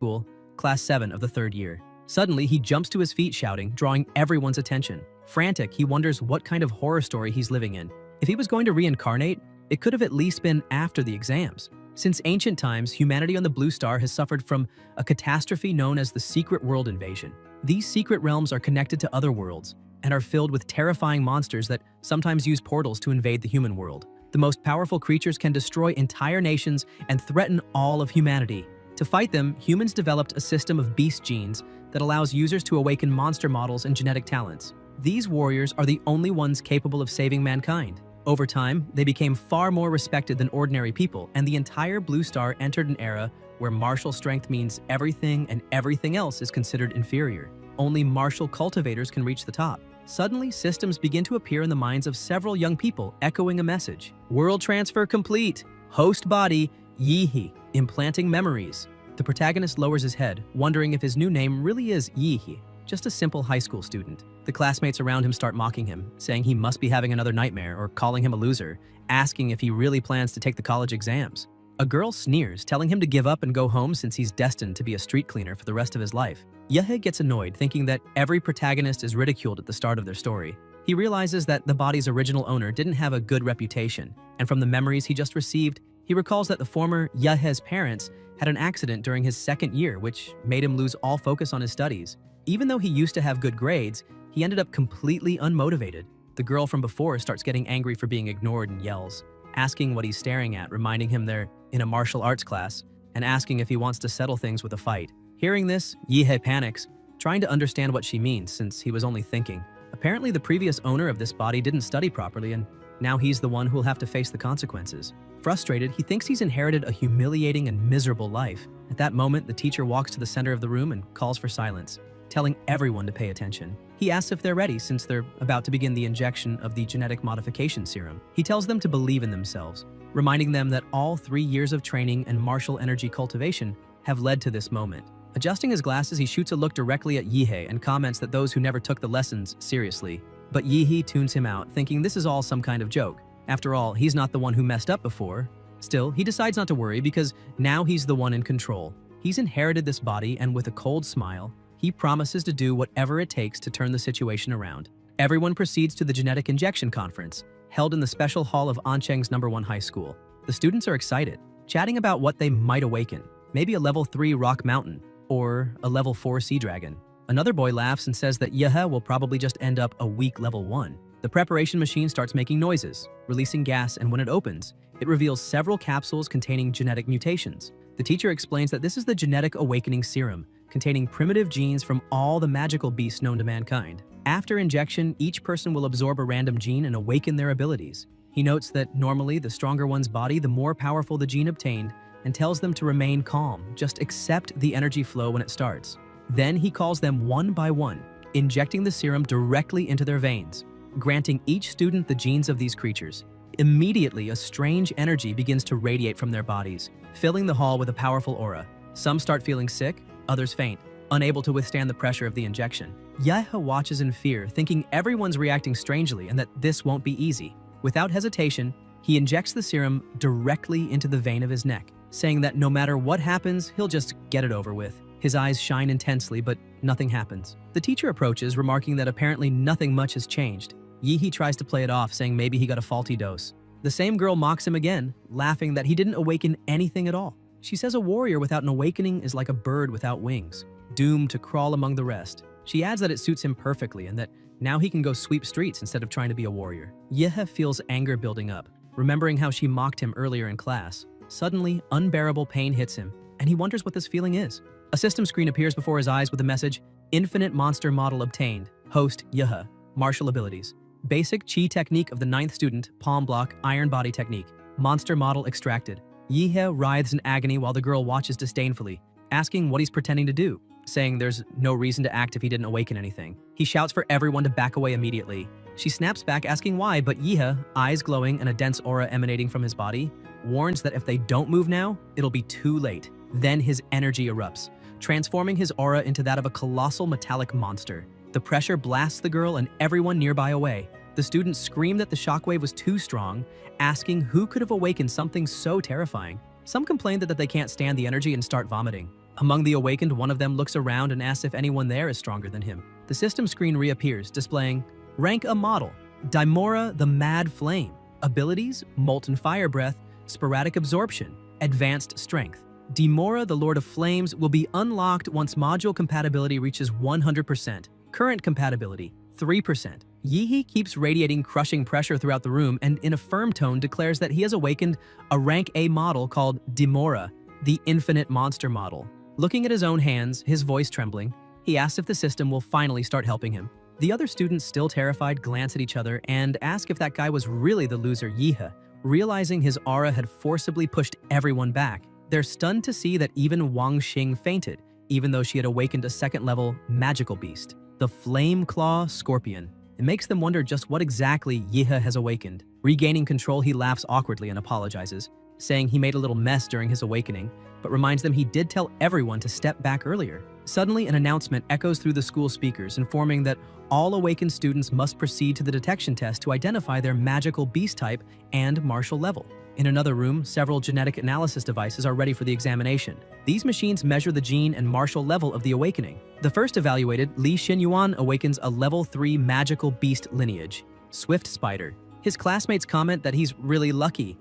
School, class 7 of the 3rd year. Suddenly, he jumps to his feet shouting, drawing everyone's attention. Frantic, he wonders what kind of horror story he's living in. If he was going to reincarnate, it could have at least been after the exams. Since ancient times, humanity on the Blue Star has suffered from a catastrophe known as the Secret World Invasion. These secret realms are connected to other worlds and are filled with terrifying monsters that sometimes use portals to invade the human world. The most powerful creatures can destroy entire nations and threaten all of humanity. To fight them, humans developed a system of beast genes that allows users to awaken monster models and genetic talents. These warriors are the only ones capable of saving mankind. Over time, they became far more respected than ordinary people, and the entire Blue Star entered an era where martial strength means everything and everything else is considered inferior. Only martial cultivators can reach the top. Suddenly, systems begin to appear in the minds of several young people, echoing a message. World transfer complete. Host body, Yihi, implanting memories. The protagonist lowers his head, wondering if his new name really is Yihi, just a simple high school student. The classmates around him start mocking him, saying he must be having another nightmare or calling him a loser, asking if he really plans to take the college exams. A girl sneers, telling him to give up and go home since he's destined to be a street cleaner for the rest of his life. Yehe gets annoyed, thinking that every protagonist is ridiculed at the start of their story. He realizes that the body's original owner didn't have a good reputation, and from the memories he just received, he recalls that the former Yehe's parents had an accident during his 2nd year, which made him lose all focus on his studies. Even though he used to have good grades, he ended up completely unmotivated. The girl from before starts getting angry for being ignored and yells, asking what he's staring at, reminding him they're in a martial arts class, and asking if he wants to settle things with a fight. Hearing this, Yehe panics, trying to understand what she means since he was only thinking. Apparently, the previous owner of this body didn't study properly, and now he's the one who'll have to face the consequences. Frustrated, he thinks he's inherited a humiliating and miserable life. At that moment, the teacher walks to the center of the room and calls for silence, telling everyone to pay attention. He asks if they're ready since they're about to begin the injection of the genetic modification serum. He tells them to believe in themselves, reminding them that all 3 years of training and martial energy cultivation have led to this moment. Adjusting his glasses, he shoots a look directly at Yehe and comments that those who never took the lessons seriously. But Yehe tunes him out, thinking this is all some kind of joke. After all, he's not the one who messed up before. Still, he decides not to worry because now he's the one in control. He's inherited this body, and with a cold smile, he promises to do whatever it takes to turn the situation around. Everyone proceeds to the genetic injection conference, held in the special hall of Ancheng's #1 high school. The students are excited, chatting about what they might awaken. Maybe a level 3 rock mountain, or a level 4 sea dragon. Another boy laughs and says that Yehe will probably just end up a weak level 1. The preparation machine starts making noises, releasing gas, and when it opens, it reveals several capsules containing genetic mutations. The teacher explains that this is the genetic awakening serum, containing primitive genes from all the magical beasts known to mankind. After injection, each person will absorb a random gene and awaken their abilities. He notes that normally the stronger one's body, the more powerful the gene obtained, and tells them to remain calm, just accept the energy flow when it starts. Then he calls them one by one, injecting the serum directly into their veins, granting each student the genes of these creatures. Immediately, a strange energy begins to radiate from their bodies, filling the hall with a powerful aura. Some start feeling sick, others faint, unable to withstand the pressure of the injection. Yehe watches in fear, thinking everyone's reacting strangely and that this won't be easy. Without hesitation, he injects the serum directly into the vein of his neck, saying that no matter what happens, he'll just get it over with. His eyes shine intensely, but nothing happens. The teacher approaches, remarking that apparently nothing much has changed. Yehe tries to play it off, saying maybe he got a faulty dose. The same girl mocks him again, laughing that he didn't awaken anything at all. She says a warrior without an awakening is like a bird without wings, doomed to crawl among the rest. She adds that it suits him perfectly and that now he can go sweep streets instead of trying to be a warrior. Yehe feels anger building up, remembering how she mocked him earlier in class. Suddenly, unbearable pain hits him, and he wonders what this feeling is. A system screen appears before his eyes with the message, "Infinite monster model obtained. Host, Yehe. Martial abilities. Basic chi technique of the 9th student, palm block, iron body technique. Monster model extracted." Yehe writhes in agony while the girl watches disdainfully, asking what he's pretending to do, saying there's no reason to act if he didn't awaken anything. He shouts for everyone to back away immediately. She snaps back asking why, but Yehe, eyes glowing and a dense aura emanating from his body, warns that if they don't move now, it'll be too late. Then his energy erupts, transforming his aura into that of a colossal metallic monster. The pressure blasts the girl and everyone nearby away. The students scream that the shockwave was too strong, asking who could have awakened something so terrifying. Some complain that they can't stand the energy and start vomiting. Among the awakened, one of them looks around and asks if anyone there is stronger than him. The system screen reappears, displaying Rank a model, Daimora the Mad Flame. Abilities, Molten Fire Breath, Sporadic Absorption, Advanced Strength. Daimora the Lord of Flames will be unlocked once module compatibility reaches 100%. Current compatibility, 3%. Yihi keeps radiating crushing pressure throughout the room and in a firm tone declares that he has awakened a rank A model called Daimora, the Infinite Monster model. Looking at his own hands, his voice trembling, he asks if the system will finally start helping him. The other students, still terrified, glance at each other and ask if that guy was really the loser Yihe. Realizing his aura had forcibly pushed everyone back, they're stunned to see that even Wang Xing fainted, even though she had awakened a second-level magical beast, the Flame Claw Scorpion. It makes them wonder just what exactly Yihe has awakened. Regaining control, he laughs awkwardly and apologizes, saying he made a little mess during his awakening, but reminds them he did tell everyone to step back earlier. Suddenly, an announcement echoes through the school speakers, informing that all awakened students must proceed to the detection test to identify their magical beast type and martial level. In another room, several genetic analysis devices are ready for the examination. These machines measure the gene and martial level of the awakening. The first evaluated, Li Xinyuan, awakens a level 3 magical beast lineage, Swift Spider. His classmates comment that he's really lucky.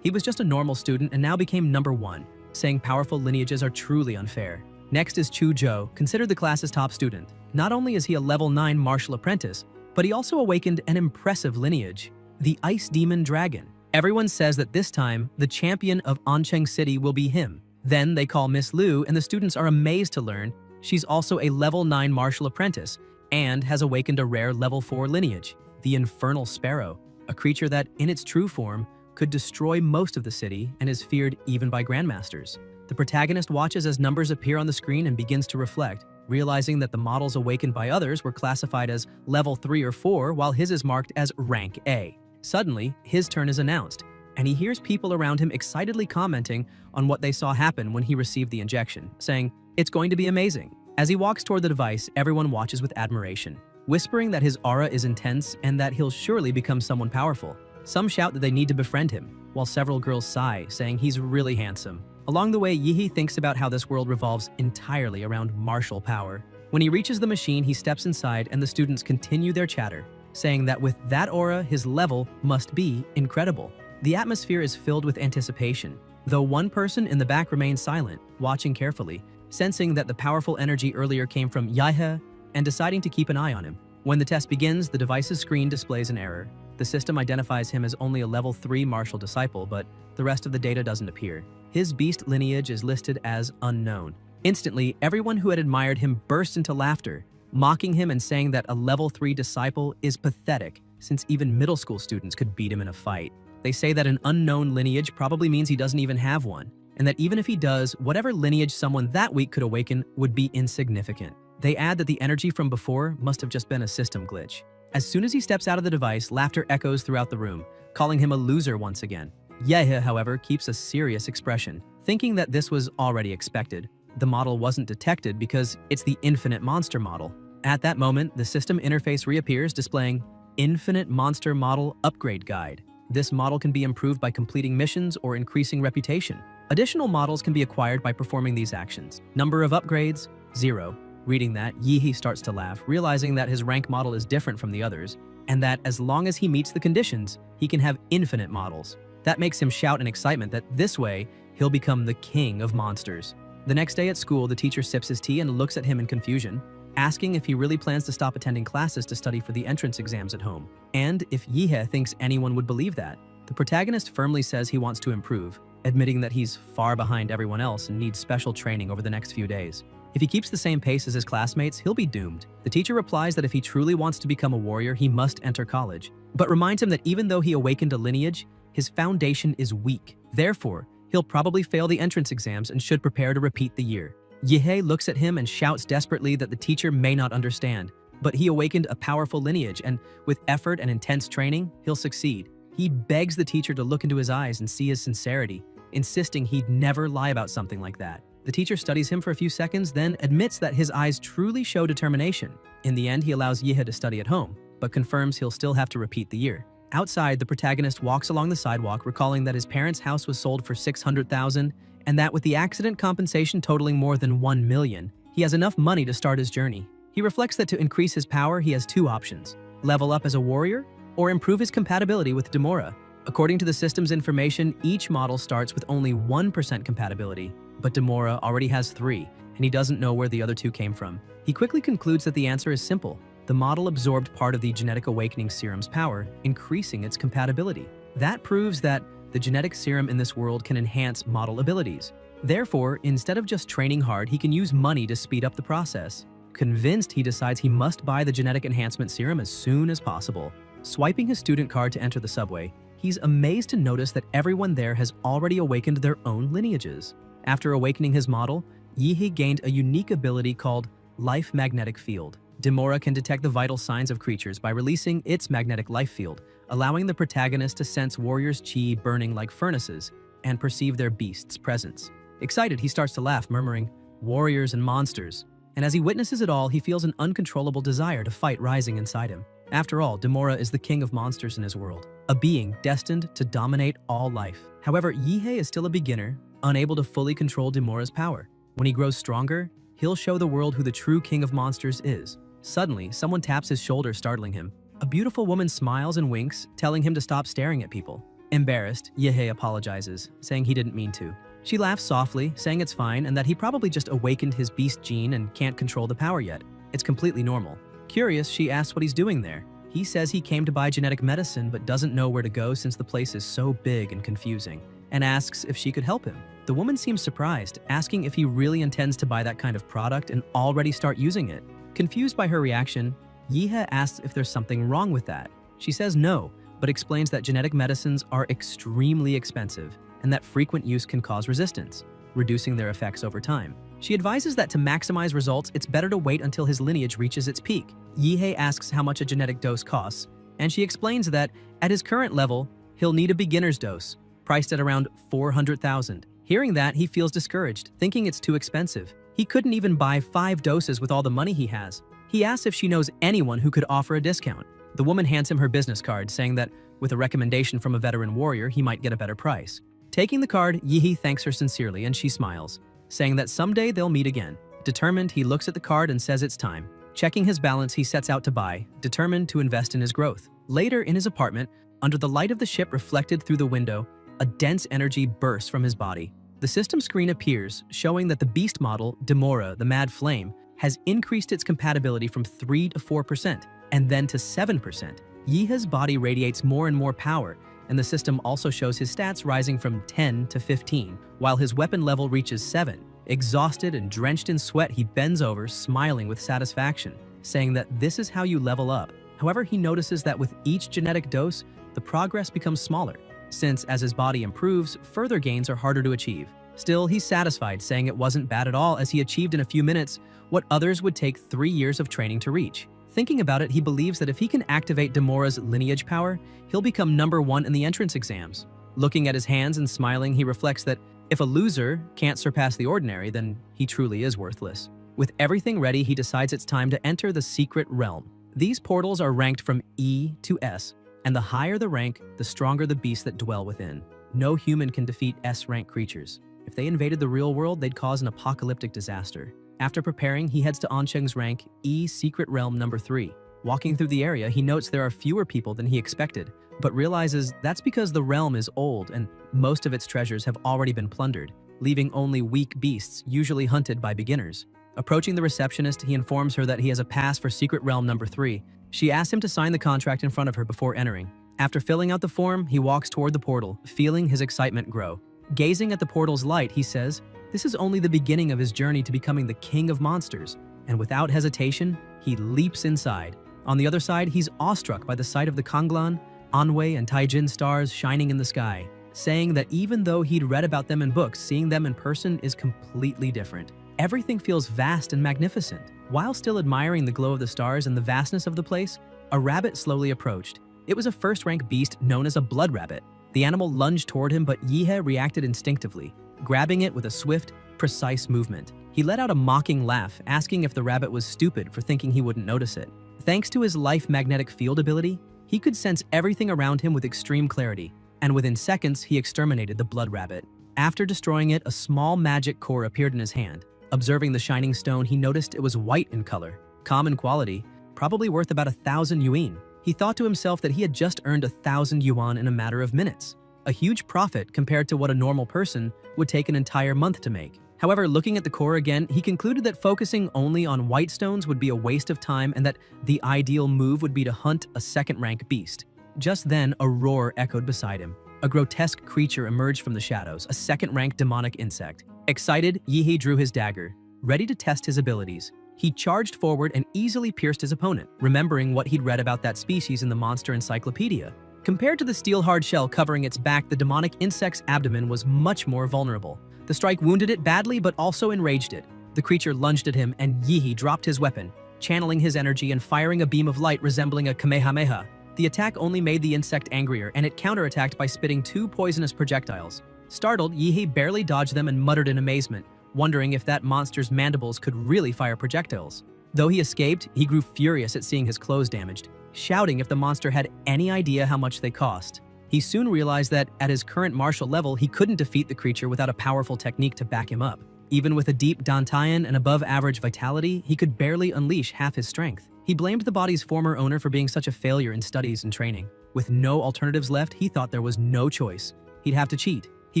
He was just a normal student and now became number 1, saying powerful lineages are truly unfair. Next is Chu Zhou, considered the class's top student. Not only is he a level 9 martial apprentice, but he also awakened an impressive lineage, the Ice Demon Dragon. Everyone says that this time, the champion of Ancheng City will be him. Then they call Miss Liu, and the students are amazed to learn she's also a level 9 martial apprentice and has awakened a rare level 4 lineage, the Infernal Sparrow, a creature that, in its true form, could destroy most of the city and is feared even by grandmasters. The protagonist watches as numbers appear on the screen and begins to reflect, realizing that the models awakened by others were classified as level 3 or 4 while his is marked as rank A. Suddenly, his turn is announced, and he hears people around him excitedly commenting on what they saw happen when he received the injection, saying, "It's going to be amazing." As he walks toward the device, everyone watches with admiration, whispering that his aura is intense and that he'll surely become someone powerful. Some shout that they need to befriend him, while several girls sigh, saying he's really handsome. Along the way, Yihi thinks about how this world revolves entirely around martial power. When he reaches the machine, he steps inside and the students continue their chatter, saying that with that aura, his level must be incredible. The atmosphere is filled with anticipation, though one person in the back remains silent, watching carefully, sensing that the powerful energy earlier came from Yihe and deciding to keep an eye on him. When the test begins, the device's screen displays an error. The system identifies him as only a level 3 martial disciple, but the rest of the data doesn't appear. His beast lineage is listed as unknown. Instantly, everyone who had admired him burst into laughter, mocking him and saying that a level 3 disciple is pathetic, since even middle school students could beat him in a fight. They say that an unknown lineage probably means he doesn't even have one, and that even if he does, whatever lineage someone that weak could awaken would be insignificant. They add that the energy from before must have just been a system glitch. As soon as he steps out of the device, laughter echoes throughout the room, calling him a loser once again. Yihe, however, keeps a serious expression, thinking that this was already expected. The model wasn't detected because it's the Infinite Monster model. At that moment, the system interface reappears, displaying Infinite Monster Model Upgrade Guide. This model can be improved by completing missions or increasing reputation. Additional models can be acquired by performing these actions. Number of upgrades, 0. Reading that, Yihi starts to laugh, realizing that his rank model is different from the others, and that as long as he meets the conditions, he can have infinite models. That makes him shout in excitement that this way, he'll become the king of monsters. The next day at school, the teacher sips his tea and looks at him in confusion, asking if he really plans to stop attending classes to study for the entrance exams at home, and if Yihe thinks anyone would believe that. The protagonist firmly says he wants to improve, admitting that he's far behind everyone else and needs special training over the next few days. If he keeps the same pace as his classmates, he'll be doomed. The teacher replies that if he truly wants to become a warrior, he must enter college, but reminds him that even though he awakened a lineage, his foundation is weak. Therefore, he'll probably fail the entrance exams and should prepare to repeat the year. Yihe looks at him and shouts desperately that the teacher may not understand, but he awakened a powerful lineage, and with effort and intense training, he'll succeed. He begs the teacher to look into his eyes and see his sincerity, insisting he'd never lie about something like that. The teacher studies him for a few seconds, then admits that his eyes truly show determination. In the end, he allows Yihe to study at home, but confirms he'll still have to repeat the year. Outside, the protagonist walks along the sidewalk, recalling that his parents' house was sold for 600,000, and that with the accident compensation totaling more than 1 million, he has enough money to start his journey. He reflects that to increase his power, he has two options: level up as a warrior, or improve his compatibility with Demora. According to the system's information, each model starts with only 1% compatibility, but Demora already has 3, and he doesn't know where the other 2 came from. He quickly concludes that the answer is simple. The model absorbed part of the genetic awakening serum's power, increasing its compatibility. That proves that the genetic serum in this world can enhance model abilities. Therefore, instead of just training hard, he can use money to speed up the process. Convinced, he decides he must buy the genetic enhancement serum as soon as possible. Swiping his student card to enter the subway, he's amazed to notice that everyone there has already awakened their own lineages. After awakening his model, Yihei gained a unique ability called Life Magnetic Field. Demora can detect the vital signs of creatures by releasing its magnetic life field, allowing the protagonist to sense warriors' chi burning like furnaces and perceive their beasts' presence. Excited, he starts to laugh, murmuring, "Warriors and monsters." And as he witnesses it all, he feels an uncontrollable desire to fight rising inside him. After all, Demora is the king of monsters in his world, a being destined to dominate all life. However, Yihei is still a beginner, unable to fully control Demora's power. When he grows stronger, he'll show the world who the true king of monsters is. Suddenly, someone taps his shoulder, startling him. A beautiful woman smiles and winks, telling him to stop staring at people. Embarrassed, Yihei apologizes, saying he didn't mean to. She laughs softly, saying it's fine and that he probably just awakened his beast gene and can't control the power yet. It's completely normal. Curious, she asks what he's doing there. He says he came to buy genetic medicine but doesn't know where to go since the place is so big and confusing, and asks if she could help him. The woman seems surprised, asking if he really intends to buy that kind of product and already start using it. Confused by her reaction, Yihei asks if there's something wrong with that. She says no, but explains that genetic medicines are extremely expensive and that frequent use can cause resistance, reducing their effects over time. She advises that to maximize results, it's better to wait until his lineage reaches its peak. Yihei asks how much a genetic dose costs, and she explains that at his current level, he'll need a beginner's dose, priced at around 400,000. Hearing that, he feels discouraged, thinking it's too expensive. He couldn't even buy 5 doses with all the money he has. He asks if she knows anyone who could offer a discount. The woman hands him her business card, saying that with a recommendation from a veteran warrior, he might get a better price. Taking the card, Yihei thanks her sincerely and she smiles, saying that someday they'll meet again. Determined, he looks at the card and says it's time. Checking his balance, he sets out to buy, determined to invest in his growth. Later, in his apartment, under the light of the ship reflected through the window, a dense energy bursts from his body. The system screen appears, showing that the beast model, Demora, the Mad Flame, has increased its compatibility from 3 to 4%, and then to 7%. Yihei's body radiates more and more power, and the system also shows his stats rising from 10 to 15, while his weapon level reaches 7. Exhausted and drenched in sweat, he bends over, smiling with satisfaction, saying that this is how you level up. However, he notices that with each genetic dose, the progress becomes smaller, since as his body improves, further gains are harder to achieve. Still, he's satisfied, saying it wasn't bad at all as he achieved in a few minutes what others would take 3 years of training to reach. Thinking about it, he believes that if he can activate Demora's lineage power, he'll become #1 in the entrance exams. Looking at his hands and smiling, he reflects that if a loser can't surpass the ordinary, then he truly is worthless. With everything ready, he decides it's time to enter the secret realm. These portals are ranked from E to S, and the higher the rank, the stronger the beasts that dwell within. No human can defeat S-rank creatures. If they invaded the real world, they'd cause an apocalyptic disaster. After preparing, he heads to Ansheng's rank, E Secret Realm #3. Walking through the area, he notes there are fewer people than he expected, but realizes that's because the realm is old and most of its treasures have already been plundered, leaving only weak beasts, usually hunted by beginners. Approaching the receptionist, he informs her that he has a pass for Secret Realm #3. She asks him to sign the contract in front of her before entering. After filling out the form, he walks toward the portal, feeling his excitement grow. Gazing at the portal's light, he says, this is only the beginning of his journey to becoming the king of monsters, and without hesitation, he leaps inside. On the other side, he's awestruck by the sight of the Kanglan, Anhui, and Taijin stars shining in the sky, saying that even though he'd read about them in books, seeing them in person is completely different. Everything feels vast and magnificent. While still admiring the glow of the stars and the vastness of the place, a rabbit slowly approached. It was a first-rank beast known as a blood rabbit. The animal lunged toward him, but Yihei reacted instinctively, grabbing it with a swift, precise movement. He let out a mocking laugh, asking if the rabbit was stupid for thinking he wouldn't notice it. Thanks to his life magnetic field ability, he He could sense everything around him with extreme clarity, and within seconds he exterminated the blood rabbit. After destroying it, a small magic core appeared in his hand. Observing the shining stone, he noticed it was white in color, calm in quality, probably worth about 1,000 yuan. He thought to himself that he had just earned 1,000 yuan in a matter of minutes, a huge profit compared to what a normal person would take an entire month to make. However, looking at the core again, he concluded that focusing only on white stones would be a waste of time and that the ideal move would be to hunt a second-rank beast. Just then, a roar echoed beside him. A grotesque creature emerged from the shadows, a second-rank demonic insect. Excited, Yi drew his dagger, ready to test his abilities. He charged forward and easily pierced his opponent, remembering what he'd read about that species in the monster encyclopedia. Compared to the steel-hard shell covering its back, the demonic insect's abdomen was much more vulnerable. The strike wounded it badly but also enraged it. The creature lunged at him and Yi dropped his weapon, channeling his energy and firing a beam of light resembling a kamehameha. The attack only made the insect angrier, and it counterattacked by spitting 2 poisonous projectiles. Startled, Yi barely dodged them and muttered in amazement, wondering if that monster's mandibles could really fire projectiles. Though he escaped, he grew furious at seeing his clothes damaged, shouting if the monster had any idea how much they cost. He soon realized that, at his current martial level, he couldn't defeat the creature without a powerful technique to back him up. Even with a deep dantian and above-average vitality, he could barely unleash half his strength. He blamed the body's former owner for being such a failure in studies and training. With no alternatives left, he thought there was no choice. He'd have to cheat. He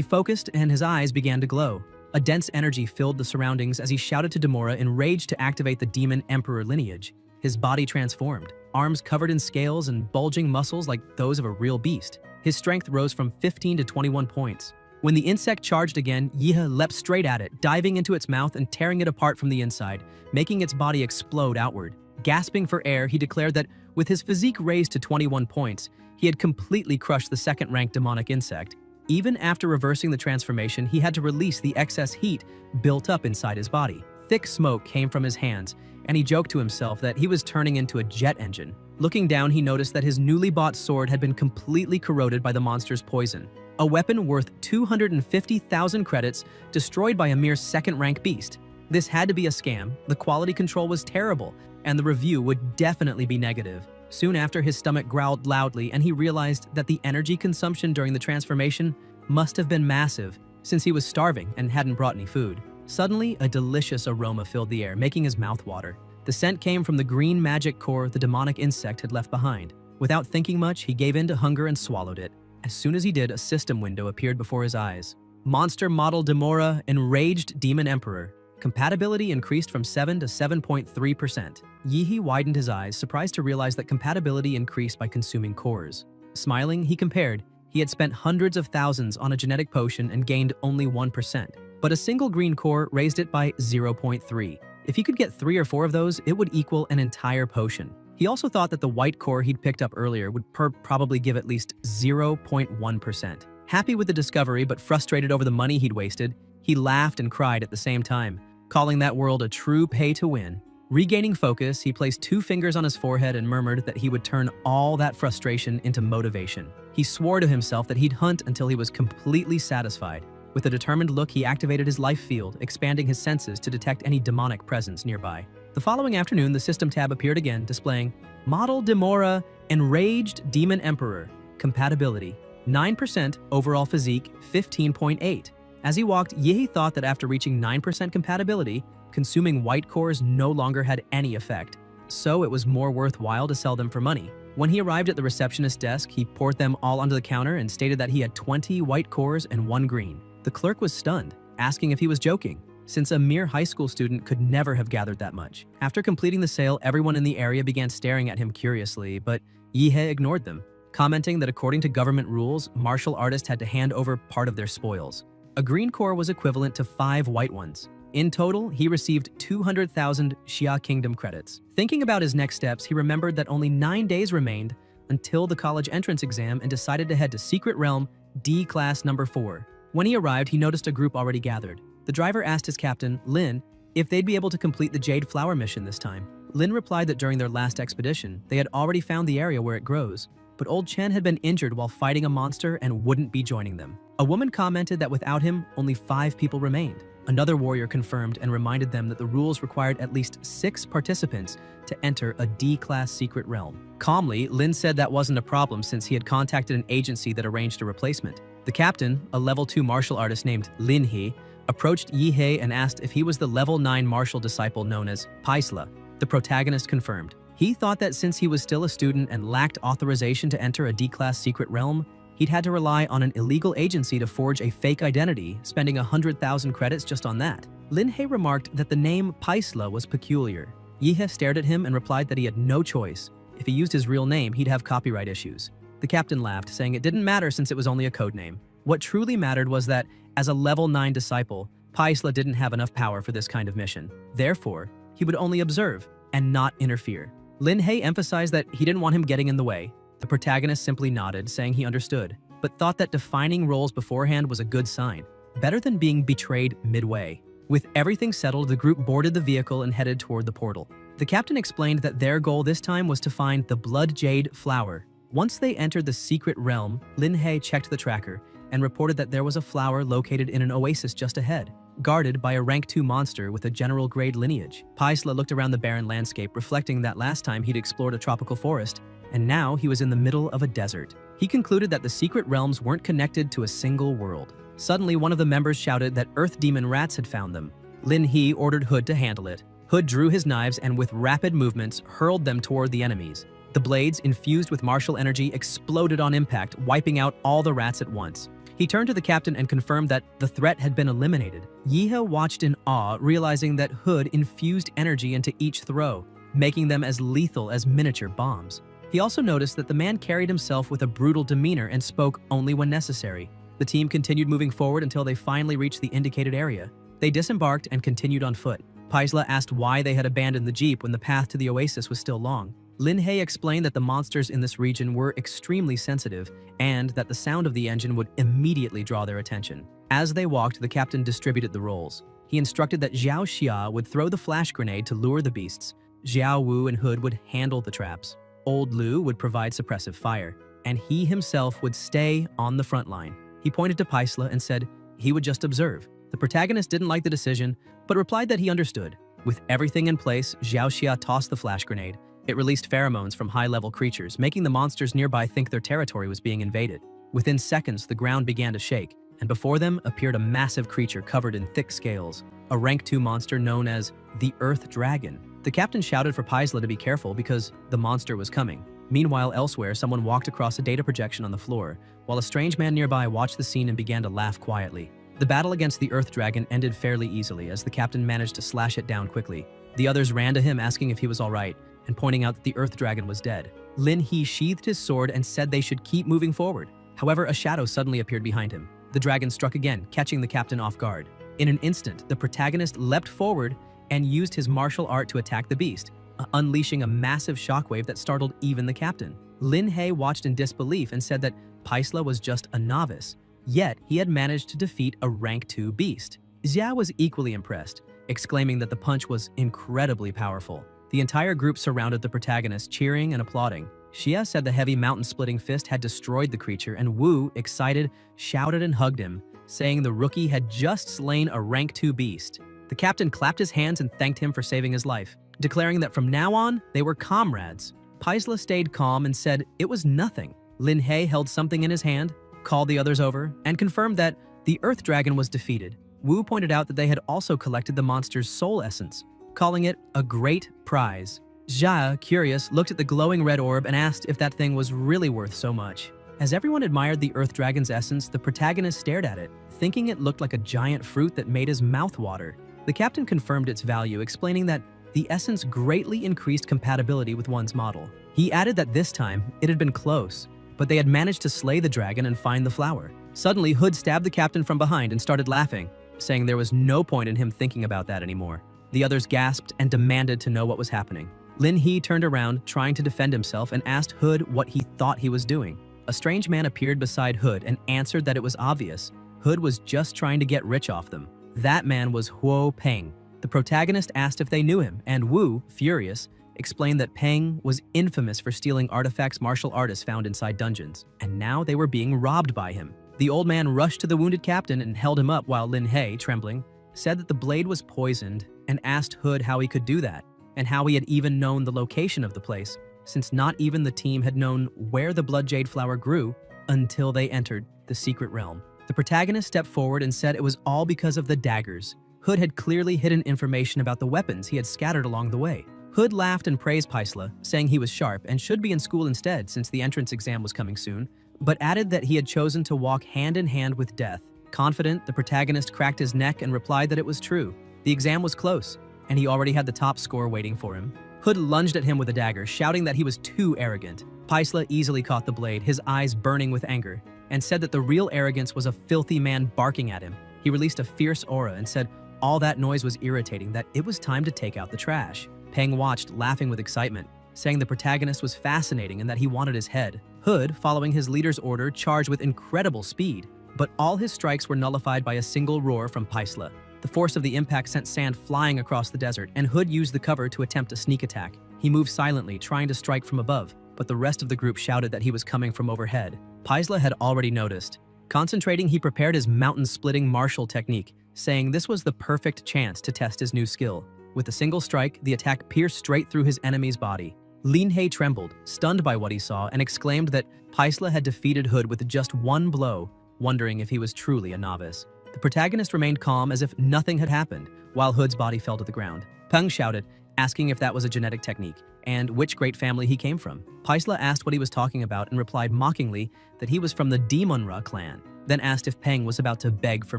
focused and his eyes began to glow. A dense energy filled the surroundings as he shouted to Demora, enraged to activate the demon emperor lineage. His body transformed, arms covered in scales and bulging muscles like those of a real beast. His strength rose from 15 to 21 points. When the insect charged again, Yi leapt straight at it, diving into its mouth and tearing it apart from the inside, making its body explode outward. Gasping for air, he declared that, with his physique raised to 21 points, he had completely crushed the second-ranked demonic insect. Even after reversing the transformation, he had to release the excess heat built up inside his body. Thick smoke came from his hands, and he joked to himself that he was turning into a jet engine. Looking down, he noticed that his newly bought sword had been completely corroded by the monster's poison. A weapon worth 250,000 credits, destroyed by a mere second-rank beast. This had to be a scam, the quality control was terrible, and the review would definitely be negative. Soon after, his stomach growled loudly, and he realized that the energy consumption during the transformation must have been massive, since he was starving and hadn't brought any food. Suddenly, a delicious aroma filled the air, making his mouth water. The scent came from the green magic core the demonic insect had left behind. Without thinking much, he gave in to hunger and swallowed it. As soon as he did, a system window appeared before his eyes. Monster Model Demora, Enraged Demon Emperor. Compatibility increased from 7 to 7.3%. Yi widened his eyes, surprised to realize that compatibility increased by consuming cores. Smiling, he compared. He had spent hundreds of thousands on a genetic potion and gained only 1%. But a single green core raised it by 0.3. If he could get 3 or 4 of those, it would equal an entire potion. He also thought that the white core he'd picked up earlier would probably give at least 0.1%. Happy with the discovery but frustrated over the money he'd wasted, he laughed and cried at the same time, calling that world a true pay-to-win. Regaining focus, he placed 2 fingers on his forehead and murmured that he would turn all that frustration into motivation. He swore to himself that he'd hunt until he was completely satisfied. With a determined look, he activated his life field, expanding his senses to detect any demonic presence nearby. The following afternoon, the System tab appeared again, displaying Model Demora, Enraged Demon Emperor, Compatibility, 9% overall physique, 15.8. As he walked, Yi thought that after reaching 9% compatibility, consuming white cores no longer had any effect, so it was more worthwhile to sell them for money. When he arrived at the receptionist's desk, he poured them all onto the counter and stated that he had 20 white cores and 1 green. The clerk was stunned, asking if he was joking, since a mere high school student could never have gathered that much. After completing the sale, everyone in the area began staring at him curiously, but Yi ignored them, commenting that according to government rules, martial artists had to hand over part of their spoils. A green core was equivalent to 5 white ones. In total, he received 200,000 Xia Kingdom credits. Thinking about his next steps, he remembered that only 9 days remained until the college entrance exam and decided to head to Secret Realm D Class number 4. When he arrived, he noticed a group already gathered. The driver asked his captain, Lin, if they'd be able to complete the Jade Flower mission this time. Lin replied that during their last expedition, they had already found the area where it grows, but old Chen had been injured while fighting a monster and wouldn't be joining them. A woman commented that without him, only 5 people remained. Another warrior confirmed and reminded them that the rules required at least 6 participants to enter a D-class secret realm. Calmly, Lin said that wasn't a problem since he had contacted an agency that arranged a replacement. The captain, a level 2 martial artist named Lin He, approached Yi He and asked if he was the level 9 martial disciple known as Paisla. The protagonist confirmed. He thought that since he was still a student and lacked authorization to enter a D-class secret realm, he'd had to rely on an illegal agency to forge a fake identity, spending 100,000 credits just on that. Lin He remarked that the name Paisla was peculiar. Yi He stared at him and replied that he had no choice. If he used his real name, he'd have copyright issues. The captain laughed, saying it didn't matter since it was only a code name. What truly mattered was that, as a level 9 disciple, Paisla didn't have enough power for this kind of mission. Therefore, he would only observe and not interfere. Lin He emphasized that he didn't want him getting in the way. The protagonist simply nodded, saying he understood, but thought that defining roles beforehand was a good sign, better than being betrayed midway. With everything settled, the group boarded the vehicle and headed toward the portal. The captain explained that their goal this time was to find the Blood Jade Flower. Once they entered the secret realm, Lin He checked the tracker and reported that there was a flower located in an oasis just ahead, guarded by a rank 2 monster with a general-grade lineage. Paisla looked around the barren landscape, reflecting that last time he'd explored a tropical forest, and now he was in the middle of a desert. He concluded that the secret realms weren't connected to a single world. Suddenly, one of the members shouted that Earth Demon rats had found them. Lin He ordered Hood to handle it. Hood drew his knives and with rapid movements hurled them toward the enemies. The blades, infused with martial energy, exploded on impact, wiping out all the rats at once. He turned to the captain and confirmed that the threat had been eliminated. Yi He watched in awe, realizing that Hood infused energy into each throw, making them as lethal as miniature bombs. He also noticed that the man carried himself with a brutal demeanor and spoke only when necessary. The team continued moving forward until they finally reached the indicated area. They disembarked and continued on foot. Paisla asked why they had abandoned the jeep when the path to the oasis was still long. Lin He explained that the monsters in this region were extremely sensitive and that the sound of the engine would immediately draw their attention. As they walked, the captain distributed the roles. He instructed that Xiao Xia would throw the flash grenade to lure the beasts. Xiao Wu and Hood would handle the traps. Old Lu would provide suppressive fire, and he himself would stay on the front line. He pointed to Paisla and said he would just observe. The protagonist didn't like the decision, but replied that he understood. With everything in place, Xiao Xia tossed the flash grenade. It released pheromones from high-level creatures, making the monsters nearby think their territory was being invaded. Within seconds, the ground began to shake, and before them appeared a massive creature covered in thick scales, a rank 2 monster known as the Earth Dragon. The captain shouted for Paisla to be careful because the monster was coming. Meanwhile, elsewhere, someone walked across a data projection on the floor, while a strange man nearby watched the scene and began to laugh quietly. The battle against the Earth Dragon ended fairly easily as the captain managed to slash it down quickly. The others ran to him asking if he was all right, and pointing out that the Earth Dragon was dead. Lin He sheathed his sword and said they should keep moving forward. However, a shadow suddenly appeared behind him. The dragon struck again, catching the captain off guard. In an instant, the protagonist leapt forward and used his martial art to attack the beast, unleashing a massive shockwave that startled even the captain. Lin He watched in disbelief and said that Paisla was just a novice, yet he had managed to defeat a rank 2 beast. Xia was equally impressed, exclaiming that the punch was incredibly powerful. The entire group surrounded the protagonist, cheering and applauding. Xia said the heavy mountain-splitting fist had destroyed the creature, and Wu, excited, shouted and hugged him, saying the rookie had just slain a rank 2 beast. The captain clapped his hands and thanked him for saving his life, declaring that from now on, they were comrades. Paisla stayed calm and said it was nothing. Lin He held something in his hand, called the others over, and confirmed that the Earth Dragon was defeated. Wu pointed out that they had also collected the monster's soul essence, calling it a great prize. Xia, curious, looked at the glowing red orb and asked if that thing was really worth so much. As everyone admired the Earth Dragon's essence, the protagonist stared at it, thinking it looked like a giant fruit that made his mouth water. The captain confirmed its value, explaining that the essence greatly increased compatibility with one's model. He added that this time, it had been close, but they had managed to slay the dragon and find the flower. Suddenly, Hood stabbed the captain from behind and started laughing, saying there was no point in him thinking about that anymore. The others gasped and demanded to know what was happening. Lin He turned around, trying to defend himself, and asked Hood what he thought he was doing. A strange man appeared beside Hood and answered that it was obvious. Hood was just trying to get rich off them. That man was Huo Peng. The protagonist asked if they knew him, and Wu, furious, explained that Peng was infamous for stealing artifacts martial artists found inside dungeons, and now they were being robbed by him. The old man rushed to the wounded captain and held him up while Lin He, trembling, said that the blade was poisoned and asked Hood how he could do that, and how he had even known the location of the place, since not even the team had known where the blood jade flower grew until they entered the secret realm. The protagonist stepped forward and said it was all because of the daggers. Hood had clearly hidden information about the weapons he had scattered along the way. Hood laughed and praised Paisla, saying he was sharp and should be in school instead since the entrance exam was coming soon, but added that he had chosen to walk hand in hand with death. Confident, the protagonist cracked his neck and replied that it was true. The exam was close, and he already had the top score waiting for him. Hood lunged at him with a dagger, shouting that he was too arrogant. Paisla easily caught the blade, his eyes burning with anger, and said that the real arrogance was a filthy man barking at him. He released a fierce aura and said all that noise was irritating, that it was time to take out the trash. Peng watched, laughing with excitement, saying the protagonist was fascinating and that he wanted his head. Hood, following his leader's order, charged with incredible speed, but all his strikes were nullified by a single roar from Paisla. The force of the impact sent sand flying across the desert, and Hood used the cover to attempt a sneak attack. He moved silently, trying to strike from above, but the rest of the group shouted that he was coming from overhead. Paisla had already noticed. Concentrating, he prepared his mountain-splitting martial technique, saying this was the perfect chance to test his new skill. With a single strike, the attack pierced straight through his enemy's body. Lin He trembled, stunned by what he saw, and exclaimed that Paisla had defeated Hood with just one blow, wondering if he was truly a novice. The protagonist remained calm as if nothing had happened, while Hood's body fell to the ground. Peng shouted, asking if that was a genetic technique, and which great family he came from. Paisla asked what he was talking about and replied mockingly that he was from the Demonra clan, then asked if Peng was about to beg for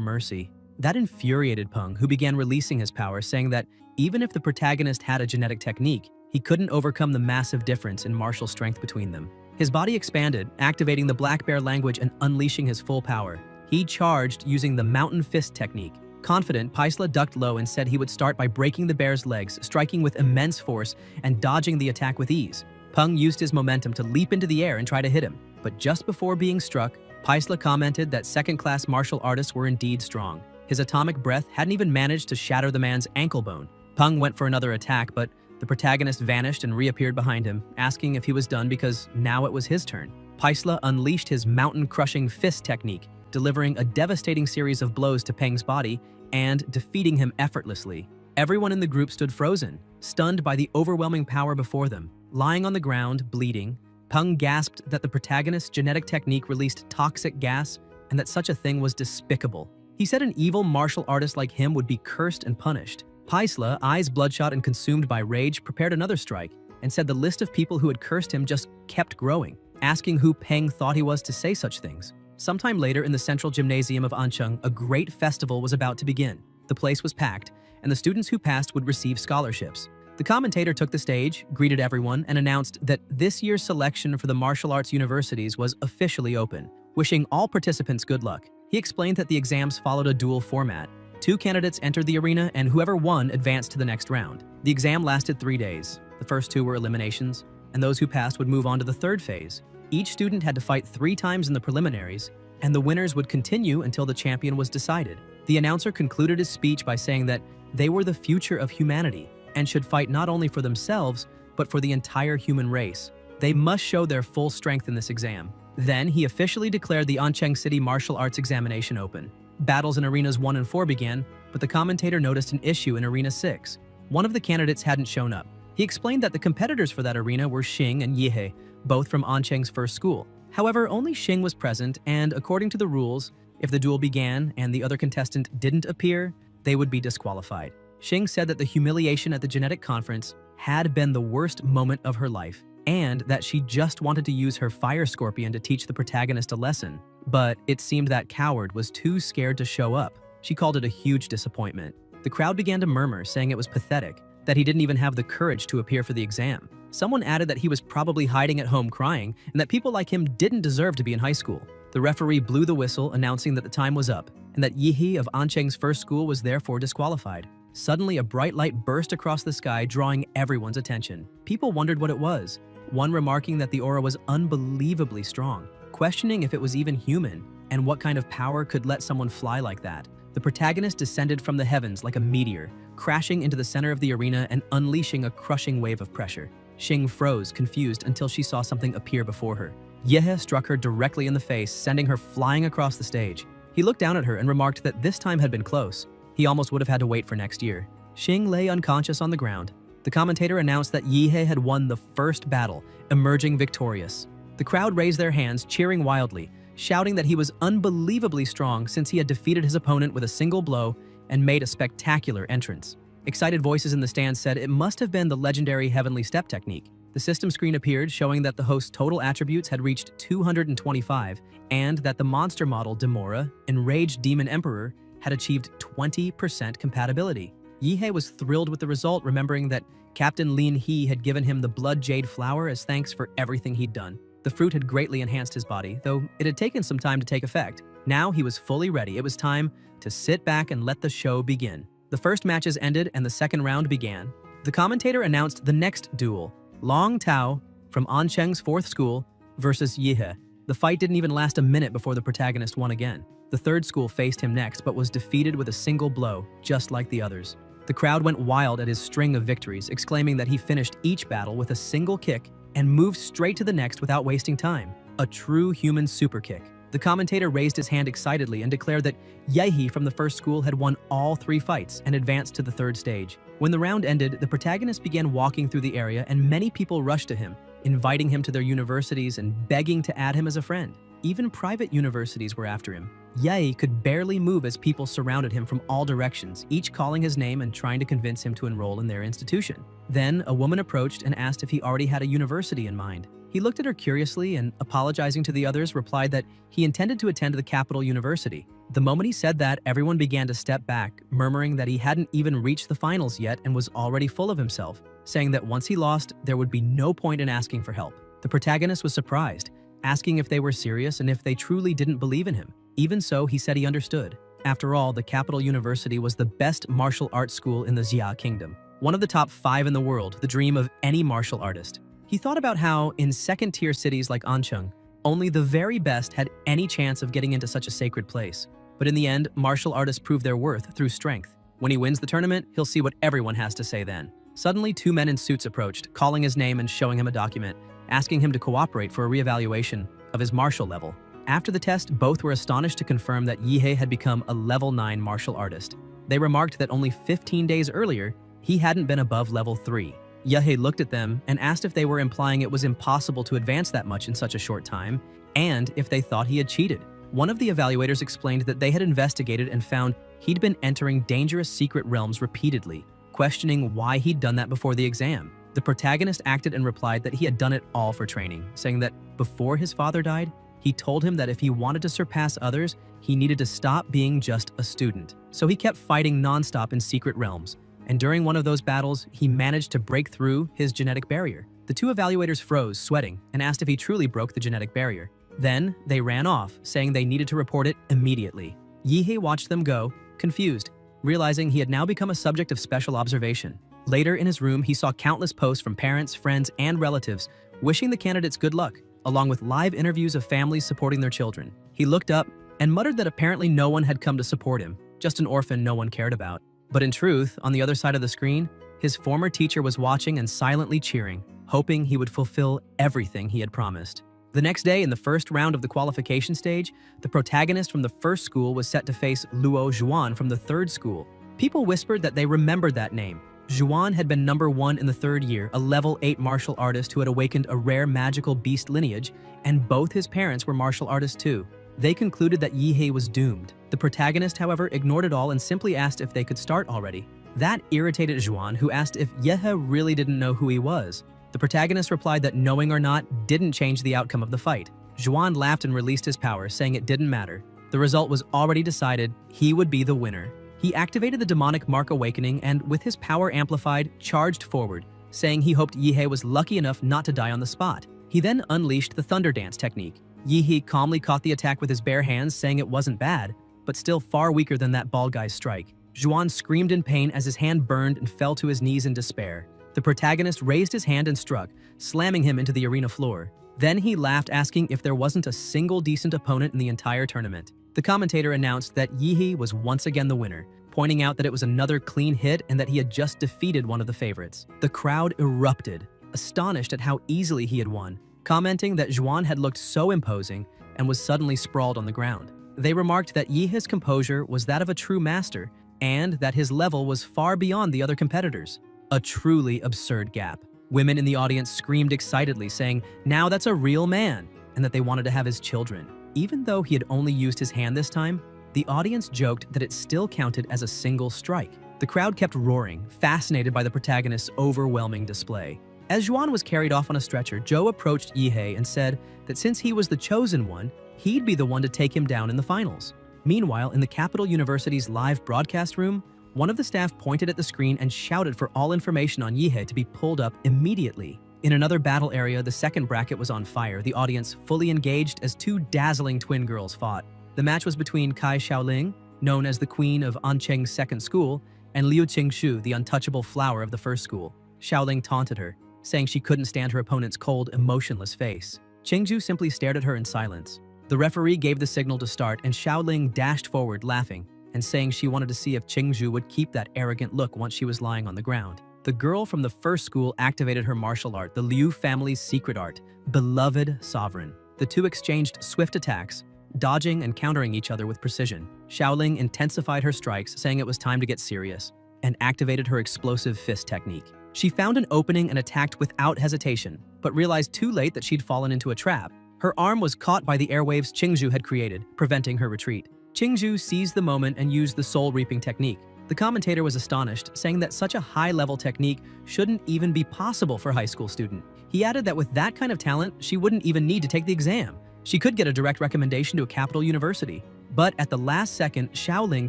mercy. That infuriated Peng, who began releasing his power, saying that even if the protagonist had a genetic technique, he couldn't overcome the massive difference in martial strength between them. His body expanded, activating the Black Bear language and unleashing his full power. He charged using the Mountain Fist technique. Confident, Paisla ducked low and said he would start by breaking the bear's legs, striking with immense force and dodging the attack with ease. Peng used his momentum to leap into the air and try to hit him, but just before being struck, Paisla commented that second-class martial artists were indeed strong. His atomic breath hadn't even managed to shatter the man's ankle bone. Peng went for another attack, but the protagonist vanished and reappeared behind him, asking if he was done because now it was his turn. Paisla unleashed his mountain-crushing fist technique, delivering a devastating series of blows to Peng's body and defeating him effortlessly. Everyone in the group stood frozen, stunned by the overwhelming power before them. Lying on the ground, bleeding, Peng gasped that the protagonist's genetic technique released toxic gas and that such a thing was despicable. He said an evil martial artist like him would be cursed and punished. Paisla, eyes bloodshot and consumed by rage, prepared another strike and said the list of people who had cursed him just kept growing, asking who Peng thought he was to say such things. Sometime later in the central gymnasium of Ancheng, a great festival was about to begin. The place was packed, and the students who passed would receive scholarships. The commentator took the stage, greeted everyone, and announced that this year's selection for the martial arts universities was officially open, wishing all participants good luck. He explained that the exams followed a dual format. 2 candidates entered the arena, and whoever won advanced to the next round. The exam lasted 3 days. The first 2 were eliminations, and those who passed would move on to the third phase. Each student had to fight 3 times in the preliminaries, and the winners would continue until the champion was decided. The announcer concluded his speech by saying that they were the future of humanity and should fight not only for themselves, but for the entire human race. They must show their full strength in this exam. Then he officially declared the Ancheng City Martial Arts examination open. Battles in Arenas 1 and 4 began, but the commentator noticed an issue in Arena 6. One of the candidates hadn't shown up. He explained that the competitors for that arena were Xing and Yihe, both from Ancheng's first school. However, only Xing was present, and according to the rules, if the duel began and the other contestant didn't appear, they would be disqualified. Xing said that the humiliation at the genetic conference had been the worst moment of her life, and that she just wanted to use her fire scorpion to teach the protagonist a lesson. But it seemed that coward was too scared to show up. She called it a huge disappointment. The crowd began to murmur, saying it was pathetic, that he didn't even have the courage to appear for the exam. Someone added that he was probably hiding at home crying, and that people like him didn't deserve to be in high school. The referee blew the whistle, announcing that the time was up, and that Yihe of Ancheng's first school was therefore disqualified. Suddenly, a bright light burst across the sky, drawing everyone's attention. People wondered what it was, one remarking that the aura was unbelievably strong, questioning if it was even human, and what kind of power could let someone fly like that. The protagonist descended from the heavens like a meteor, crashing into the center of the arena and unleashing a crushing wave of pressure. Xing froze, confused, until she saw something appear before her. Yehe struck her directly in the face, sending her flying across the stage. He looked down at her and remarked that this time had been close, He almost would have had to wait for next year. Xing lay unconscious on the ground. The commentator announced that Yihei had won the first battle, emerging victorious. The crowd raised their hands, cheering wildly, shouting that he was unbelievably strong since he had defeated his opponent with a single blow and made a spectacular entrance. Excited voices in the stands said it must have been the legendary Heavenly Step technique. The system screen appeared showing that the host's total attributes had reached 225 and that the monster model Demora, Enraged Demon Emperor, had achieved 20% compatibility. Yihei was thrilled with the result, remembering that Captain Lin He had given him the Blood Jade Flower as thanks for everything he'd done. The fruit had greatly enhanced his body, though it had taken some time to take effect. Now he was fully ready. It was time to sit back and let the show begin. The first matches ended and the second round began. The commentator announced the next duel, Long Tao from Ancheng's 4th school versus Yihei. The fight didn't even last a minute before the protagonist won again. The 3rd school faced him next, but was defeated with a single blow, just like the others. The crowd went wild at his string of victories, exclaiming that he finished each battle with a single kick and moved straight to the next without wasting time. A true human super kick. The commentator raised his hand excitedly and declared that Yihei from the 1st school had won all 3 fights and advanced to the 3rd stage. When the round ended, the protagonist began walking through the area and many people rushed to him, inviting him to their universities and begging to add him as a friend. Even private universities were after him. Yihei could barely move as people surrounded him from all directions, each calling his name and trying to convince him to enroll in their institution. Then, a woman approached and asked if he already had a university in mind. He looked at her curiously and, apologizing to the others, replied that he intended to attend the capital university. The moment he said that, everyone began to step back, murmuring that he hadn't even reached the finals yet and was already full of himself, saying that once he lost, there would be no point in asking for help. The protagonist was surprised, asking if they were serious and if they truly didn't believe in him. Even so, he said he understood. After all, the capital university was the best martial arts school in the Xia kingdom, one of the top 5 in the world, the dream of any martial artist. He thought about how, in second-tier cities like Ancheng, only the very best had any chance of getting into such a sacred place. But in the end, martial artists prove their worth through strength. When he wins the tournament, he'll see what everyone has to say then. Suddenly, 2 men in suits approached, calling his name and showing him a document, asking him to cooperate for a reevaluation of his martial level. After the test, both were astonished to confirm that Yihei had become a level 9 martial artist. They remarked that only 15 days earlier, he hadn't been above level 3. Yihei looked at them and asked if they were implying it was impossible to advance that much in such a short time, and if they thought he had cheated. One of the evaluators explained that they had investigated and found he'd been entering dangerous secret realms repeatedly, questioning why he'd done that before the exam. The protagonist acted and replied that he had done it all for training, saying that before his father died, he told him that if he wanted to surpass others, he needed to stop being just a student. So he kept fighting nonstop in secret realms, and during one of those battles, he managed to break through his genetic barrier. The 2 evaluators froze, sweating, and asked if he truly broke the genetic barrier. Then, they ran off, saying they needed to report it immediately. Yihei watched them go, confused, realizing he had now become a subject of special observation. Later in his room, he saw countless posts from parents, friends, and relatives wishing the candidates good luck, along with live interviews of families supporting their children. He looked up and muttered that apparently no one had come to support him, just an orphan no one cared about. But in truth, on the other side of the screen, his former teacher was watching and silently cheering, hoping he would fulfill everything he had promised. The next day, in the first round of the qualification stage, the protagonist from the 1st school was set to face Luo Zhuan from the 3rd school. People whispered that they remembered that name. Zhuan had been number 1 in the 3rd year, a level 8 martial artist who had awakened a rare magical beast lineage, and both his parents were martial artists too. They concluded that Yihei was doomed. The protagonist, however, ignored it all and simply asked if they could start already. That irritated Zhuan, who asked if Yihei really didn't know who he was. The protagonist replied that knowing or not didn't change the outcome of the fight. Zhuan laughed and released his power, saying it didn't matter. The result was already decided. He would be the winner. He activated the demonic Mark Awakening and, with his power amplified, charged forward, saying he hoped Yihei was lucky enough not to die on the spot. He then unleashed the Thunder Dance technique. Yihei calmly caught the attack with his bare hands, saying it wasn't bad, but still far weaker than that bald guy's strike. Zhuan screamed in pain as his hand burned and fell to his knees in despair. The protagonist raised his hand and struck, slamming him into the arena floor. Then he laughed, asking if there wasn't a single decent opponent in the entire tournament. The commentator announced that Yihei was once again the winner, pointing out that it was another clean hit and that he had just defeated one of the favorites. The crowd erupted, astonished at how easily he had won, commenting that Zhuan had looked so imposing and was suddenly sprawled on the ground. They remarked that Yihei's composure was that of a true master, and that his level was far beyond the other competitors. A truly absurd gap. Women in the audience screamed excitedly, saying, "Now that's a real man," and that they wanted to have his children. Even though he had only used his hand this time, the audience joked that it still counted as a single strike. The crowd kept roaring, fascinated by the protagonist's overwhelming display. As Juan was carried off on a stretcher, Joe approached Yihei and said that since he was the chosen one, he'd be the one to take him down in the finals. Meanwhile, in the Capital University's live broadcast room, one of the staff pointed at the screen and shouted for all information on Yihei to be pulled up immediately. In another battle area, the second bracket was on fire, the audience fully engaged as two dazzling twin girls fought. The match was between Kai Xiaoling, known as the queen of Ancheng's second school, and Liu Qingshu, the untouchable flower of the first school. Xiaoling taunted her, saying she couldn't stand her opponent's cold, emotionless face. Qingzhu simply stared at her in silence. The referee gave the signal to start, and Xiaoling dashed forward, laughing, and saying she wanted to see if Qingzhu would keep that arrogant look once she was lying on the ground. The girl from the first school activated her martial art, the Liu family's secret art, Beloved Sovereign. The two exchanged swift attacks, dodging and countering each other with precision. Xiaoling intensified her strikes, saying it was time to get serious, and activated her explosive fist technique. She found an opening and attacked without hesitation, but realized too late that she'd fallen into a trap. Her arm was caught by the airwaves Qingzhu had created, preventing her retreat. Qingzhu seized the moment and used the soul-reaping technique. The commentator was astonished, saying that such a high-level technique shouldn't even be possible for a high school student. He added that with that kind of talent, she wouldn't even need to take the exam. She could get a direct recommendation to a capital university. But at the last second, Xiaoling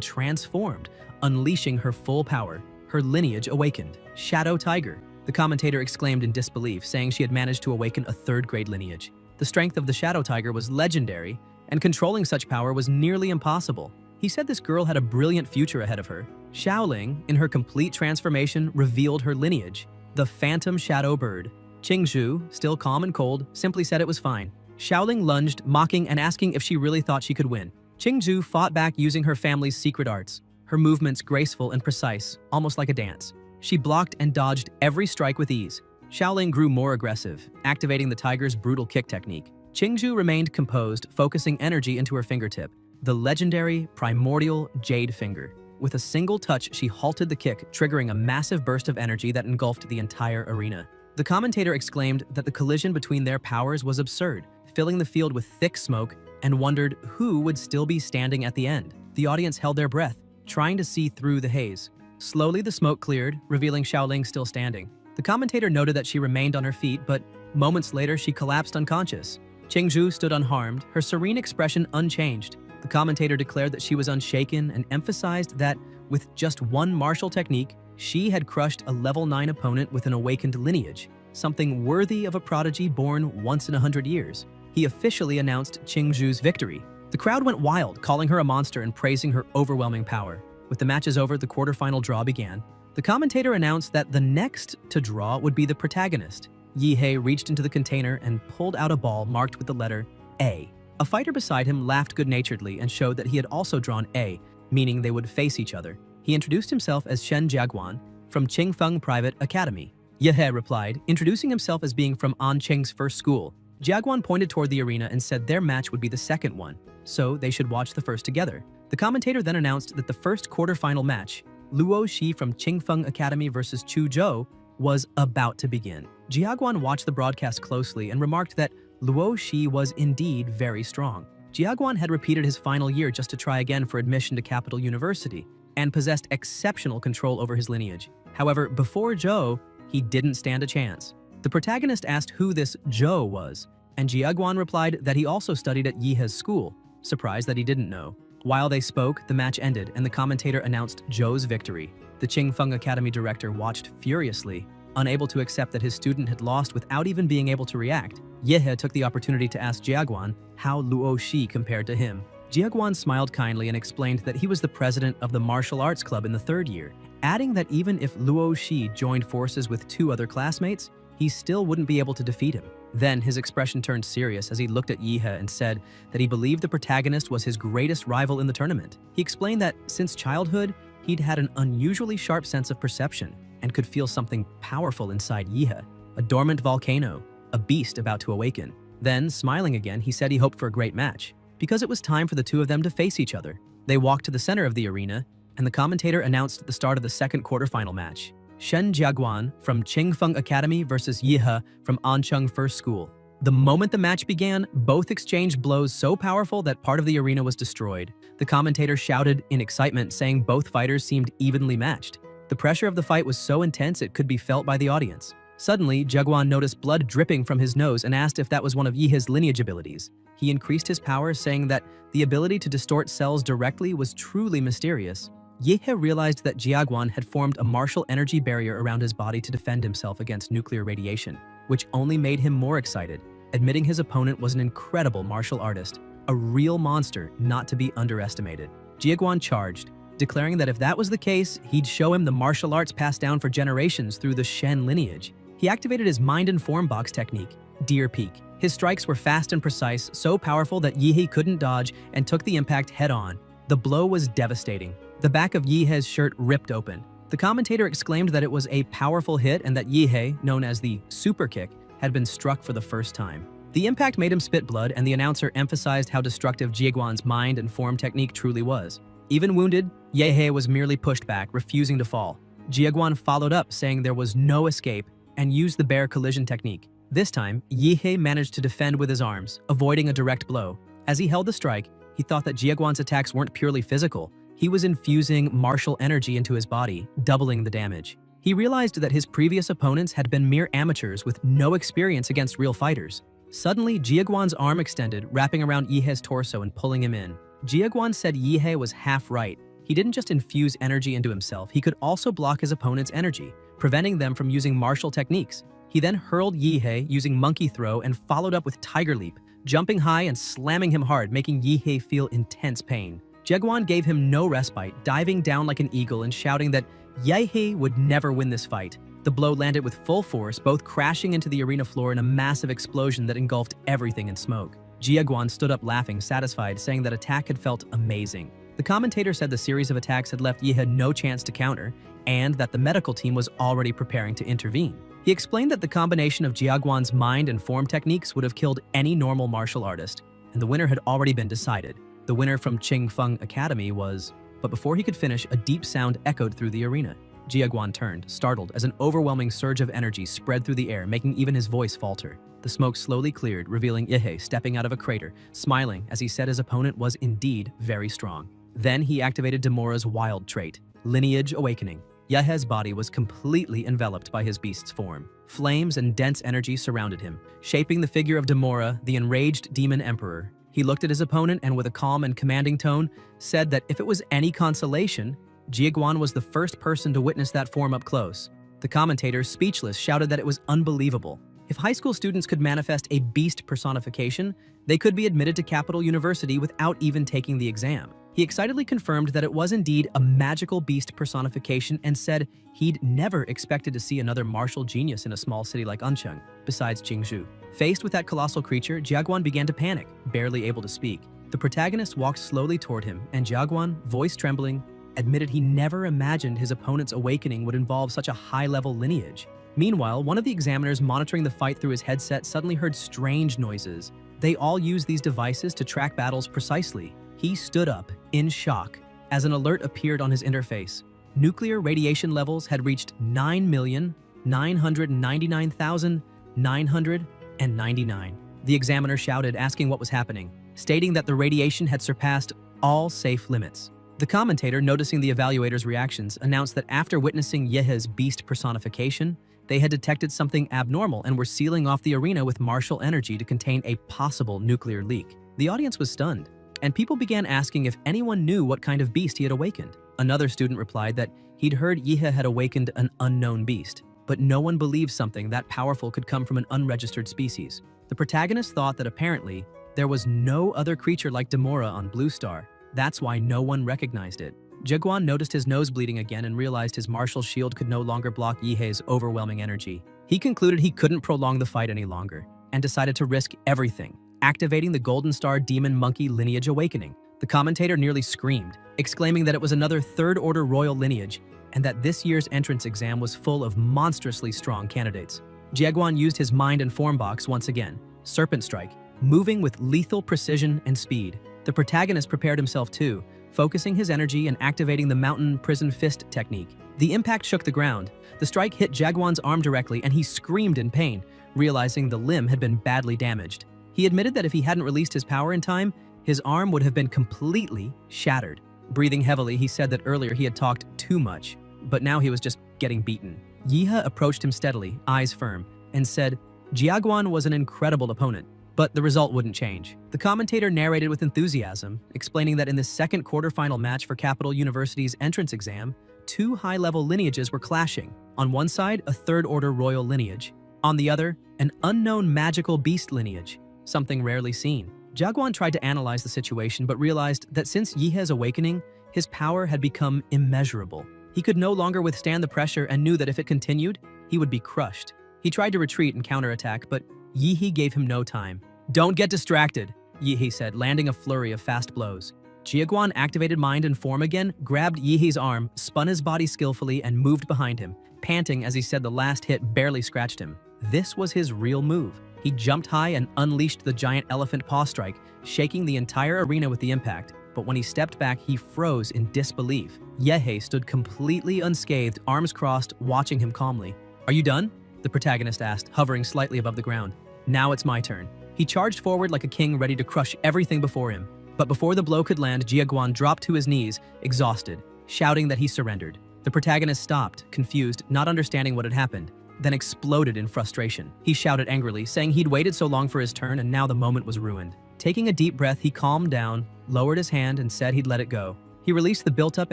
transformed, unleashing her full power. Her lineage awakened. Shadow Tiger. The commentator exclaimed in disbelief, saying she had managed to awaken a third-grade lineage. The strength of the Shadow Tiger was legendary, and controlling such power was nearly impossible. He said this girl had a brilliant future ahead of her. Xiaoling, in her complete transformation, revealed her lineage, the Phantom Shadow Bird. Qingzhu, still calm and cold, simply said it was fine. Xiaoling lunged, mocking and asking if she really thought she could win. Qingzhu fought back using her family's secret arts, her movements graceful and precise, almost like a dance. She blocked and dodged every strike with ease. Xiaoling grew more aggressive, activating the tiger's brutal kick technique. Qingzhu remained composed, focusing energy into her fingertip, the legendary, primordial Jade Finger. With a single touch, she halted the kick, triggering a massive burst of energy that engulfed the entire arena. The commentator exclaimed that the collision between their powers was absurd, filling the field with thick smoke, and wondered who would still be standing at the end. The audience held their breath, trying to see through the haze. Slowly, the smoke cleared, revealing Xiaoling still standing. The commentator noted that she remained on her feet, but moments later, she collapsed unconscious. Qingzhu stood unharmed, her serene expression unchanged. The commentator declared that she was unshaken and emphasized that, with just one martial technique, she had crushed a level 9 opponent with an awakened lineage, something worthy of a prodigy born once in 100 years. He officially announced Qingzhu's victory. The crowd went wild, calling her a monster and praising her overwhelming power. With the matches over, the quarterfinal draw began. The commentator announced that the next to draw would be the protagonist. Yihei reached into the container and pulled out a ball marked with the letter A. A fighter beside him laughed good-naturedly and showed that he had also drawn A, meaning they would face each other. He introduced himself as Shen Jiaguan from Qingfeng Private Academy. Yihei replied, introducing himself as being from Ancheng's first school. Jiaguan pointed toward the arena and said their match would be the second one, so they should watch the first together. The commentator then announced that the first quarterfinal match, Luo Shi from Qingfeng Academy versus Chu Zhou, was about to begin. Jiaguan watched the broadcast closely and remarked that Luo Shi was indeed very strong. Jiaguan had repeated his final year just to try again for admission to Capital University and possessed exceptional control over his lineage. However, before Zhou, he didn't stand a chance. The protagonist asked who this Zhou was, and Jiaguan replied that he also studied at Yihei's school, surprised that he didn't know. While they spoke, the match ended and the commentator announced Zhou's victory. The Qingfeng Academy director watched furiously, unable to accept that his student had lost without even being able to react. Yihei took the opportunity to ask Jiaguan how Luo Shi compared to him. Jiaguan smiled kindly and explained that he was the president of the martial arts club in the third year, adding that even if Luo Shi joined forces with 2 other classmates, he still wouldn't be able to defeat him. Then his expression turned serious as he looked at Yihei and said that he believed the protagonist was his greatest rival in the tournament. He explained that since childhood, he'd had an unusually sharp sense of perception and could feel something powerful inside Yihei, a dormant volcano, a beast about to awaken. Then, smiling again, he said he hoped for a great match, because it was time for the two of them to face each other. They walked to the center of the arena, and the commentator announced the start of the second quarterfinal match. Shen Jiaguan from Qingfeng Academy versus Yihe from Ancheng First School. The moment the match began, both exchanged blows so powerful that part of the arena was destroyed. The commentator shouted in excitement, saying both fighters seemed evenly matched. The pressure of the fight was so intense it could be felt by the audience. Suddenly, Jiaguan noticed blood dripping from his nose and asked if that was one of Yihe's lineage abilities. He increased his power, saying that the ability to distort cells directly was truly mysterious. Yihe realized that Jiaguan had formed a martial energy barrier around his body to defend himself against nuclear radiation, which only made him more excited, admitting his opponent was an incredible martial artist, a real monster not to be underestimated. Jiaguan charged, declaring that if that was the case, he'd show him the martial arts passed down for generations through the Shen lineage. He activated his mind and form box technique, Deer Peak. His strikes were fast and precise, so powerful that Yihe couldn't dodge and took the impact head-on. The blow was devastating. The back of Yihe's shirt ripped open. The commentator exclaimed that it was a powerful hit and that Yihe, known as the super kick, had been struck for the first time. The impact made him spit blood, and the announcer emphasized how destructive Jiaguan's mind and form technique truly was. Even wounded, Yihe was merely pushed back, refusing to fall. Jiaguan followed up, saying there was no escape, and used the bear collision technique. This time, Yihe managed to defend with his arms, avoiding a direct blow. As he held the strike, he thought that Jiaguan's attacks weren't purely physical. He was infusing martial energy into his body, doubling the damage. He realized that his previous opponents had been mere amateurs with no experience against real fighters. Suddenly, Jiaguan's arm extended, wrapping around Yihe's torso and pulling him in. Jiaguan said Yihe was half right. He didn't just infuse energy into himself, he could also block his opponent's energy, preventing them from using martial techniques. He then hurled Yihe using monkey throw and followed up with tiger leap, jumping high and slamming him hard, making Yihe feel intense pain. Jiaguan gave him no respite, diving down like an eagle and shouting that Yihe would never win this fight. The blow landed with full force, both crashing into the arena floor in a massive explosion that engulfed everything in smoke. Jiaguan stood up laughing, satisfied, saying that attack had felt amazing. The commentator said the series of attacks had left Yihe no chance to counter, and that the medical team was already preparing to intervene. He explained that the combination of Jiaguan's mind and form techniques would have killed any normal martial artist, and the winner had already been decided. The winner from Qingfeng Academy was... But before he could finish, a deep sound echoed through the arena. Jiaguan turned, startled, as an overwhelming surge of energy spread through the air, making even his voice falter. The smoke slowly cleared, revealing Yihe stepping out of a crater, smiling as he said his opponent was indeed very strong. Then he activated Demora's wild trait, Lineage Awakening. Yihe's body was completely enveloped by his beast's form. Flames and dense energy surrounded him, shaping the figure of Demora, the enraged demon emperor. He looked at his opponent and with a calm and commanding tone, said that if it was any consolation, Jiaguan was the first person to witness that form up close. The commentator, speechless, shouted that it was unbelievable. If high school students could manifest a beast personification, they could be admitted to Capital University without even taking the exam. He excitedly confirmed that it was indeed a magical beast personification and said he'd never expected to see another martial genius in a small city like Ancheng, besides Jingzhou. Faced with that colossal creature, Jiaguan began to panic, barely able to speak. The protagonist walked slowly toward him, and Jiaguan, voice trembling, admitted he never imagined his opponent's awakening would involve such a high-level lineage. Meanwhile, one of the examiners monitoring the fight through his headset suddenly heard strange noises. They all use these devices to track battles precisely. He stood up, in shock, as an alert appeared on his interface. Nuclear radiation levels had reached 9,999,999. The examiner shouted, asking what was happening, stating that the radiation had surpassed all safe limits. The commentator, noticing the evaluator's reactions, announced that after witnessing Yihe's beast personification, they had detected something abnormal and were sealing off the arena with martial energy to contain a possible nuclear leak. The audience was stunned, and people began asking if anyone knew what kind of beast he had awakened. Another student replied that he'd heard Yihe had awakened an unknown beast, but no one believed something that powerful could come from an unregistered species. The protagonist thought that apparently there was no other creature like Demora on Blue Star. That's why no one recognized it. Jiaguan noticed his nose bleeding again and realized his martial shield could no longer block Yihe's overwhelming energy. He concluded he couldn't prolong the fight any longer, and decided to risk everything, activating the Golden Star Demon Monkey Lineage Awakening. The commentator nearly screamed, exclaiming that it was another third-order royal lineage, and that this year's entrance exam was full of monstrously strong candidates. Jiaguan used his mind and form box once again, Serpent Strike, moving with lethal precision and speed. The protagonist prepared himself too, focusing his energy and activating the mountain prison fist technique. The impact shook the ground. The strike hit Jaguan's arm directly and he screamed in pain, realizing the limb had been badly damaged. He admitted that if he hadn't released his power in time, his arm would have been completely shattered. Breathing heavily, he said that earlier he had talked too much, but now he was just getting beaten. Yihe approached him steadily, eyes firm, and said, Jiaguan was an incredible opponent, but the result wouldn't change. The commentator narrated with enthusiasm, explaining that in the second quarterfinal match for Capital University's entrance exam, two high-level lineages were clashing. On one side, a third-order royal lineage. On the other, an unknown magical beast lineage, something rarely seen. Jiaguan tried to analyze the situation but realized that since Yihe's awakening, his power had become immeasurable. He could no longer withstand the pressure and knew that if it continued, he would be crushed. He tried to retreat and counterattack, but Yihe gave him no time. Don't get distracted, Yihe said, landing a flurry of fast blows. Jiaguan activated mind and form again, grabbed Yihe's arm, spun his body skillfully, and moved behind him, panting as he said the last hit barely scratched him. This was his real move. He jumped high and unleashed the giant elephant paw strike, shaking the entire arena with the impact. But when he stepped back, he froze in disbelief. Yihe stood completely unscathed, arms crossed, watching him calmly. Are you done? The protagonist asked, hovering slightly above the ground. Now it's my turn. He charged forward like a king ready to crush everything before him. But before the blow could land, Jiaguan dropped to his knees, exhausted, shouting that he surrendered. The protagonist stopped, confused, not understanding what had happened, then exploded in frustration. He shouted angrily, saying he'd waited so long for his turn and now the moment was ruined. Taking a deep breath, he calmed down, lowered his hand, and said he'd let it go. He released the built-up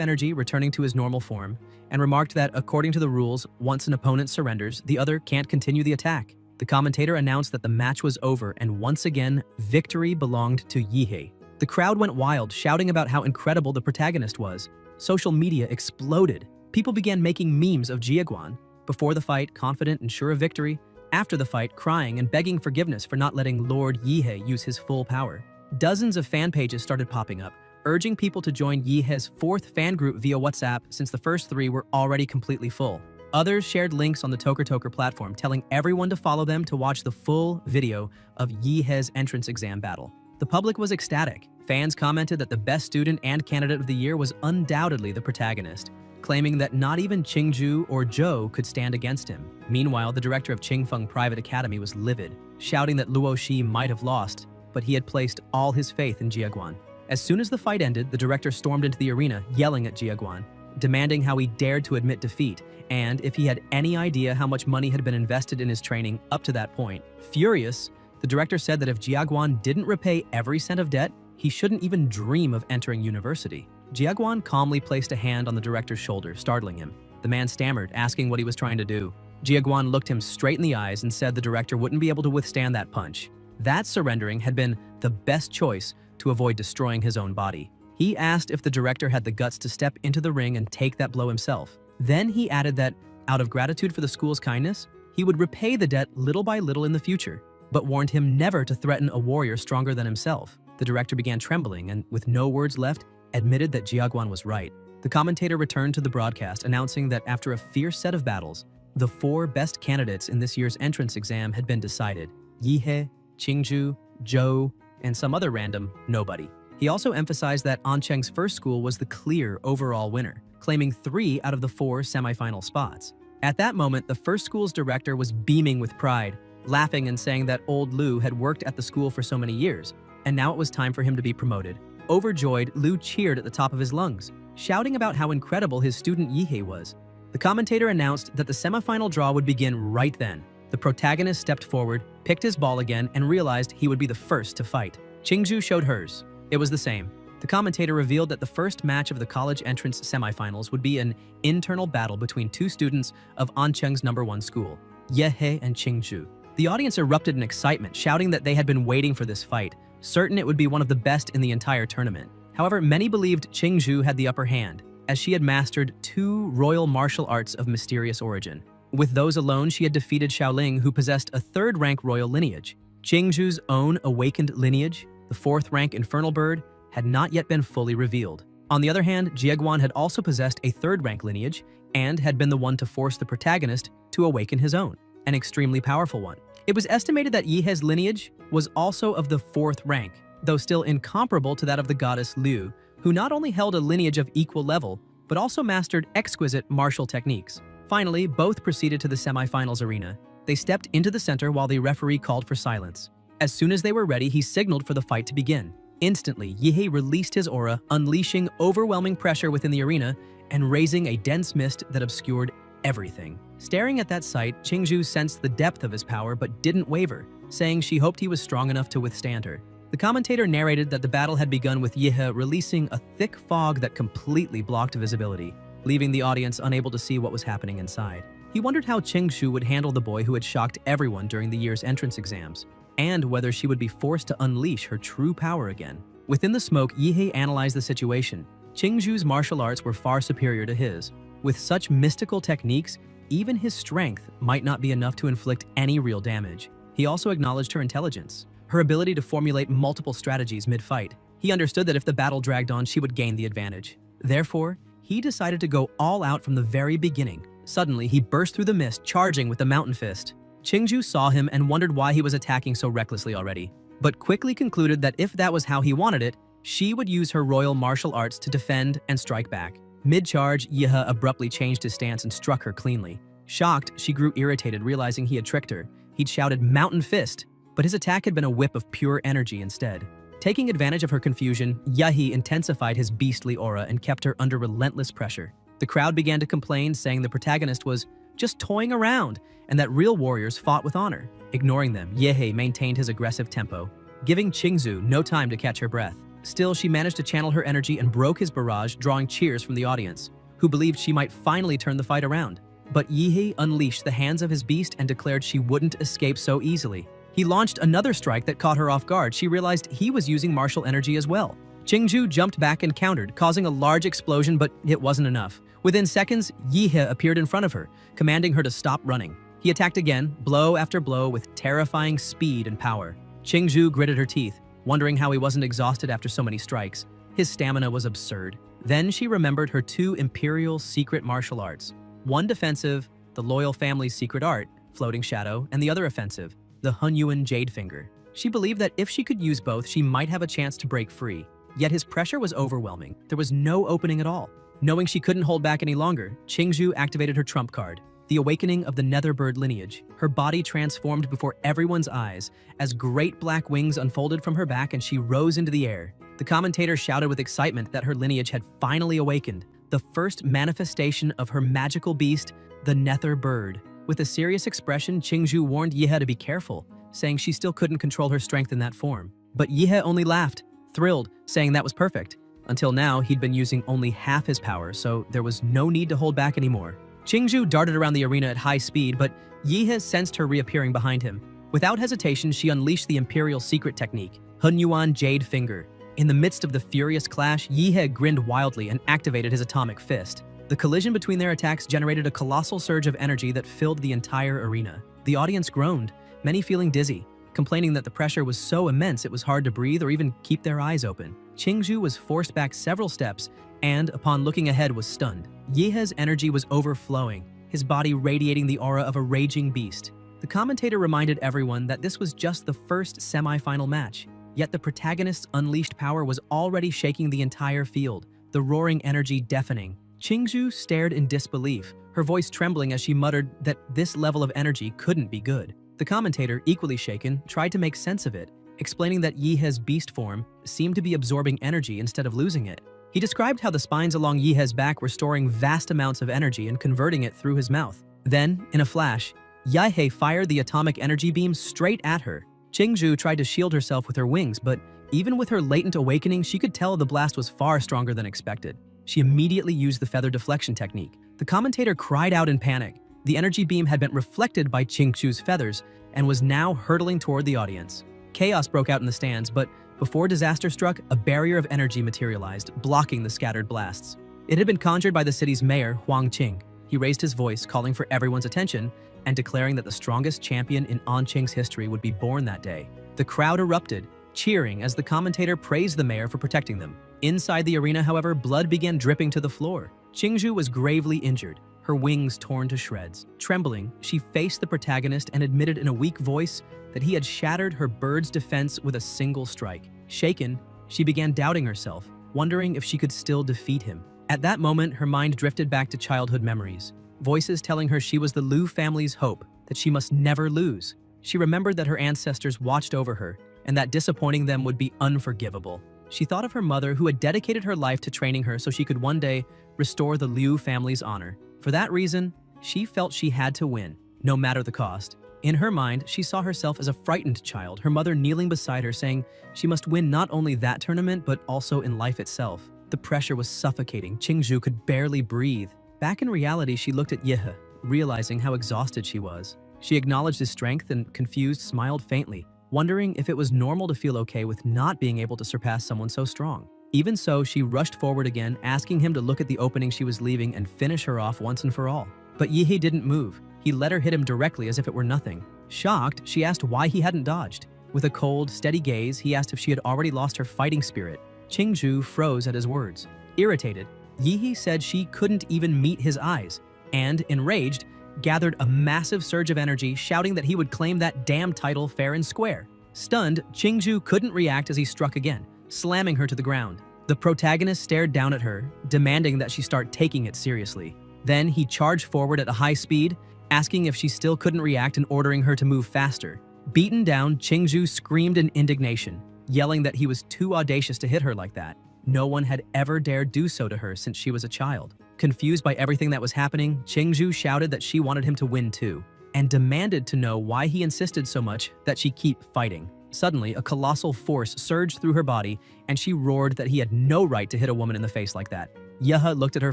energy, returning to his normal form, and remarked that, according to the rules, once an opponent surrenders, the other can't continue the attack. The commentator announced that the match was over, and once again, victory belonged to Yihe. The crowd went wild, shouting about how incredible the protagonist was. Social media exploded. People began making memes of Jiaguan. Before the fight, confident and sure of victory. After the fight, crying and begging forgiveness for not letting Lord Yihe use his full power. Dozens of fan pages started popping up, urging people to join Yihe's fourth fan group via WhatsApp since the first three were already completely full. Others shared links on the Toker platform, telling everyone to follow them to watch the full video of Yihe's entrance exam battle. The public was ecstatic. Fans commented that the best student and candidate of the year was undoubtedly the protagonist, claiming that not even Qingju or Zhou could stand against him. Meanwhile, the director of Qingfeng Private Academy was livid, shouting that Luo Shi might have lost, but he had placed all his faith in Jiaguan. As soon as the fight ended, the director stormed into the arena, yelling at Jiaguan, demanding how he dared to admit defeat, and if he had any idea how much money had been invested in his training up to that point. Furious, the director said that if Jiaguan didn't repay every cent of debt, he shouldn't even dream of entering university. Jiaguan calmly placed a hand on the director's shoulder, startling him. The man stammered, asking what he was trying to do. Jiaguan looked him straight in the eyes and said the director wouldn't be able to withstand that punch. That surrendering had been the best choice to avoid destroying his own body. He asked if the director had the guts to step into the ring and take that blow himself. Then he added that, out of gratitude for the school's kindness, he would repay the debt little by little in the future, but warned him never to threaten a warrior stronger than himself. The director began trembling and, with no words left, admitted that Jiaguan was right. The commentator returned to the broadcast, announcing that after a fierce set of battles, the four best candidates in this year's entrance exam had been decided: Yihe, Qingju, Zhou, and some other random nobody. He also emphasized that Ancheng's first school was the clear overall winner, claiming 3 out of the 4 semifinal spots. At that moment, the first school's director was beaming with pride, laughing and saying that old Lu had worked at the school for so many years, and now it was time for him to be promoted. Overjoyed, Lu cheered at the top of his lungs, shouting about how incredible his student Yihe was. The commentator announced that the semifinal draw would begin right then. The protagonist stepped forward, picked his ball again, and realized he would be the first to fight. Qingju showed hers. It was the same. The commentator revealed that the first match of the college entrance semifinals would be an internal battle between 2 students of Ancheng's #1 school, Yihe and Qingju. The audience erupted in excitement, shouting that they had been waiting for this fight, certain it would be one of the best in the entire tournament. However, many believed Qingju had the upper hand, as she had mastered 2 royal martial arts of mysterious origin. With those alone, she had defeated Xiaoling, who possessed a 3rd-rank royal lineage. Qingju's own awakened lineage, the 4th-rank infernal bird, had not yet been fully revealed. On the other hand, Jiaguan had also possessed a 3rd-rank lineage and had been the one to force the protagonist to awaken his own, an extremely powerful one. It was estimated that Yihe's lineage was also of the 4th rank. though still incomparable to that of the goddess Liu, who not only held a lineage of equal level, but also mastered exquisite martial techniques. Finally, both proceeded to the semifinals arena. They stepped into the center while the referee called for silence. As soon as they were ready, he signaled for the fight to begin. Instantly, Yihei released his aura, unleashing overwhelming pressure within the arena and raising a dense mist that obscured everything. Staring at that sight, Qingzhu sensed the depth of his power but didn't waver, saying she hoped he was strong enough to withstand her. The commentator narrated that the battle had begun with Yihei releasing a thick fog that completely blocked visibility, leaving the audience unable to see what was happening inside. He wondered how Qingzhu would handle the boy who had shocked everyone during the year's entrance exams, and whether she would be forced to unleash her true power again. Within the smoke, Yihei analyzed the situation. Qingzhu's martial arts were far superior to his. With such mystical techniques, even his strength might not be enough to inflict any real damage. He also acknowledged her intelligence, her ability to formulate multiple strategies mid-fight. He understood that if the battle dragged on, she would gain the advantage. Therefore, he decided to go all out from the very beginning. Suddenly, he burst through the mist, charging with the mountain fist. Qingzhu saw him and wondered why he was attacking so recklessly already, but quickly concluded that if that was how he wanted it, she would use her royal martial arts to defend and strike back. Mid-charge, Yihei abruptly changed his stance and struck her cleanly. Shocked, she grew irritated, realizing he had tricked her. He'd shouted, "Mountain fist!" but his attack had been a whip of pure energy instead. Taking advantage of her confusion, Yihei intensified his beastly aura and kept her under relentless pressure. The crowd began to complain, saying the protagonist was just toying around and that real warriors fought with honor. Ignoring them, Yihei maintained his aggressive tempo, giving Qingzhu no time to catch her breath. Still, she managed to channel her energy and broke his barrage, drawing cheers from the audience, who believed she might finally turn the fight around. But Yihei unleashed the hands of his beast and declared she wouldn't escape so easily. He launched another strike that caught her off guard. She realized he was using martial energy as well. Qingzhu jumped back and countered, causing a large explosion, but it wasn't enough. Within seconds, Yihei appeared in front of her, commanding her to stop running. He attacked again, blow after blow, with terrifying speed and power. Qingzhu gritted her teeth, wondering how he wasn't exhausted after so many strikes. His stamina was absurd. Then she remembered her two imperial secret martial arts. One defensive, the loyal family's secret art, Floating Shadow, and the other offensive, the Hunyuan Jade Finger. She believed that if she could use both, she might have a chance to break free. Yet his pressure was overwhelming. There was no opening at all. Knowing she couldn't hold back any longer, Qingzhu activated her trump card, the awakening of the Netherbird lineage. Her body transformed before everyone's eyes as great black wings unfolded from her back and she rose into the air. The commentator shouted with excitement that her lineage had finally awakened, the first manifestation of her magical beast, the Netherbird. With a serious expression, Qingzhu warned Yihei to be careful, saying she still couldn't control her strength in that form. But Yihei only laughed, thrilled, saying that was perfect. Until now, he'd been using only half his power, so there was no need to hold back anymore. Qingzhu darted around the arena at high speed, but Yihei sensed her reappearing behind him. Without hesitation, she unleashed the imperial secret technique, Hunyuan Jade Finger. In the midst of the furious clash, Yihei grinned wildly and activated his atomic fist. The collision between their attacks generated a colossal surge of energy that filled the entire arena. The audience groaned, many feeling dizzy, complaining that the pressure was so immense it was hard to breathe or even keep their eyes open. Qingzhu was forced back several steps and, upon looking ahead, was stunned. Yihei's energy was overflowing, his body radiating the aura of a raging beast. The commentator reminded everyone that this was just the first semi-final match, yet the protagonist's unleashed power was already shaking the entire field, the roaring energy deafening. Qingzhu stared in disbelief, her voice trembling as she muttered that this level of energy couldn't be good. The commentator, equally shaken, tried to make sense of it, explaining that Yihei's beast form seemed to be absorbing energy instead of losing it. He described how the spines along Yihei's back were storing vast amounts of energy and converting it through his mouth. Then, in a flash, Yihei fired the atomic energy beam straight at her. Qingzhu tried to shield herself with her wings, but even with her latent awakening, she could tell the blast was far stronger than expected. She immediately used the feather deflection technique. The commentator cried out in panic. The energy beam had been reflected by Qingzhu's feathers and was now hurtling toward the audience. Chaos broke out in the stands, but before disaster struck, a barrier of energy materialized, blocking the scattered blasts. It had been conjured by the city's mayor, Huang Qing. He raised his voice, calling for everyone's attention and declaring that the strongest champion in Anqing's history would be born that day. The crowd erupted, cheering as the commentator praised the mayor for protecting them. Inside the arena, however, blood began dripping to the floor. Qingzhu was gravely injured, her wings torn to shreds. Trembling, she faced the protagonist and admitted in a weak voice that he had shattered her bird's defense with a single strike. Shaken, she began doubting herself, wondering if she could still defeat him. At that moment, her mind drifted back to childhood memories, voices telling her she was the Liu family's hope, that she must never lose. She remembered that her ancestors watched over her, and that disappointing them would be unforgivable. She thought of her mother, who had dedicated her life to training her so she could one day restore the Liu family's honor. For that reason, she felt she had to win, no matter the cost. In her mind, she saw herself as a frightened child, her mother kneeling beside her saying she must win not only that tournament but also in life itself. The pressure was suffocating. Qingzhu could barely breathe. Back in reality, she looked at Yehe, realizing how exhausted she was. She acknowledged his strength and, confused, smiled faintly, wondering if it was normal to feel okay with not being able to surpass someone so strong. Even so, she rushed forward again, asking him to look at the opening she was leaving and finish her off once and for all. But Yehe didn't move. He let her hit him directly as if it were nothing. Shocked, she asked why he hadn't dodged. With a cold, steady gaze, he asked if she had already lost her fighting spirit. Qingzhu froze at his words. Irritated, Yehe said she couldn't even meet his eyes, and, enraged, gathered a massive surge of energy, shouting that he would claim that damn title fair and square. Stunned, Qingzhu couldn't react as he struck again, slamming her to the ground. The protagonist stared down at her, demanding that she start taking it seriously. Then he charged forward at a high speed, asking if she still couldn't react and ordering her to move faster. Beaten down, Qingzhu screamed in indignation, yelling that he was too audacious to hit her like that. No one had ever dared do so to her since she was a child. Confused by everything that was happening, Qingzhu shouted that she wanted him to win too, and demanded to know why he insisted so much that she keep fighting. Suddenly, a colossal force surged through her body, and she roared that he had no right to hit a woman in the face like that. Yehe looked at her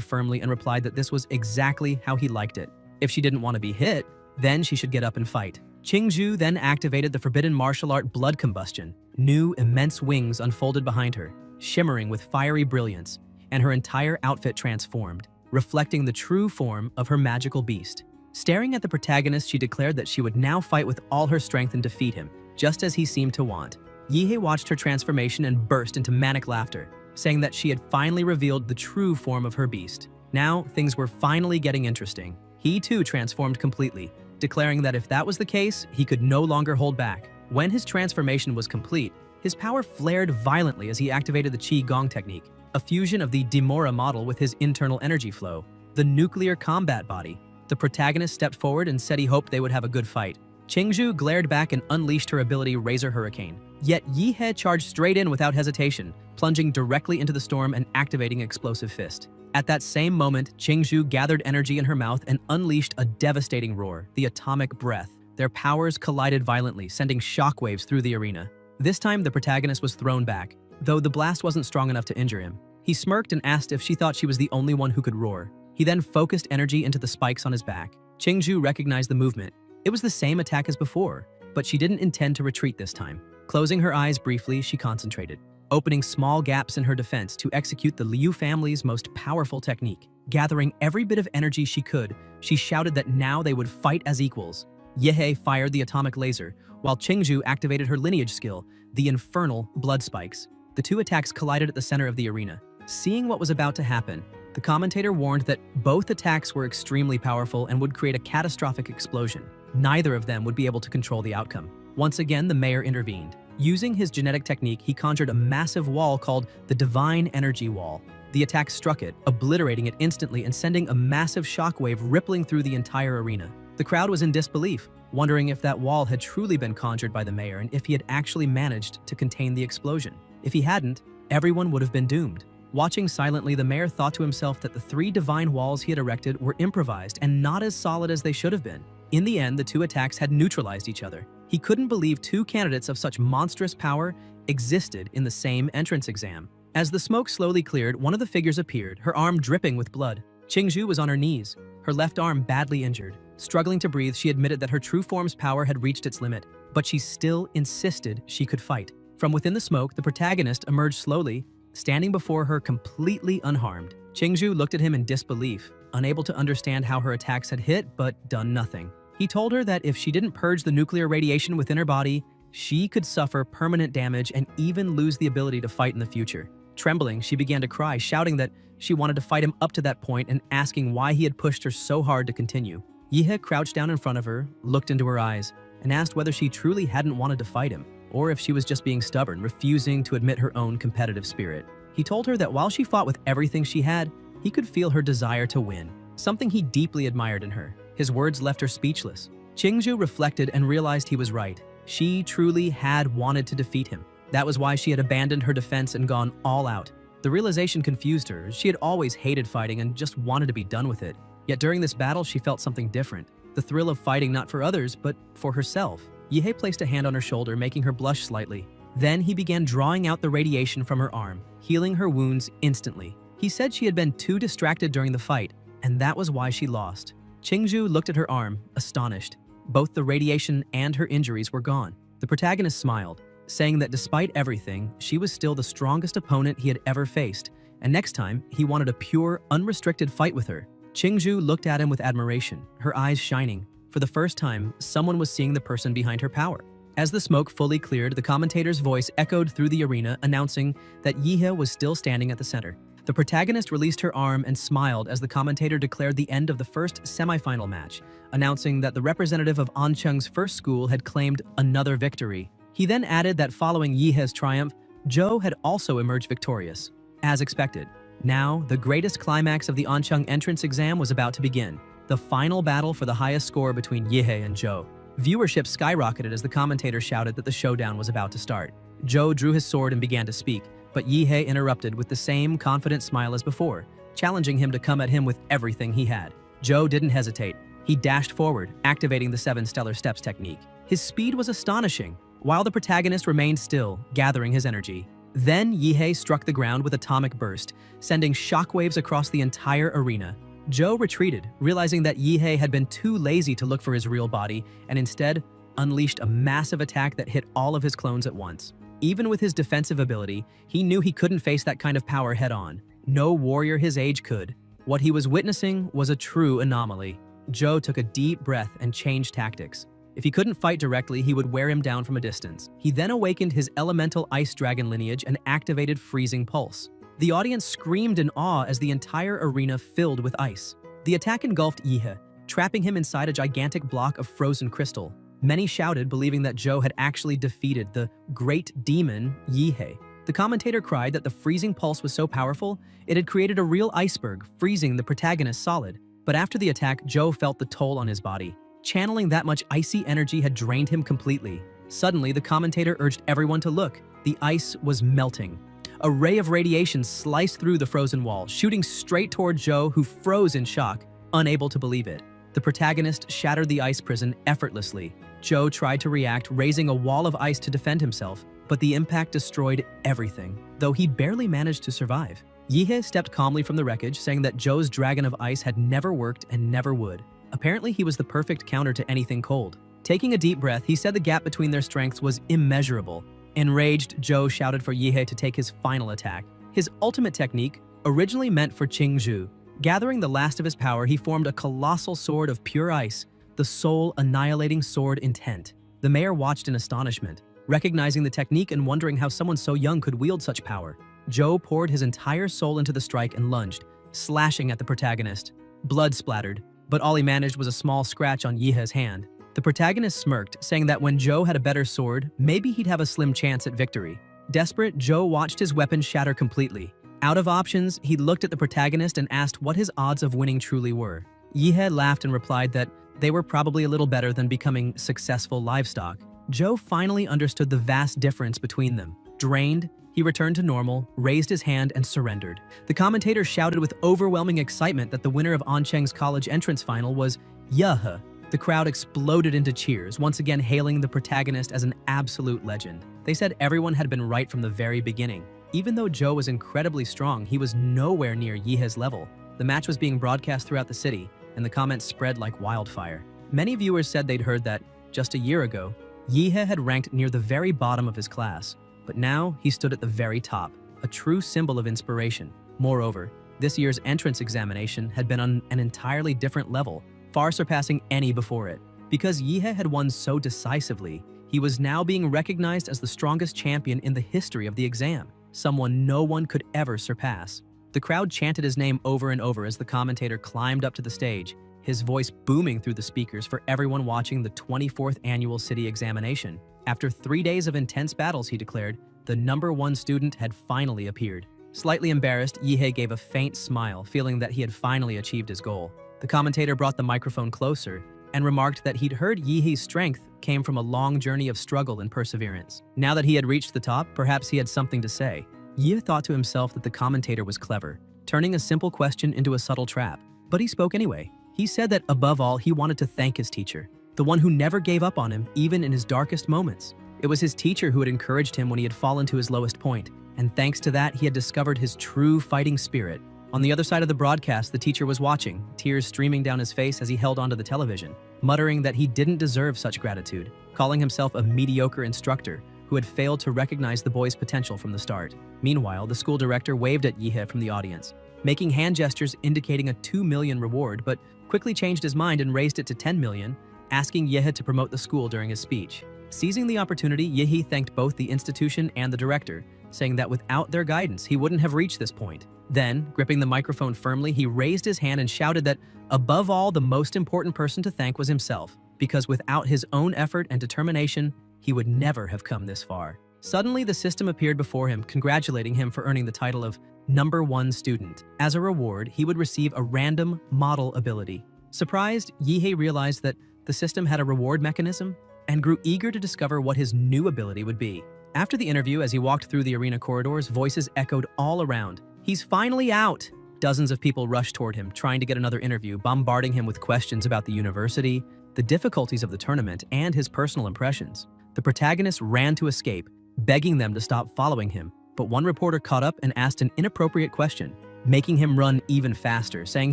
firmly and replied that this was exactly how he liked it. If she didn't want to be hit, then she should get up and fight. Qingzhu then activated the forbidden martial art blood combustion. New, immense wings unfolded behind her, shimmering with fiery brilliance, and her entire outfit transformed, reflecting the true form of her magical beast. Staring at the protagonist, she declared that she would now fight with all her strength and defeat him, just as he seemed to want. Yehe watched her transformation and burst into manic laughter, saying that she had finally revealed the true form of her beast. Now, things were finally getting interesting. He too transformed completely, declaring that if that was the case, he could no longer hold back. When his transformation was complete, his power flared violently as he activated the Qi Gong technique, a fusion of the Demora model with his internal energy flow, the nuclear combat body. The protagonist stepped forward and said he hoped they would have a good fight. Qingzhu glared back and unleashed her ability Razor Hurricane. Yet Yehe charged straight in without hesitation, plunging directly into the storm and activating Explosive Fist. At that same moment, Qingzhu gathered energy in her mouth and unleashed a devastating roar, the Atomic Breath. Their powers collided violently, sending shockwaves through the arena. This time, the protagonist was thrown back, though the blast wasn't strong enough to injure him. He smirked and asked if she thought she was the only one who could roar. He then focused energy into the spikes on his back. Qingzhu recognized the movement. It was the same attack as before, but she didn't intend to retreat this time. Closing her eyes briefly, she concentrated, opening small gaps in her defense to execute the Liu family's most powerful technique. Gathering every bit of energy she could, she shouted that now they would fight as equals. Yehe fired the atomic laser, while Qingzhu activated her lineage skill, the infernal blood spikes. The two attacks collided at the center of the arena. Seeing what was about to happen, the commentator warned that both attacks were extremely powerful and would create a catastrophic explosion. Neither of them would be able to control the outcome. Once again, the mayor intervened. Using his genetic technique, he conjured a massive wall called the Divine Energy Wall. The attack struck it, obliterating it instantly and sending a massive shockwave rippling through the entire arena. The crowd was in disbelief, wondering if that wall had truly been conjured by the mayor and if he had actually managed to contain the explosion. If he hadn't, everyone would have been doomed. Watching silently, the mayor thought to himself that the 3 divine walls he had erected were improvised and not as solid as they should have been. In the end, the 2 attacks had neutralized each other. He couldn't believe 2 candidates of such monstrous power existed in the same entrance exam. As the smoke slowly cleared, one of the figures appeared, her arm dripping with blood. Qingzhu was on her knees, her left arm badly injured. Struggling to breathe, she admitted that her true form's power had reached its limit, but she still insisted she could fight. From within the smoke, the protagonist emerged slowly, standing before her completely unharmed. Qingzhu looked at him in disbelief, unable to understand how her attacks had hit but done nothing. He told her that if she didn't purge the nuclear radiation within her body, she could suffer permanent damage and even lose the ability to fight in the future. Trembling, she began to cry, shouting that she wanted to fight him up to that point and asking why he had pushed her so hard to continue. Yehe crouched down in front of her, looked into her eyes, and asked whether she truly hadn't wanted to fight him, or if she was just being stubborn, refusing to admit her own competitive spirit. He told her that while she fought with everything she had, he could feel her desire to win, something he deeply admired in her. His words left her speechless. Qingzhu reflected and realized he was right. She truly had wanted to defeat him. That was why she had abandoned her defense and gone all out. The realization confused her. She had always hated fighting and just wanted to be done with it. Yet during this battle, she felt something different. The thrill of fighting not for others, but for herself. Yihei placed a hand on her shoulder, making her blush slightly. Then he began drawing out the radiation from her arm, healing her wounds instantly. He said she had been too distracted during the fight, and that was why she lost. Qingzhu looked at her arm, astonished. Both the radiation and her injuries were gone. The protagonist smiled, saying that despite everything, she was still the strongest opponent he had ever faced, and next time, he wanted a pure, unrestricted fight with her. Qingzhu looked at him with admiration, her eyes shining. For the first time, someone was seeing the person behind her power. As the smoke fully cleared, the commentator's voice echoed through the arena, announcing that Yihei was still standing at the center. The protagonist released her arm and smiled as the commentator declared the end of the first semifinal match, announcing that the representative of Ancheng's first school had claimed another victory. He then added that following Yihei's triumph, Zhou had also emerged victorious. As expected, now the greatest climax of the Ancheng entrance exam was about to begin, the final battle for the highest score between Yihei and Zhou. Viewership skyrocketed as the commentator shouted that the showdown was about to start. Zhou drew his sword and began to speak, but Yihei interrupted with the same confident smile as before, challenging him to come at him with everything he had. Zhou didn't hesitate. He dashed forward, activating the 7 stellar steps technique. His speed was astonishing, while the protagonist remained still, gathering his energy. Then Yihei struck the ground with atomic burst, sending shockwaves across the entire arena. Zhou retreated, realizing that Yihei had been too lazy to look for his real body and instead unleashed a massive attack that hit all of his clones at once. Even with his defensive ability, he knew he couldn't face that kind of power head-on. No warrior his age could. What he was witnessing was a true anomaly. Zhou took a deep breath and changed tactics. If he couldn't fight directly, he would wear him down from a distance. He then awakened his elemental ice dragon lineage and activated Freezing Pulse. The audience screamed in awe as the entire arena filled with ice. The attack engulfed Yihei, trapping him inside a gigantic block of frozen crystal. Many shouted, believing that Zhou had actually defeated the great demon Yihei. The commentator cried that the freezing pulse was so powerful, it had created a real iceberg, freezing the protagonist solid. But after the attack, Zhou felt the toll on his body. Channeling that much icy energy had drained him completely. Suddenly, the commentator urged everyone to look. The ice was melting. A ray of radiation sliced through the frozen wall, shooting straight toward Zhou, who froze in shock, unable to believe it. The protagonist shattered the ice prison effortlessly. Zhou tried to react, raising a wall of ice to defend himself, but the impact destroyed everything, though he barely managed to survive. Yihei stepped calmly from the wreckage, saying that Zhou's dragon of ice had never worked and never would. Apparently, he was the perfect counter to anything cold. Taking a deep breath, he said the gap between their strengths was immeasurable. Enraged, Zhou shouted for Yihei to take his final attack. His ultimate technique, originally meant for Qingzhu. Gathering the last of his power, he formed a colossal sword of pure ice, the soul-annihilating sword Intent. The mayor watched in astonishment, recognizing the technique and wondering how someone so young could wield such power. Zhou poured his entire soul into the strike and lunged, slashing at the protagonist. Blood splattered, but all he managed was a small scratch on Yihei's hand. The protagonist smirked, saying that when Zhou had a better sword, maybe he'd have a slim chance at victory. Desperate, Zhou watched his weapon shatter completely. Out of options, he looked at the protagonist and asked what his odds of winning truly were. Yihei laughed and replied that they were probably a little better than becoming successful livestock. Zhou finally understood the vast difference between them. Drained, he returned to normal, raised his hand, and surrendered. The commentator shouted with overwhelming excitement that the winner of Ancheng's college entrance final was Yihei. The crowd exploded into cheers, once again hailing the protagonist as an absolute legend. They said everyone had been right from the very beginning. Even though Zhou was incredibly strong, he was nowhere near Yihei's level. The match was being broadcast throughout the city, and the comments spread like wildfire. Many viewers said they'd heard that, just a year ago, Yihei had ranked near the very bottom of his class, but now he stood at the very top, a true symbol of inspiration. Moreover, this year's entrance examination had been on an entirely different level, far surpassing any before it. Because Yihei had won so decisively, he was now being recognized as the strongest champion in the history of the exam, someone no one could ever surpass. The crowd chanted his name over and over as the commentator climbed up to the stage, his voice booming through the speakers for everyone watching the 24th annual city examination. After 3 days of intense battles, he declared, the #1 student had finally appeared. Slightly embarrassed, Yihei gave a faint smile, feeling that he had finally achieved his goal. The commentator brought the microphone closer and remarked that he'd heard Yihei's strength came from a long journey of struggle and perseverance. Now that he had reached the top, perhaps he had something to say. Yihei thought to himself that the commentator was clever, turning a simple question into a subtle trap. But he spoke anyway. He said that above all, he wanted to thank his teacher, the one who never gave up on him, even in his darkest moments. It was his teacher who had encouraged him when he had fallen to his lowest point, and thanks to that, he had discovered his true fighting spirit. On the other side of the broadcast, the teacher was watching, tears streaming down his face as he held onto the television, muttering that he didn't deserve such gratitude, calling himself a mediocre instructor who had failed to recognize the boy's potential from the start. Meanwhile, the school director waved at Yihei from the audience, making hand gestures indicating a 2 million reward, but quickly changed his mind and raised it to 10 million, asking Yihei to promote the school during his speech. Seizing the opportunity, Yihei thanked both the institution and the director, saying that without their guidance, he wouldn't have reached this point. Then, gripping the microphone firmly, he raised his hand and shouted that, above all, the most important person to thank was himself, because without his own effort and determination, he would never have come this far. Suddenly, the system appeared before him, congratulating him for earning the title of #1 student. As a reward, he would receive a random model ability. Surprised, Yihei realized that the system had a reward mechanism and grew eager to discover what his new ability would be. After the interview, as he walked through the arena corridors, voices echoed all around. He's finally out! Dozens of people rushed toward him, trying to get another interview, bombarding him with questions about the university, the difficulties of the tournament, and his personal impressions. The protagonist ran to escape, begging them to stop following him, but one reporter caught up and asked an inappropriate question, making him run even faster, saying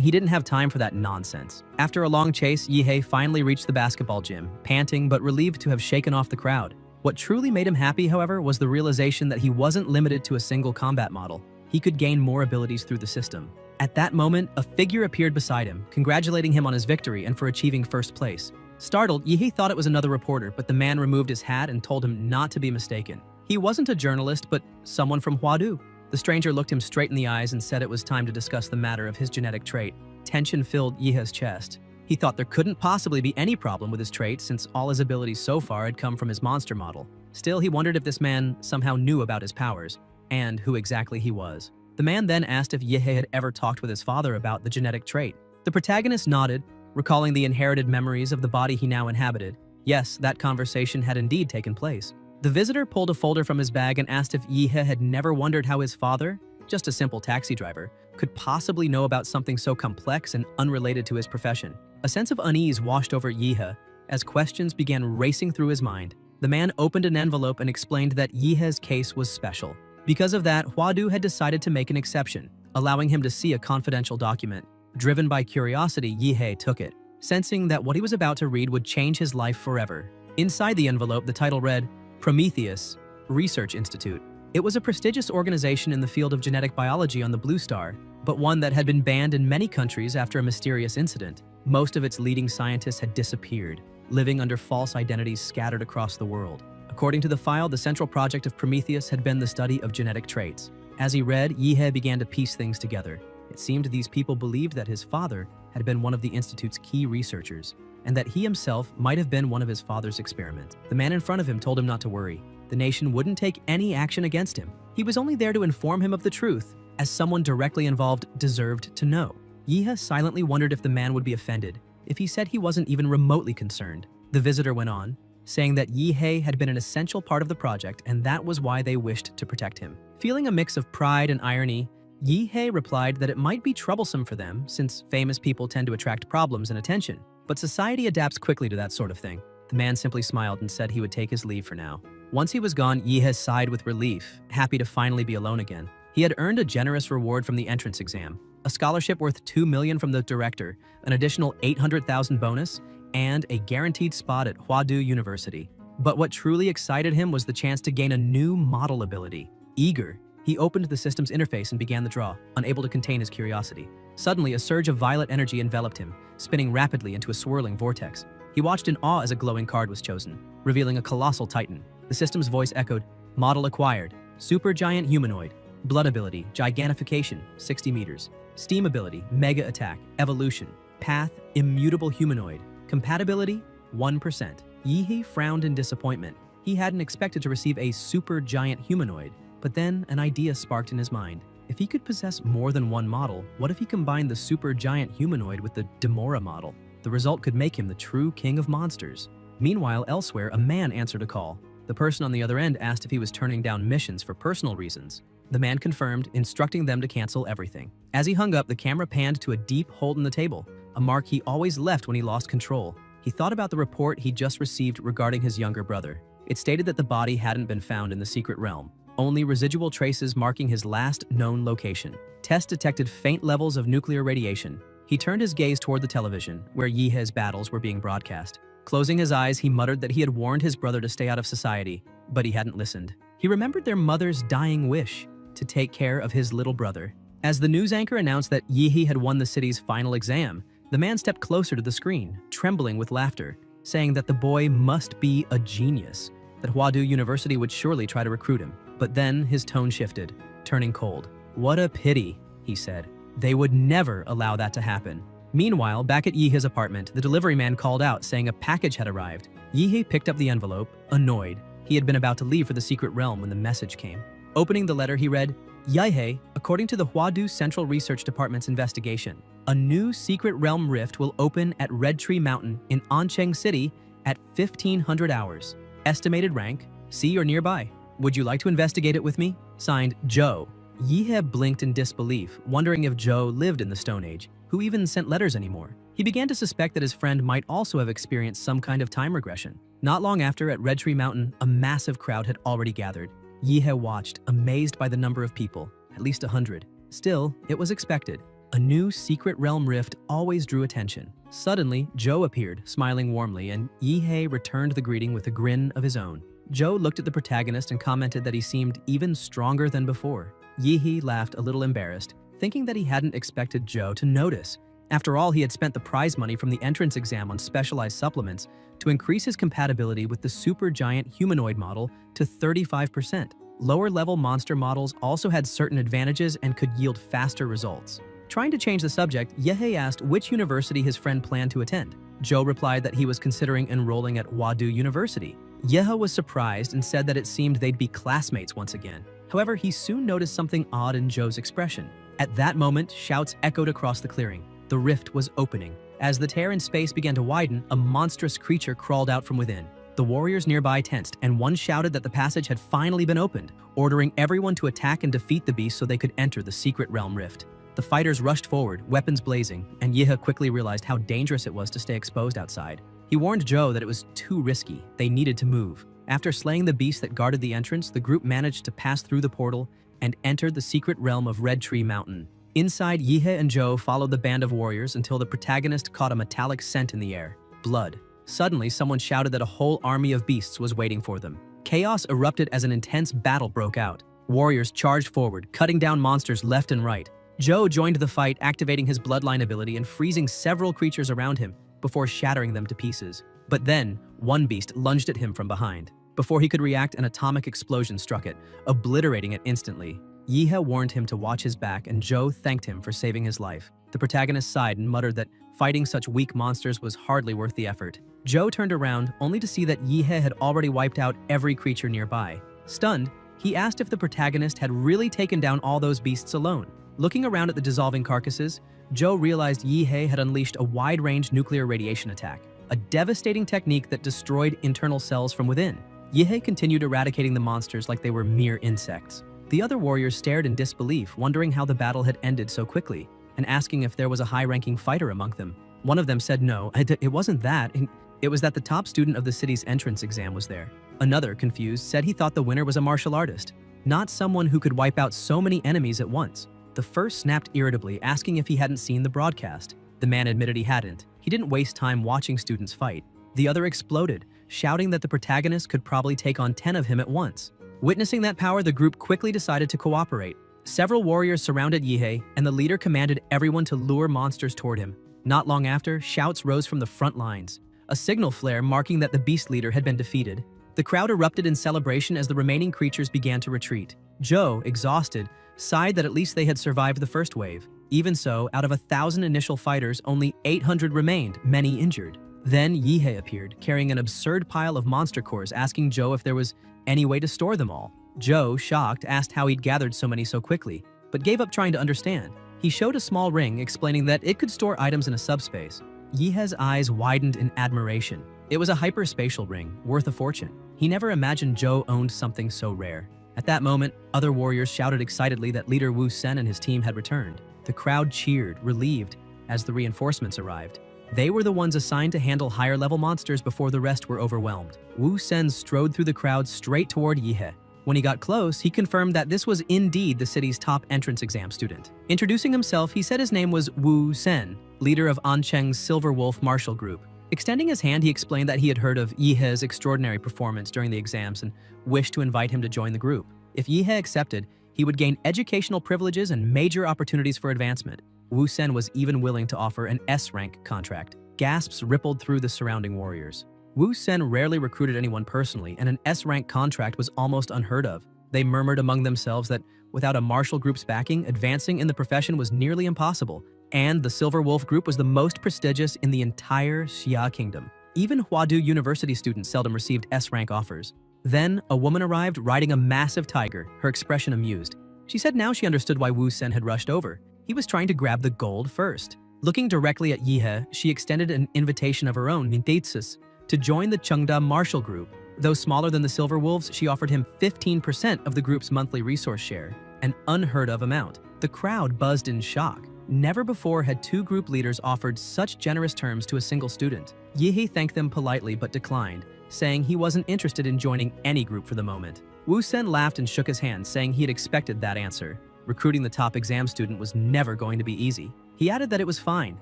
he didn't have time for that nonsense. After a long chase, Yihei finally reached the basketball gym, panting but relieved to have shaken off the crowd. What truly made him happy, however, was the realization that he wasn't limited to a single combat model. He could gain more abilities through the system. At that moment, a figure appeared beside him, congratulating him on his victory and for achieving first place. Startled, Yihei thought it was another reporter, but the man removed his hat and told him not to be mistaken. He wasn't a journalist, but someone from Huadu. The stranger looked him straight in the eyes and said it was time to discuss the matter of his genetic trait. Tension filled Yihei's chest. He thought there couldn't possibly be any problem with his trait since all his abilities so far had come from his monster model. Still, he wondered if this man somehow knew about his powers, and who exactly he was. The man then asked if Yihei had ever talked with his father about the genetic trait. The protagonist nodded, recalling the inherited memories of the body he now inhabited. Yes, that conversation had indeed taken place. The visitor pulled a folder from his bag and asked if Yihei had never wondered how his father, just a simple taxi driver, could possibly know about something so complex and unrelated to his profession. A sense of unease washed over Yihei as questions began racing through his mind. The man opened an envelope and explained that Yihei's case was special. Because of that, Huadu had decided to make an exception, allowing him to see a confidential document. Driven by curiosity, Yihei took it, sensing that what he was about to read would change his life forever. Inside the envelope, the title read, Prometheus Research Institute. It was a prestigious organization in the field of genetic biology on the Blue Star, but one that had been banned in many countries after a mysterious incident. Most of its leading scientists had disappeared, living under false identities scattered across the world. According to the file, the central project of Prometheus had been the study of genetic traits. As he read, Yihei began to piece things together. It seemed these people believed that his father had been one of the institute's key researchers, and that he himself might have been one of his father's experiments. The man in front of him told him not to worry. The nation wouldn't take any action against him. He was only there to inform him of the truth, as someone directly involved deserved to know. Yihei silently wondered if the man would be offended, if he said he wasn't even remotely concerned. The visitor went on, saying that Yihei had been an essential part of the project and that was why they wished to protect him. Feeling a mix of pride and irony, Yihei replied that it might be troublesome for them since famous people tend to attract problems and attention. But society adapts quickly to that sort of thing. The man simply smiled and said he would take his leave for now. Once he was gone, Yihei sighed with relief, happy to finally be alone again. He had earned a generous reward from the entrance exam, a scholarship worth 2 million from the director, an additional 800,000 bonus, and a guaranteed spot at Huadu University. But what truly excited him was the chance to gain a new model ability. Eager, he opened the system's interface and began the draw, unable to contain his curiosity. Suddenly, a surge of violet energy enveloped him, spinning rapidly into a swirling vortex. He watched in awe as a glowing card was chosen, revealing a colossal titan. The system's voice echoed, Model acquired, Supergiant Humanoid, Blood ability, Gigantification, 60 meters, Steam ability, Mega Attack, Evolution, Path, Immutable Humanoid, Compatibility, 1%. Yihei frowned in disappointment. He hadn't expected to receive a super giant humanoid, but then an idea sparked in his mind. If he could possess more than one model, what if he combined the super giant humanoid with the Demora model? The result could make him the true king of monsters. Meanwhile, elsewhere, a man answered a call. The person on the other end asked if he was turning down missions for personal reasons. The man confirmed, instructing them to cancel everything. As he hung up, the camera panned to a deep hole in the table, a mark he always left when he lost control. He thought about the report he'd just received regarding his younger brother. It stated that the body hadn't been found in the secret realm, only residual traces marking his last known location. Tests detected faint levels of nuclear radiation. He turned his gaze toward the television, where Yihe's battles were being broadcast. Closing his eyes, he muttered that he had warned his brother to stay out of society, but he hadn't listened. He remembered their mother's dying wish to take care of his little brother. As the news anchor announced that Yihe had won the city's final exam, the man stepped closer to the screen, trembling with laughter, saying that the boy must be a genius, that Hwadu University would surely try to recruit him. But then his tone shifted, turning cold. "What a pity," he said. "They would never allow that to happen." Meanwhile, back at Yihe's apartment, the delivery man called out saying a package had arrived. Yihe picked up the envelope, annoyed. He had been about to leave for the secret realm when the message came. Opening the letter, he read, "Yihe, according to the Hwadu Central Research Department's investigation, a new secret realm rift will open at Red Tree Mountain in Oncheng City at 1500 hours. Estimated rank, C or nearby. Would you like to investigate it with me? Signed, Joe." Yihe blinked in disbelief, wondering if Joe lived in the Stone Age, who even sent letters anymore. He began to suspect that his friend might also have experienced some kind of time regression. Not long after, at Red Tree Mountain, a massive crowd had already gathered. Yihe watched, amazed by the number of people, at least 100. Still, it was expected. A new secret realm rift always drew attention. Suddenly, Joe appeared, smiling warmly, and Yihe returned the greeting with a grin of his own. Joe looked at the protagonist and commented that he seemed even stronger than before. Yihe laughed a little embarrassed, thinking that he hadn't expected Joe to notice. After all, he had spent the prize money from the entrance exam on specialized supplements to increase his compatibility with the supergiant humanoid model to 35%. Lower-level monster models also had certain advantages and could yield faster results. Trying to change the subject, Yihe asked which university his friend planned to attend. Joe replied that he was considering enrolling at Hwadu University. Yihe was surprised and said that it seemed they'd be classmates once again. However, he soon noticed something odd in Joe's expression. At that moment, shouts echoed across the clearing. The rift was opening. As the tear in space began to widen, a monstrous creature crawled out from within. The warriors nearby tensed, and one shouted that the passage had finally been opened, ordering everyone to attack and defeat the beast so they could enter the secret realm rift. The fighters rushed forward, weapons blazing, and Yihe quickly realized how dangerous it was to stay exposed outside. He warned Joe that it was too risky. They needed to move. After slaying the beast that guarded the entrance, the group managed to pass through the portal and entered the secret realm of Red Tree Mountain. Inside, Yihe and Joe followed the band of warriors until the protagonist caught a metallic scent in the air. Blood. Suddenly, someone shouted that a whole army of beasts was waiting for them. Chaos erupted as an intense battle broke out. Warriors charged forward, cutting down monsters left and right. Joe joined the fight, activating his bloodline ability and freezing several creatures around him before shattering them to pieces. But then, one beast lunged at him from behind. Before he could react, an atomic explosion struck it, obliterating it instantly. Yihe warned him to watch his back, and Joe thanked him for saving his life. The protagonist sighed and muttered that fighting such weak monsters was hardly worth the effort. Joe turned around, only to see that Yihe had already wiped out every creature nearby. Stunned, he asked if the protagonist had really taken down all those beasts alone. Looking around at the dissolving carcasses, Joe realized Yihe had unleashed a wide-range nuclear radiation attack, a devastating technique that destroyed internal cells from within. Yihe continued eradicating the monsters like they were mere insects. The other warriors stared in disbelief, wondering how the battle had ended so quickly, and asking if there was a high-ranking fighter among them. One of them said no, it wasn't that. It was that the top student of the city's entrance exam was there. Another, confused, said he thought the winner was a martial artist, not someone who could wipe out so many enemies at once. The first snapped irritably, asking if he hadn't seen the broadcast. The man admitted he hadn't. He didn't waste time watching students fight. The other exploded, shouting that the protagonist could probably take on 10 of him at once. Witnessing that power, the group quickly decided to cooperate. Several warriors surrounded Yihe, and the leader commanded everyone to lure monsters toward him. Not long after, shouts rose from the front lines, a signal flare marking that the beast leader had been defeated. The crowd erupted in celebration as the remaining creatures began to retreat. Joe, exhausted, sighed that at least they had survived the first wave. Even so, out of 1,000 initial fighters, only 800 remained, many injured. Then Yihei appeared, carrying an absurd pile of monster cores, asking Joe if there was any way to store them all. Joe, shocked, asked how he'd gathered so many so quickly, but gave up trying to understand. He showed a small ring, explaining that it could store items in a subspace. Yihei's eyes widened in admiration. It was a hyperspatial ring, worth a fortune. He never imagined Joe owned something so rare. At that moment, other warriors shouted excitedly that leader Wu Sen and his team had returned. The crowd cheered, relieved, as the reinforcements arrived. They were the ones assigned to handle higher-level monsters before the rest were overwhelmed. Wu Sen strode through the crowd straight toward Yihei. When he got close, he confirmed that this was indeed the city's top entrance exam student. Introducing himself, he said his name was Wu Sen, leader of Ancheng's Silver Wolf Martial Group. Extending his hand, he explained that he had heard of Yihei's extraordinary performance during the exams and wished to invite him to join the group. If Yihei accepted, he would gain educational privileges and major opportunities for advancement. Wu Sen was even willing to offer an S-rank contract. Gasps rippled through the surrounding warriors. Wu Sen rarely recruited anyone personally, and an S-rank contract was almost unheard of. They murmured among themselves that without a martial group's backing, advancing in the profession was nearly impossible, and the Silver Wolf Group was the most prestigious in the entire Xia Kingdom. Even Huadu University students seldom received S-rank offers. Then, a woman arrived riding a massive tiger, her expression amused. She said now she understood why Wu Sen had rushed over. He was trying to grab the gold first. Looking directly at Yihei, she extended an invitation of her own, Nintitsus, to join the Chengda Martial Group. Though smaller than the Silver Wolves, she offered him 15% of the group's monthly resource share, an unheard of amount. The crowd buzzed in shock. Never before had two group leaders offered such generous terms to a single student. Yihei thanked them politely but declined, saying he wasn't interested in joining any group for the moment. Wu Sen laughed and shook his hand, saying he had expected that answer. Recruiting the top exam student was never going to be easy. He added that it was fine.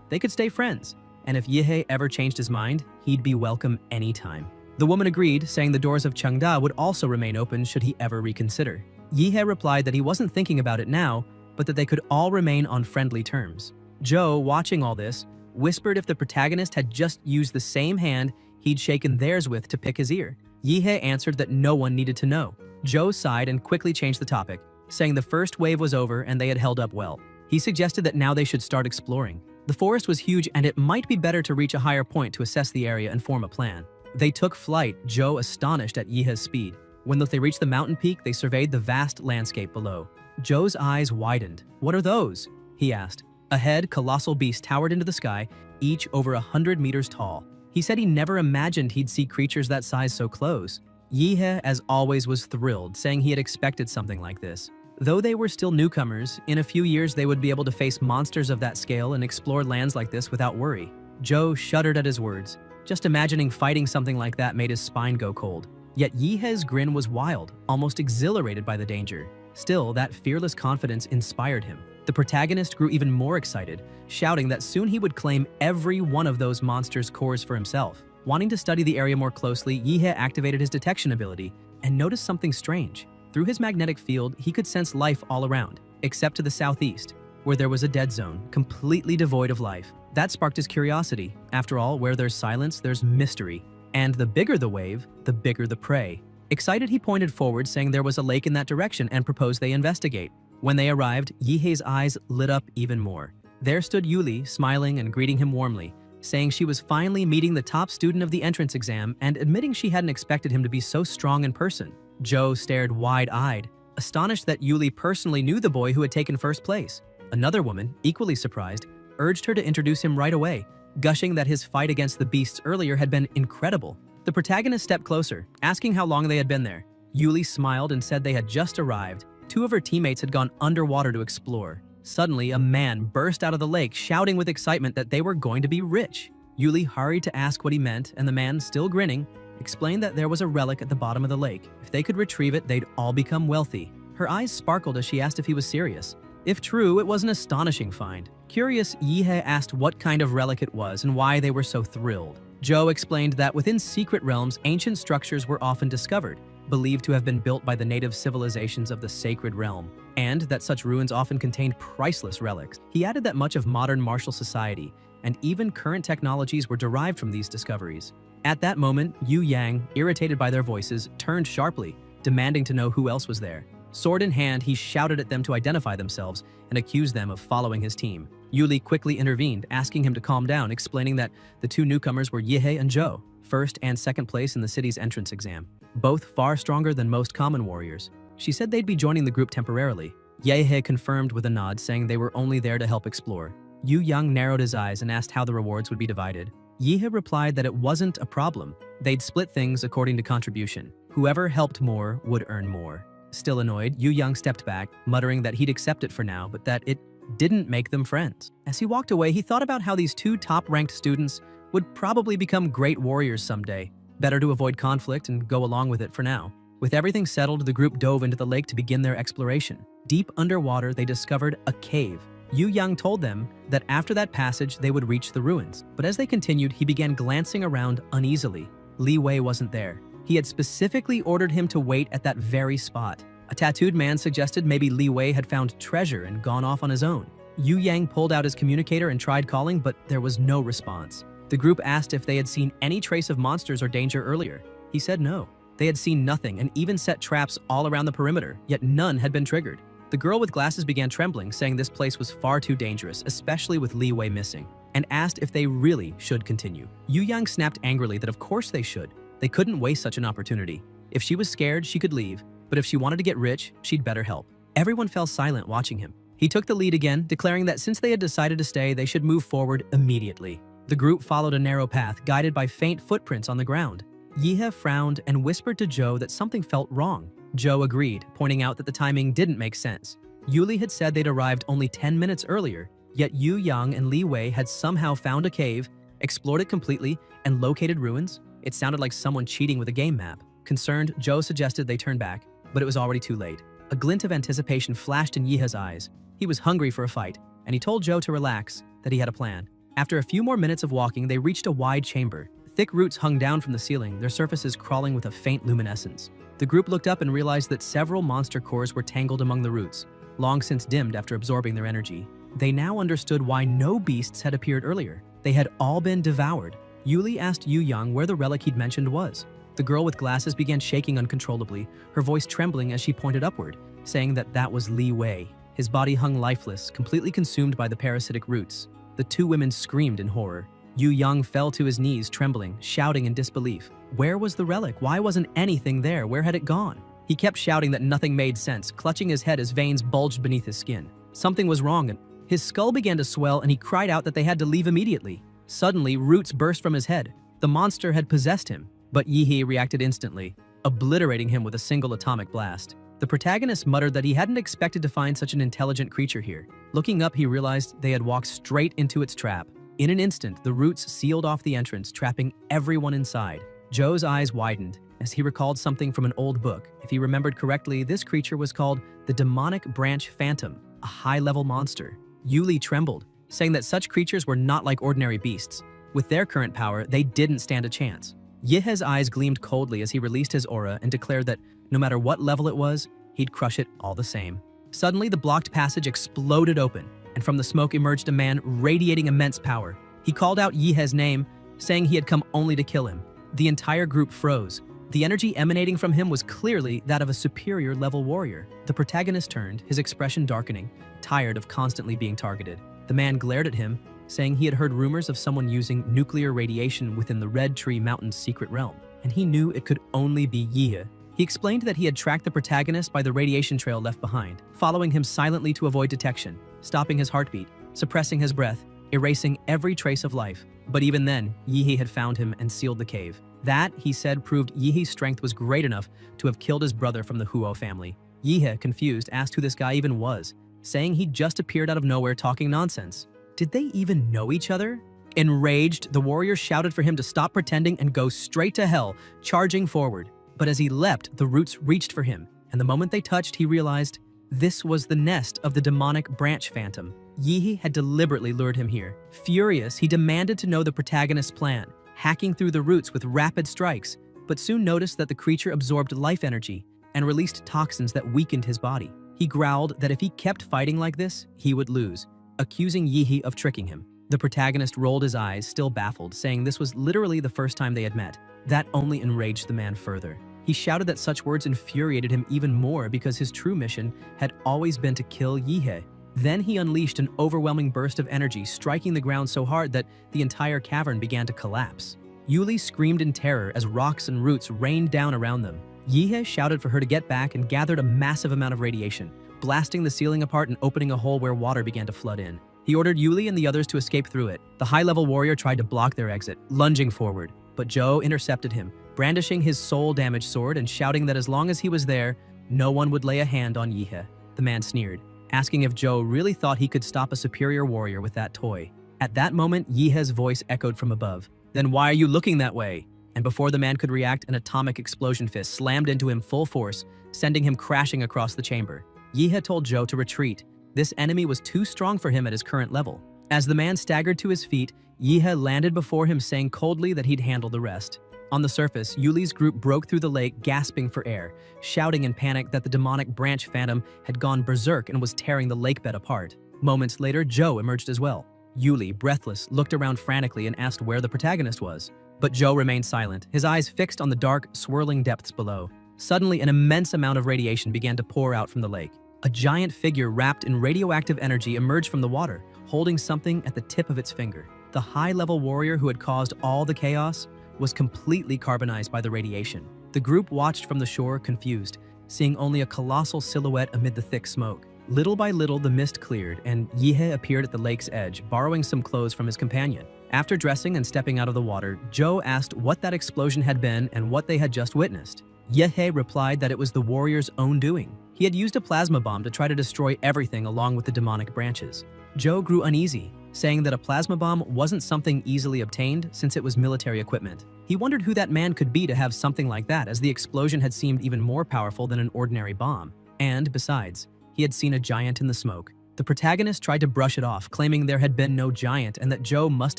They could stay friends, and if Yihei ever changed his mind, he'd be welcome anytime. The woman agreed, saying the doors of Chengda would also remain open should he ever reconsider. Yihei replied that he wasn't thinking about it now, but that they could all remain on friendly terms. Joe, watching all this, whispered if the protagonist had just used the same hand he'd shaken theirs with to pick his ear. Yihei answered that no one needed to know. Joe sighed and quickly changed the topic, saying the first wave was over and they had held up well. He suggested that now they should start exploring. The forest was huge and it might be better to reach a higher point to assess the area and form a plan. They took flight, Joe astonished at Yihei's speed. When they reached the mountain peak, they surveyed the vast landscape below. Joe's eyes widened. "What are those?" he asked. Ahead, colossal beasts towered into the sky, each over 100 meters tall. He said he never imagined he'd see creatures that size so close. Yihei, as always, was thrilled, saying he had expected something like this. Though they were still newcomers, in a few years they would be able to face monsters of that scale and explore lands like this without worry. Joe shuddered at his words. Just imagining fighting something like that made his spine go cold. Yet Yihei's grin was wild, almost exhilarated by the danger. Still, that fearless confidence inspired him. The protagonist grew even more excited, shouting that soon he would claim every one of those monsters' cores for himself. Wanting to study the area more closely, Yihei activated his detection ability and noticed something strange. Through his magnetic field, he could sense life all around, except to the southeast, where there was a dead zone, completely devoid of life. That sparked his curiosity. After all, where there's silence, there's mystery. And the bigger the wave, the bigger the prey. Excited, he pointed forward, saying there was a lake in that direction and proposed they investigate. When they arrived, Yihei's eyes lit up even more. There stood Yuli, smiling and greeting him warmly, saying she was finally meeting the top student of the entrance exam and admitting she hadn't expected him to be so strong in person. Joe stared wide-eyed, astonished that Yuli personally knew the boy who had taken first place. Another woman, equally surprised, urged her to introduce him right away, gushing that his fight against the beasts earlier had been incredible. The protagonist stepped closer, asking how long they had been there. Yuli smiled and said they had just arrived. Two of her teammates had gone underwater to explore. Suddenly, a man burst out of the lake, shouting with excitement that they were going to be rich. Yuli hurried to ask what he meant, and the man, still grinning, explained that there was a relic at the bottom of the lake. If they could retrieve it, they'd all become wealthy. Her eyes sparkled as she asked if he was serious. If true, it was an astonishing find. Curious, Yihei asked what kind of relic it was and why they were so thrilled. Joe explained that within secret realms, ancient structures were often discovered, believed to have been built by the native civilizations of the sacred realm, and that such ruins often contained priceless relics. He added that much of modern martial society, and even current technologies, were derived from these discoveries. At that moment, Yu Yang, irritated by their voices, turned sharply, demanding to know who else was there. Sword in hand, he shouted at them to identify themselves and accused them of following his team. Yuli quickly intervened, asking him to calm down, explaining that the two newcomers were Yihei and Zhou, first and second place in the city's entrance exam, both far stronger than most common warriors. She said they'd be joining the group temporarily. Yihei confirmed with a nod, saying they were only there to help explore. Yu Yang narrowed his eyes and asked how the rewards would be divided. Yihei replied that it wasn't a problem. They'd split things according to contribution. Whoever helped more would earn more. Still annoyed, Yu Yang stepped back, muttering that he'd accept it for now, but that it didn't make them friends. As he walked away, he thought about how these two top-ranked students would probably become great warriors someday. Better to avoid conflict and go along with it for now. With everything settled, the group dove into the lake to begin their exploration. Deep underwater, they discovered a cave. Yu Yang told them that after that passage, they would reach the ruins. But as they continued, he began glancing around uneasily. Li Wei wasn't there. He had specifically ordered him to wait at that very spot. A tattooed man suggested maybe Li Wei had found treasure and gone off on his own. Yu Yang pulled out his communicator and tried calling, but there was no response. The group asked if they had seen any trace of monsters or danger earlier. He said no. They had seen nothing and even set traps all around the perimeter, yet none had been triggered. The girl with glasses began trembling, saying this place was far too dangerous, especially with Li Wei missing, and asked if they really should continue. Yu Yang snapped angrily that of course they should. They couldn't waste such an opportunity. If she was scared, she could leave, but if she wanted to get rich, she'd better help. Everyone fell silent watching him. He took the lead again, declaring that since they had decided to stay, they should move forward immediately. The group followed a narrow path, guided by faint footprints on the ground. Yihei frowned and whispered to Zhou that something felt wrong. Zhou agreed, pointing out that the timing didn't make sense. Yuli had said they'd arrived only 10 minutes earlier, yet Yu Yang and Li Wei had somehow found a cave, explored it completely, and located ruins. It sounded like someone cheating with a game map. Concerned, Zhou suggested they turn back, but it was already too late. A glint of anticipation flashed in Yihei's eyes. He was hungry for a fight, and he told Zhou to relax, that he had a plan. After a few more minutes of walking, they reached a wide chamber. Thick roots hung down from the ceiling, their surfaces crawling with a faint luminescence. The group looked up and realized that several monster cores were tangled among the roots, long since dimmed after absorbing their energy. They now understood why no beasts had appeared earlier. They had all been devoured. Yuli asked Yu Yang where the relic he'd mentioned was. The girl with glasses began shaking uncontrollably, her voice trembling as she pointed upward, saying that that was Li Wei. His body hung lifeless, completely consumed by the parasitic roots. The two women screamed in horror. Yu Yang fell to his knees, trembling, shouting in disbelief. Where was the relic? Why wasn't anything there? Where had it gone? He kept shouting that nothing made sense, clutching his head as veins bulged beneath his skin. Something was wrong, and his skull began to swell, and he cried out that they had to leave immediately. Suddenly, roots burst from his head. The monster had possessed him, but Yihei reacted instantly, obliterating him with a single atomic blast. The protagonist muttered that he hadn't expected to find such an intelligent creature here. Looking up, he realized they had walked straight into its trap. In an instant, the roots sealed off the entrance, trapping everyone inside. Zhou's eyes widened as he recalled something from an old book. If he remembered correctly, this creature was called the Demonic Branch Phantom, a high-level monster. Yuli trembled, saying that such creatures were not like ordinary beasts. With their current power, they didn't stand a chance. Yihei's eyes gleamed coldly as he released his aura and declared that no matter what level it was, he'd crush it all the same. Suddenly, the blocked passage exploded open, and from the smoke emerged a man radiating immense power. He called out Yihei's name, saying he had come only to kill him. The entire group froze. The energy emanating from him was clearly that of a superior level warrior. The protagonist turned, his expression darkening, tired of constantly being targeted. The man glared at him, saying he had heard rumors of someone using nuclear radiation within the Red Tree Mountain's secret realm, and he knew it could only be Yihei. He explained that he had tracked the protagonist by the radiation trail left behind, following him silently to avoid detection, stopping his heartbeat, suppressing his breath, erasing every trace of life. But even then, Yihei had found him and sealed the cave. That, he said, proved Yihei's strength was great enough to have killed his brother from the Huo family. Yihei, confused, asked who this guy even was, saying he'd just appeared out of nowhere talking nonsense. Did they even know each other? Enraged, the warrior shouted for him to stop pretending and go straight to hell, charging forward. But as he leapt, the roots reached for him, and the moment they touched, he realized this was the nest of the demonic branch phantom. Yihei had deliberately lured him here. Furious, he demanded to know the protagonist's plan, hacking through the roots with rapid strikes, but soon noticed that the creature absorbed life energy and released toxins that weakened his body. He growled that if he kept fighting like this, he would lose, accusing Yihei of tricking him. The protagonist rolled his eyes, still baffled, saying this was literally the first time they had met. That only enraged the man further. He shouted that such words infuriated him even more because his true mission had always been to kill Yihe. Then he unleashed an overwhelming burst of energy, striking the ground so hard that the entire cavern began to collapse. Yuli screamed in terror as rocks and roots rained down around them. Yihe shouted for her to get back and gathered a massive amount of radiation, blasting the ceiling apart and opening a hole where water began to flood in. He ordered Yuli and the others to escape through it. The high-level warrior tried to block their exit, lunging forward, but Zhou intercepted him, brandishing his soul-damaged sword and shouting that as long as he was there, no one would lay a hand on Yihe. The man sneered, asking if Zhou really thought he could stop a superior warrior with that toy. At that moment, Yihe's voice echoed from above. "Then why are you looking that way?" And before the man could react, an atomic explosion fist slammed into him full force, sending him crashing across the chamber. Yihe told Zhou to retreat. This enemy was too strong for him at his current level. As the man staggered to his feet, Yihe landed before him, saying coldly that he'd handle the rest. On the surface, Yuli's group broke through the lake, gasping for air, shouting in panic that the demonic branch phantom had gone berserk and was tearing the lakebed apart. Moments later, Zhou emerged as well. Yuli, breathless, looked around frantically and asked where the protagonist was. But Zhou remained silent, his eyes fixed on the dark, swirling depths below. Suddenly, an immense amount of radiation began to pour out from the lake. A giant figure wrapped in radioactive energy emerged from the water, holding something at the tip of its finger. The high-level warrior who had caused all the chaos was completely carbonized by the radiation. The group watched from the shore, confused, seeing only a colossal silhouette amid the thick smoke. Little by little, the mist cleared, and Yihe appeared at the lake's edge, borrowing some clothes from his companion. After dressing and stepping out of the water, Zhou asked what that explosion had been and what they had just witnessed. Yihe replied that it was the warrior's own doing. He had used a plasma bomb to try to destroy everything along with the demonic branches. Zhou grew uneasy, saying that a plasma bomb wasn't something easily obtained since it was military equipment. He wondered who that man could be to have something like that, as the explosion had seemed even more powerful than an ordinary bomb. And besides, he had seen a giant in the smoke. The protagonist tried to brush it off, claiming there had been no giant and that Zhou must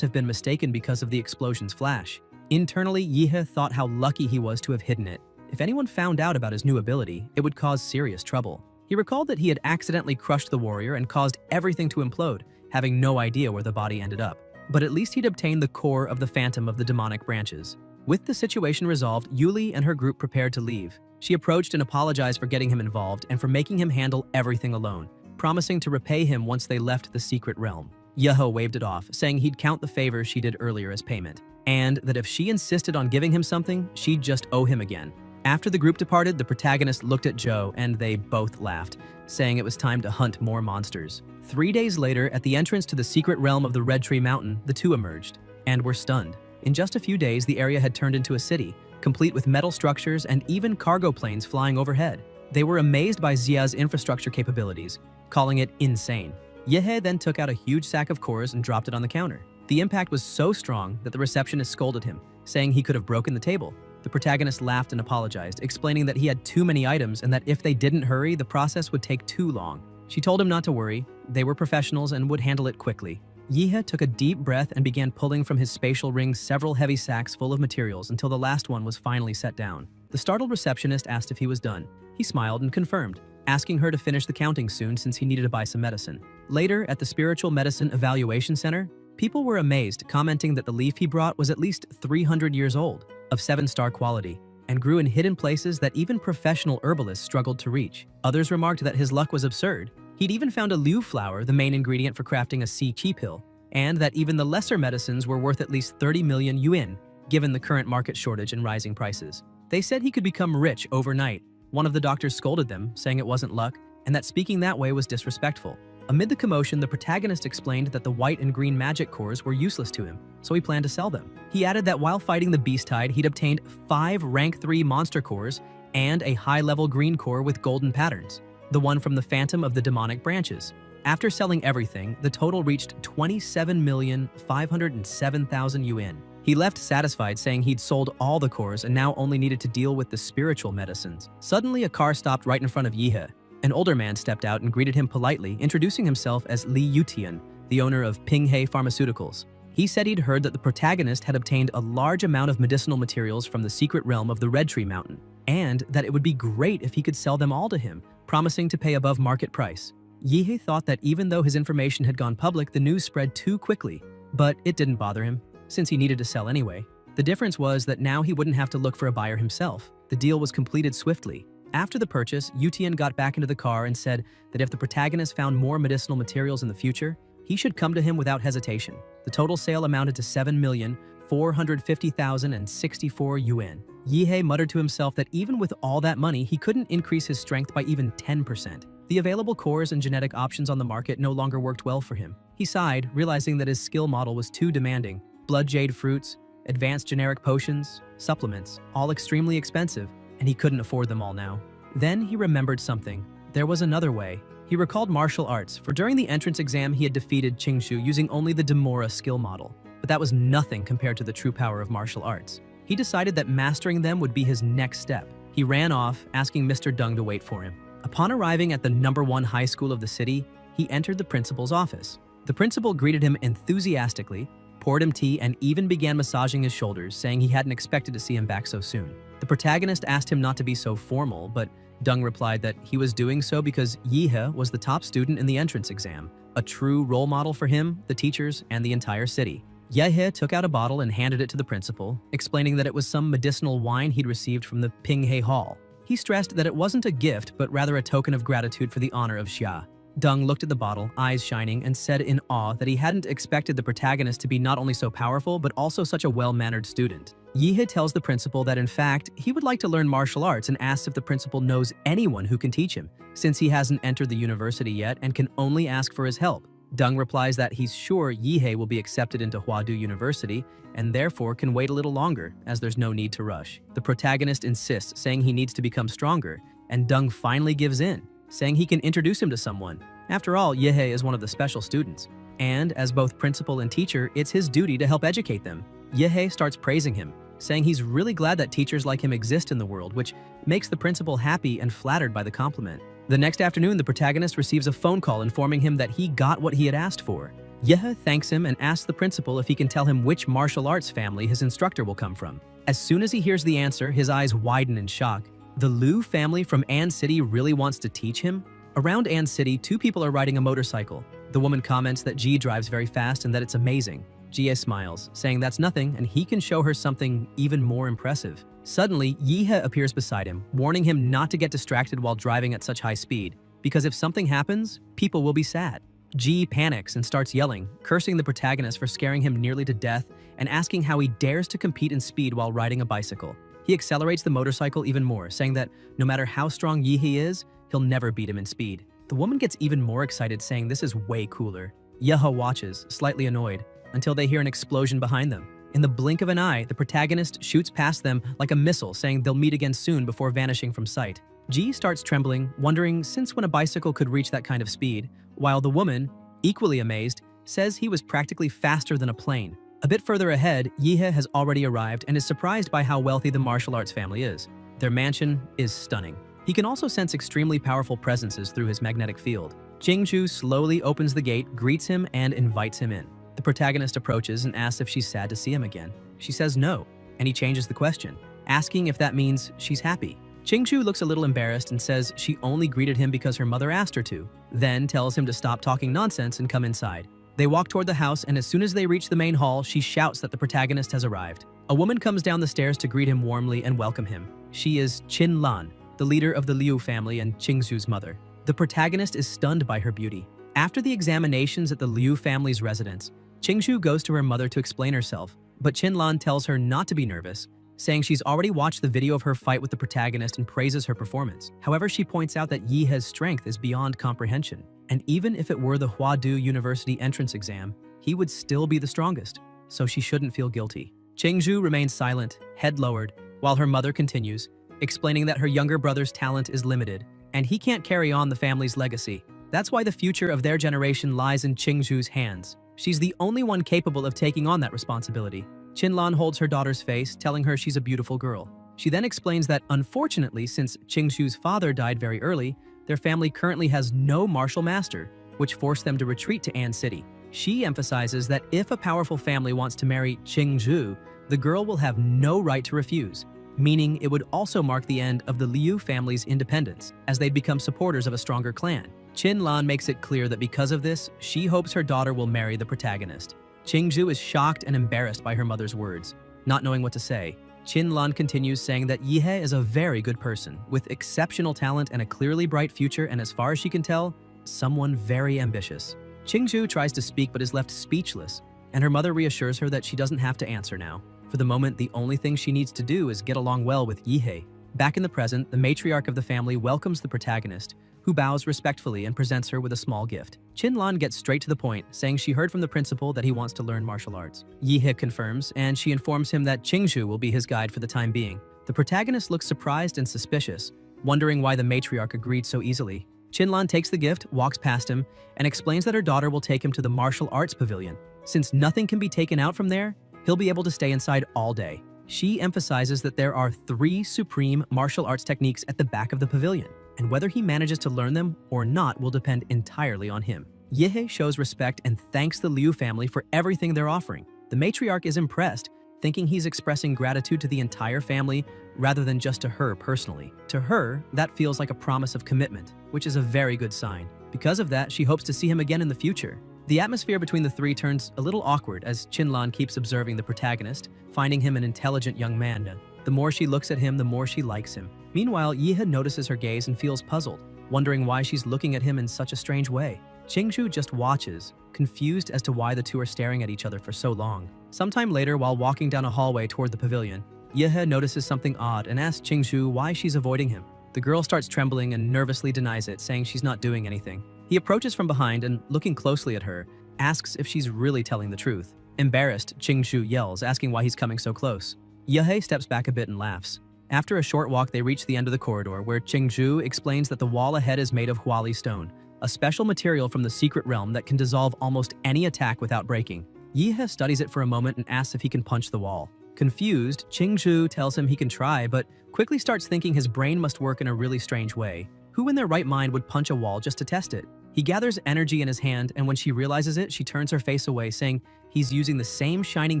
have been mistaken because of the explosion's flash. Internally, Yihe thought how lucky he was to have hidden it. If anyone found out about his new ability, it would cause serious trouble. He recalled that he had accidentally crushed the warrior and caused everything to implode, having no idea where the body ended up. But at least he'd obtained the core of the phantom of the demonic branches. With the situation resolved, Yuli and her group prepared to leave. She approached and apologized for getting him involved and for making him handle everything alone, promising to repay him once they left the secret realm. Yeho waved it off, saying he'd count the favor she did earlier as payment, and that if she insisted on giving him something, she'd just owe him again. After the group departed, the protagonist looked at Zhou and they both laughed, saying it was time to hunt more monsters. 3 days later, at the entrance to the secret realm of the Red Tree Mountain, the two emerged, and were stunned. In just a few days, the area had turned into a city, complete with metal structures and even cargo planes flying overhead. They were amazed by Zia's infrastructure capabilities, calling it insane. Yehe then took out a huge sack of cores and dropped it on the counter. The impact was so strong that the receptionist scolded him, saying he could have broken the table. The protagonist laughed and apologized, explaining that he had too many items and that if they didn't hurry, the process would take too long. She told him not to worry, they were professionals and would handle it quickly. Yihe took a deep breath and began pulling from his spatial ring several heavy sacks full of materials until the last one was finally set down. The startled receptionist asked if he was done. He smiled and confirmed, asking her to finish the counting soon since he needed to buy some medicine. Later, at the Spiritual Medicine Evaluation Center, people were amazed, commenting that the leaf he brought was at least 300 years old, of 7-star quality, and grew in hidden places that even professional herbalists struggled to reach. Others remarked that his luck was absurd. He'd even found a liu flower, the main ingredient for crafting a sea qi pill, and that even the lesser medicines were worth at least 30 million yuan, given the current market shortage and rising prices. They said he could become rich overnight. One of the doctors scolded them, saying it wasn't luck, and that speaking that way was disrespectful. Amid the commotion, the protagonist explained that the white and green magic cores were useless to him, so he planned to sell them. He added that while fighting the Beast Tide, he'd obtained 5 rank 3 monster cores and a high-level green core with golden patterns, the one from the Phantom of the Demonic Branches. After selling everything, the total reached 27,507,000 yuan. He left satisfied, saying he'd sold all the cores and now only needed to deal with the spiritual medicines. Suddenly, a car stopped right in front of Yihe. An older man stepped out and greeted him politely, introducing himself as Li Yutian, the owner of Pinghe Pharmaceuticals. He said he'd heard that the protagonist had obtained a large amount of medicinal materials from the secret realm of the Red Tree Mountain, and that it would be great if he could sell them all to him, promising to pay above market price. Yihe thought that even though his information had gone public, the news spread too quickly, but it didn't bother him, since he needed to sell anyway. The difference was that now he wouldn't have to look for a buyer himself. The deal was completed swiftly. After the purchase, Yutian got back into the car and said that if the protagonist found more medicinal materials in the future, he should come to him without hesitation. The total sale amounted to 7,450,064 yuan. Yihei muttered to himself that even with all that money, he couldn't increase his strength by even 10%. The available cores and genetic options on the market no longer worked well for him. He sighed, realizing that his skill model was too demanding. Blood jade fruits, advanced generic potions, supplements, all extremely expensive, and he couldn't afford them all now. Then he remembered something. There was another way. He recalled martial arts, for during the entrance exam he had defeated Qingshu using only the Demora skill model. But that was nothing compared to the true power of martial arts. He decided that mastering them would be his next step. He ran off, asking Mr. Deng to wait for him. Upon arriving at the #1 high school of the city, he entered the principal's office. The principal greeted him enthusiastically, poured him tea, and even began massaging his shoulders, saying he hadn't expected to see him back so soon. The protagonist asked him not to be so formal, but Deng replied that he was doing so because Yihe was the top student in the entrance exam, a true role model for him, the teachers, and the entire city. Yihe took out a bottle and handed it to the principal, explaining that it was some medicinal wine he'd received from the Pinghe Hall. He stressed that it wasn't a gift, but rather a token of gratitude for the honor of Xia. Deng looked at the bottle, eyes shining, and said in awe that he hadn't expected the protagonist to be not only so powerful, but also such a well-mannered student. Yihe tells the principal that in fact, he would like to learn martial arts and asks if the principal knows anyone who can teach him, since he hasn't entered the university yet and can only ask for his help. Deng replies that he's sure Yihe will be accepted into Huadu University and therefore can wait a little longer, as there's no need to rush. The protagonist insists, saying he needs to become stronger, and Deng finally gives in, saying he can introduce him to someone. After all, Yihe is one of the special students, and as both principal and teacher, it's his duty to help educate them. Yihe starts praising him, saying he's really glad that teachers like him exist in the world, which makes the principal happy and flattered by the compliment. The next afternoon, the protagonist receives a phone call informing him that he got what he had asked for. Yihe thanks him and asks the principal if he can tell him which martial arts family his instructor will come from. As soon as he hears the answer, his eyes widen in shock. The Liu family from An City really wants to teach him? Around An City, two people are riding a motorcycle. The woman comments that Ji drives very fast and that it's amazing. Jie smiles, saying that's nothing and he can show her something even more impressive. Suddenly, Yihe appears beside him, warning him not to get distracted while driving at such high speed, because if something happens, people will be sad. Ji panics and starts yelling, cursing the protagonist for scaring him nearly to death and asking how he dares to compete in speed while riding a bicycle. He accelerates the motorcycle even more, saying that no matter how strong Yihe is, he'll never beat him in speed. The woman gets even more excited, saying this is way cooler. Yihe watches, slightly annoyed, until they hear an explosion behind them. In the blink of an eye, the protagonist shoots past them like a missile, saying they'll meet again soon before vanishing from sight. Ji starts trembling, wondering since when a bicycle could reach that kind of speed, while the woman, equally amazed, says he was practically faster than a plane. A bit further ahead, Yihe has already arrived and is surprised by how wealthy the martial arts family is. Their mansion is stunning. He can also sense extremely powerful presences through his magnetic field. Qingshu slowly opens the gate, greets him, and invites him in. The protagonist approaches and asks if she's sad to see him again. She says no, and he changes the question, asking if that means she's happy. Qingshu looks a little embarrassed and says she only greeted him because her mother asked her to, then tells him to stop talking nonsense and come inside. They walk toward the house, and as soon as they reach the main hall, she shouts that the protagonist has arrived. A woman comes down the stairs to greet him warmly and welcome him. She is Qin Lan, the leader of the Liu family and Qingshu's mother. The protagonist is stunned by her beauty. After the examinations at the Liu family's residence, Qingshu goes to her mother to explain herself, but Qin Lan tells her not to be nervous, saying she's already watched the video of her fight with the protagonist and praises her performance. However, she points out that Yihe's strength is beyond comprehension, and even if it were the Huadu University entrance exam, he would still be the strongest, so she shouldn't feel guilty. Qingshu remains silent, head lowered, while her mother continues, explaining that her younger brother's talent is limited, and he can't carry on the family's legacy. That's why the future of their generation lies in Qingshu's hands. She's the only one capable of taking on that responsibility. Qin Lan holds her daughter's face, telling her she's a beautiful girl. She then explains that, unfortunately, since Qingshu's father died very early, their family currently has no martial master, which forced them to retreat to An City. She emphasizes that if a powerful family wants to marry Qingshu, the girl will have no right to refuse, meaning it would also mark the end of the Liu family's independence, as they'd become supporters of a stronger clan. Qin Lan makes it clear that because of this, she hopes her daughter will marry the protagonist. Qingshu is shocked and embarrassed by her mother's words. Not knowing what to say, Lan continues saying that Yihe is a very good person, with exceptional talent and a clearly bright future, and as far as she can tell, someone very ambitious. Qingzhu tries to speak but is left speechless, and her mother reassures her that she doesn't have to answer now. For the moment, the only thing she needs to do is get along well with Yihe. Back in the present, the matriarch of the family welcomes the protagonist, who bows respectfully and presents her with a small gift. Lan gets straight to the point, saying she heard from the principal that he wants to learn martial arts. Yihe confirms, and she informs him that Qingzhu will be his guide for the time being. The protagonist looks surprised and suspicious, wondering why the matriarch agreed so easily. Lan takes the gift, walks past him, and explains that her daughter will take him to the martial arts pavilion. Since nothing can be taken out from there, he'll be able to stay inside all day. She emphasizes that there are 3 supreme martial arts techniques at the back of the pavilion, and whether he manages to learn them or not will depend entirely on him. Yihe shows respect and thanks the Liu family for everything they're offering. The matriarch is impressed, thinking he's expressing gratitude to the entire family rather than just to her personally. To her, that feels like a promise of commitment, which is a very good sign. Because of that, she hopes to see him again in the future. The atmosphere between the 3 turns a little awkward as Lan keeps observing the protagonist, finding him an intelligent young man. The more she looks at him, the more she likes him. Meanwhile, Yihe notices her gaze and feels puzzled, wondering why she's looking at him in such a strange way. Qingzhu just watches, confused as to why the two are staring at each other for so long. Sometime later, while walking down a hallway toward the pavilion, Yihe notices something odd and asks Qingzhu why she's avoiding him. The girl starts trembling and nervously denies it, saying she's not doing anything. He approaches from behind and, looking closely at her, asks if she's really telling the truth. Embarrassed, Qingzhu yells, asking why he's coming so close. Yihe steps back a bit and laughs. After a short walk, they reach the end of the corridor, where Qingzhu explains that the wall ahead is made of huali stone, a special material from the secret realm that can dissolve almost any attack without breaking. Yihe studies it for a moment and asks if he can punch the wall. Confused, Qingzhu tells him he can try, but quickly starts thinking his brain must work in a really strange way. Who in their right mind would punch a wall just to test it? He gathers energy in his hand, and when she realizes it, she turns her face away, saying he's using the same shining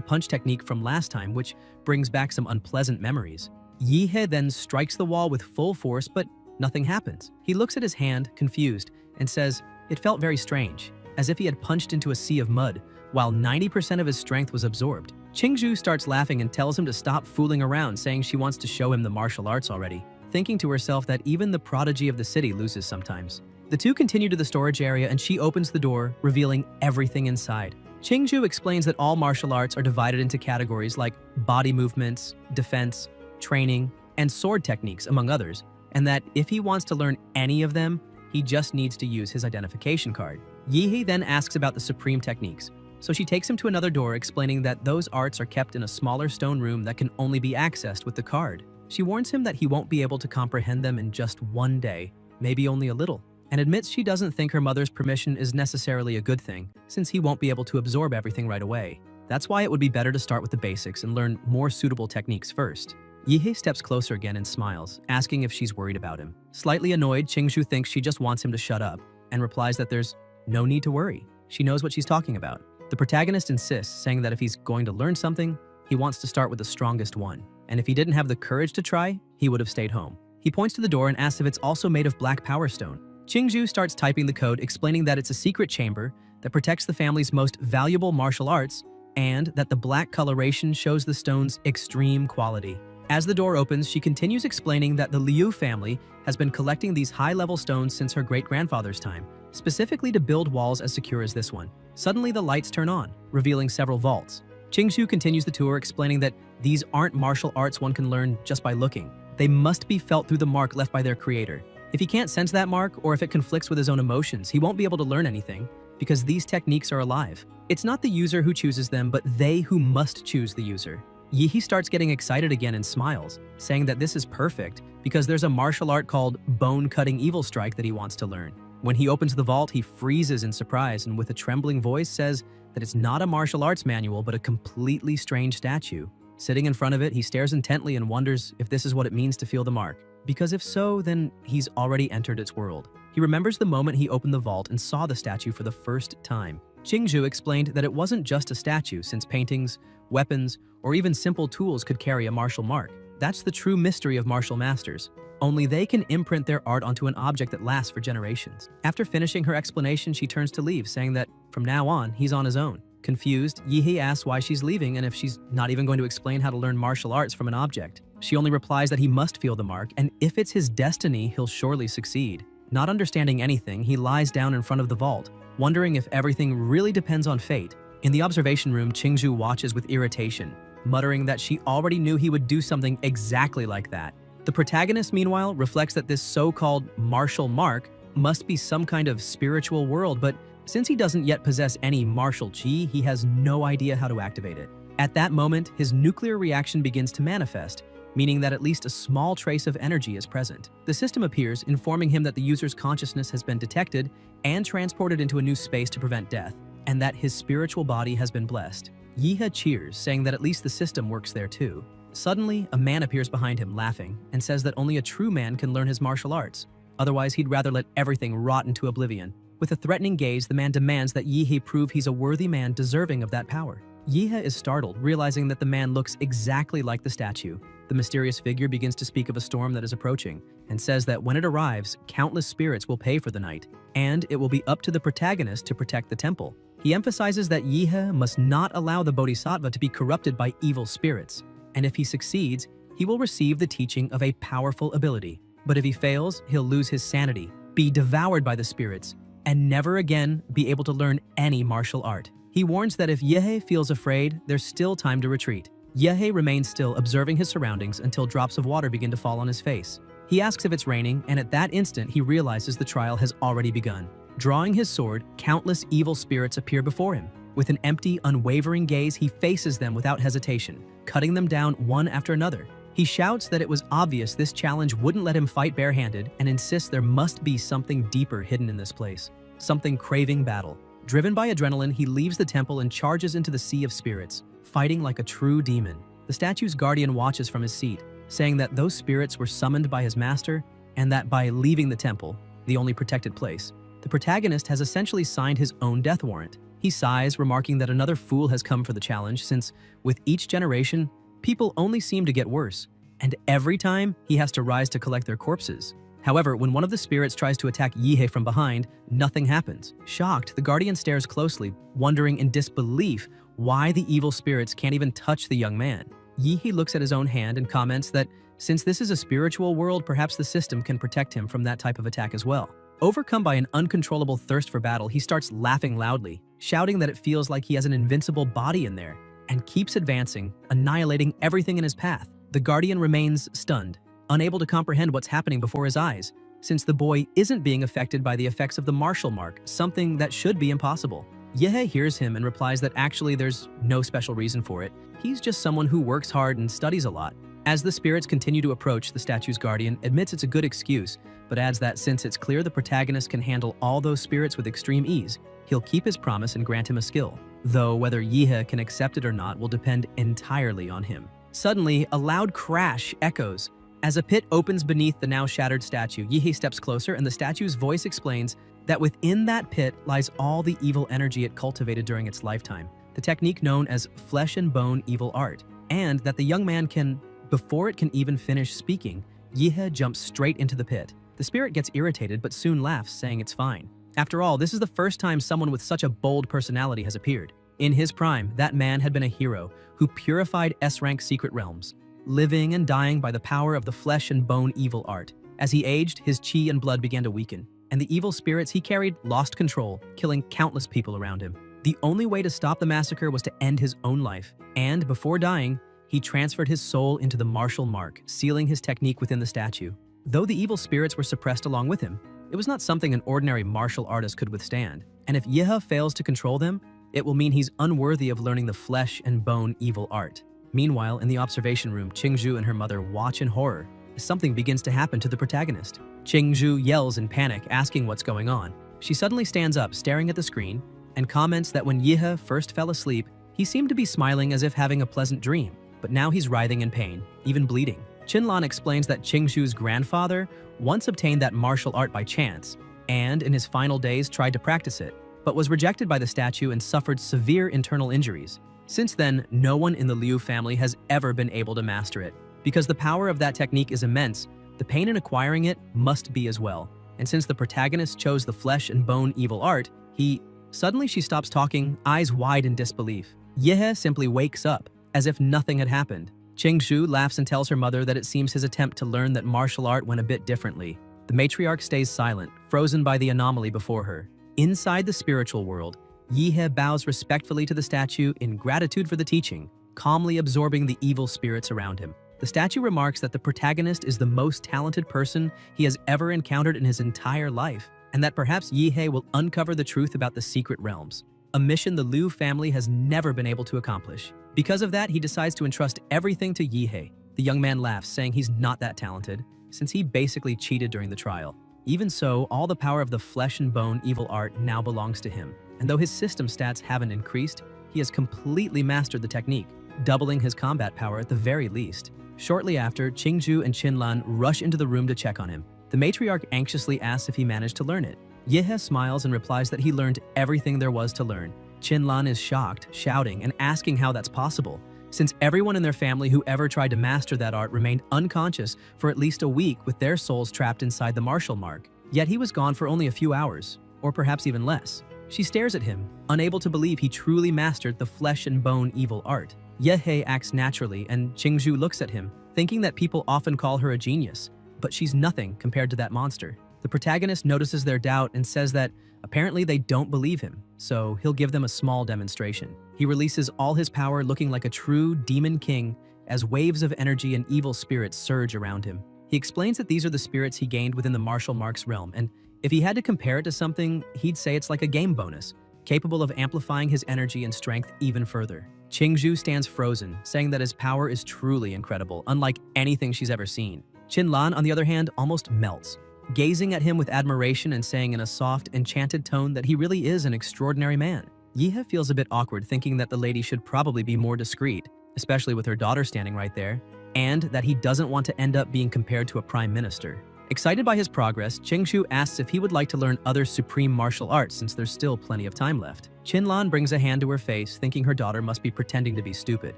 punch technique from last time, which brings back some unpleasant memories. Yihe then strikes the wall with full force, but nothing happens. He looks at his hand, confused, and says it felt very strange, as if he had punched into a sea of mud, while 90% of his strength was absorbed. Qingzhu starts laughing and tells him to stop fooling around, saying she wants to show him the martial arts already, thinking to herself that even the prodigy of the city loses sometimes. The two continue to the storage area and she opens the door, revealing everything inside. Qingzhu explains that all martial arts are divided into categories like body movements, defense, training, and sword techniques, among others, and that if he wants to learn any of them, he just needs to use his identification card. Yihe then asks about the supreme techniques, so she takes him to another door, explaining that those arts are kept in a smaller stone room that can only be accessed with the card. She warns him that he won't be able to comprehend them in just one day, maybe only a little, and admits she doesn't think her mother's permission is necessarily a good thing, since he won't be able to absorb everything right away. That's why it would be better to start with the basics and learn more suitable techniques first. Yihe steps closer again and smiles, asking if she's worried about him. Slightly annoyed, Qingzhu thinks she just wants him to shut up, and replies that there's no need to worry. She knows what she's talking about. The protagonist insists, saying that if he's going to learn something, he wants to start with the strongest one, and if he didn't have the courage to try, he would have stayed home. He points to the door and asks if it's also made of black power stone. Qingzhu starts typing the code, explaining that it's a secret chamber that protects the family's most valuable martial arts, and that the black coloration shows the stone's extreme quality. As the door opens, she continues explaining that the Liu family has been collecting these high-level stones since her great-grandfather's time, specifically to build walls as secure as this one. Suddenly, the lights turn on, revealing several vaults. Qingzhu continues the tour, explaining that these aren't martial arts one can learn just by looking. They must be felt through the mark left by their creator. If he can't sense that mark, or if it conflicts with his own emotions, he won't be able to learn anything, because these techniques are alive. It's not the user who chooses them, but they who must choose the user. Yihe starts getting excited again and smiles, saying that this is perfect because there's a martial art called Bone-Cutting Evil Strike that he wants to learn. When he opens the vault, he freezes in surprise and with a trembling voice says that it's not a martial arts manual but a completely strange statue. Sitting in front of it, he stares intently and wonders if this is what it means to feel the mark, because if so, then he's already entered its world. He remembers the moment he opened the vault and saw the statue for the first time. Qingzhu explained that it wasn't just a statue, since paintings, weapons, or even simple tools could carry a martial mark. That's the true mystery of martial masters. Only they can imprint their art onto an object that lasts for generations. After finishing her explanation, she turns to leave, saying that from now on, he's on his own. Confused, Yihei asks why she's leaving and if she's not even going to explain how to learn martial arts from an object. She only replies that he must feel the mark, and if it's his destiny, he'll surely succeed. Not understanding anything, he lies down in front of the vault, wondering if everything really depends on fate. In the observation room, Qingzhu watches with irritation, muttering that she already knew he would do something exactly like that. The protagonist, meanwhile, reflects that this so-called martial mark must be some kind of spiritual world, but since he doesn't yet possess any martial qi, he has no idea how to activate it. At that moment, his nuclear reaction begins to manifest, meaning that at least a small trace of energy is present. The system appears, informing him that the user's consciousness has been detected and transported into a new space to prevent death, and that his spiritual body has been blessed. Yihe cheers, saying that at least the system works there too. Suddenly, a man appears behind him, laughing, and says that only a true man can learn his martial arts. Otherwise, he'd rather let everything rot into oblivion. With a threatening gaze, the man demands that Yihe prove he's a worthy man deserving of that power. Yihe is startled, realizing that the man looks exactly like the statue. The mysterious figure begins to speak of a storm that is approaching, and says that when it arrives, countless spirits will pay for the night, and it will be up to the protagonist to protect the temple. He emphasizes that Yihe must not allow the bodhisattva to be corrupted by evil spirits, and if he succeeds, he will receive the teaching of a powerful ability. But if he fails, he'll lose his sanity, be devoured by the spirits, and never again be able to learn any martial art. He warns that if Yihe feels afraid, there's still time to retreat. Yihe remains still, observing his surroundings until drops of water begin to fall on his face. He asks if it's raining, and at that instant he realizes the trial has already begun. Drawing his sword, countless evil spirits appear before him. With an empty, unwavering gaze, he faces them without hesitation, cutting them down one after another. He shouts that it was obvious this challenge wouldn't let him fight barehanded, and insists there must be something deeper hidden in this place, something craving battle. Driven by adrenaline, he leaves the temple and charges into the sea of spirits, fighting like a true demon. The statue's guardian watches from his seat, saying that those spirits were summoned by his master, and that by leaving the temple, the only protected place, the protagonist has essentially signed his own death warrant. He sighs, remarking that another fool has come for the challenge, since with each generation, people only seem to get worse, and every time he has to rise to collect their corpses. However, when one of the spirits tries to attack Yihe from behind, nothing happens. Shocked, the guardian stares closely, wondering in disbelief why the evil spirits can't even touch the young man. Yihe looks at his own hand and comments that since this is a spiritual world, perhaps the system can protect him from that type of attack as well. Overcome by an uncontrollable thirst for battle, he starts laughing loudly, shouting that it feels like he has an invincible body in there, and keeps advancing, annihilating everything in his path. The guardian remains stunned, unable to comprehend what's happening before his eyes, since the boy isn't being affected by the effects of the martial mark, something that should be impossible. Yihe hears him and replies that actually there's no special reason for it. He's just someone who works hard and studies a lot. As the spirits continue to approach, the statue's guardian admits it's a good excuse, but adds that since it's clear the protagonist can handle all those spirits with extreme ease, he'll keep his promise and grant him a skill. Though whether Yihe can accept it or not will depend entirely on him. Suddenly, a loud crash echoes. As a pit opens beneath the now shattered statue, Yihe steps closer and the statue's voice explains that within that pit lies all the evil energy it cultivated during its lifetime, the technique known as flesh and bone evil art, and that the young man can, before it can even finish speaking, Yihe jumps straight into the pit. The spirit gets irritated but soon laughs, saying it's fine. After all, this is the first time someone with such a bold personality has appeared. In his prime, that man had been a hero who purified S-rank secret realms, living and dying by the power of the flesh and bone evil art. As he aged, his chi and blood began to weaken, and the evil spirits he carried lost control, killing countless people around him. The only way to stop the massacre was to end his own life, and before dying, he transferred his soul into the martial mark, sealing his technique within the statue. Though the evil spirits were suppressed along with him, it was not something an ordinary martial artist could withstand, and if Yihe fails to control them, it will mean he's unworthy of learning the flesh and bone evil art. Meanwhile, in the observation room, Qingzhu and her mother watch in horror as something begins to happen to the protagonist. Qingzhu yells in panic, asking what's going on. She suddenly stands up, staring at the screen, and comments that when Yihe first fell asleep, he seemed to be smiling as if having a pleasant dream, but now he's writhing in pain, even bleeding. Qinlan explains that Qingzhu's grandfather once obtained that martial art by chance, and in his final days tried to practice it, but was rejected by the statue and suffered severe internal injuries. Since then, no one in the Liu family has ever been able to master it. Because the power of that technique is immense, the pain in acquiring it must be as well. And since the protagonist chose the flesh and bone evil art, he Suddenly she stops talking, eyes wide in disbelief. Yehe simply wakes up, as if nothing had happened. Qingzhu laughs and tells her mother that it seems his attempt to learn that martial art went a bit differently. The matriarch stays silent, frozen by the anomaly before her. Inside the spiritual world, Yehe bows respectfully to the statue in gratitude for the teaching, calmly absorbing the evil spirits around him. The statue remarks that the protagonist is the most talented person he has ever encountered in his entire life, and that perhaps Yehe will uncover the truth about the secret realms, a mission the Liu family has never been able to accomplish. Because of that, he decides to entrust everything to Yehe. The young man laughs, saying he's not that talented, since he basically cheated during the trial. Even so, all the power of the flesh and bone evil art now belongs to him, and though his system stats haven't increased, he has completely mastered the technique, doubling his combat power at the very least. Shortly after, Qingzhu and Qinlan rush into the room to check on him. The matriarch anxiously asks if he managed to learn it. Yehe smiles and replies that he learned everything there was to learn. Qinlan is shocked, shouting and asking how that's possible, since everyone in their family who ever tried to master that art remained unconscious for at least a week with their souls trapped inside the martial mark. Yet he was gone for only a few hours, or perhaps even less. She stares at him, unable to believe he truly mastered the flesh and bone evil art. Yehe acts naturally, and Qingzhu looks at him, thinking that people often call her a genius, but she's nothing compared to that monster. The protagonist notices their doubt and says that apparently they don't believe him, so he'll give them a small demonstration. He releases all his power, looking like a true demon king, as waves of energy and evil spirits surge around him. He explains that these are the spirits he gained within the martial marks realm, and if he had to compare it to something, he'd say it's like a game bonus, capable of amplifying his energy and strength even further. Qingzhu stands frozen, saying that his power is truly incredible, unlike anything she's ever seen. Qinlan, on the other hand, almost melts, gazing at him with admiration and saying in a soft, enchanted tone that he really is an extraordinary man. Yehe feels a bit awkward, thinking that the lady should probably be more discreet, especially with her daughter standing right there, and that he doesn't want to end up being compared to a prime minister. Excited by his progress, Qingzhu asks if he would like to learn other supreme martial arts since there's still plenty of time left. Qinlan brings a hand to her face, thinking her daughter must be pretending to be stupid.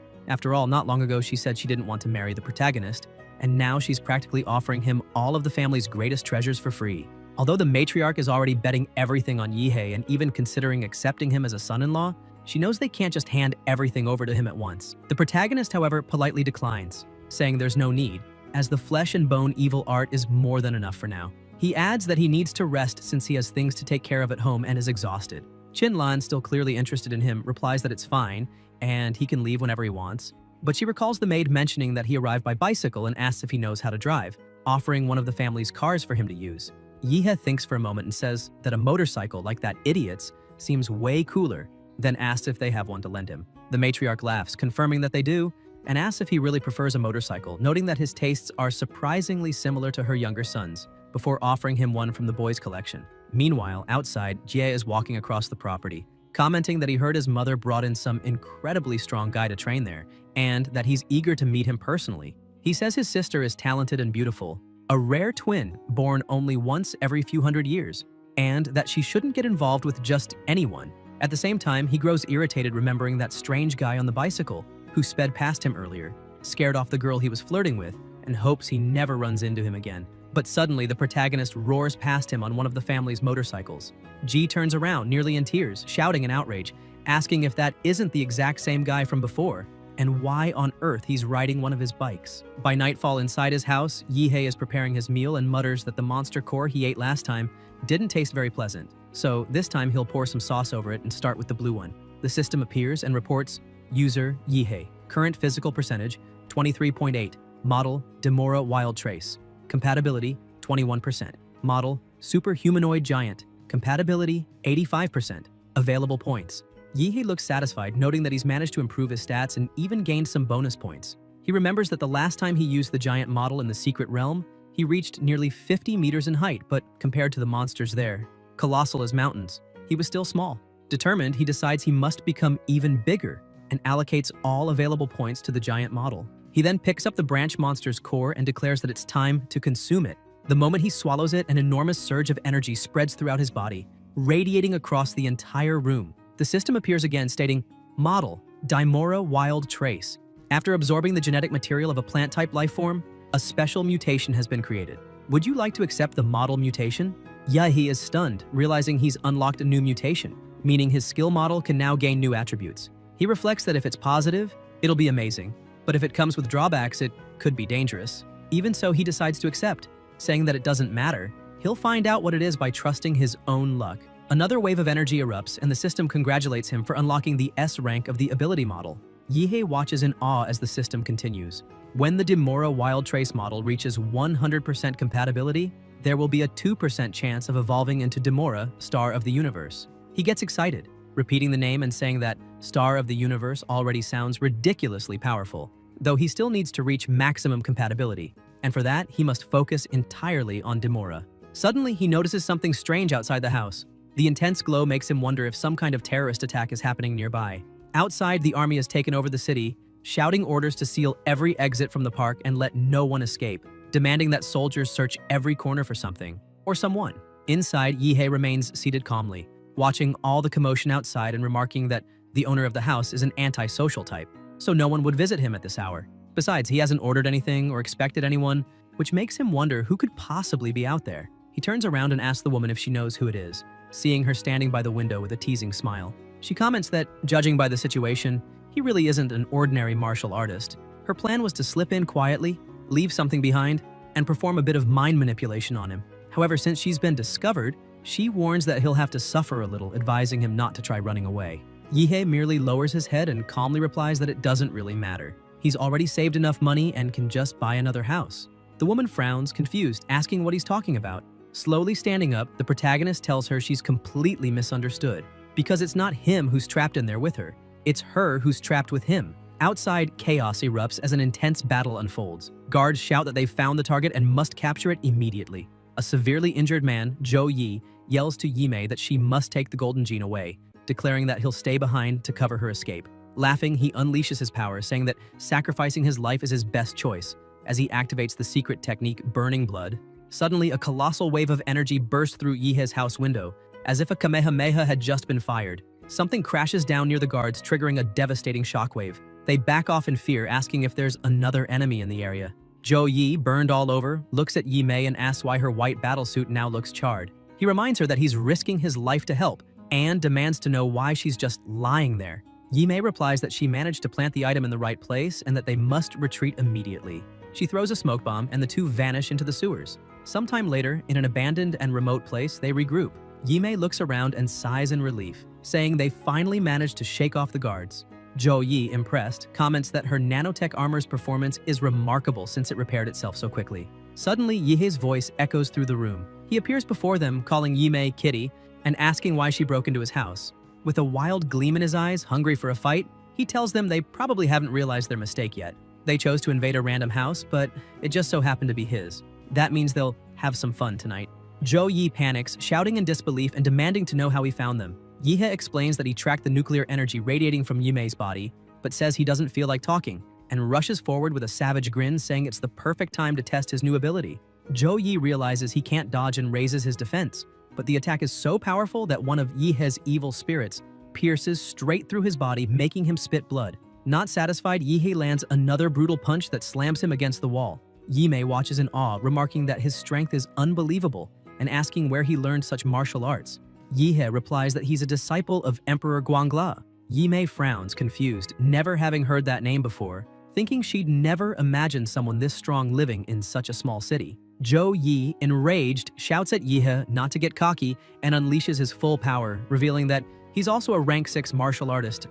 After all, not long ago she said she didn't want to marry the protagonist, and now she's practically offering him all of the family's greatest treasures for free. Although the matriarch is already betting everything on Yehe and even considering accepting him as a son-in-law, she knows they can't just hand everything over to him at once. The protagonist, however, politely declines, saying there's no need, as the flesh and bone evil art is more than enough for now. He adds that he needs to rest since he has things to take care of at home and is exhausted. Qinlan, still clearly interested in him, replies that it's fine and he can leave whenever he wants. But she recalls the maid mentioning that he arrived by bicycle and asks if he knows how to drive, offering one of the family's cars for him to use. Yehe thinks for a moment and says that a motorcycle like that idiot's seems way cooler, then asks if they have one to lend him. The matriarch laughs, confirming that they do, and asks if he really prefers a motorcycle, noting that his tastes are surprisingly similar to her younger son's, before offering him one from the boys' collection. Meanwhile, outside, Jie is walking across the property, commenting that he heard his mother brought in some incredibly strong guy to train there, and that he's eager to meet him personally. He says his sister is talented and beautiful, a rare twin born only once every few hundred years, and that she shouldn't get involved with just anyone. At the same time, he grows irritated remembering that strange guy on the bicycle who sped past him earlier, scared off the girl he was flirting with, and hopes he never runs into him again. But suddenly, the protagonist roars past him on one of the family's motorcycles. Ji turns around, nearly in tears, shouting in outrage, asking if that isn't the exact same guy from before, and why on earth he's riding one of his bikes. By nightfall inside his house, Yehe is preparing his meal and mutters that the monster core he ate last time didn't taste very pleasant. So this time he'll pour some sauce over it and start with the blue one. The system appears and reports, User Yehe, current physical percentage 23.8, model Demora Wild Trace, compatibility 21%, model Super Humanoid Giant, compatibility 85%, available points. Yehe looks satisfied, noting that he's managed to improve his stats and even gained some bonus points. He remembers that the last time he used the giant model in the secret realm, he reached nearly 50 meters in height, but compared to the monsters there, colossal as mountains, he was still small. Determined, he decides he must become even bigger and allocates all available points to the giant model. He then picks up the branch monster's core and declares that it's time to consume it. The moment he swallows it, an enormous surge of energy spreads throughout his body, radiating across the entire room. The system appears again, stating, Model, Dimora Wild Trace. After absorbing the genetic material of a plant-type life form, a special mutation has been created. Would you like to accept the model mutation? Yehe is stunned, realizing he's unlocked a new mutation, meaning his skill model can now gain new attributes. He reflects that if it's positive, it'll be amazing, but if it comes with drawbacks, it could be dangerous. Even so, he decides to accept, saying that it doesn't matter. He'll find out what it is by trusting his own luck. Another wave of energy erupts, and the system congratulates him for unlocking the S rank of the ability model. Yihei watches in awe as the system continues. When the Demora Wild Trace model reaches 100% compatibility, there will be a 2% chance of evolving into Demora, Star of the Universe. He gets excited, repeating the name and saying that Star of the Universe already sounds ridiculously powerful, though he still needs to reach maximum compatibility, and for that, he must focus entirely on Demora. Suddenly, he notices something strange outside the house. The intense glow makes him wonder if some kind of terrorist attack is happening nearby. Outside, the army has taken over the city, shouting orders to seal every exit from the park and let no one escape, demanding that soldiers search every corner for something, or someone. Inside, Yihei remains seated calmly, watching all the commotion outside and remarking that the owner of the house is an antisocial type, so no one would visit him at this hour. Besides, he hasn't ordered anything or expected anyone, which makes him wonder who could possibly be out there. He turns around and asks the woman if she knows who it is, seeing her standing by the window with a teasing smile. She comments that, judging by the situation, he really isn't an ordinary martial artist. Her plan was to slip in quietly, leave something behind, and perform a bit of mind manipulation on him. However, since she's been discovered, she warns that he'll have to suffer a little, advising him not to try running away. Yihei merely lowers his head and calmly replies that it doesn't really matter. He's already saved enough money and can just buy another house. The woman frowns, confused, asking what he's talking about. Slowly standing up, the protagonist tells her she's completely misunderstood, because it's not him who's trapped in there with her. It's her who's trapped with him. Outside, chaos erupts as an intense battle unfolds. Guards shout that they've found the target and must capture it immediately. A severely injured man, Zhou Yi, yells to Yimei that she must take the golden gene away, declaring that he'll stay behind to cover her escape. Laughing, he unleashes his power, saying that sacrificing his life is his best choice. As he activates the secret technique Burning Blood, suddenly a colossal wave of energy bursts through Yihei's house window, as if a Kamehameha had just been fired. Something crashes down near the guards, triggering a devastating shockwave. They back off in fear, asking if there's another enemy in the area. Zhou Yi, burned all over, looks at Yimei and asks why her white battlesuit now looks charred. He reminds her that he's risking his life to help, and demands to know why she's just lying there. Yimei replies that she managed to plant the item in the right place and that they must retreat immediately. She throws a smoke bomb and the two vanish into the sewers. Sometime later, in an abandoned and remote place, they regroup. Yimei looks around and sighs in relief, saying they finally managed to shake off the guards. Zhou Yi, impressed, comments that her nanotech armor's performance is remarkable since it repaired itself so quickly. Suddenly, Yihei's voice echoes through the room. He appears before them, calling Yimei Kitty, and asking why she broke into his house. With a wild gleam in his eyes, hungry for a fight, he tells them they probably haven't realized their mistake yet. They chose to invade a random house, but it just so happened to be his. That means they'll have some fun tonight. Zhou Yi panics, shouting in disbelief and demanding to know how he found them. Yihei explains that he tracked the nuclear energy radiating from Yimei's body, but says he doesn't feel like talking, and rushes forward with a savage grin, saying it's the perfect time to test his new ability. Zhou Yi realizes he can't dodge and raises his defense, but the attack is so powerful that one of Yihei's evil spirits pierces straight through his body, making him spit blood. Not satisfied, Yihei lands another brutal punch that slams him against the wall. Yimei watches in awe, remarking that his strength is unbelievable and asking where he learned such martial arts. Yihei replies that he's a disciple of Emperor Guangla. Yimei frowns, confused, never having heard that name before, thinking she'd never imagined someone this strong living in such a small city. Zhou Yi, enraged, shouts at Yihei not to get cocky and unleashes his full power, revealing that he's also a rank 6 martial artist,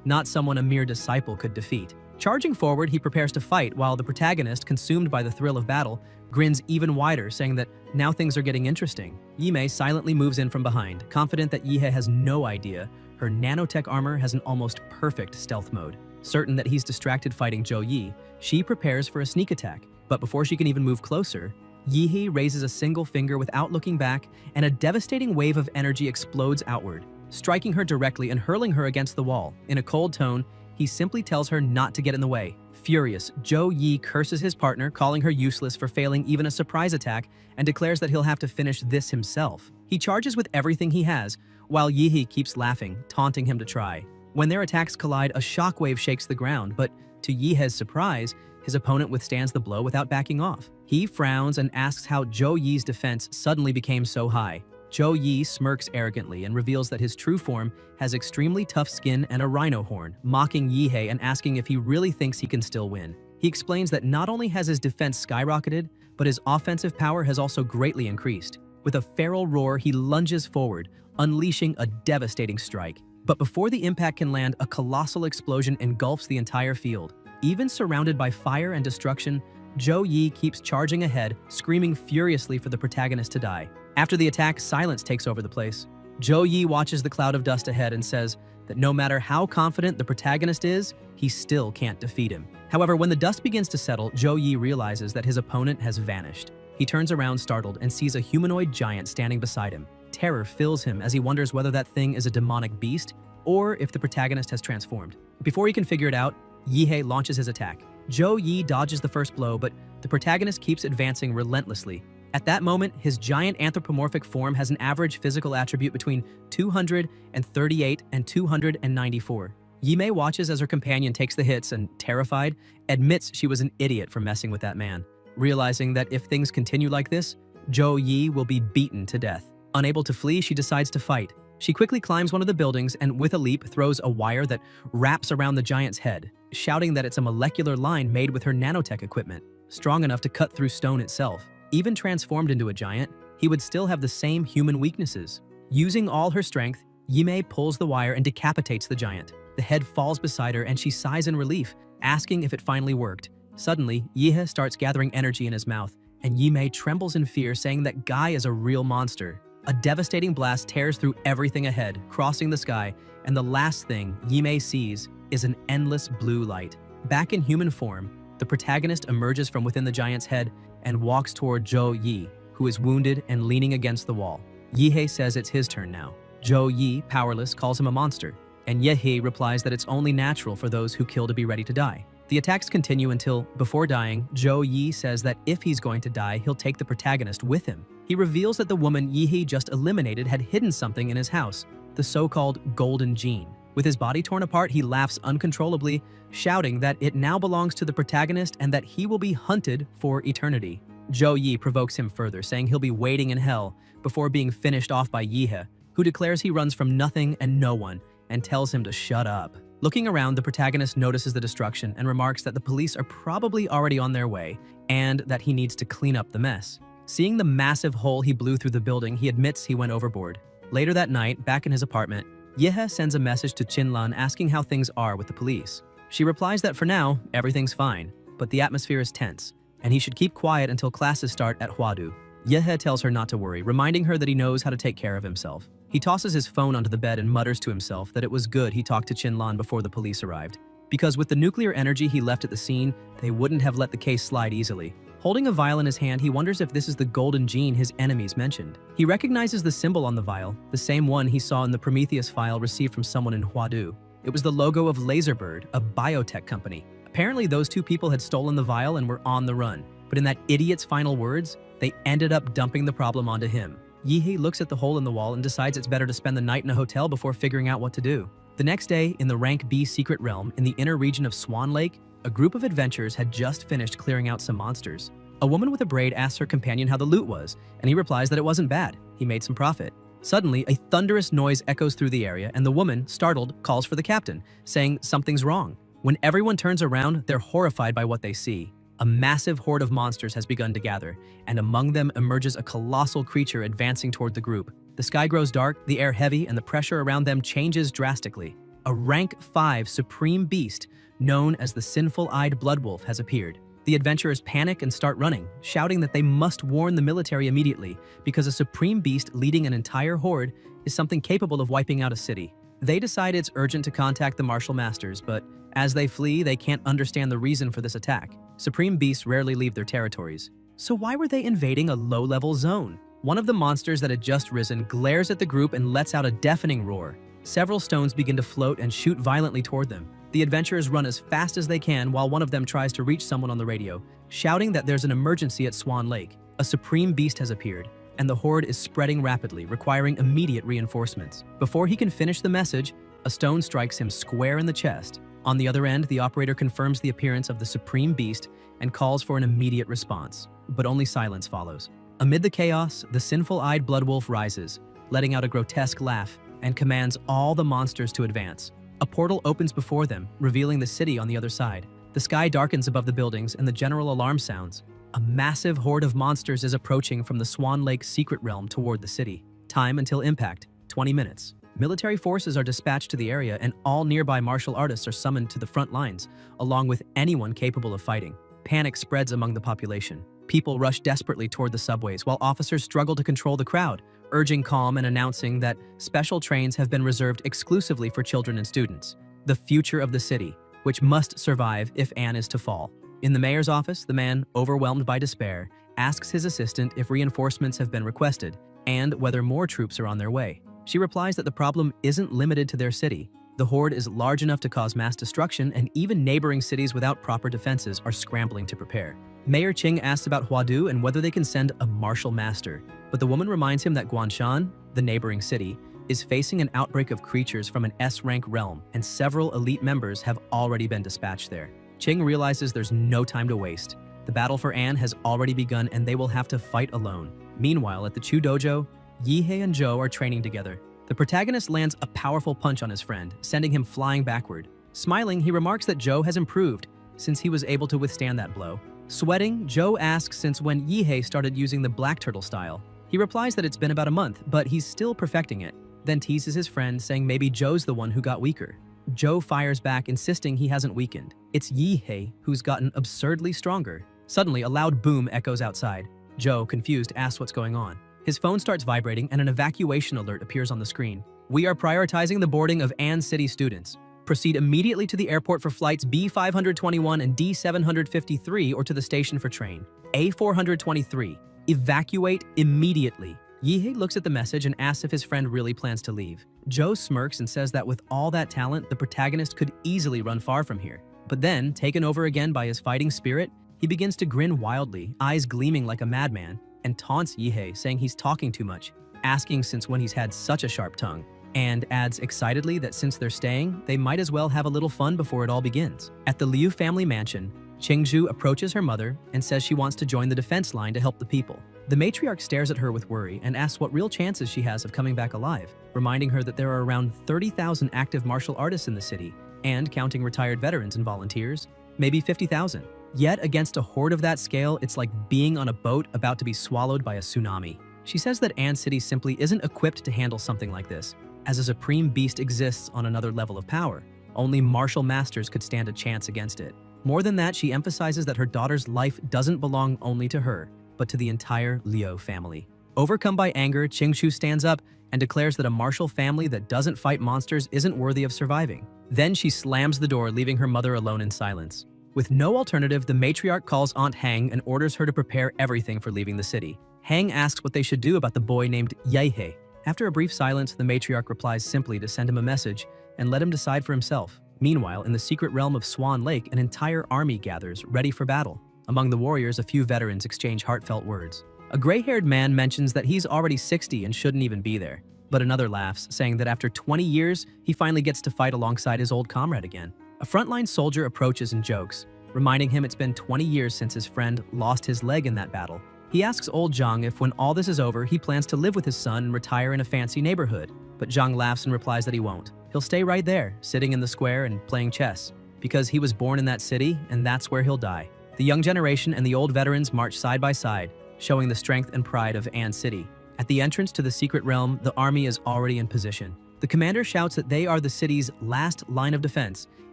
not someone a mere disciple could defeat. Charging forward, he prepares to fight while the protagonist, consumed by the thrill of battle, grins even wider, saying that now things are getting interesting. Yimei silently moves in from behind, confident that Yihei has no idea her nanotech armor has an almost perfect stealth mode. Certain that he's distracted fighting Zhou Yi, she prepares for a sneak attack, but before she can even move closer, Yihei raises a single finger without looking back, and a devastating wave of energy explodes outward, striking her directly and hurling her against the wall. In a cold tone, he simply tells her not to get in the way. Furious, Zhou Yi curses his partner, calling her useless for failing even a surprise attack, and declares that he'll have to finish this himself. He charges with everything he has, while Yihei keeps laughing, taunting him to try. When their attacks collide, a shockwave shakes the ground, but to Yihei's surprise, his opponent withstands the blow without backing off. He frowns and asks how Zhou Yi's defense suddenly became so high. Zhou Yi smirks arrogantly and reveals that his true form has extremely tough skin and a rhino horn, mocking Yihei and asking if he really thinks he can still win. He explains that not only has his defense skyrocketed, but his offensive power has also greatly increased. With a feral roar, he lunges forward, unleashing a devastating strike. But before the impact can land, a colossal explosion engulfs the entire field. Even surrounded by fire and destruction, Zhou Yi keeps charging ahead, screaming furiously for the protagonist to die. After the attack, silence takes over the place. Zhou Yi watches the cloud of dust ahead and says that no matter how confident the protagonist is, he still can't defeat him. However, when the dust begins to settle, Zhou Yi realizes that his opponent has vanished. He turns around startled and sees a humanoid giant standing beside him. Terror fills him as he wonders whether that thing is a demonic beast or if the protagonist has transformed. Before he can figure it out, Yihei launches his attack. Zhou Yi dodges the first blow, but the protagonist keeps advancing relentlessly. At that moment, his giant anthropomorphic form has an average physical attribute between 238 and 294. Yimei watches as her companion takes the hits and, terrified, admits she was an idiot for messing with that man. Realizing that if things continue like this, Zhou Yi will be beaten to death. Unable to flee, she decides to fight. She quickly climbs one of the buildings and with a leap throws a wire that wraps around the giant's head, shouting that it's a molecular line made with her nanotech equipment, strong enough to cut through stone itself. Even transformed into a giant, he would still have the same human weaknesses. Using all her strength, Yimei pulls the wire and decapitates the giant. The head falls beside her and she sighs in relief, asking if it finally worked. Suddenly, Yihei starts gathering energy in his mouth, and Yimei trembles in fear, saying that Guy is a real monster. A devastating blast tears through everything ahead, crossing the sky, and the last thing Yimei sees is an endless blue light. Back in human form, the protagonist emerges from within the giant's head and walks toward Zhou Yi, who is wounded and leaning against the wall. Yihei says it's his turn now. Zhou Yi, powerless, calls him a monster, and Yihei replies that it's only natural for those who kill to be ready to die. The attacks continue until, before dying, Zhou Yi says that if he's going to die, he'll take the protagonist with him. He reveals that the woman Yihei just eliminated had hidden something in his house, the so-called golden gene. With his body torn apart, he laughs uncontrollably, shouting that it now belongs to the protagonist and that he will be hunted for eternity. Zhou Yi provokes him further, saying he'll be waiting in hell before being finished off by Yihei, who declares he runs from nothing and no one and tells him to shut up. Looking around, the protagonist notices the destruction and remarks that the police are probably already on their way and that he needs to clean up the mess. Seeing the massive hole he blew through the building, he admits he went overboard. Later that night, back in his apartment, Yihei sends a message to Qinlan asking how things are with the police. She replies that for now, everything's fine, but the atmosphere is tense, and he should keep quiet until classes start at Huadu. Yihei tells her not to worry, reminding her that he knows how to take care of himself. He tosses his phone onto the bed and mutters to himself that it was good he talked to Qinlan before the police arrived, because with the nuclear energy he left at the scene, they wouldn't have let the case slide easily. Holding a vial in his hand, he wonders if this is the golden gene his enemies mentioned. He recognizes the symbol on the vial, the same one he saw in the Prometheus file received from someone in Huadu. It was the logo of Laserbird, a biotech company. Apparently those two people had stolen the vial and were on the run, but in that idiot's final words, they ended up dumping the problem onto him. Yihei looks at the hole in the wall and decides it's better to spend the night in a hotel before figuring out what to do. The next day, in the Rank B secret realm in the inner region of Swan Lake, a group of adventurers had just finished clearing out some monsters. A woman with a braid asks her companion how the loot was, and he replies that it wasn't bad. He made some profit. Suddenly, a thunderous noise echoes through the area, and the woman, startled, calls for the captain, saying something's wrong. When everyone turns around, they're horrified by what they see. A massive horde of monsters has begun to gather, and among them emerges a colossal creature advancing toward the group. The sky grows dark, the air heavy, and the pressure around them changes drastically. A rank 5 supreme beast, known as the Sinful-Eyed Bloodwolf, has appeared. The adventurers panic and start running, shouting that they must warn the military immediately because a supreme beast leading an entire horde is something capable of wiping out a city. They decide it's urgent to contact the martial masters, but as they flee, they can't understand the reason for this attack. Supreme beasts rarely leave their territories. So why were they invading a low-level zone? One of the monsters that had just risen glares at the group and lets out a deafening roar. Several stones begin to float and shoot violently toward them. The adventurers run as fast as they can while one of them tries to reach someone on the radio, shouting that there's an emergency at Swan Lake. A supreme beast has appeared, and the horde is spreading rapidly, requiring immediate reinforcements. Before he can finish the message, a stone strikes him square in the chest. On the other end, the operator confirms the appearance of the supreme beast and calls for an immediate response, but only silence follows. Amid the chaos, the sinful-eyed blood wolf rises, letting out a grotesque laugh, and commands all the monsters to advance. A portal opens before them, revealing the city on the other side. The sky darkens above the buildings and the general alarm sounds. A massive horde of monsters is approaching from the Swan Lake secret realm toward the city. Time until impact, 20 minutes. Military forces are dispatched to the area and all nearby martial artists are summoned to the front lines, along with anyone capable of fighting. Panic spreads among the population. People rush desperately toward the subways while officers struggle to control the crowd, urging calm and announcing that special trains have been reserved exclusively for children and students. The future of the city, which must survive if Anne is to fall. In the mayor's office, the man, overwhelmed by despair, asks his assistant if reinforcements have been requested and whether more troops are on their way. She replies that the problem isn't limited to their city. The horde is large enough to cause mass destruction, and even neighboring cities without proper defenses are scrambling to prepare. Mayor Qing asks about Huadu and whether they can send a martial master, but the woman reminds him that Guanshan, the neighboring city, is facing an outbreak of creatures from an S-rank realm, and several elite members have already been dispatched there. Qing realizes there's no time to waste. The battle for Anne has already begun and they will have to fight alone. Meanwhile, at the Chu Dojo, Yihei and Zhou are training together. The protagonist lands a powerful punch on his friend, sending him flying backward. Smiling, he remarks that Zhou has improved since he was able to withstand that blow. Sweating, Zhou asks since when Yihei started using the black turtle style. He replies that it's been about a month, but he's still perfecting it, then teases his friend, saying maybe Zhou's the one who got weaker. Zhou fires back, insisting he hasn't weakened. It's Yihei who's gotten absurdly stronger. Suddenly, a loud boom echoes outside. Zhou, confused, asks what's going on. His phone starts vibrating and an evacuation alert appears on the screen. We are prioritizing the boarding of Ann City students. Proceed immediately to the airport for flights B521 and D753 or to the station for train A423. Evacuate immediately. Yihei looks at the message and asks if his friend really plans to leave. Zhou smirks and says that with all that talent, the protagonist could easily run far from here. But then, taken over again by his fighting spirit, he begins to grin wildly, eyes gleaming like a madman, and taunts Yihei, saying he's talking too much, asking since when he's had such a sharp tongue, and adds excitedly that since they're staying, they might as well have a little fun before it all begins. At the Liu family mansion, Qingzhu approaches her mother and says she wants to join the defense line to help the people. The matriarch stares at her with worry and asks what real chances she has of coming back alive, reminding her that there are around 30,000 active martial artists in the city, and counting retired veterans and volunteers, maybe 50,000. Yet, against a horde of that scale, it's like being on a boat about to be swallowed by a tsunami. She says that Ann City simply isn't equipped to handle something like this, as a supreme beast exists on another level of power. Only martial masters could stand a chance against it. More than that, she emphasizes that her daughter's life doesn't belong only to her, but to the entire Liu family. Overcome by anger, Qingzhu stands up and declares that a martial family that doesn't fight monsters isn't worthy of surviving. Then she slams the door, leaving her mother alone in silence. With no alternative, the matriarch calls Aunt Hang and orders her to prepare everything for leaving the city. Hang asks what they should do about the boy named Yihei. After a brief silence, the matriarch replies simply to send him a message and let him decide for himself. Meanwhile, in the secret realm of Swan Lake, an entire army gathers, ready for battle. Among the warriors, a few veterans exchange heartfelt words. A gray-haired man mentions that he's already 60 and shouldn't even be there. But another laughs, saying that after 20 years, he finally gets to fight alongside his old comrade again. A frontline soldier approaches and jokes, reminding him it's been 20 years since his friend lost his leg in that battle. He asks old Zhang if when all this is over, he plans to live with his son and retire in a fancy neighborhood. But Zhang laughs and replies that he won't. He'll stay right there, sitting in the square and playing chess, because he was born in that city and that's where he'll die. The young generation and the old veterans march side by side, showing the strength and pride of Ann City. At the entrance to the secret realm, the army is already in position. The commander shouts that they are the city's last line of defense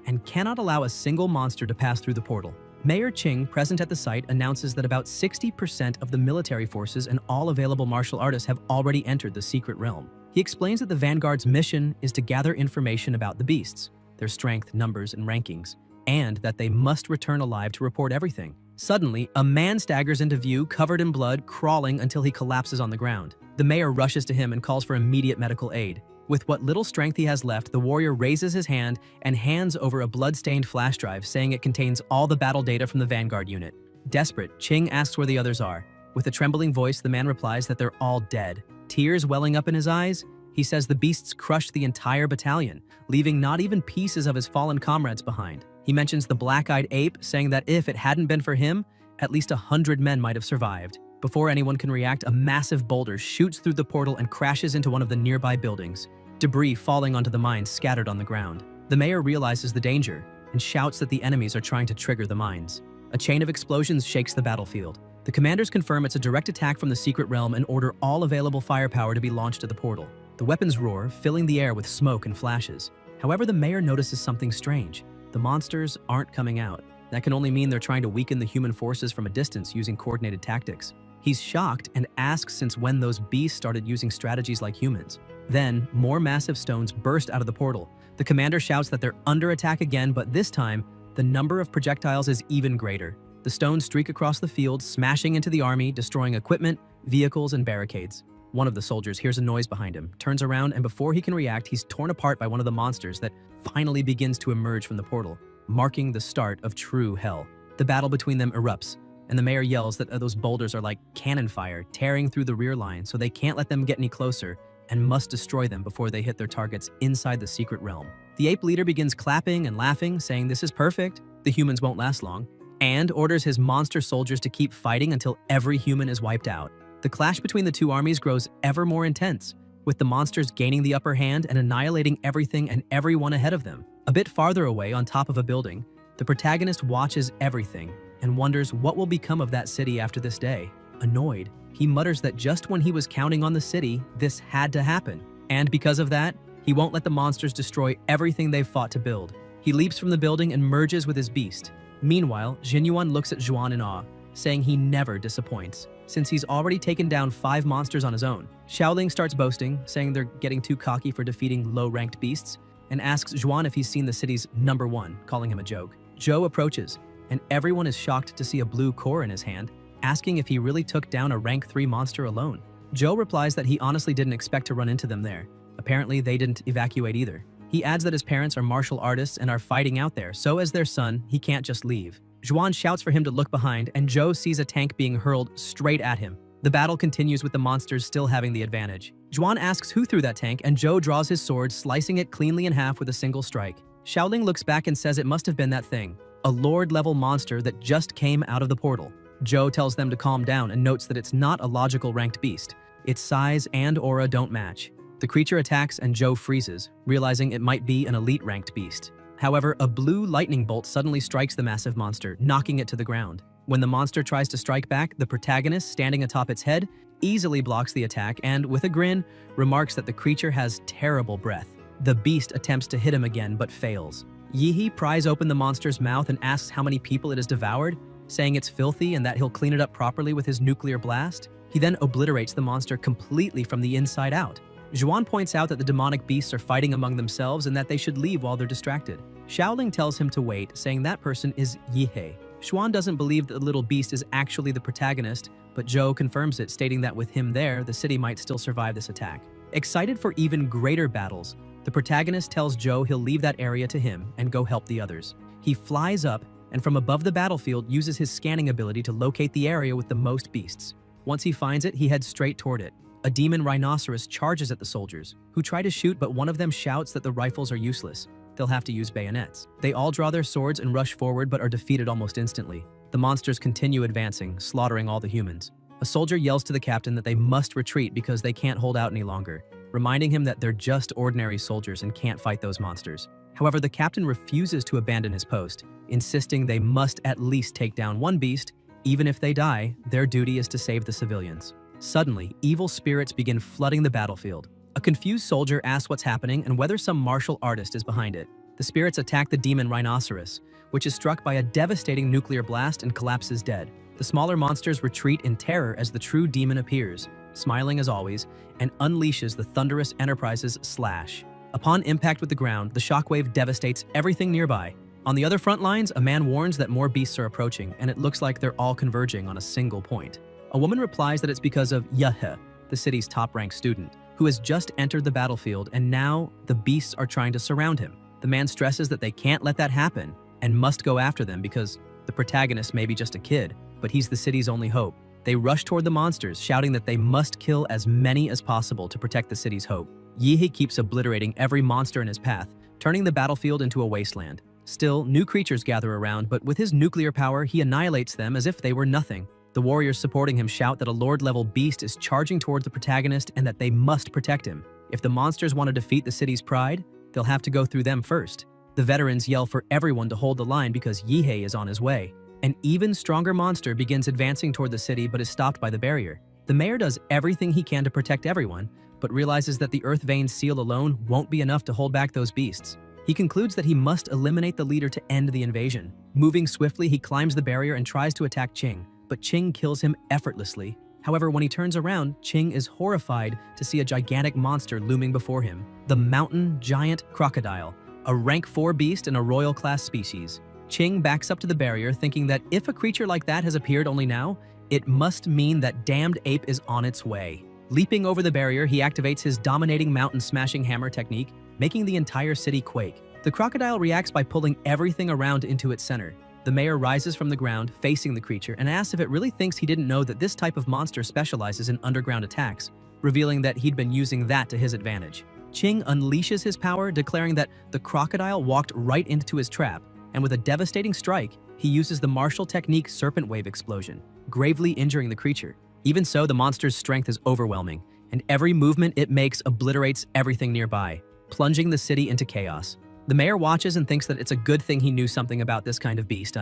and cannot allow a single monster to pass through the portal. Mayor Qing, present at the site, announces that about 60% of the military forces and all available martial artists have already entered the secret realm. He explains that the Vanguard's mission is to gather information about the beasts, their strength, numbers, and rankings, and that they must return alive to report everything. Suddenly, a man staggers into view, covered in blood, crawling until he collapses on the ground. The mayor rushes to him and calls for immediate medical aid. With what little strength he has left, the warrior raises his hand and hands over a blood-stained flash drive, saying it contains all the battle data from the Vanguard unit. Desperate, Qing asks where the others are. With a trembling voice, the man replies that they're all dead. Tears welling up in his eyes, he says the beasts crushed the entire battalion, leaving not even pieces of his fallen comrades behind. He mentions the black-eyed ape, saying that if it hadn't been for him, at least 100 men might have survived. Before anyone can react, a massive boulder shoots through the portal and crashes into one of the nearby buildings, debris falling onto the mines scattered on the ground. The mayor realizes the danger and shouts that the enemies are trying to trigger the mines. A chain of explosions shakes the battlefield. The commanders confirm it's a direct attack from the secret realm and order all available firepower to be launched at the portal. The weapons roar, filling the air with smoke and flashes. However, the mayor notices something strange. The monsters aren't coming out. That can only mean they're trying to weaken the human forces from a distance using coordinated tactics. He's shocked and asks since when those beasts started using strategies like humans. Then, more massive stones burst out of the portal. The commander shouts that they're under attack again, but this time, the number of projectiles is even greater. The stones streak across the field, smashing into the army, destroying equipment, vehicles, and barricades. One of the soldiers hears a noise behind him, turns around, and before he can react, he's torn apart by one of the monsters that finally begins to emerge from the portal, marking the start of true hell. The battle between them erupts, and the mayor yells that those boulders are like cannon fire, tearing through the rear line, so they can't let them get any closer and must destroy them before they hit their targets inside the secret realm. The ape leader begins clapping and laughing, saying this is perfect, the humans won't last long, and orders his monster soldiers to keep fighting until every human is wiped out. The clash between the two armies grows ever more intense, with the monsters gaining the upper hand and annihilating everything and everyone ahead of them. A bit farther away, on top of a building, the protagonist watches everything and wonders what will become of that city after this day. Annoyed, he mutters that just when he was counting on the city, this had to happen. And because of that, he won't let the monsters destroy everything they've fought to build. He leaps from the building and merges with his beast. Meanwhile, Jinyuan looks at Zhuan in awe, saying he never disappoints, since he's already taken down 5 monsters on his own. Xiaoling starts boasting, saying they're getting too cocky for defeating low-ranked beasts, and asks Zhuan if he's seen the city's #1, calling him a joke. Zhou approaches, and everyone is shocked to see a blue core in his hand, asking if he really took down a rank 3 monster alone. Zhou replies that he honestly didn't expect to run into them there. Apparently, they didn't evacuate either. He adds that his parents are martial artists and are fighting out there, so as their son, he can't just leave. Zhuan shouts for him to look behind, and Zhou sees a tank being hurled straight at him. The battle continues with the monsters still having the advantage. Zhuan asks who threw that tank, and Zhou draws his sword, slicing it cleanly in half with a single strike. Xiaoling looks back and says it must have been that thing, a lord-level monster that just came out of the portal. Zhou tells them to calm down and notes that it's not a logical ranked beast. Its size and aura don't match. The creature attacks and Zhou freezes, realizing it might be an elite ranked beast. However, a blue lightning bolt suddenly strikes the massive monster, knocking it to the ground. When the monster tries to strike back, the protagonist, standing atop its head, easily blocks the attack and, with a grin, remarks that the creature has terrible breath. The beast attempts to hit him again but fails. Yihi pries open the monster's mouth and asks how many people it has devoured, saying it's filthy and that he'll clean it up properly with his nuclear blast. He then obliterates the monster completely from the inside out. Zhuan points out that the demonic beasts are fighting among themselves and that they should leave while they're distracted. Xiaoling tells him to wait, saying that person is Yihei. Zhuan doesn't believe that the little beast is actually the protagonist, but Zhou confirms it, stating that with him there, the city might still survive this attack. Excited for even greater battles, the protagonist tells Zhou he'll leave that area to him and go help the others. He flies up and from above the battlefield uses his scanning ability to locate the area with the most beasts. Once he finds it, he heads straight toward it. A demon rhinoceros charges at the soldiers, who try to shoot, but one of them shouts that the rifles are useless. They'll have to use bayonets. They all draw their swords and rush forward but are defeated almost instantly. The monsters continue advancing, slaughtering all the humans. A soldier yells to the captain that they must retreat because they can't hold out any longer, reminding him that they're just ordinary soldiers and can't fight those monsters. However, the captain refuses to abandon his post, insisting they must at least take down one beast. Even if they die, their duty is to save the civilians. Suddenly, evil spirits begin flooding the battlefield. A confused soldier asks what's happening and whether some martial artist is behind it. The spirits attack the demon rhinoceros, which is struck by a devastating nuclear blast and collapses dead. The smaller monsters retreat in terror as the true demon appears, smiling as always, and unleashes the thunderous Enterprise's slash. Upon impact with the ground, the shockwave devastates everything nearby. On the other front lines, a man warns that more beasts are approaching, and it looks like they're all converging on a single point. A woman replies that it's because of Yehe, the city's top-ranked student, who has just entered the battlefield, and now the beasts are trying to surround him. The man stresses that they can't let that happen and must go after them because the protagonist may be just a kid, but he's the city's only hope. They rush toward the monsters, shouting that they must kill as many as possible to protect the city's hope. Yihe keeps obliterating every monster in his path, turning the battlefield into a wasteland. Still, new creatures gather around, but with his nuclear power, he annihilates them as if they were nothing. The warriors supporting him shout that a lord-level beast is charging towards the protagonist and that they must protect him. If the monsters want to defeat the city's pride, they'll have to go through them first. The veterans yell for everyone to hold the line because Yihei is on his way. An even stronger monster begins advancing toward the city but is stopped by the barrier. The mayor does everything he can to protect everyone, but realizes that the Earth Vein seal alone won't be enough to hold back those beasts. He concludes that he must eliminate the leader to end the invasion. Moving swiftly, he climbs the barrier and tries to attack Qing, but Qing kills him effortlessly. However, when he turns around, Qing is horrified to see a gigantic monster looming before him, the mountain giant crocodile, a rank 4 beast in a royal class species. Qing backs up to the barrier, thinking that if a creature like that has appeared only now, it must mean that damned ape is on its way. Leaping over the barrier, he activates his dominating mountain smashing hammer technique, making the entire city quake. The crocodile reacts by pulling everything around into its center. The mayor rises from the ground, facing the creature, and asks if it really thinks he didn't know that this type of monster specializes in underground attacks, revealing that he'd been using that to his advantage. Qing unleashes his power, declaring that the crocodile walked right into his trap, and with a devastating strike, he uses the martial technique Serpent Wave Explosion, gravely injuring the creature. Even so, the monster's strength is overwhelming, and every movement it makes obliterates everything nearby, plunging the city into chaos. The mayor watches and thinks that it's a good thing he knew something about this kind of beast.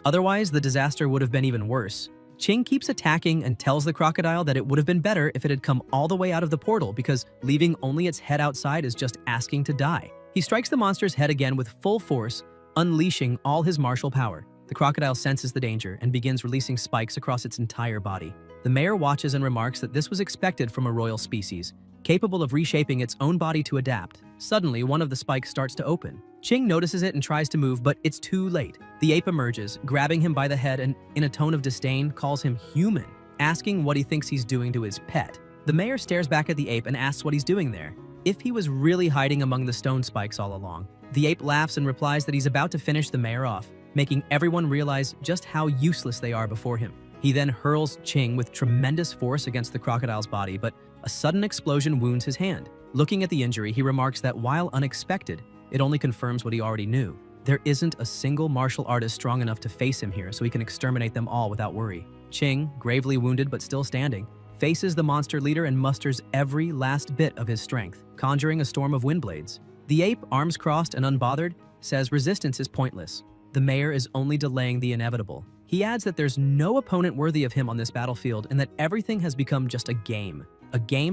Otherwise, the disaster would have been even worse. Qing keeps attacking and tells the crocodile that it would have been better if it had come all the way out of the portal because leaving only its head outside is just asking to die. He strikes the monster's head again with full force, unleashing all his martial power. The crocodile senses the danger and begins releasing spikes across its entire body. The mayor watches and remarks that this was expected from a royal species, capable of reshaping its own body to adapt. Suddenly, one of the spikes starts to open. Qing notices it and tries to move, but it's too late. The ape emerges, grabbing him by the head and, in a tone of disdain, calls him human, asking what he thinks he's doing to his pet. The mayor stares back at the ape and asks what he's doing there, if he was really hiding among the stone spikes all along. The ape laughs and replies that he's about to finish the mayor off, making everyone realize just how useless they are before him. He then hurls Qing with tremendous force against the crocodile's body, but a sudden explosion wounds his hand. Looking at the injury, he remarks that while unexpected, it only confirms what he already knew. There isn't a single martial artist strong enough to face him here, so he can exterminate them all without worry. Qing, gravely wounded but still standing, faces the monster leader and musters every last bit of his strength, conjuring a storm of wind blades. The ape, arms crossed and unbothered, says resistance is pointless. The mayor is only delaying the inevitable. He adds that there's no opponent worthy of him on this battlefield and that everything has become just a game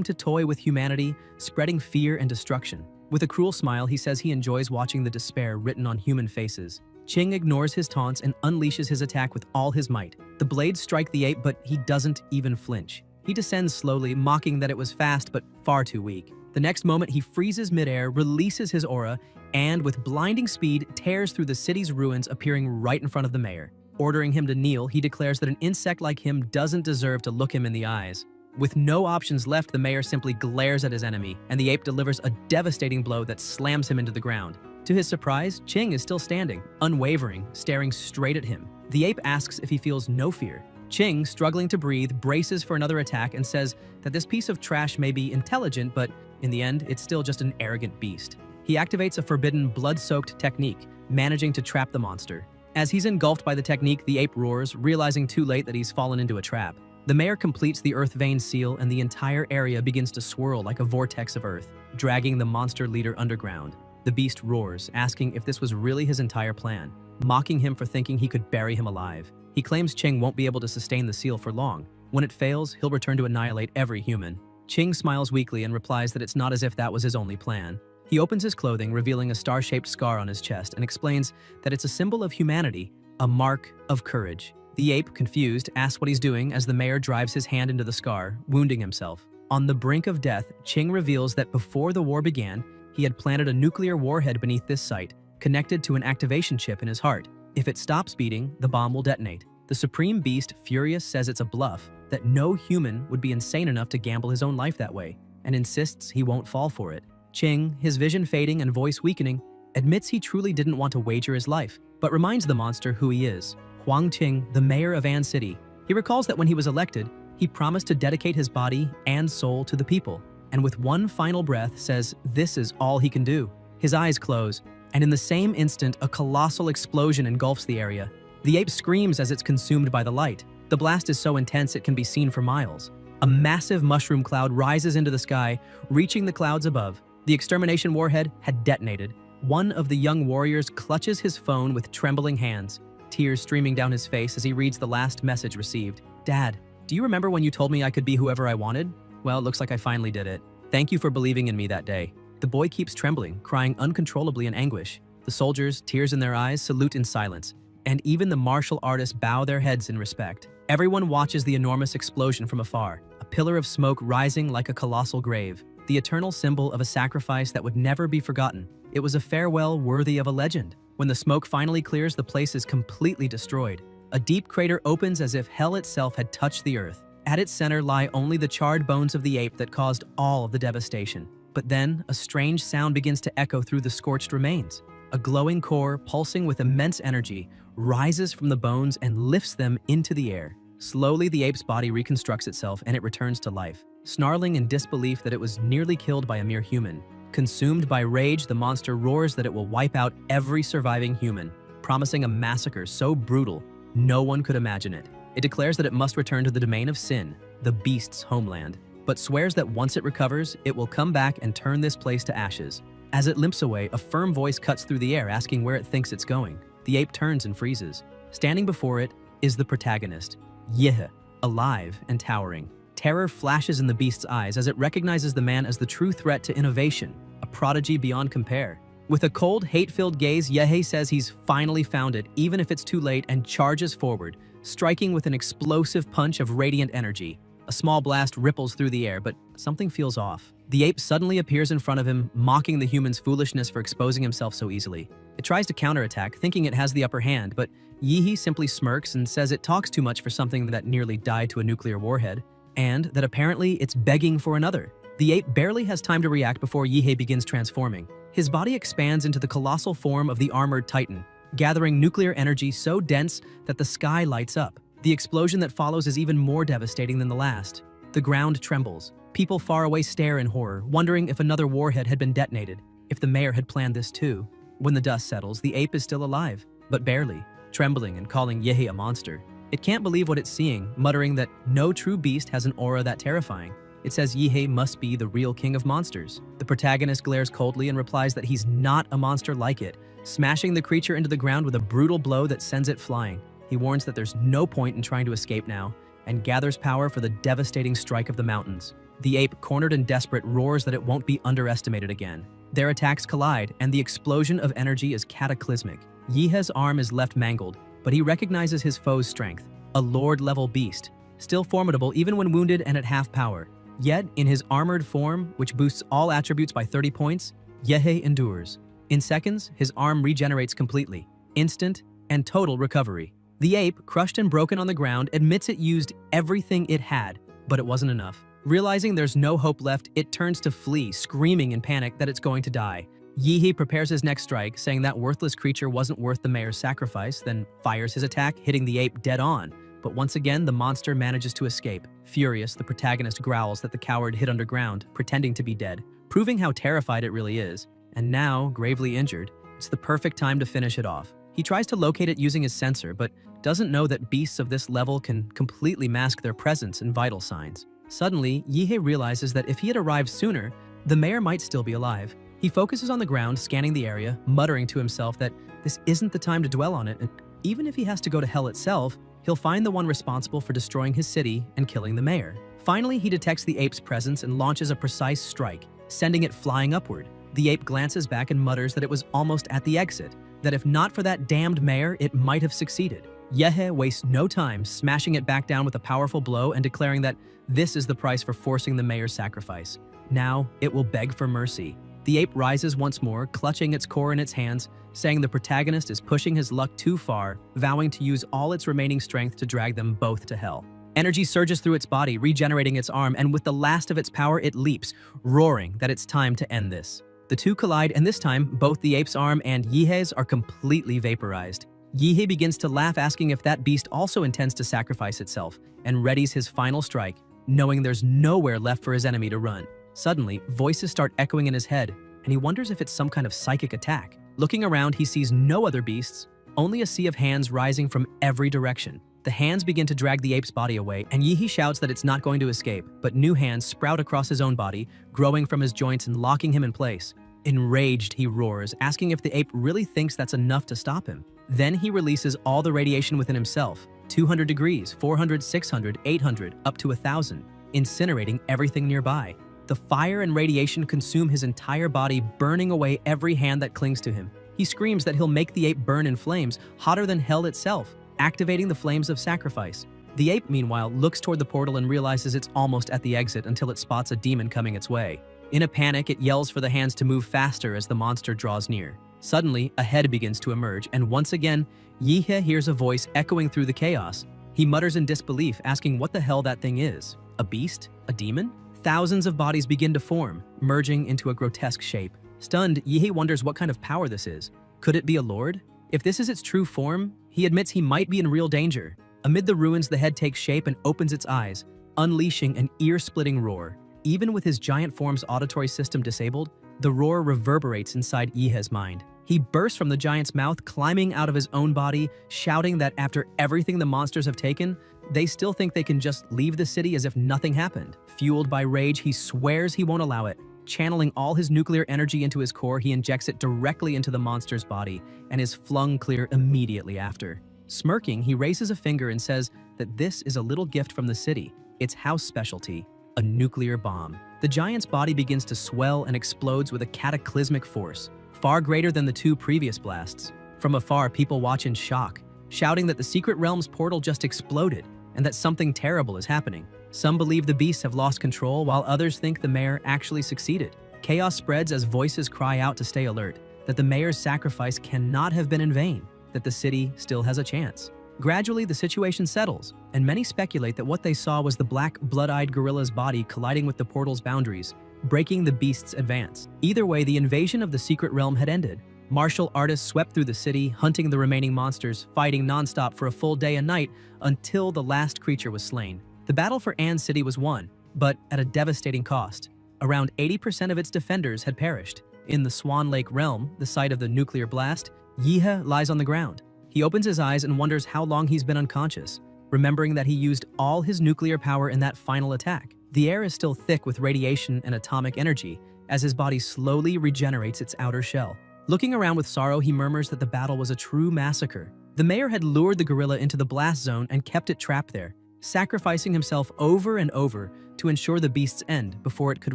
to toy with humanity, spreading fear and destruction. With a cruel smile, he says he enjoys watching the despair written on human faces. Qing ignores his taunts and unleashes his attack with all his might. The blades strike the ape, but he doesn't even flinch. He descends slowly, mocking that it was fast but far too weak. The next moment, he freezes midair, releases his aura, and with blinding speed, tears through the city's ruins, appearing right in front of the mayor. Ordering him to kneel, he declares that an insect like him doesn't deserve to look him in the eyes. With no options left, the mayor simply glares at his enemy, and the ape delivers a devastating blow that slams him into the ground. To his surprise, Qing is still standing, unwavering, staring straight at him. The ape asks if he feels no fear. Qing, struggling to breathe, braces for another attack and says that this piece of trash may be intelligent, but in the end, it's still just an arrogant beast. He activates a forbidden blood-soaked technique, managing to trap the monster. As he's engulfed by the technique, the ape roars, realizing too late that he's fallen into a trap. The mayor completes the Earth Vein seal and the entire area begins to swirl like a vortex of earth, dragging the monster leader underground. The beast roars, asking if this was really his entire plan, mocking him for thinking he could bury him alive. He claims Qing won't be able to sustain the seal for long. When it fails, he'll return to annihilate every human. Qing smiles weakly and replies that it's not as if that was his only plan. He opens his clothing, revealing a star-shaped scar on his chest, and explains that it's a symbol of humanity, a mark of courage. The ape, confused, asks what he's doing as the mayor drives his hand into the scar, wounding himself. On the brink of death, Qing reveals that before the war began, he had planted a nuclear warhead beneath this site, connected to an activation chip in his heart. If it stops beating, the bomb will detonate. The Supreme Beast, furious, says it's a bluff, that no human would be insane enough to gamble his own life that way, and insists he won't fall for it. Qing, his vision fading and voice weakening, admits he truly didn't want to wager his life, but reminds the monster who he is. Huang Qing, the mayor of An City. He recalls that when he was elected, he promised to dedicate his body and soul to the people, and with one final breath says this is all he can do. His eyes close, and in the same instant, a colossal explosion engulfs the area. The ape screams as it's consumed by the light. The blast is so intense it can be seen for miles. A massive mushroom cloud rises into the sky, reaching the clouds above. The extermination warhead had detonated. One of the young warriors clutches his phone with trembling hands, tears streaming down his face as he reads the last message received. "Dad, do you remember when you told me I could be whoever I wanted? Well, it looks like I finally did it. Thank you for believing in me that day." The boy keeps trembling, crying uncontrollably in anguish. The soldiers, tears in their eyes, salute in silence, and even the martial artists bow their heads in respect. Everyone watches the enormous explosion from afar, a pillar of smoke rising like a colossal grave, the eternal symbol of a sacrifice that would never be forgotten. It was a farewell worthy of a legend. When the smoke finally clears, the place is completely destroyed. A deep crater opens as if hell itself had touched the earth. At its center lie only the charred bones of the ape that caused all of the devastation. But then, a strange sound begins to echo through the scorched remains. A glowing core, pulsing with immense energy, rises from the bones and lifts them into the air. Slowly, the ape's body reconstructs itself and it returns to life, snarling in disbelief that it was nearly killed by a mere human. Consumed by rage, the monster roars that it will wipe out every surviving human, promising a massacre so brutal no one could imagine it. It declares that it must return to the domain of sin, the beast's homeland, but swears that once it recovers, it will come back and turn this place to ashes. As it limps away, a firm voice cuts through the air asking where it thinks it's going. The ape turns and freezes. Standing before it is the protagonist, Yehe, alive and towering. Terror flashes in the beast's eyes as it recognizes the man as the true threat to innovation, a prodigy beyond compare. With a cold, hate-filled gaze, Yehe says he's finally found it, even if it's too late, and charges forward, striking with an explosive punch of radiant energy. A small blast ripples through the air, but something feels off. The ape suddenly appears in front of him, mocking the human's foolishness for exposing himself so easily. It tries to counterattack, thinking it has the upper hand, but Yehe simply smirks and says it talks too much for something that nearly died to a nuclear warhead, and that apparently it's begging for another. The ape barely has time to react before Yehe begins transforming. His body expands into the colossal form of the armored titan, gathering nuclear energy so dense that the sky lights up. The explosion that follows is even more devastating than the last. The ground trembles. People far away stare in horror, wondering if another warhead had been detonated, if the mayor had planned this too. When the dust settles, the ape is still alive, but barely, trembling and calling Yehe a monster. It can't believe what it's seeing, muttering that no true beast has an aura that terrifying. It says Yehe must be the real king of monsters. The protagonist glares coldly and replies that he's not a monster like it, smashing the creature into the ground with a brutal blow that sends it flying. He warns that there's no point in trying to escape now, and gathers power for the devastating strike of the mountains. The ape, cornered and desperate, roars that it won't be underestimated again. Their attacks collide, and the explosion of energy is cataclysmic. Yehe's arm is left mangled, but he recognizes his foe's strength, a lord-level beast, still formidable even when wounded and at half power. Yet, in his armored form, which boosts all attributes by 30 points, Yehe endures. In seconds, his arm regenerates completely, instant and total recovery. The ape, crushed and broken on the ground, admits it used everything it had, but it wasn't enough. Realizing there's no hope left, it turns to flee, screaming in panic that it's going to die. Yehe prepares his next strike, saying that worthless creature wasn't worth the mayor's sacrifice, then fires his attack, hitting the ape dead on. But once again, the monster manages to escape. Furious, the protagonist growls that the coward hid underground, pretending to be dead, proving how terrified it really is. And now, gravely injured, it's the perfect time to finish it off. He tries to locate it using his sensor, but doesn't know that beasts of this level can completely mask their presence and vital signs. Suddenly, Yehe realizes that if he had arrived sooner, the mayor might still be alive. He focuses on the ground, scanning the area, muttering to himself that this isn't the time to dwell on it, and even if he has to go to hell itself, he'll find the one responsible for destroying his city and killing the mayor. Finally, he detects the ape's presence and launches a precise strike, sending it flying upward. The ape glances back and mutters that it was almost at the exit, that if not for that damned mayor, it might have succeeded. Yehe wastes no time, smashing it back down with a powerful blow and declaring that this is the price for forcing the mayor's sacrifice. Now, it will beg for mercy. The ape rises once more, clutching its core in its hands, saying the protagonist is pushing his luck too far, vowing to use all its remaining strength to drag them both to hell. Energy surges through its body, regenerating its arm, and with the last of its power, it leaps, roaring that it's time to end this. The two collide, and this time, both the ape's arm and Yehe's are completely vaporized. Yehe begins to laugh, asking if that beast also intends to sacrifice itself, and readies his final strike, knowing there's nowhere left for his enemy to run. Suddenly, voices start echoing in his head, and he wonders if it's some kind of psychic attack. Looking around, he sees no other beasts, only a sea of hands rising from every direction. The hands begin to drag the ape's body away, and Yi shouts that it's not going to escape, but new hands sprout across his own body, growing from his joints and locking him in place. Enraged, he roars, asking if the ape really thinks that's enough to stop him. Then he releases all the radiation within himself, 200 degrees, 400, 600, 800, up to 1,000, incinerating everything nearby. The fire and radiation consume his entire body, burning away every hand that clings to him. He screams that he'll make the ape burn in flames, hotter than hell itself, activating the flames of sacrifice. The ape, meanwhile, looks toward the portal and realizes it's almost at the exit until it spots a demon coming its way. In a panic, it yells for the hands to move faster as the monster draws near. Suddenly, a head begins to emerge, and once again, Yi hears a voice echoing through the chaos. He mutters in disbelief, asking what the hell that thing is. A beast? A demon? Thousands of bodies begin to form, merging into a grotesque shape. Stunned, Yi wonders what kind of power this is. Could it be a lord? If this is its true form, he admits he might be in real danger. Amid the ruins, the head takes shape and opens its eyes, unleashing an ear-splitting roar. Even with his giant form's auditory system disabled, the roar reverberates inside Yihe's mind. He bursts from the giant's mouth, climbing out of his own body, shouting that after everything the monsters have taken, they still think they can just leave the city as if nothing happened. Fueled by rage, he swears he won't allow it. Channeling all his nuclear energy into his core, he injects it directly into the monster's body and is flung clear immediately after. Smirking, he raises a finger and says that this is a little gift from the city, its house specialty, a nuclear bomb. The giant's body begins to swell and explodes with a cataclysmic force, far greater than the two previous blasts. From afar, people watch in shock, shouting that the Secret Realm's portal just exploded and that something terrible is happening. Some believe the beasts have lost control, while others think the mayor actually succeeded. Chaos spreads as voices cry out to stay alert, that the mayor's sacrifice cannot have been in vain, that the city still has a chance. Gradually, the situation settles, and many speculate that what they saw was the black, blood-eyed gorilla's body colliding with the portal's boundaries, breaking the beast's advance. Either way, the invasion of the Secret Realm had ended. Martial artists swept through the city, hunting the remaining monsters, fighting non-stop for a full day and night until the last creature was slain. The battle for Ann City was won, but at a devastating cost. Around 80% of its defenders had perished. In the Swan Lake realm, the site of the nuclear blast, Yihe lies on the ground. He opens his eyes and wonders how long he's been unconscious, remembering that he used all his nuclear power in that final attack. The air is still thick with radiation and atomic energy as his body slowly regenerates its outer shell. Looking around with sorrow, he murmurs that the battle was a true massacre. The mayor had lured the gorilla into the blast zone and kept it trapped there, sacrificing himself over and over to ensure the beast's end before it could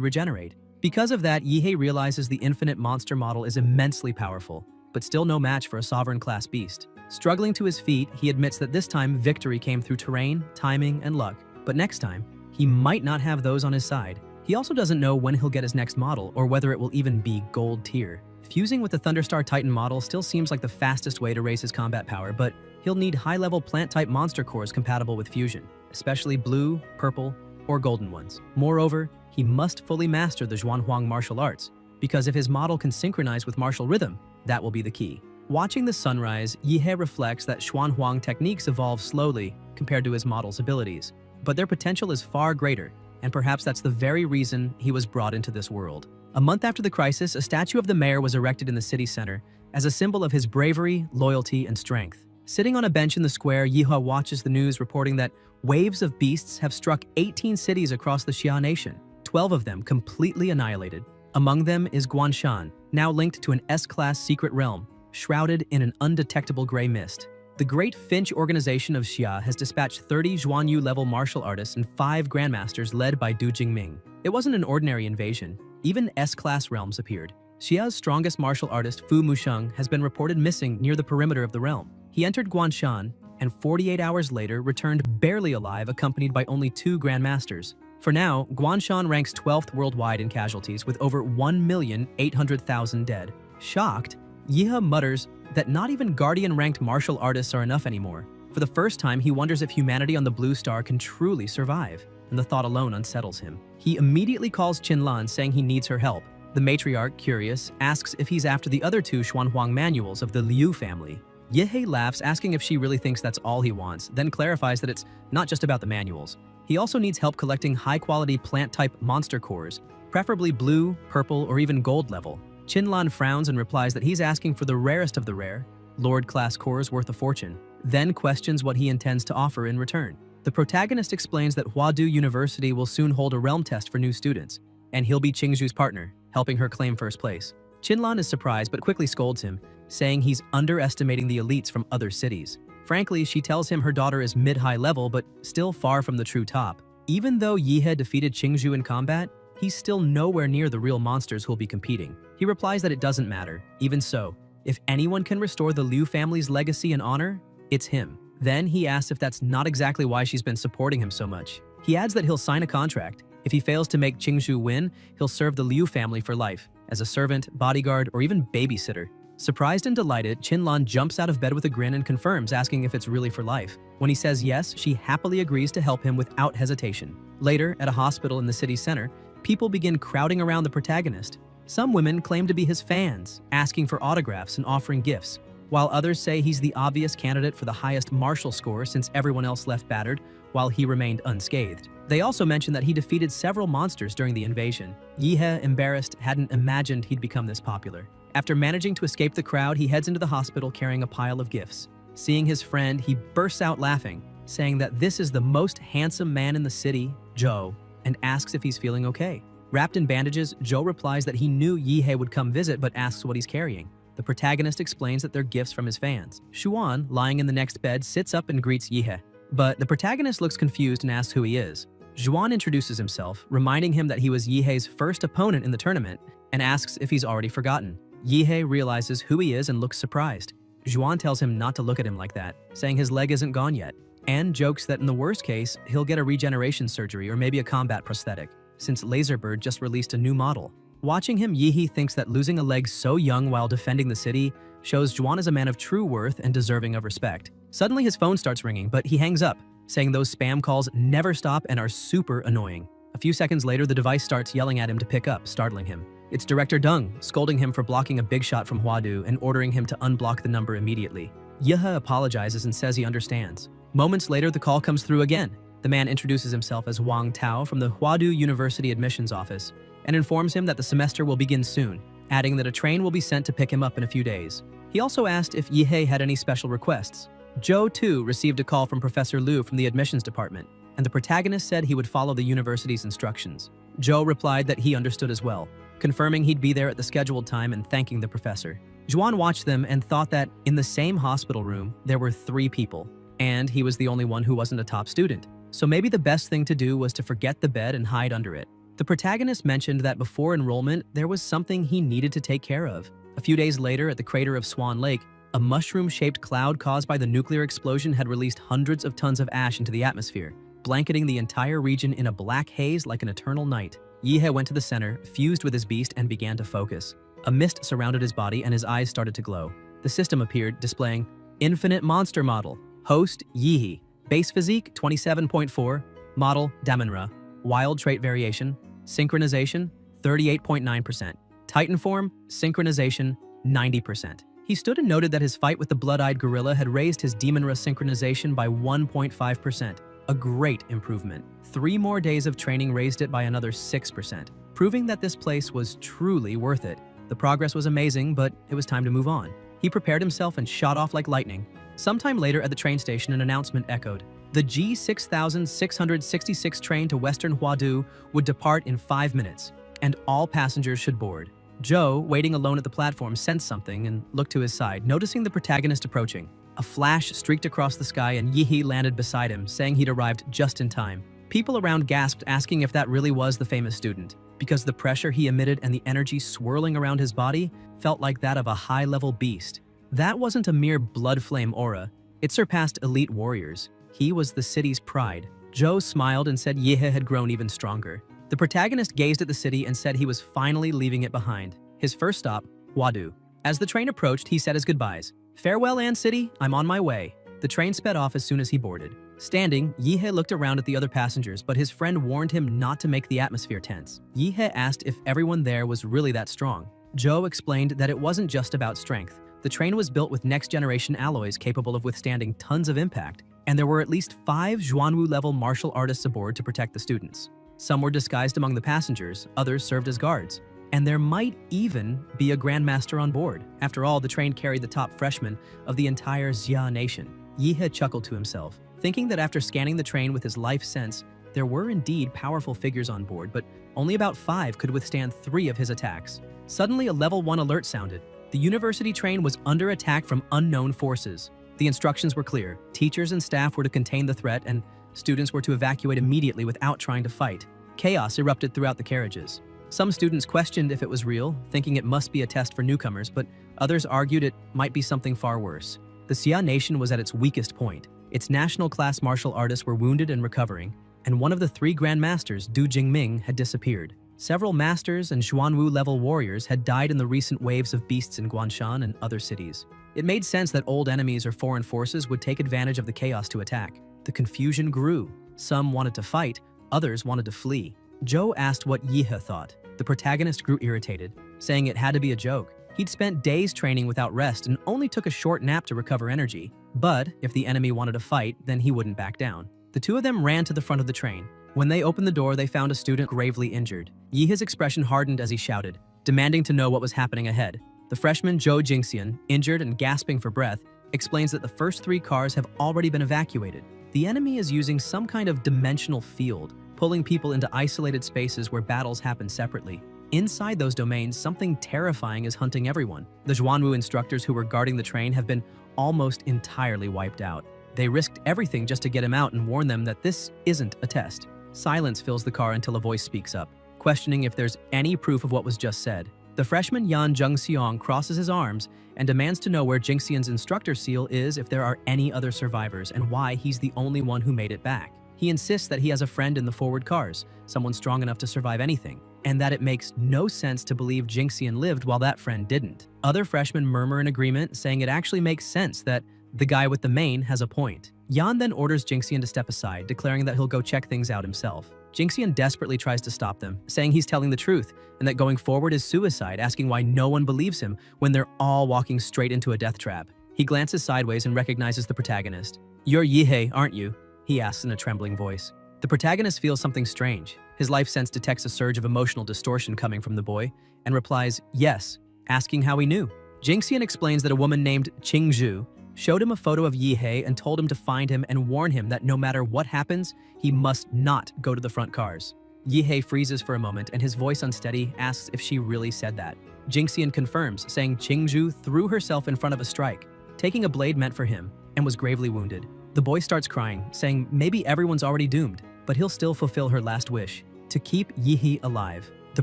regenerate. Because of that, Yihe realizes the infinite monster model is immensely powerful, but still no match for a sovereign-class beast. Struggling to his feet, he admits that this time victory came through terrain, timing, and luck, but next time, he might not have those on his side. He also doesn't know when he'll get his next model or whether it will even be gold tier. Fusing with the Thunderstar Titan model still seems like the fastest way to raise his combat power, but he'll need high-level plant-type monster cores compatible with fusion, especially blue, purple, or golden ones. Moreover, he must fully master the Zhuanhuang martial arts, because if his model can synchronize with martial rhythm, that will be the key. Watching the sunrise, Yihe reflects that Zhuanhuang techniques evolve slowly compared to his model's abilities, but their potential is far greater, and perhaps that's the very reason he was brought into this world. A month after the crisis, a statue of the mayor was erected in the city center as a symbol of his bravery, loyalty, and strength. Sitting on a bench in the square, Yihe watches the news reporting that waves of beasts have struck 18 cities across the Xia nation, 12 of them completely annihilated. Among them is Guanshan, now linked to an S-class secret realm, shrouded in an undetectable gray mist. The Great Finch organization of Xia has dispatched 30 Zhuanyu-level martial artists and 5 grandmasters led by Du Jingming. It wasn't an ordinary invasion. Even S-class realms appeared. Xia's strongest martial artist, Fu Musheng, has been reported missing near the perimeter of the realm. He entered Guanshan, and 48 hours later returned barely alive, accompanied by only 2 grandmasters. For now, Guanshan ranks 12th worldwide in casualties, with over 1,800,000 dead. Shocked, Yihe mutters that not even Guardian-ranked martial artists are enough anymore. For the first time, he wonders if humanity on the Blue Star can truly survive, and the thought alone unsettles him. He immediately calls Qinlan, saying he needs her help. The matriarch, curious, asks if he's after the other 2 Xuanhuang manuals of the Liu family. Yihe laughs, asking if she really thinks that's all he wants, then clarifies that it's not just about the manuals. He also needs help collecting high-quality plant-type monster cores, preferably blue, purple, or even gold level. Qinlan frowns and replies that he's asking for the rarest of the rare, Lord-class cores worth a fortune. then questions what he intends to offer in return. The protagonist explains that Huadu University will soon hold a realm test for new students, and he'll be Qingzhu's partner, helping her claim first place. Qinlan is surprised but quickly scolds him, saying he's underestimating the elites from other cities. Frankly, she tells him her daughter is mid-high level but still far from the true top. Even though Yihe defeated Qingzhu in combat, he's still nowhere near the real monsters who'll be competing. He replies that it doesn't matter. Even so, if anyone can restore the Liu family's legacy and honor, it's him. Then he asks if that's not exactly why she's been supporting him so much. He adds that he'll sign a contract. If he fails to make Qingzhu win, he'll serve the Liu family for life, as a servant, bodyguard, or even babysitter. Surprised and delighted, Qinlan jumps out of bed with a grin and confirms, asking if it's really for life. When he says yes, she happily agrees to help him without hesitation. Later, at a hospital in the city center, people begin crowding around the protagonist. Some women claim to be his fans, asking for autographs and offering gifts, while others say he's the obvious candidate for the highest martial score since everyone else left battered, while he remained unscathed. They also mention that he defeated several monsters during the invasion. Yihe, embarrassed, hadn't imagined he'd become this popular. After managing to escape the crowd, he heads into the hospital carrying a pile of gifts. Seeing his friend, he bursts out laughing, saying that this is the most handsome man in the city, Zhou, and asks if he's feeling okay. Wrapped in bandages, Zhou replies that he knew Yihe would come visit but asks what he's carrying. The protagonist explains that they're gifts from his fans. Xuan, lying in the next bed, sits up and greets Yihe, but the protagonist looks confused and asks who he is. Xuan introduces himself, reminding him that he was Yihe's first opponent in the tournament, and asks if he's already forgotten. Yihe realizes who he is and looks surprised. Xuan tells him not to look at him like that, saying his leg isn't gone yet, and jokes that in the worst case, he'll get a regeneration surgery or maybe a combat prosthetic, since Laserbird just released a new model. Watching him, Yihe thinks that losing a leg so young while defending the city shows Xuan is a man of true worth and deserving of respect. Suddenly his phone starts ringing, but he hangs up, saying those spam calls never stop and are super annoying. A few seconds later, the device starts yelling at him to pick up, startling him. It's Director Deng, scolding him for blocking a big shot from Huadu and ordering him to unblock the number immediately. Yihe apologizes and says he understands. Moments later, the call comes through again. The man introduces himself as Wang Tao from the Huadu University admissions office and informs him that the semester will begin soon, adding that a train will be sent to pick him up in a few days. He also asked if Yihe had any special requests. Zhou, too, received a call from Professor Liu from the admissions department, and the protagonist said he would follow the university's instructions. Zhou replied that he understood as well, confirming he'd be there at the scheduled time and thanking the professor. Xuan watched them and thought that in the same hospital room, there were 3 people, and he was the only one who wasn't a top student. So maybe the best thing to do was to forget the bed and hide under it. The protagonist mentioned that before enrollment, there was something he needed to take care of. A few days later, at the crater of Swan Lake, a mushroom-shaped cloud caused by the nuclear explosion had released hundreds of tons of ash into the atmosphere, blanketing the entire region in a black haze like an eternal night. Yihe went to the center, fused with his beast, and began to focus. A mist surrounded his body and his eyes started to glow. The system appeared, displaying Infinite Monster Model, Host Yihe, Base Physique 27.4, Model Damanra, Wild Trait Variation, Synchronization 38.9%, Titan Form, Synchronization 90%. He stood and noted that his fight with the blood-eyed gorilla had raised his Demonra synchronization by 1.5%, a great improvement. 3 more days of training raised it by another 6%, proving that this place was truly worth it. The progress was amazing, but it was time to move on. He prepared himself and shot off like lightning. Sometime later at the train station, an announcement echoed. The G6666 train to Western Huadu would depart in 5 minutes, and all passengers should board. Zhou, waiting alone at the platform, sensed something and looked to his side, noticing the protagonist approaching. A flash streaked across the sky and Yihe landed beside him, saying he'd arrived just in time. People around gasped, asking if that really was the famous student, because the pressure he emitted and the energy swirling around his body felt like that of a high-level beast. That wasn't a mere blood flame aura. It surpassed elite warriors. He was the city's pride. Zhou smiled and said Yihe had grown even stronger. The protagonist gazed at the city and said he was finally leaving it behind. His first stop, Huadu. As the train approached, he said his goodbyes. "Farewell, An City, I'm on my way." The train sped off as soon as he boarded. Standing, Yihe looked around at the other passengers, but his friend warned him not to make the atmosphere tense. Yihe asked if everyone there was really that strong. Zhou explained that it wasn't just about strength. The train was built with next-generation alloys capable of withstanding tons of impact, and there were at least 5 Xuanwu-level martial artists aboard to protect the students. Some were disguised among the passengers, others served as guards. And there might even be a grandmaster on board. After all, the train carried the top freshmen of the entire Xia nation. Yihe chuckled to himself, thinking that after scanning the train with his life sense, there were indeed powerful figures on board, but only about 5 could withstand 3 of his attacks. Suddenly, a level 1 alert sounded. The university train was under attack from unknown forces. The instructions were clear. Teachers and staff were to contain the threat, and students were to evacuate immediately without trying to fight. Chaos erupted throughout the carriages. Some students questioned if it was real, thinking it must be a test for newcomers, but others argued it might be something far worse. The Xia nation was at its weakest point. Its national class martial artists were wounded and recovering, and one of the 3 Grand Masters, Du Jingming, had disappeared. Several masters and Xuanwu-level warriors had died in the recent waves of beasts in Guanshan and other cities. It made sense that old enemies or foreign forces would take advantage of the chaos to attack. The confusion grew. Some wanted to fight, others wanted to flee. Zhou asked what Yihe thought. The protagonist grew irritated, saying it had to be a joke. He'd spent days training without rest and only took a short nap to recover energy. But if the enemy wanted to fight, then he wouldn't back down. The 2 of them ran to the front of the train. When they opened the door, they found a student gravely injured. Yihe's expression hardened as he shouted, demanding to know what was happening ahead. The freshman Zhou Jingxian, injured and gasping for breath, explains that the first 3 cars have already been evacuated. The enemy is using some kind of dimensional field, pulling people into isolated spaces where battles happen separately. Inside those domains, something terrifying is hunting everyone. The Xuanwu instructors who were guarding the train have been almost entirely wiped out. They risked everything just to get him out and warn them that this isn't a test. Silence fills the car until a voice speaks up, questioning if there's any proof of what was just said. The freshman Yan Zhengxiong crosses his arms and demands to know where Jingxian's instructor seal is, if there are any other survivors, and why he's the only one who made it back. He insists that he has a friend in the forward cars, someone strong enough to survive anything, and that it makes no sense to believe Jingxian lived while that friend didn't. Other freshmen murmur in agreement, saying it actually makes sense that the guy with the mane has a point. Yan then orders Jingxian to step aside, declaring that he'll go check things out himself. Jingxian desperately tries to stop them, saying he's telling the truth and that going forward is suicide, asking why no one believes him when they're all walking straight into a death trap. He glances sideways and recognizes the protagonist. "You're Yihe, aren't you?" he asks in a trembling voice. The protagonist feels something strange. His life sense detects a surge of emotional distortion coming from the boy and replies, "Yes," asking how he knew. Jingxian explains that a woman named Qingzhu showed him a photo of Yihe and told him to find him and warn him that no matter what happens, he must not go to the front cars. Yihe freezes for a moment and his voice unsteady asks if she really said that. Jingxian confirms, saying Qingzhu threw herself in front of a strike, taking a blade meant for him, and was gravely wounded. The boy starts crying, saying maybe everyone's already doomed, but he'll still fulfill her last wish, to keep Yihe alive. The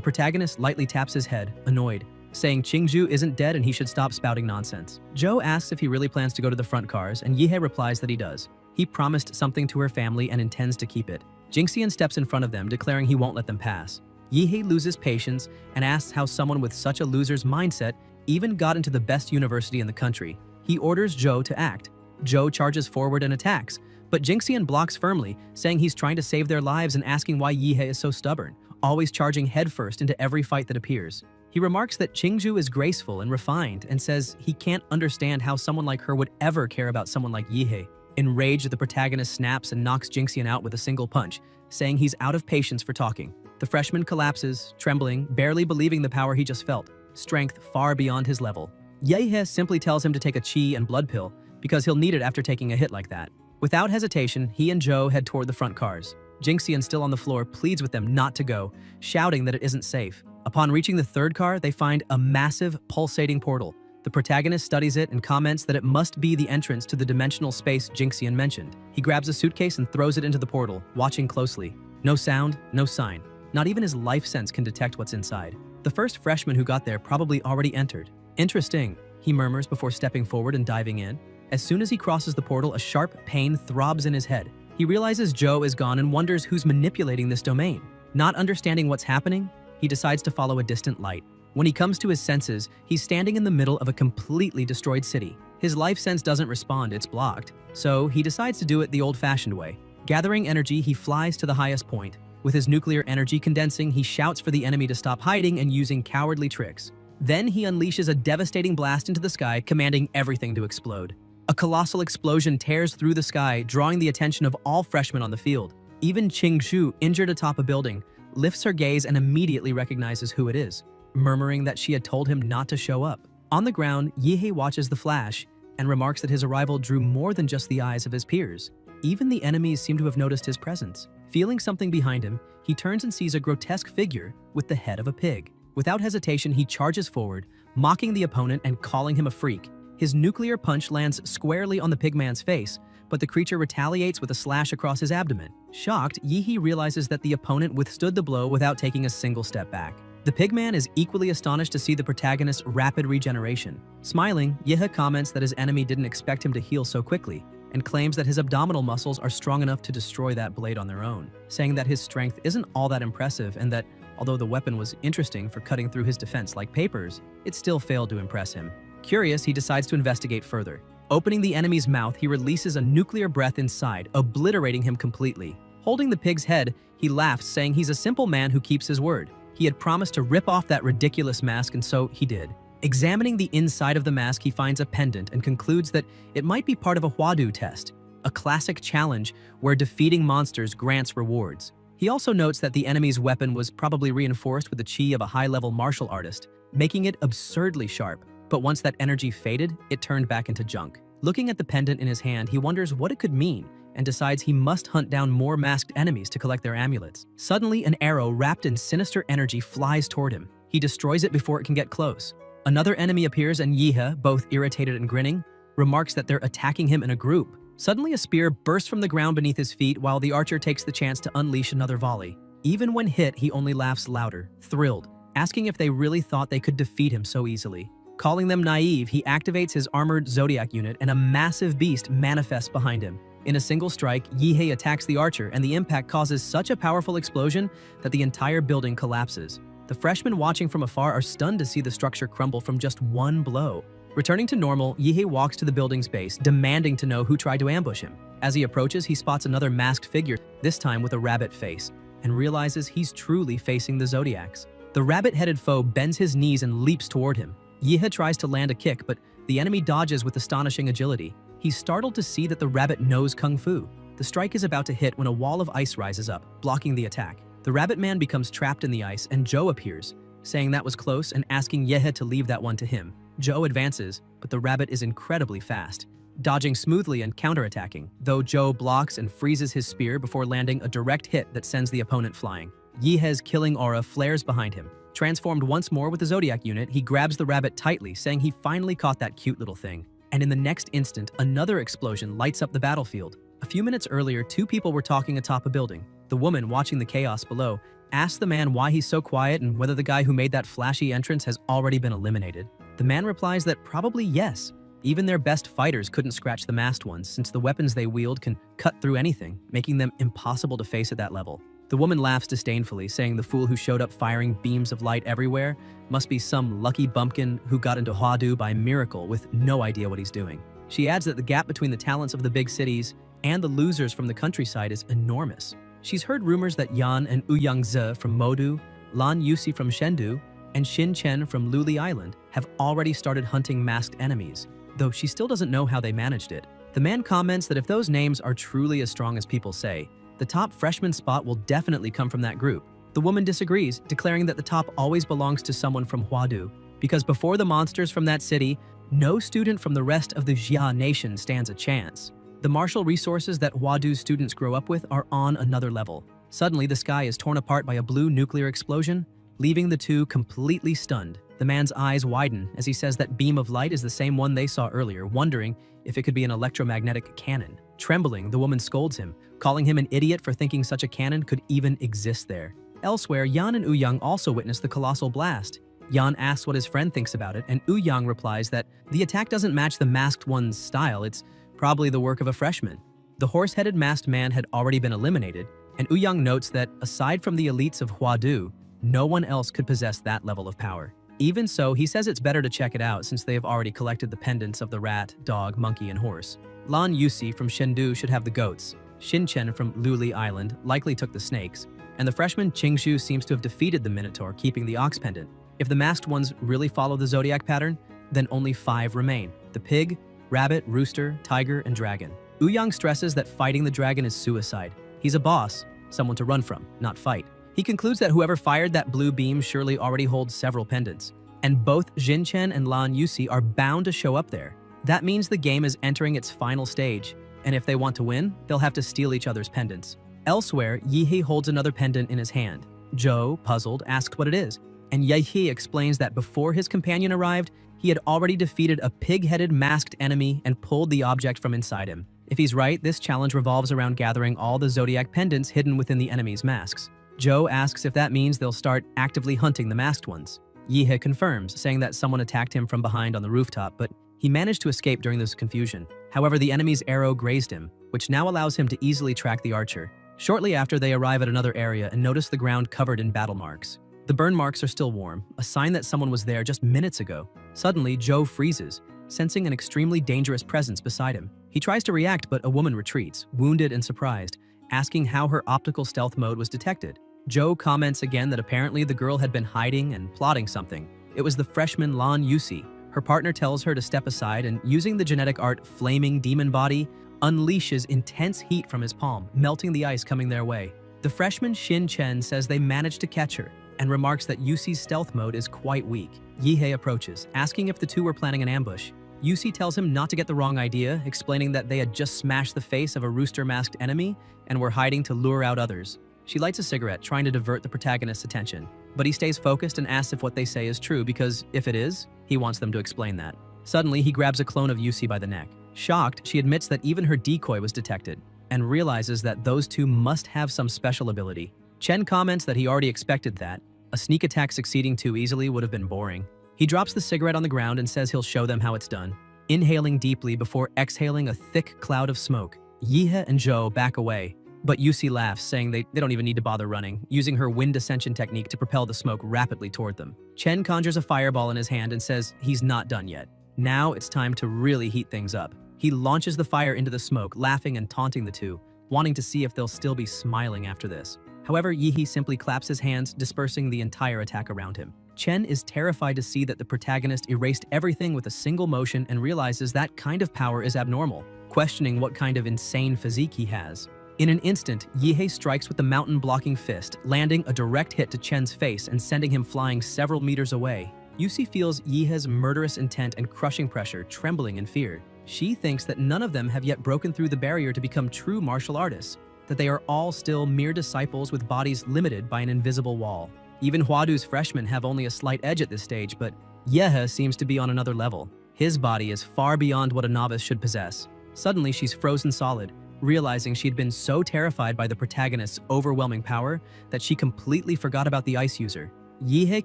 protagonist lightly taps his head, annoyed, saying Qingzhu isn't dead and he should stop spouting nonsense. Zhou asks if he really plans to go to the front cars, and Yihe replies that he does. He promised something to her family and intends to keep it. Jingxian steps in front of them, declaring he won't let them pass. Yihe loses patience and asks how someone with such a loser's mindset even got into the best university in the country. He orders Zhou to act. Zhou charges forward and attacks, but Jingxian blocks firmly, saying he's trying to save their lives and asking why Yihe is so stubborn, always charging headfirst into every fight that appears. He remarks that Qingzhu is graceful and refined and says he can't understand how someone like her would ever care about someone like Yihe. Enraged, the protagonist snaps and knocks Jingxian out with a single punch, saying he's out of patience for talking. The freshman collapses, trembling, barely believing the power he just felt, strength far beyond his level. Yihe simply tells him to take a qi and blood pill because he'll need it after taking a hit like that. Without hesitation, he and Zhou head toward the front cars. Jingxian, still on the floor, pleads with them not to go, shouting that it isn't safe. Upon reaching the third car, they find a massive, pulsating portal. The protagonist studies it and comments that it must be the entrance to the dimensional space Jingxian mentioned. He grabs a suitcase and throws it into the portal, watching closely. No sound, no sign. Not even his life sense can detect what's inside. The first freshman who got there probably already entered. "Interesting," he murmurs before stepping forward and diving in. As soon as he crosses the portal, a sharp pain throbs in his head. He realizes Zhou is gone and wonders who's manipulating this domain. Not understanding what's happening, he decides to follow a distant light. When he comes to his senses, he's standing in the middle of a completely destroyed city. His life sense doesn't respond, it's blocked. So he decides to do it the old-fashioned way. Gathering energy, he flies to the highest point. With his nuclear energy condensing, he shouts for the enemy to stop hiding and using cowardly tricks. Then he unleashes a devastating blast into the sky, commanding everything to explode. A colossal explosion tears through the sky, drawing the attention of all freshmen on the field. Even Qingzhu, injured atop a building, lifts her gaze and immediately recognizes who it is, murmuring that she had told him not to show up. On the ground, Yihe watches the flash, and remarks that his arrival drew more than just the eyes of his peers. Even the enemies seem to have noticed his presence. Feeling something behind him, he turns and sees a grotesque figure with the head of a pig. Without hesitation, he charges forward, mocking the opponent and calling him a freak. His nuclear punch lands squarely on the pigman's face, but the creature retaliates with a slash across his abdomen. Shocked, Yi realizes that the opponent withstood the blow without taking a single step back. The pigman is equally astonished to see the protagonist's rapid regeneration. Smiling, Yi comments that his enemy didn't expect him to heal so quickly, and claims that his abdominal muscles are strong enough to destroy that blade on their own, saying that his strength isn't all that impressive and that, although the weapon was interesting for cutting through his defense like papers, it still failed to impress him. Curious, he decides to investigate further. Opening the enemy's mouth, he releases a nuclear breath inside, obliterating him completely. Holding the pig's head, he laughs, saying he's a simple man who keeps his word. He had promised to rip off that ridiculous mask, and so he did. Examining the inside of the mask, he finds a pendant and concludes that it might be part of a Huadu test, a classic challenge where defeating monsters grants rewards. He also notes that the enemy's weapon was probably reinforced with the chi of a high-level martial artist, making it absurdly sharp. But once that energy faded, it turned back into junk. Looking at the pendant in his hand, he wonders what it could mean and decides he must hunt down more masked enemies to collect their amulets. Suddenly, an arrow wrapped in sinister energy flies toward him. He destroys it before it can get close. Another enemy appears and Yi, both irritated and grinning, remarks that they're attacking him in a group. Suddenly, a spear bursts from the ground beneath his feet while the archer takes the chance to unleash another volley. Even when hit, he only laughs louder, thrilled, asking if they really thought they could defeat him so easily. Calling them naive, he activates his armored zodiac unit and a massive beast manifests behind him. In a single strike, Yi attacks the archer and the impact causes such a powerful explosion that the entire building collapses. The freshmen watching from afar are stunned to see the structure crumble from just one blow. Returning to normal, Yi walks to the building's base, demanding to know who tried to ambush him. As he approaches, he spots another masked figure, this time with a rabbit face, and realizes he's truly facing the Zodiacs. The rabbit-headed foe bends his knees and leaps toward him. Yi tries to land a kick, but the enemy dodges with astonishing agility. He's startled to see that the rabbit knows Kung Fu. The strike is about to hit when a wall of ice rises up, blocking the attack. The rabbit man becomes trapped in the ice, and Joe appears, saying that was close and asking Yi to leave that one to him. Joe advances, but the rabbit is incredibly fast, dodging smoothly and counterattacking, though Joe blocks and freezes his spear before landing a direct hit that sends the opponent flying. Yi's killing aura flares behind him. Transformed once more with the Zodiac unit, he grabs the rabbit tightly, saying he finally caught that cute little thing. And in the next instant, another explosion lights up the battlefield. A few minutes earlier, two people were talking atop a building. The woman, watching the chaos below, asks the man why he's so quiet and whether the guy who made that flashy entrance has already been eliminated. The man replies that probably yes. Even their best fighters couldn't scratch the masked ones, since the weapons they wield can cut through anything, making them impossible to face at that level. The woman laughs disdainfully, saying the fool who showed up firing beams of light everywhere must be some lucky bumpkin who got into Huadu by miracle with no idea what he's doing. She adds that the gap between the talents of the big cities and the losers from the countryside is enormous. She's heard rumors that Yan and Ouyang Ze from Modu, Lan Yusi from Chengdu, and Xin Chen from Luli Island have already started hunting masked enemies, though she still doesn't know how they managed it. The man comments that if those names are truly as strong as people say, the top freshman spot will definitely come from that group. The woman disagrees, declaring that the top always belongs to someone from Huadu, because before the monsters from that city, no student from the rest of the Jia nation stands a chance. The martial resources that Huadu's students grow up with are on another level. Suddenly, the sky is torn apart by a blue nuclear explosion, leaving the two completely stunned. The man's eyes widen as he says that beam of light is the same one they saw earlier, wondering if it could be an electromagnetic cannon. Trembling, the woman scolds him, calling him an idiot for thinking such a cannon could even exist there. Elsewhere, Yan and Ouyang also witness the colossal blast. Yan asks what his friend thinks about it, and Ouyang replies that the attack doesn't match the masked one's style, it's probably the work of a freshman. The horse-headed masked man had already been eliminated, and Ouyang notes that, aside from the elites of Huadu, no one else could possess that level of power. Even so, he says it's better to check it out since they have already collected the pendants of the rat, dog, monkey, and horse. Lan Yusi from Chengdu should have the goats. Xin Chen from Luli Island likely took the snakes, and the freshman Qingshu seems to have defeated the Minotaur, keeping the ox pendant. If the masked ones really follow the zodiac pattern, then only 5 remain: the pig, rabbit, rooster, tiger, and dragon. Ouyang stresses that fighting the dragon is suicide. He's a boss, someone to run from, not fight. He concludes that whoever fired that blue beam surely already holds several pendants, and both Xin Chen and Lan Yusi are bound to show up there. That means the game is entering its final stage, and if they want to win, they'll have to steal each other's pendants. Elsewhere, Yihei holds another pendant in his hand. Joe, puzzled, asks what it is, and Yihei explains that before his companion arrived, he had already defeated a pig-headed masked enemy and pulled the object from inside him. If he's right, this challenge revolves around gathering all the zodiac pendants hidden within the enemy's masks. Joe asks if that means they'll start actively hunting the masked ones. Yihei confirms, saying that someone attacked him from behind on the rooftop, but he managed to escape during this confusion. However, the enemy's arrow grazed him, which now allows him to easily track the archer. Shortly after, they arrive at another area and notice the ground covered in battle marks. The burn marks are still warm, a sign that someone was there just minutes ago. Suddenly, Joe freezes, sensing an extremely dangerous presence beside him. He tries to react, but a woman retreats, wounded and surprised, asking how her optical stealth mode was detected. Joe comments again that apparently the girl had been hiding and plotting something. It was the freshman Lan Yusi. Her partner tells her to step aside and, using the genetic art Flaming Demon Body, unleashes intense heat from his palm, melting the ice coming their way. The freshman Shin Chen says they managed to catch her and remarks that Yusi's stealth mode is quite weak. Yihei approaches, asking if the two were planning an ambush. Yusi tells him not to get the wrong idea, explaining that they had just smashed the face of a rooster-masked enemy and were hiding to lure out others. She lights a cigarette, trying to divert the protagonist's attention, but he stays focused and asks if what they say is true because, if it is, he wants them to explain that. Suddenly, he grabs a clone of Yusi by the neck. Shocked, she admits that even her decoy was detected, and realizes that those two must have some special ability. Chen comments that he already expected that. A sneak attack succeeding too easily would have been boring. He drops the cigarette on the ground and says he'll show them how it's done. Inhaling deeply before exhaling a thick cloud of smoke, Yihei and Joe back away, but Yusi laughs, saying they don't even need to bother running, using her wind ascension technique to propel the smoke rapidly toward them. Chen conjures a fireball in his hand and says he's not done yet. Now it's time to really heat things up. He launches the fire into the smoke, laughing and taunting the two, wanting to see if they'll still be smiling after this. However, Yihei simply claps his hands, dispersing the entire attack around him. Chen is terrified to see that the protagonist erased everything with a single motion and realizes that kind of power is abnormal, questioning what kind of insane physique he has. In an instant, Yihei strikes with the mountain-blocking fist, landing a direct hit to Chen's face and sending him flying several meters away. Yusi feels Yihei's murderous intent and crushing pressure, trembling in fear. She thinks that none of them have yet broken through the barrier to become true martial artists, that they are all still mere disciples with bodies limited by an invisible wall. Even Huadu's freshmen have only a slight edge at this stage, but Yihei seems to be on another level. His body is far beyond what a novice should possess. Suddenly, she's frozen solid, realizing she'd been so terrified by the protagonist's overwhelming power that she completely forgot about the ice user. Yihei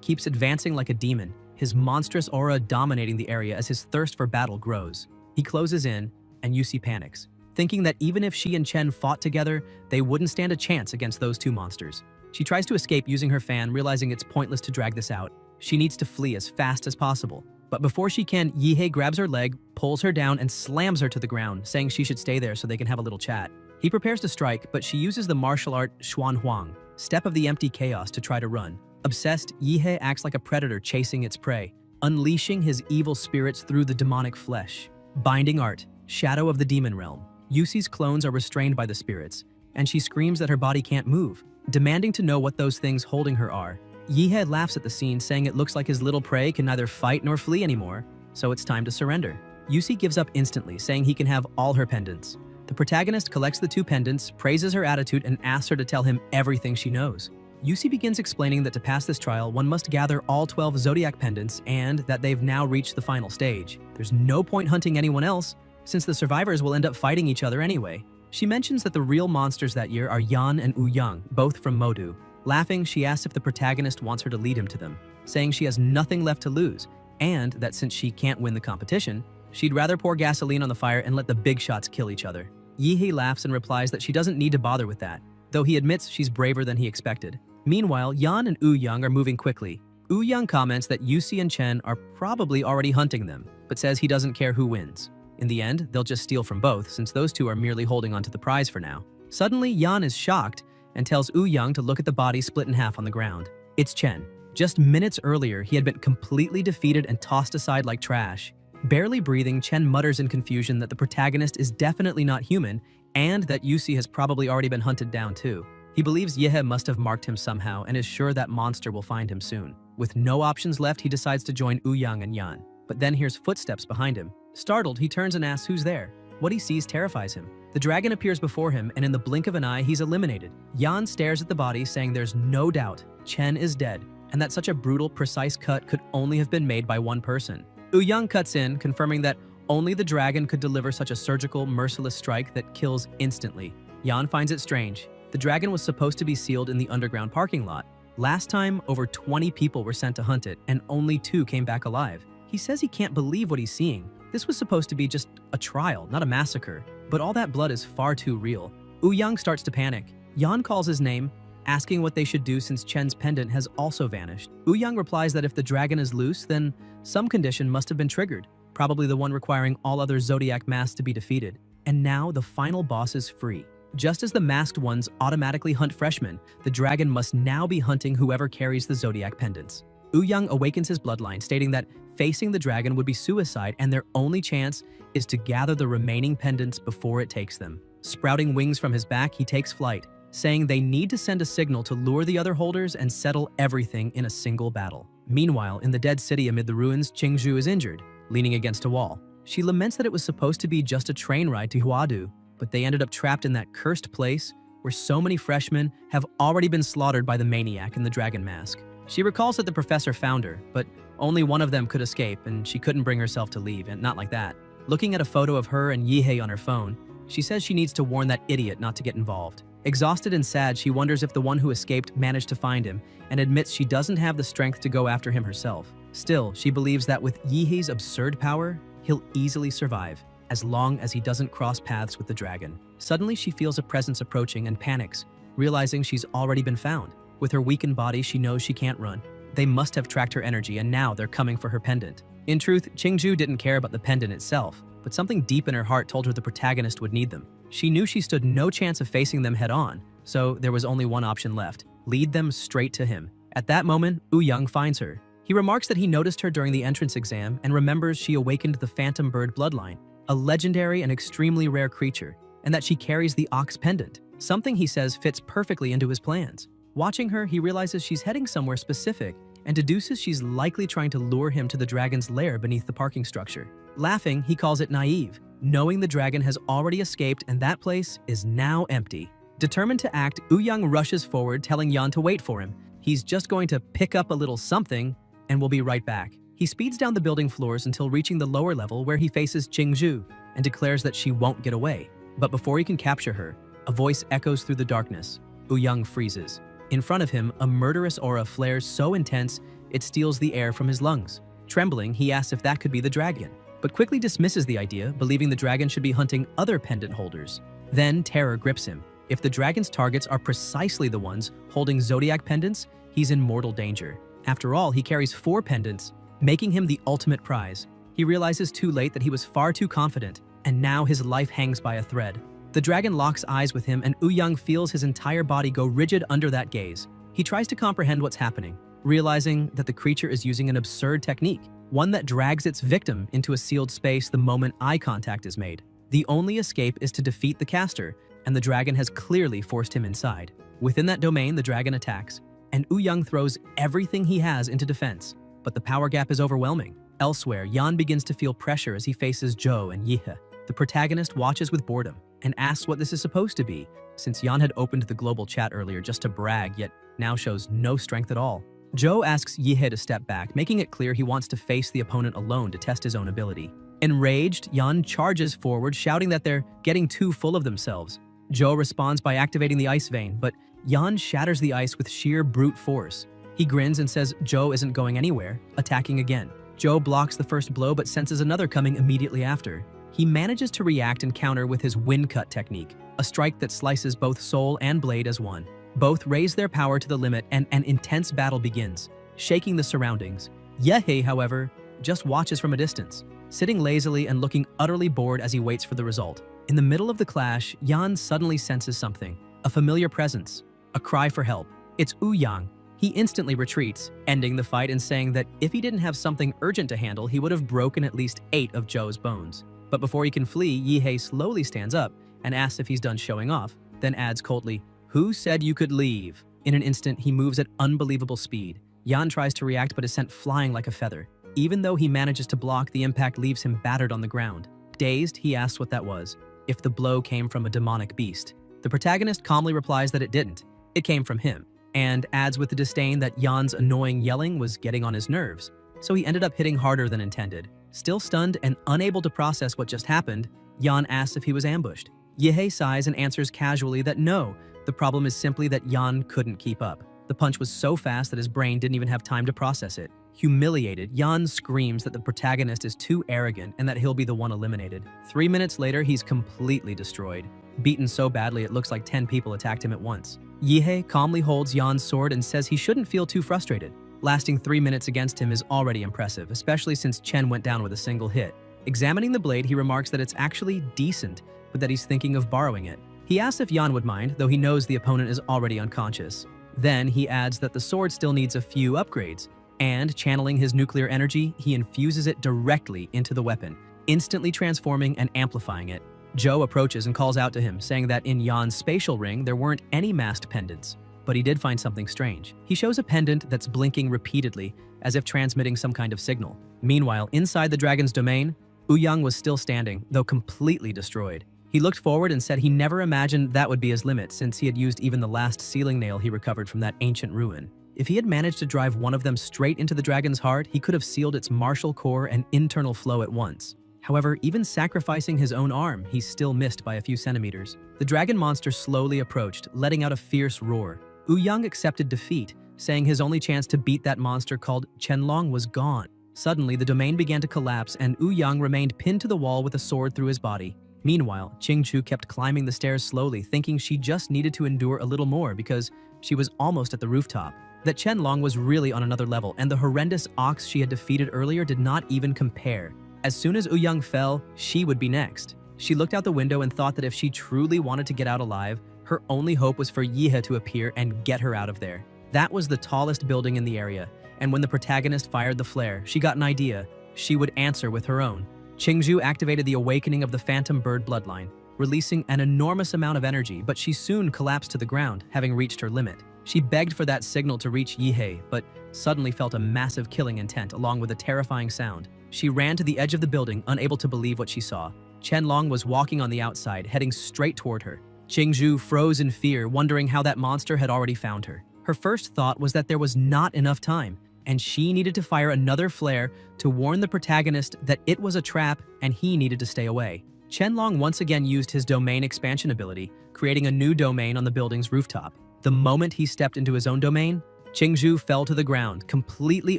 keeps advancing like a demon, his monstrous aura dominating the area as his thirst for battle grows. He closes in, and Yusi panics, thinking that even if she and Chen fought together, they wouldn't stand a chance against those two monsters. She tries to escape using her fan, realizing it's pointless to drag this out. She needs to flee as fast as possible. But before she can, Yihei grabs her leg, pulls her down, and slams her to the ground, saying she should stay there so they can have a little chat. He prepares to strike, but she uses the martial art Xuan Huang, Step of the Empty Chaos, to try to run. Obsessed, Yihei acts like a predator chasing its prey, unleashing his evil spirits through the demonic flesh. Binding art, Shadow of the Demon Realm. Yusi's clones are restrained by the spirits, and she screams that her body can't move, demanding to know what those things holding her are. Yihei laughs at the scene, saying it looks like his little prey can neither fight nor flee anymore, so it's time to surrender. Yusi gives up instantly, saying he can have all her pendants. The protagonist collects the two pendants, praises her attitude, and asks her to tell him everything she knows. Yusi begins explaining that to pass this trial, one must gather all 12 zodiac pendants and that they've now reached the final stage. There's no point hunting anyone else, since the survivors will end up fighting each other anyway. She mentions that the real monsters that year are Yan and Ouyang, both from Modu. Laughing, she asks if the protagonist wants her to lead him to them, saying she has nothing left to lose, and that since she can't win the competition, she'd rather pour gasoline on the fire and let the big shots kill each other. Yihei laughs and replies that she doesn't need to bother with that, though he admits she's braver than he expected. Meanwhile, Yan and Ouyang are moving quickly. Ouyang comments that Yusi and Chen are probably already hunting them, but says he doesn't care who wins. In the end, they'll just steal from both, since those two are merely holding onto the prize for now. Suddenly, Yan is shocked and tells Ouyang to look at the body split in half on the ground. It's Chen. Just minutes earlier, he had been completely defeated and tossed aside like trash. Barely breathing, Chen mutters in confusion that the protagonist is definitely not human and that Yusi has probably already been hunted down too. He believes Yihei must have marked him somehow and is sure that monster will find him soon. With no options left, he decides to join Ouyang and Yan, but then hears footsteps behind him. Startled, he turns and asks who's there. What he sees terrifies him. The dragon appears before him, and in the blink of an eye, he's eliminated. Yan stares at the body, saying there's no doubt Chen is dead, and that such a brutal, precise cut could only have been made by one person. Young cuts in, confirming that only the dragon could deliver such a surgical, merciless strike that kills instantly. Yan finds it strange. The dragon was supposed to be sealed in the underground parking lot. Last time, over 20 people were sent to hunt it, and only 2 came back alive. He says he can't believe what he's seeing. This was supposed to be just a trial, not a massacre. But all that blood is far too real. Young starts to panic. Yan calls his name, asking what they should do since Chen's pendant has also vanished. Young replies that if the dragon is loose, then some condition must have been triggered, probably the one requiring all other zodiac masks to be defeated. And now the final boss is free. Just as the masked ones automatically hunt freshmen, the dragon must now be hunting whoever carries the zodiac pendants. Young awakens his bloodline, stating that facing the dragon would be suicide and their only chance is to gather the remaining pendants before it takes them. Sprouting wings from his back, he takes flight, saying they need to send a signal to lure the other holders and settle everything in a single battle. Meanwhile, in the dead city amid the ruins, Qingzhu is injured, leaning against a wall. She laments that it was supposed to be just a train ride to Huadu, but they ended up trapped in that cursed place where so many freshmen have already been slaughtered by the maniac in the dragon mask. She recalls that the professor found her, but only one of them could escape, and she couldn't bring herself to leave, and not like that. Looking at a photo of her and Yihei on her phone, she says she needs to warn that idiot not to get involved. Exhausted and sad, she wonders if the one who escaped managed to find him, and admits she doesn't have the strength to go after him herself. Still, she believes that with Yihei's absurd power, he'll easily survive, as long as he doesn't cross paths with the dragon. Suddenly, she feels a presence approaching and panics, realizing she's already been found. With her weakened body, she knows she can't run. They must have tracked her energy, and now they're coming for her pendant. In truth, Qingzhu didn't care about the pendant itself, but something deep in her heart told her the protagonist would need them. She knew she stood no chance of facing them head-on, so there was only one option left: lead them straight to him. At that moment, Young finds her. He remarks that he noticed her during the entrance exam and remembers she awakened the phantom bird bloodline, a legendary and extremely rare creature, and that she carries the ox pendant, something he says fits perfectly into his plans. Watching her, he realizes she's heading somewhere specific and deduces she's likely trying to lure him to the dragon's lair beneath the parking structure. Laughing, he calls it naive, knowing the dragon has already escaped and that place is now empty. Determined to act, Young rushes forward, telling Yan to wait for him. He's just going to pick up a little something and will be right back. He speeds down the building floors until reaching the lower level where he faces Qingzhu and declares that she won't get away. But before he can capture her, a voice echoes through the darkness. Young freezes. In front of him, a murderous aura flares so intense it steals the air from his lungs. Trembling, he asks if that could be the dragon, but quickly dismisses the idea, believing the dragon should be hunting other pendant holders. Then terror grips him. If the dragon's targets are precisely the ones holding zodiac pendants, he's in mortal danger. After all, he carries 4 pendants, making him the ultimate prize. He realizes too late that he was far too confident, and now his life hangs by a thread. The dragon locks eyes with him, and Young feels his entire body go rigid under that gaze. He tries to comprehend what's happening, realizing that the creature is using an absurd technique, one that drags its victim into a sealed space the moment eye contact is made. The only escape is to defeat the caster, and the dragon has clearly forced him inside. Within that domain, the dragon attacks, and Young throws everything he has into defense, but the power gap is overwhelming. Elsewhere, Yan begins to feel pressure as he faces Zhou and Yihe. The protagonist watches with boredom and asks what this is supposed to be, since Yan had opened the global chat earlier just to brag, yet now shows no strength at all. Zhou asks Yihe to step back, making it clear he wants to face the opponent alone to test his own ability. Enraged, Yan charges forward, shouting that they're getting too full of themselves. Zhou responds by activating the ice vein, but Yan shatters the ice with sheer brute force. He grins and says Zhou isn't going anywhere, attacking again. Zhou blocks the first blow but senses another coming immediately after. He manages to react and counter with his wind cut technique, a strike that slices both soul and blade as one. Both raise their power to the limit and an intense battle begins, shaking the surroundings. Yehei, however, just watches from a distance, sitting lazily and looking utterly bored as he waits for the result. In the middle of the clash, Yan suddenly senses something, a familiar presence, a cry for help. It's Young. He instantly retreats, ending the fight and saying that if he didn't have something urgent to handle, he would have broken at least 8 of Zhou's bones. But before he can flee, Yihei slowly stands up and asks if he's done showing off, then adds coldly, "Who said you could leave?" In an instant, he moves at unbelievable speed. Yan tries to react but is sent flying like a feather. even though he manages to block, the impact leaves him battered on the ground. Dazed, he asks what that was, if the blow came from a demonic beast. The protagonist calmly replies that it didn't. It came from him, and adds with the disdain that Yan's annoying yelling was getting on his nerves, so he ended up hitting harder than intended. Still stunned and unable to process what just happened, Yan asks if he was ambushed. Yehei sighs and answers casually that no, the problem is simply that Yan couldn't keep up. The punch was so fast that his brain didn't even have time to process it. Humiliated, Yan screams that the protagonist is too arrogant and that he'll be the one eliminated. 3 minutes later, he's completely destroyed. Beaten so badly it looks like 10 people attacked him at once. Yehei calmly holds Yan's sword and says he shouldn't feel too frustrated. Lasting 3 minutes against him is already impressive, especially since Chen went down with a single hit. Examining the blade, he remarks that it's actually decent, but that he's thinking of borrowing it. He asks if Yan would mind, though he knows the opponent is already unconscious. Then he adds that the sword still needs a few upgrades, and channeling his nuclear energy, he infuses it directly into the weapon, instantly transforming and amplifying it. Zhou approaches and calls out to him, saying that in Yan's spatial ring there weren't any masked pendants, but he did find something strange. He shows a pendant that's blinking repeatedly, as if transmitting some kind of signal. Meanwhile, inside the dragon's domain, Ouyang was still standing, though completely destroyed. He looked forward and said he never imagined that would be his limit, since he had used even the last sealing nail he recovered from that ancient ruin. If he had managed to drive one of them straight into the dragon's heart, he could have sealed its martial core and internal flow at once. However, even sacrificing his own arm, he still missed by a few centimeters. The dragon monster slowly approached, letting out a fierce roar. Ouyang accepted defeat, saying his only chance to beat that monster called Qianlong was gone. Suddenly, the domain began to collapse and Ouyang remained pinned to the wall with a sword through his body. Meanwhile, Qingzhu kept climbing the stairs slowly, thinking she just needed to endure a little more because she was almost at the rooftop. That Qianlong was really on another level, and the horrendous ox she had defeated earlier did not even compare. As soon as Ouyang fell, she would be next. She looked out the window and thought that if she truly wanted to get out alive, her only hope was for Yehei to appear and get her out of there. That was the tallest building in the area, and when the protagonist fired the flare, she got an idea. She would answer with her own. Qingzhu activated the awakening of the phantom bird bloodline, releasing an enormous amount of energy, but she soon collapsed to the ground, having reached her limit. She begged for that signal to reach Yehei, but suddenly felt a massive killing intent along with a terrifying sound. She ran to the edge of the building, unable to believe what she saw. Qianlong was walking on the outside, heading straight toward her. Qingzhu froze in fear, wondering how that monster had already found her. Her first thought was that there was not enough time, and she needed to fire another flare to warn the protagonist that it was a trap and he needed to stay away. Qianlong once again used his domain expansion ability, creating a new domain on the building's rooftop. The moment he stepped into his own domain, Qingzhu fell to the ground, completely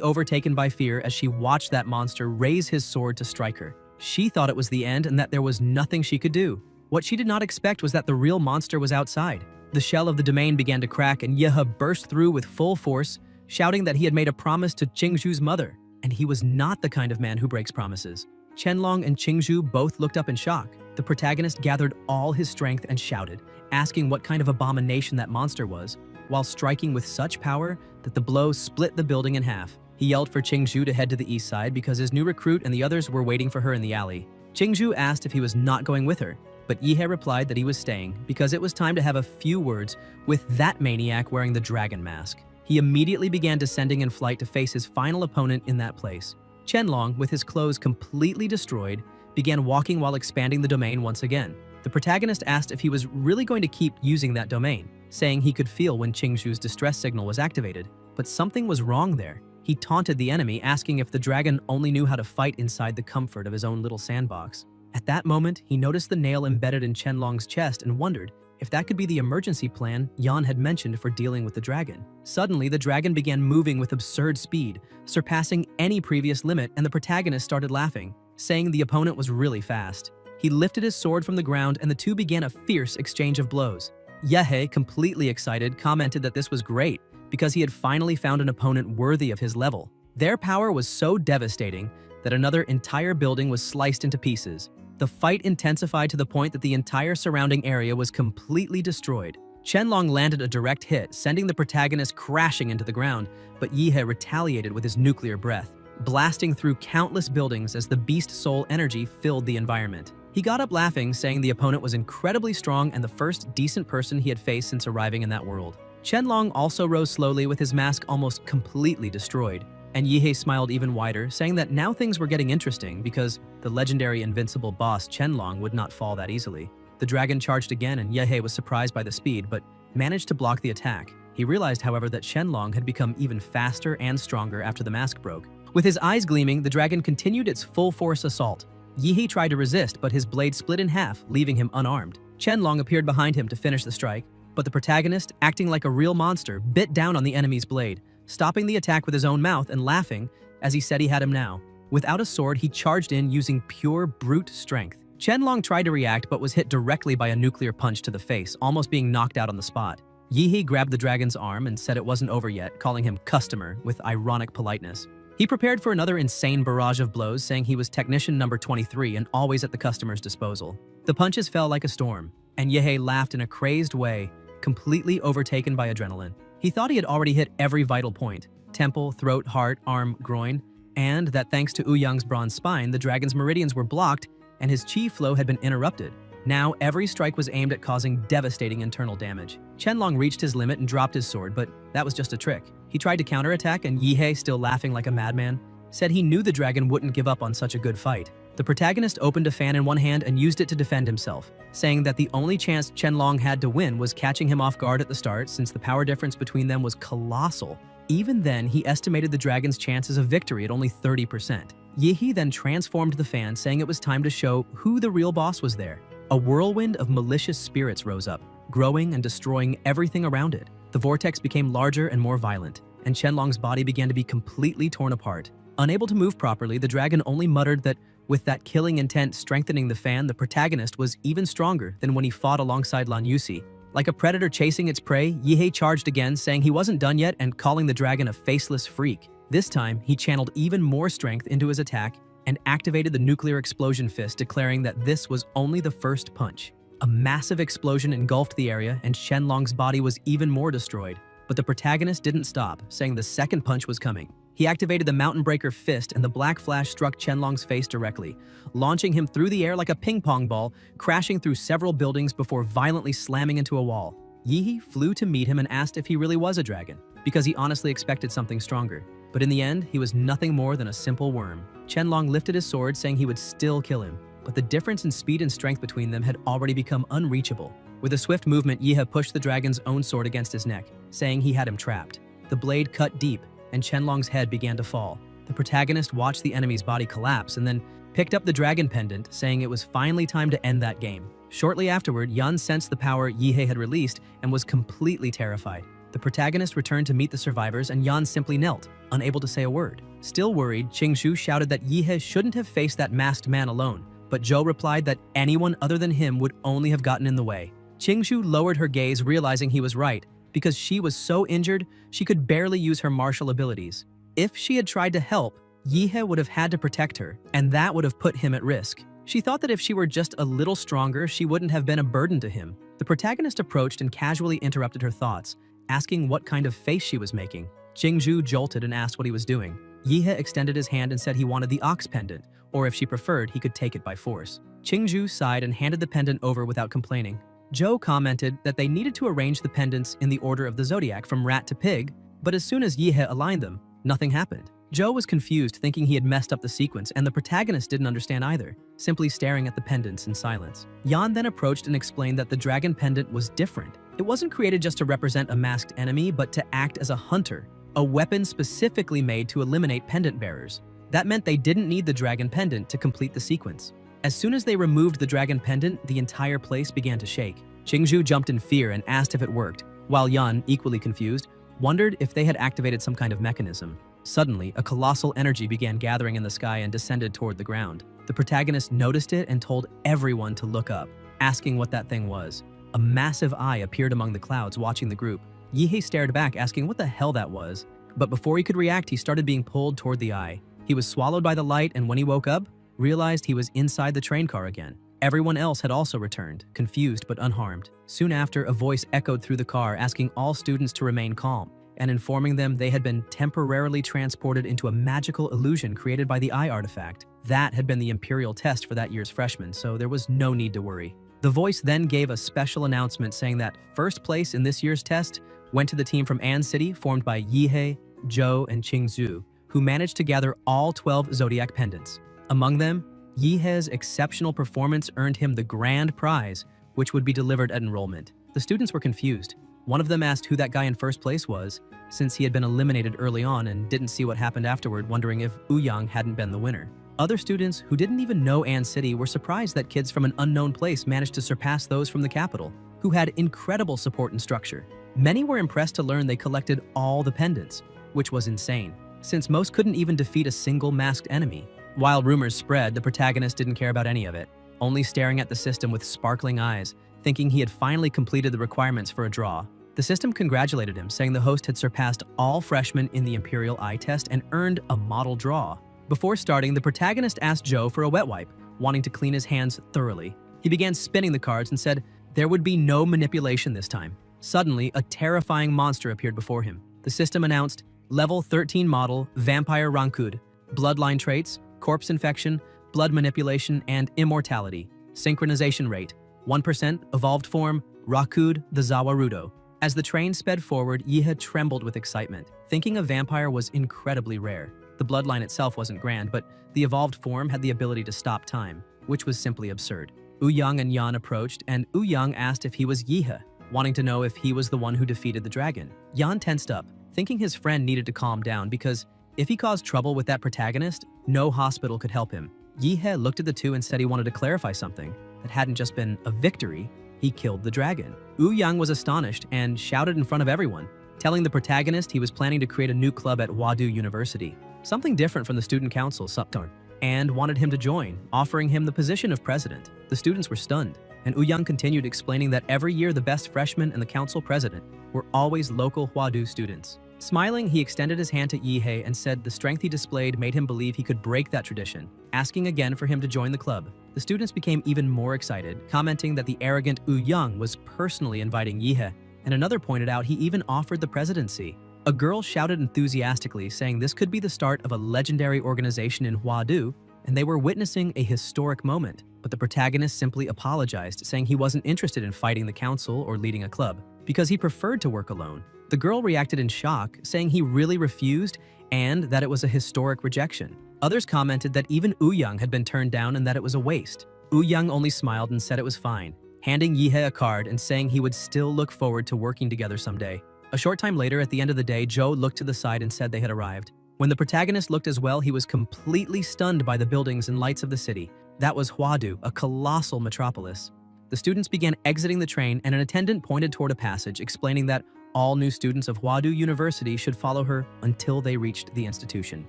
overtaken by fear as she watched that monster raise his sword to strike her. She thought it was the end and that there was nothing she could do. What she did not expect was that the real monster was outside. The shell of the domain began to crack and Yehei burst through with full force, shouting that he had made a promise to Qingzhu's mother, and he was not the kind of man who breaks promises. Qianlong and Qingzhu both looked up in shock. The protagonist gathered all his strength and shouted, asking what kind of abomination that monster was, while striking with such power that the blow split the building in half. He yelled for Qingzhu to head to the east side because his new recruit and the others were waiting for her in the alley. Qingzhu asked if he was not going with her, but Yehei replied that he was staying because it was time to have a few words with that maniac wearing the dragon mask. He immediately began descending in flight to face his final opponent in that place. Qianlong, with his clothes completely destroyed, began walking while expanding the domain once again. The protagonist asked if he was really going to keep using that domain, saying he could feel when Qingzhu's distress signal was activated, but something was wrong there. He taunted the enemy, asking if the dragon only knew how to fight inside the comfort of his own little sandbox. At that moment, he noticed the nail embedded in Qianlong's chest and wondered if that could be the emergency plan Yan had mentioned for dealing with the dragon. Suddenly, the dragon began moving with absurd speed, surpassing any previous limit, and the protagonist started laughing, saying the opponent was really fast. He lifted his sword from the ground and the two began a fierce exchange of blows. Yehei, completely excited, commented that this was great because he had finally found an opponent worthy of his level. Their power was so devastating that another entire building was sliced into pieces. The fight intensified to the point that the entire surrounding area was completely destroyed. Qianlong landed a direct hit, sending the protagonist crashing into the ground, but Yehei retaliated with his nuclear breath, blasting through countless buildings as the beast soul energy filled the environment. He got up laughing, saying the opponent was incredibly strong and the first decent person he had faced since arriving in that world. Qianlong also rose slowly with his mask almost completely destroyed. And Yihei smiled even wider, saying that now things were getting interesting because the legendary invincible boss Qianlong would not fall that easily. The dragon charged again and Yihei was surprised by the speed, but managed to block the attack. He realized, however, that Qianlong had become even faster and stronger after the mask broke. With his eyes gleaming, the dragon continued its full-force assault. Yihei tried to resist, but his blade split in half, leaving him unarmed. Qianlong appeared behind him to finish the strike, but the protagonist, acting like a real monster, bit down on the enemy's blade, stopping the attack with his own mouth and laughing as he said he had him now. Without a sword, he charged in using pure brute strength. Qianlong tried to react but was hit directly by a nuclear punch to the face, almost being knocked out on the spot. Yihei grabbed the dragon's arm and said it wasn't over yet, calling him customer with ironic politeness. He prepared for another insane barrage of blows, saying he was technician number 23 and always at the customer's disposal. The punches fell like a storm, and Yihei laughed in a crazed way, completely overtaken by adrenaline. He thought he had already hit every vital point: temple, throat, heart, arm, groin, and that thanks to Ouyang's bronze spine, the dragon's meridians were blocked and his chi flow had been interrupted. Now every strike was aimed at causing devastating internal damage. Qianlong reached his limit and dropped his sword, but that was just a trick. He tried to counterattack, and Yihei, still laughing like a madman, said he knew the dragon wouldn't give up on such a good fight. The protagonist opened a fan in one hand and used it to defend himself, saying that the only chance Qianlong had to win was catching him off guard at the start, since the power difference between them was colossal. Even then, he estimated the dragon's chances of victory at only 30%. Yihei then transformed the fan, saying it was time to show who the real boss was there. A whirlwind of malicious spirits rose up, growing and destroying everything around it. The vortex became larger and more violent, and Qianlong's body began to be completely torn apart. Unable to move properly, the dragon only muttered that with that killing intent strengthening the fan, the protagonist was even stronger than when he fought alongside Lan Yusi. Like a predator chasing its prey, Yihei charged again, saying he wasn't done yet and calling the dragon a faceless freak. This time, he channeled even more strength into his attack and activated the nuclear explosion fist, declaring that this was only the first punch. A massive explosion engulfed the area, and Qianlong's body was even more destroyed. But the protagonist didn't stop, saying the second punch was coming. He activated the Mountain Breaker fist, and the black flash struck Qianlong's face directly, launching him through the air like a ping-pong ball, crashing through several buildings before violently slamming into a wall. Yihei flew to meet him and asked if he really was a dragon, because he honestly expected something stronger. But in the end, he was nothing more than a simple worm. Qianlong lifted his sword, saying he would still kill him, but the difference in speed and strength between them had already become unreachable. With a swift movement, Yihei pushed the dragon's own sword against his neck, saying he had him trapped. The blade cut deep, and Qianlong's head began to fall. The protagonist watched the enemy's body collapse and then picked up the dragon pendant, saying it was finally time to end that game. Shortly afterward, Yan sensed the power Yihei had released and was completely terrified. The protagonist returned to meet the survivors, and Yan simply knelt, unable to say a word. Still worried, Qingzhu shouted that Yihei shouldn't have faced that masked man alone, but Zhou replied that anyone other than him would only have gotten in the way. Qingzhu lowered her gaze, realizing he was right, because she was so injured she could barely use her martial abilities. If she had tried to help, Yihei would have had to protect her, and that would have put him at risk. She thought that if she were just a little stronger, she wouldn't have been a burden to him. The protagonist approached and casually interrupted her thoughts, asking what kind of face she was making. Qingzhu jolted and asked what he was doing. Yihei extended his hand and said he wanted the ox pendant, or if she preferred, he could take it by force. Qingzhu sighed and handed the pendant over without complaining. Zhou commented that they needed to arrange the pendants in the order of the zodiac from rat to pig, but as soon as Yihei aligned them, nothing happened. Zhou was confused, thinking he had messed up the sequence, and the protagonist didn't understand either, simply staring at the pendants in silence. Yan then approached and explained that the dragon pendant was different. It wasn't created just to represent a masked enemy, but to act as a hunter, a weapon specifically made to eliminate pendant bearers. That meant they didn't need the dragon pendant to complete the sequence. As soon as they removed the dragon pendant, the entire place began to shake. Qingzhu jumped in fear and asked if it worked, while Yan, equally confused, wondered if they had activated some kind of mechanism. Suddenly, a colossal energy began gathering in the sky and descended toward the ground. The protagonist noticed it and told everyone to look up, asking what that thing was. A massive eye appeared among the clouds, watching the group. Yihei stared back, asking what the hell that was. But before he could react, he started being pulled toward the eye. He was swallowed by the light, and when he woke up, realized he was inside the train car again. Everyone else had also returned, confused but unharmed. Soon after, a voice echoed through the car, asking all students to remain calm, and informing them they had been temporarily transported into a magical illusion created by the eye artifact. That had been the imperial test for that year's freshmen, so there was no need to worry. The voice then gave a special announcement saying that first place in this year's test went to the team from An City, formed by Yihei, Zhou, and Qingzhu, who managed to gather all 12 zodiac pendants. Among them, Yihe's exceptional performance earned him the grand prize, which would be delivered at enrollment. The students were confused. One of them asked who that guy in first place was, since he had been eliminated early on and didn't see what happened afterward, wondering if Ouyang hadn't been the winner. Other students who didn't even know An City were surprised that kids from an unknown place managed to surpass those from the capital, who had incredible support and structure. Many were impressed to learn they collected all the pendants, which was insane, since most couldn't even defeat a single masked enemy. While rumors spread, the protagonist didn't care about any of it, only staring at the system with sparkling eyes, thinking he had finally completed the requirements for a draw. The system congratulated him, saying the host had surpassed all freshmen in the Imperial Eye Test and earned a model draw. Before starting, the protagonist asked Joe for a wet wipe, wanting to clean his hands thoroughly. He began spinning the cards and said there would be no manipulation this time. Suddenly, a terrifying monster appeared before him. The system announced, Level 13 model, Vampire Rankud, bloodline traits, corpse infection, blood manipulation, and immortality. Synchronization rate, 1%, evolved form, Rakud the Zawarudo. As the train sped forward, Yihe trembled with excitement, thinking a vampire was incredibly rare. The bloodline itself wasn't grand, but the evolved form had the ability to stop time, which was simply absurd. Ouyang and Yan approached, and Ouyang asked if he was Yihe, wanting to know if he was the one who defeated the dragon. Yan tensed up, thinking his friend needed to calm down because if he caused trouble with that protagonist, no hospital could help him. Yihe looked at the two and said he wanted to clarify something. It hadn't just been a victory, he killed the dragon. Ouyang was astonished and shouted in front of everyone, telling the protagonist he was planning to create a new club at Wadu University, something different from the student council, Suptarn, and wanted him to join, offering him the position of president. The students were stunned, and Ouyang continued explaining that every year the best freshmen and the council president were always local Wadu students. Smiling, he extended his hand to Yihe and said the strength he displayed made him believe he could break that tradition, asking again for him to join the club. The students became even more excited, commenting that the arrogant Ouyang was personally inviting Yihe, and another pointed out he even offered the presidency. A girl shouted enthusiastically, saying this could be the start of a legendary organization in Wadu, and they were witnessing a historic moment. But the protagonist simply apologized, saying he wasn't interested in fighting the council or leading a club, because he preferred to work alone. The girl reacted in shock, saying he really refused and that it was a historic rejection. Others commented that even Ouyang had been turned down and that it was a waste. Ouyang only smiled and said it was fine, handing Yihe a card and saying he would still look forward to working together someday. A short time later, at the end of the day, Joe looked to the side and said they had arrived. When the protagonist looked as well, he was completely stunned by the buildings and lights of the city. That was Wadu, a colossal metropolis. The students began exiting the train, and an attendant pointed toward a passage, explaining that all new students of Wadu University should follow her until they reached the institution.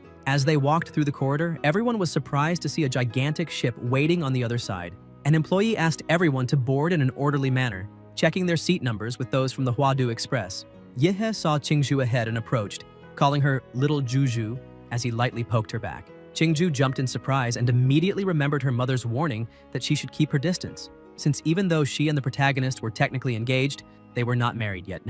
As they walked through the corridor, everyone was surprised to see a gigantic ship waiting on the other side. An employee asked everyone to board in an orderly manner, checking their seat numbers with those from the Wadu Express. Yihe saw Qingju ahead and approached, calling her Little Juju as he lightly poked her back. Qingju jumped in surprise and immediately remembered her mother's warning that she should keep her distance, since even though she and the protagonist were technically engaged, they were not married yet.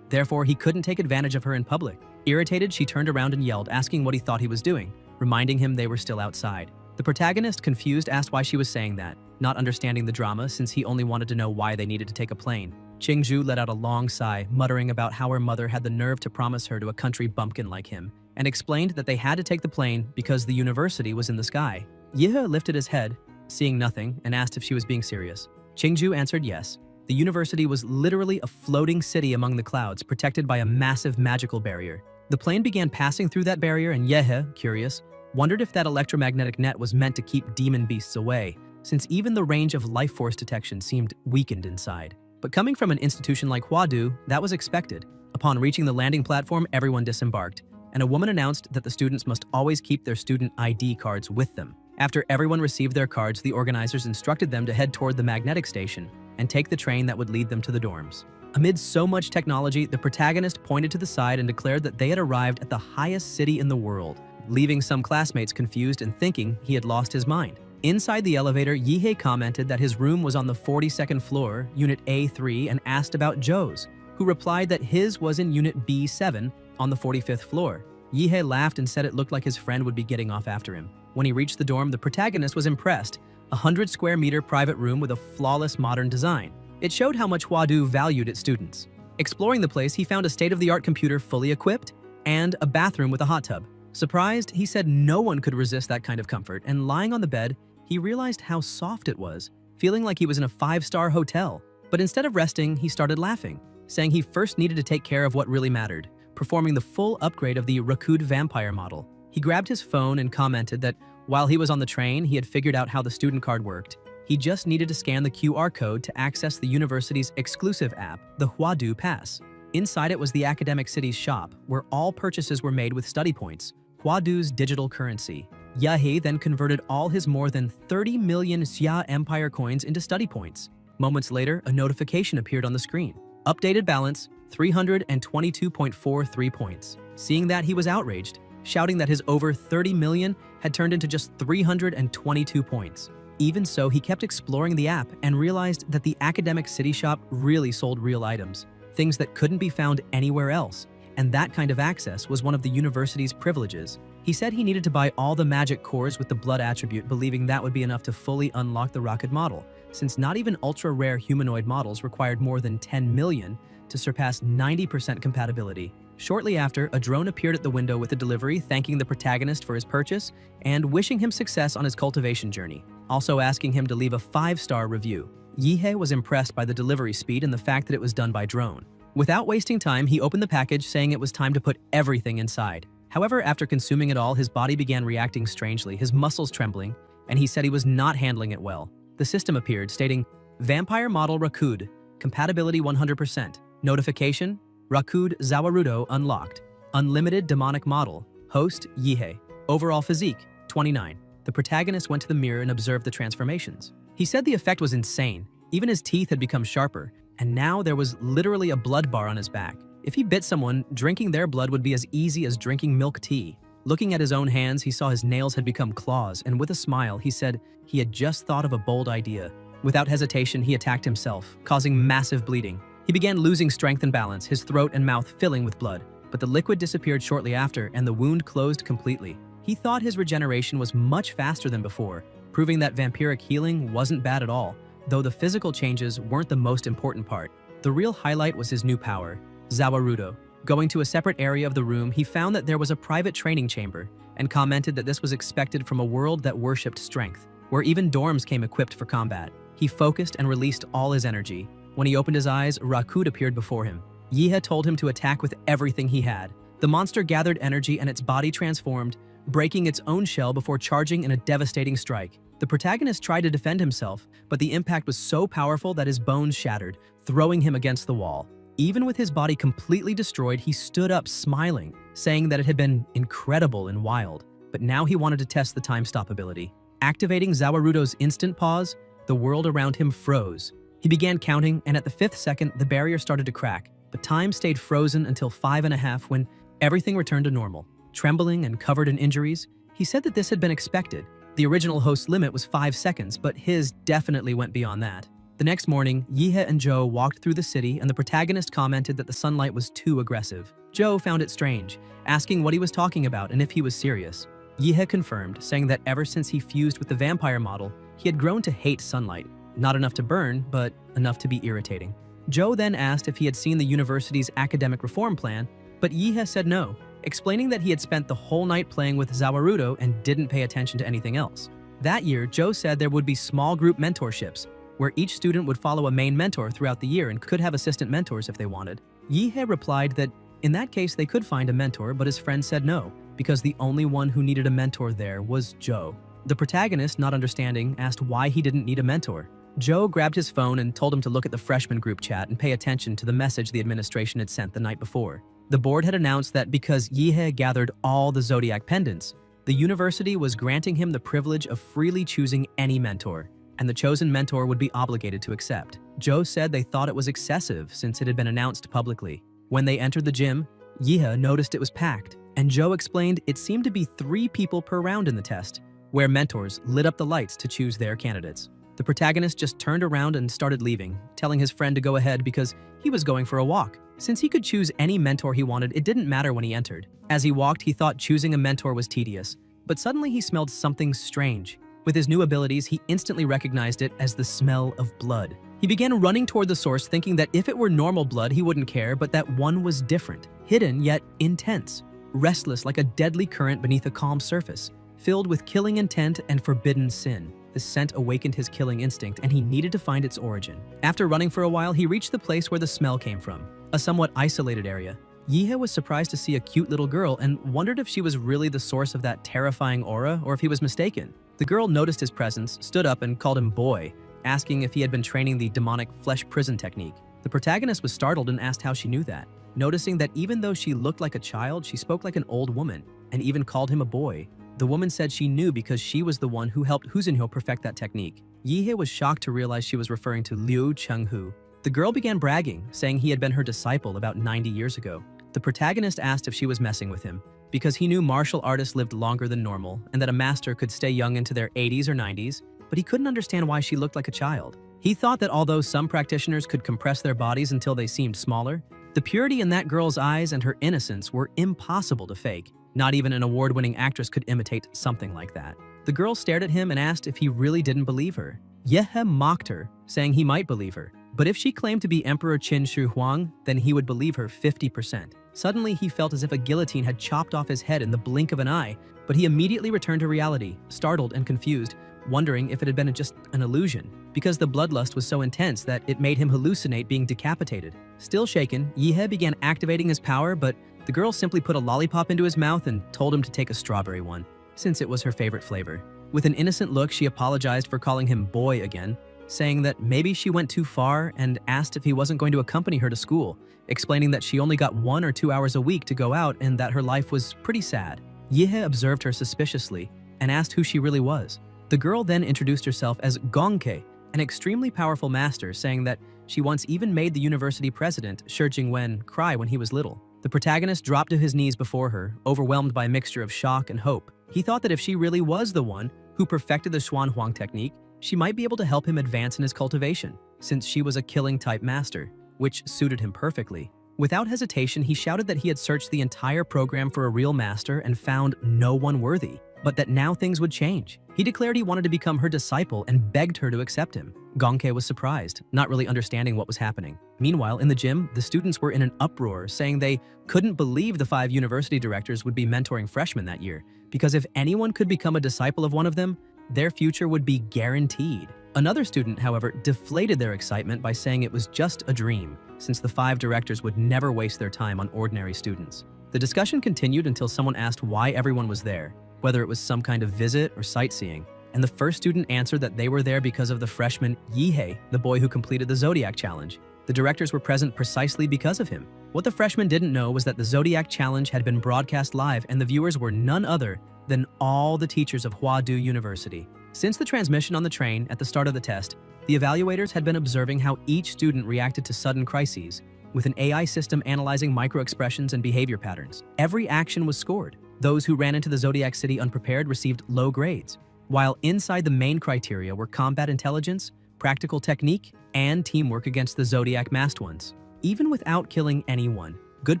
Therefore, he couldn't take advantage of her in public. Irritated, she turned around and yelled, asking what he thought he was doing, reminding him they were still outside. The protagonist, confused, asked why she was saying that, not understanding the drama since he only wanted to know why they needed to take a plane. Qingju let out a long sigh, muttering about how her mother had the nerve to promise her to a country bumpkin like him, and explained that they had to take the plane because the university was in the sky. Yihe lifted his head, seeing nothing, and asked if she was being serious. Qingju answered yes. The university was literally a floating city among the clouds, protected by a massive magical barrier. The plane began passing through that barrier, and Yihe, curious, wondered if that electromagnetic net was meant to keep demon beasts away, since even the range of life force detection seemed weakened inside. But coming from an institution like Wadu, that was expected. Upon reaching the landing platform, everyone disembarked, and a woman announced that the students must always keep their student ID cards with them. After everyone received their cards, the organizers instructed them to head toward the magnetic station and take the train that would lead them to the dorms. Amid so much technology, the protagonist pointed to the side and declared that they had arrived at the highest city in the world, leaving some classmates confused and thinking he had lost his mind. Inside the elevator, Yihe commented that his room was on the 42nd floor, Unit A3, and asked about Joe's, who replied that his was in Unit B7 on the 45th floor. Yihe laughed and said it looked like his friend would be getting off after him. When he reached the dorm, the protagonist was impressed. A 100-square-meter private room with a flawless modern design. It showed how much Wadu valued its students. Exploring the place, he found a state-of-the-art computer fully equipped and a bathroom with a hot tub. Surprised, he said no one could resist that kind of comfort, and lying on the bed, he realized how soft it was, feeling like he was in a 5-star hotel. But instead of resting, he started laughing, saying he first needed to take care of what really mattered, performing the full upgrade of the Rakud vampire model. He grabbed his phone and commented that while he was on the train, he had figured out how the student card worked. He just needed to scan the QR code to access the university's exclusive app, the Huadu Pass. Inside it was the academic city's shop, where all purchases were made with study points, Huadu's digital currency. Yahe then converted all his more than 30 million Xia Empire coins into study points. Moments later, a notification appeared on the screen. Updated balance, 322.43 points. Seeing that, he was outraged, shouting that his over 30 million had turned into just 322 points. Even so, he kept exploring the app and realized that the academic city shop really sold real items, things that couldn't be found anywhere else, and that kind of access was one of the university's privileges. He said he needed to buy all the magic cores with the blood attribute, believing that would be enough to fully unlock the rocket model, since not even ultra-rare humanoid models required more than 10 million to surpass 90% compatibility. Shortly after, a drone appeared at the window with a delivery, thanking the protagonist for his purchase and wishing him success on his cultivation journey, also asking him to leave a 5-star review. Yihe was impressed by the delivery speed and the fact that it was done by drone. Without wasting time, he opened the package, saying it was time to put everything inside. However, after consuming it all, his body began reacting strangely, his muscles trembling, and he said he was not handling it well. The system appeared, stating, Vampire Model Rakud, Compatibility 100%, Notification, Rakud Zawarudo unlocked, Unlimited Demonic Model, Host Yihe, Overall Physique, 29. The protagonist went to the mirror and observed the transformations. He said the effect was insane, even his teeth had become sharper, and now there was literally a blood bar on his back. If he bit someone, drinking their blood would be as easy as drinking milk tea. Looking at his own hands, he saw his nails had become claws, and with a smile, he said he had just thought of a bold idea. Without hesitation, he attacked himself, causing massive bleeding. He began losing strength and balance, his throat and mouth filling with blood, but the liquid disappeared shortly after, and the wound closed completely. He thought his regeneration was much faster than before, proving that vampiric healing wasn't bad at all, though the physical changes weren't the most important part. The real highlight was his new power, Zawarudo. Going to a separate area of the room, he found that there was a private training chamber and commented that this was expected from a world that worshipped strength, where even dorms came equipped for combat. He focused and released all his energy. When he opened his eyes, Rakud appeared before him. Yihe told him to attack with everything he had. The monster gathered energy and its body transformed, breaking its own shell before charging in a devastating strike. The protagonist tried to defend himself, but the impact was so powerful that his bones shattered, throwing him against the wall. Even with his body completely destroyed, he stood up smiling, saying that it had been incredible and wild. But now he wanted to test the time stop ability. Activating Zawarudo's instant pause, the world around him froze. He began counting, and at the 5th second, the barrier started to crack, but time stayed frozen until 5.5 when everything returned to normal. Trembling and covered in injuries, he said that this had been expected. The original host's limit was 5 seconds, but his definitely went beyond that. The next morning, Yihe and Joe walked through the city, and the protagonist commented that the sunlight was too aggressive. Joe found it strange, asking what he was talking about and if he was serious. Yihe confirmed, saying that ever since he fused with the vampire model, he had grown to hate sunlight. Not enough to burn, but enough to be irritating. Joe then asked if he had seen the university's academic reform plan, but Yihe said no, explaining that he had spent the whole night playing with Zawarudo and didn't pay attention to anything else. That year, Joe said there would be small group mentorships, where each student would follow a main mentor throughout the year and could have assistant mentors if they wanted. Yihe replied that in that case they could find a mentor, but his friend said no, because the only one who needed a mentor there was Joe. The protagonist, not understanding, asked why he didn't need a mentor. Joe grabbed his phone and told him to look at the freshman group chat and pay attention to the message the administration had sent the night before. The board had announced that because Yihe gathered all the zodiac pendants, the university was granting him the privilege of freely choosing any mentor, and the chosen mentor would be obligated to accept. Joe said they thought it was excessive since it had been announced publicly. When they entered the gym, Yihe noticed it was packed, and Joe explained it seemed to be 3 people per round in the test, where mentors lit up the lights to choose their candidates. The protagonist just turned around and started leaving, telling his friend to go ahead because he was going for a walk. Since he could choose any mentor he wanted, it didn't matter when he entered. As he walked, he thought choosing a mentor was tedious, but suddenly he smelled something strange. With his new abilities, he instantly recognized it as the smell of blood. He began running toward the source, thinking that if it were normal blood, he wouldn't care, but that one was different, hidden yet intense. restless like a deadly current beneath a calm surface, filled with killing intent and forbidden sin. The scent awakened his killing instinct, and he needed to find its origin. After running for a while, he reached the place where the smell came from, a somewhat isolated area. Yihe was surprised to see a cute little girl and wondered if she was really the source of that terrifying aura or if he was mistaken. The girl noticed his presence, stood up, and called him boy, asking if he had been training the demonic flesh prison technique. The protagonist was startled and asked how she knew that, noticing that even though she looked like a child, she spoke like an old woman, and even called him a boy. The woman said she knew because she was the one who helped Huzinho perfect that technique. Yihe was shocked to realize she was referring to Liu Chenghu. The girl began bragging, saying he had been her disciple about 90 years ago. The protagonist asked if she was messing with him, because he knew martial artists lived longer than normal and that a master could stay young into their 80s or 90s, but he couldn't understand why she looked like a child. He thought that although some practitioners could compress their bodies until they seemed smaller, the purity in that girl's eyes and her innocence were impossible to fake. Not even an award-winning actress could imitate something like that. The girl stared at him and asked if he really didn't believe her. Yihe mocked her, saying he might believe her, but if she claimed to be Emperor Qin Shi Huang, then he would believe her 50%. Suddenly, he felt as if a guillotine had chopped off his head in the blink of an eye, but he immediately returned to reality, startled and confused, wondering if it had been just an illusion, because the bloodlust was so intense that it made him hallucinate being decapitated. Still shaken, Yihe began activating his power, but the girl simply put a lollipop into his mouth and told him to take a strawberry one, since it was her favorite flavor. With an innocent look, she apologized for calling him boy again, saying that maybe she went too far and asked if he wasn't going to accompany her to school, explaining that she only got 1 or 2 hours a week to go out and that her life was pretty sad. Yihe observed her suspiciously and asked who she really was. The girl then introduced herself as Gongke, an extremely powerful master, saying that she once even made the university president, Shi Jingwen, cry when he was little. The protagonist dropped to his knees before her, overwhelmed by a mixture of shock and hope. He thought that if she really was the one who perfected the Xuanhuang technique, she might be able to help him advance in his cultivation, since she was a killing-type master, which suited him perfectly. Without hesitation, he shouted that he had searched the entire program for a real master and found no one worthy, but that now things would change. He declared he wanted to become her disciple and begged her to accept him. Gongke was surprised, not really understanding what was happening. Meanwhile, in the gym, the students were in an uproar, saying they couldn't believe the 5 university directors would be mentoring freshmen that year, because if anyone could become a disciple of one of them, their future would be guaranteed. Another student, however, deflated their excitement by saying it was just a dream, since the 5 directors would never waste their time on ordinary students. The discussion continued until someone asked why everyone was there, whether it was some kind of visit or sightseeing, and the first student answered that they were there because of the freshman Yihe, the boy who completed the Zodiac Challenge. The directors were present precisely because of him. What the freshman didn't know was that the Zodiac Challenge had been broadcast live and the viewers were none other than all the teachers of Huadu University. Since the transmission on the train at the start of the test, the evaluators had been observing how each student reacted to sudden crises, with an AI system analyzing micro-expressions and behavior patterns. Every action was scored. Those who ran into the Zodiac City unprepared received low grades, while inside the main criteria were combat intelligence, practical technique, and teamwork against the Zodiac masked ones. Even without killing anyone, good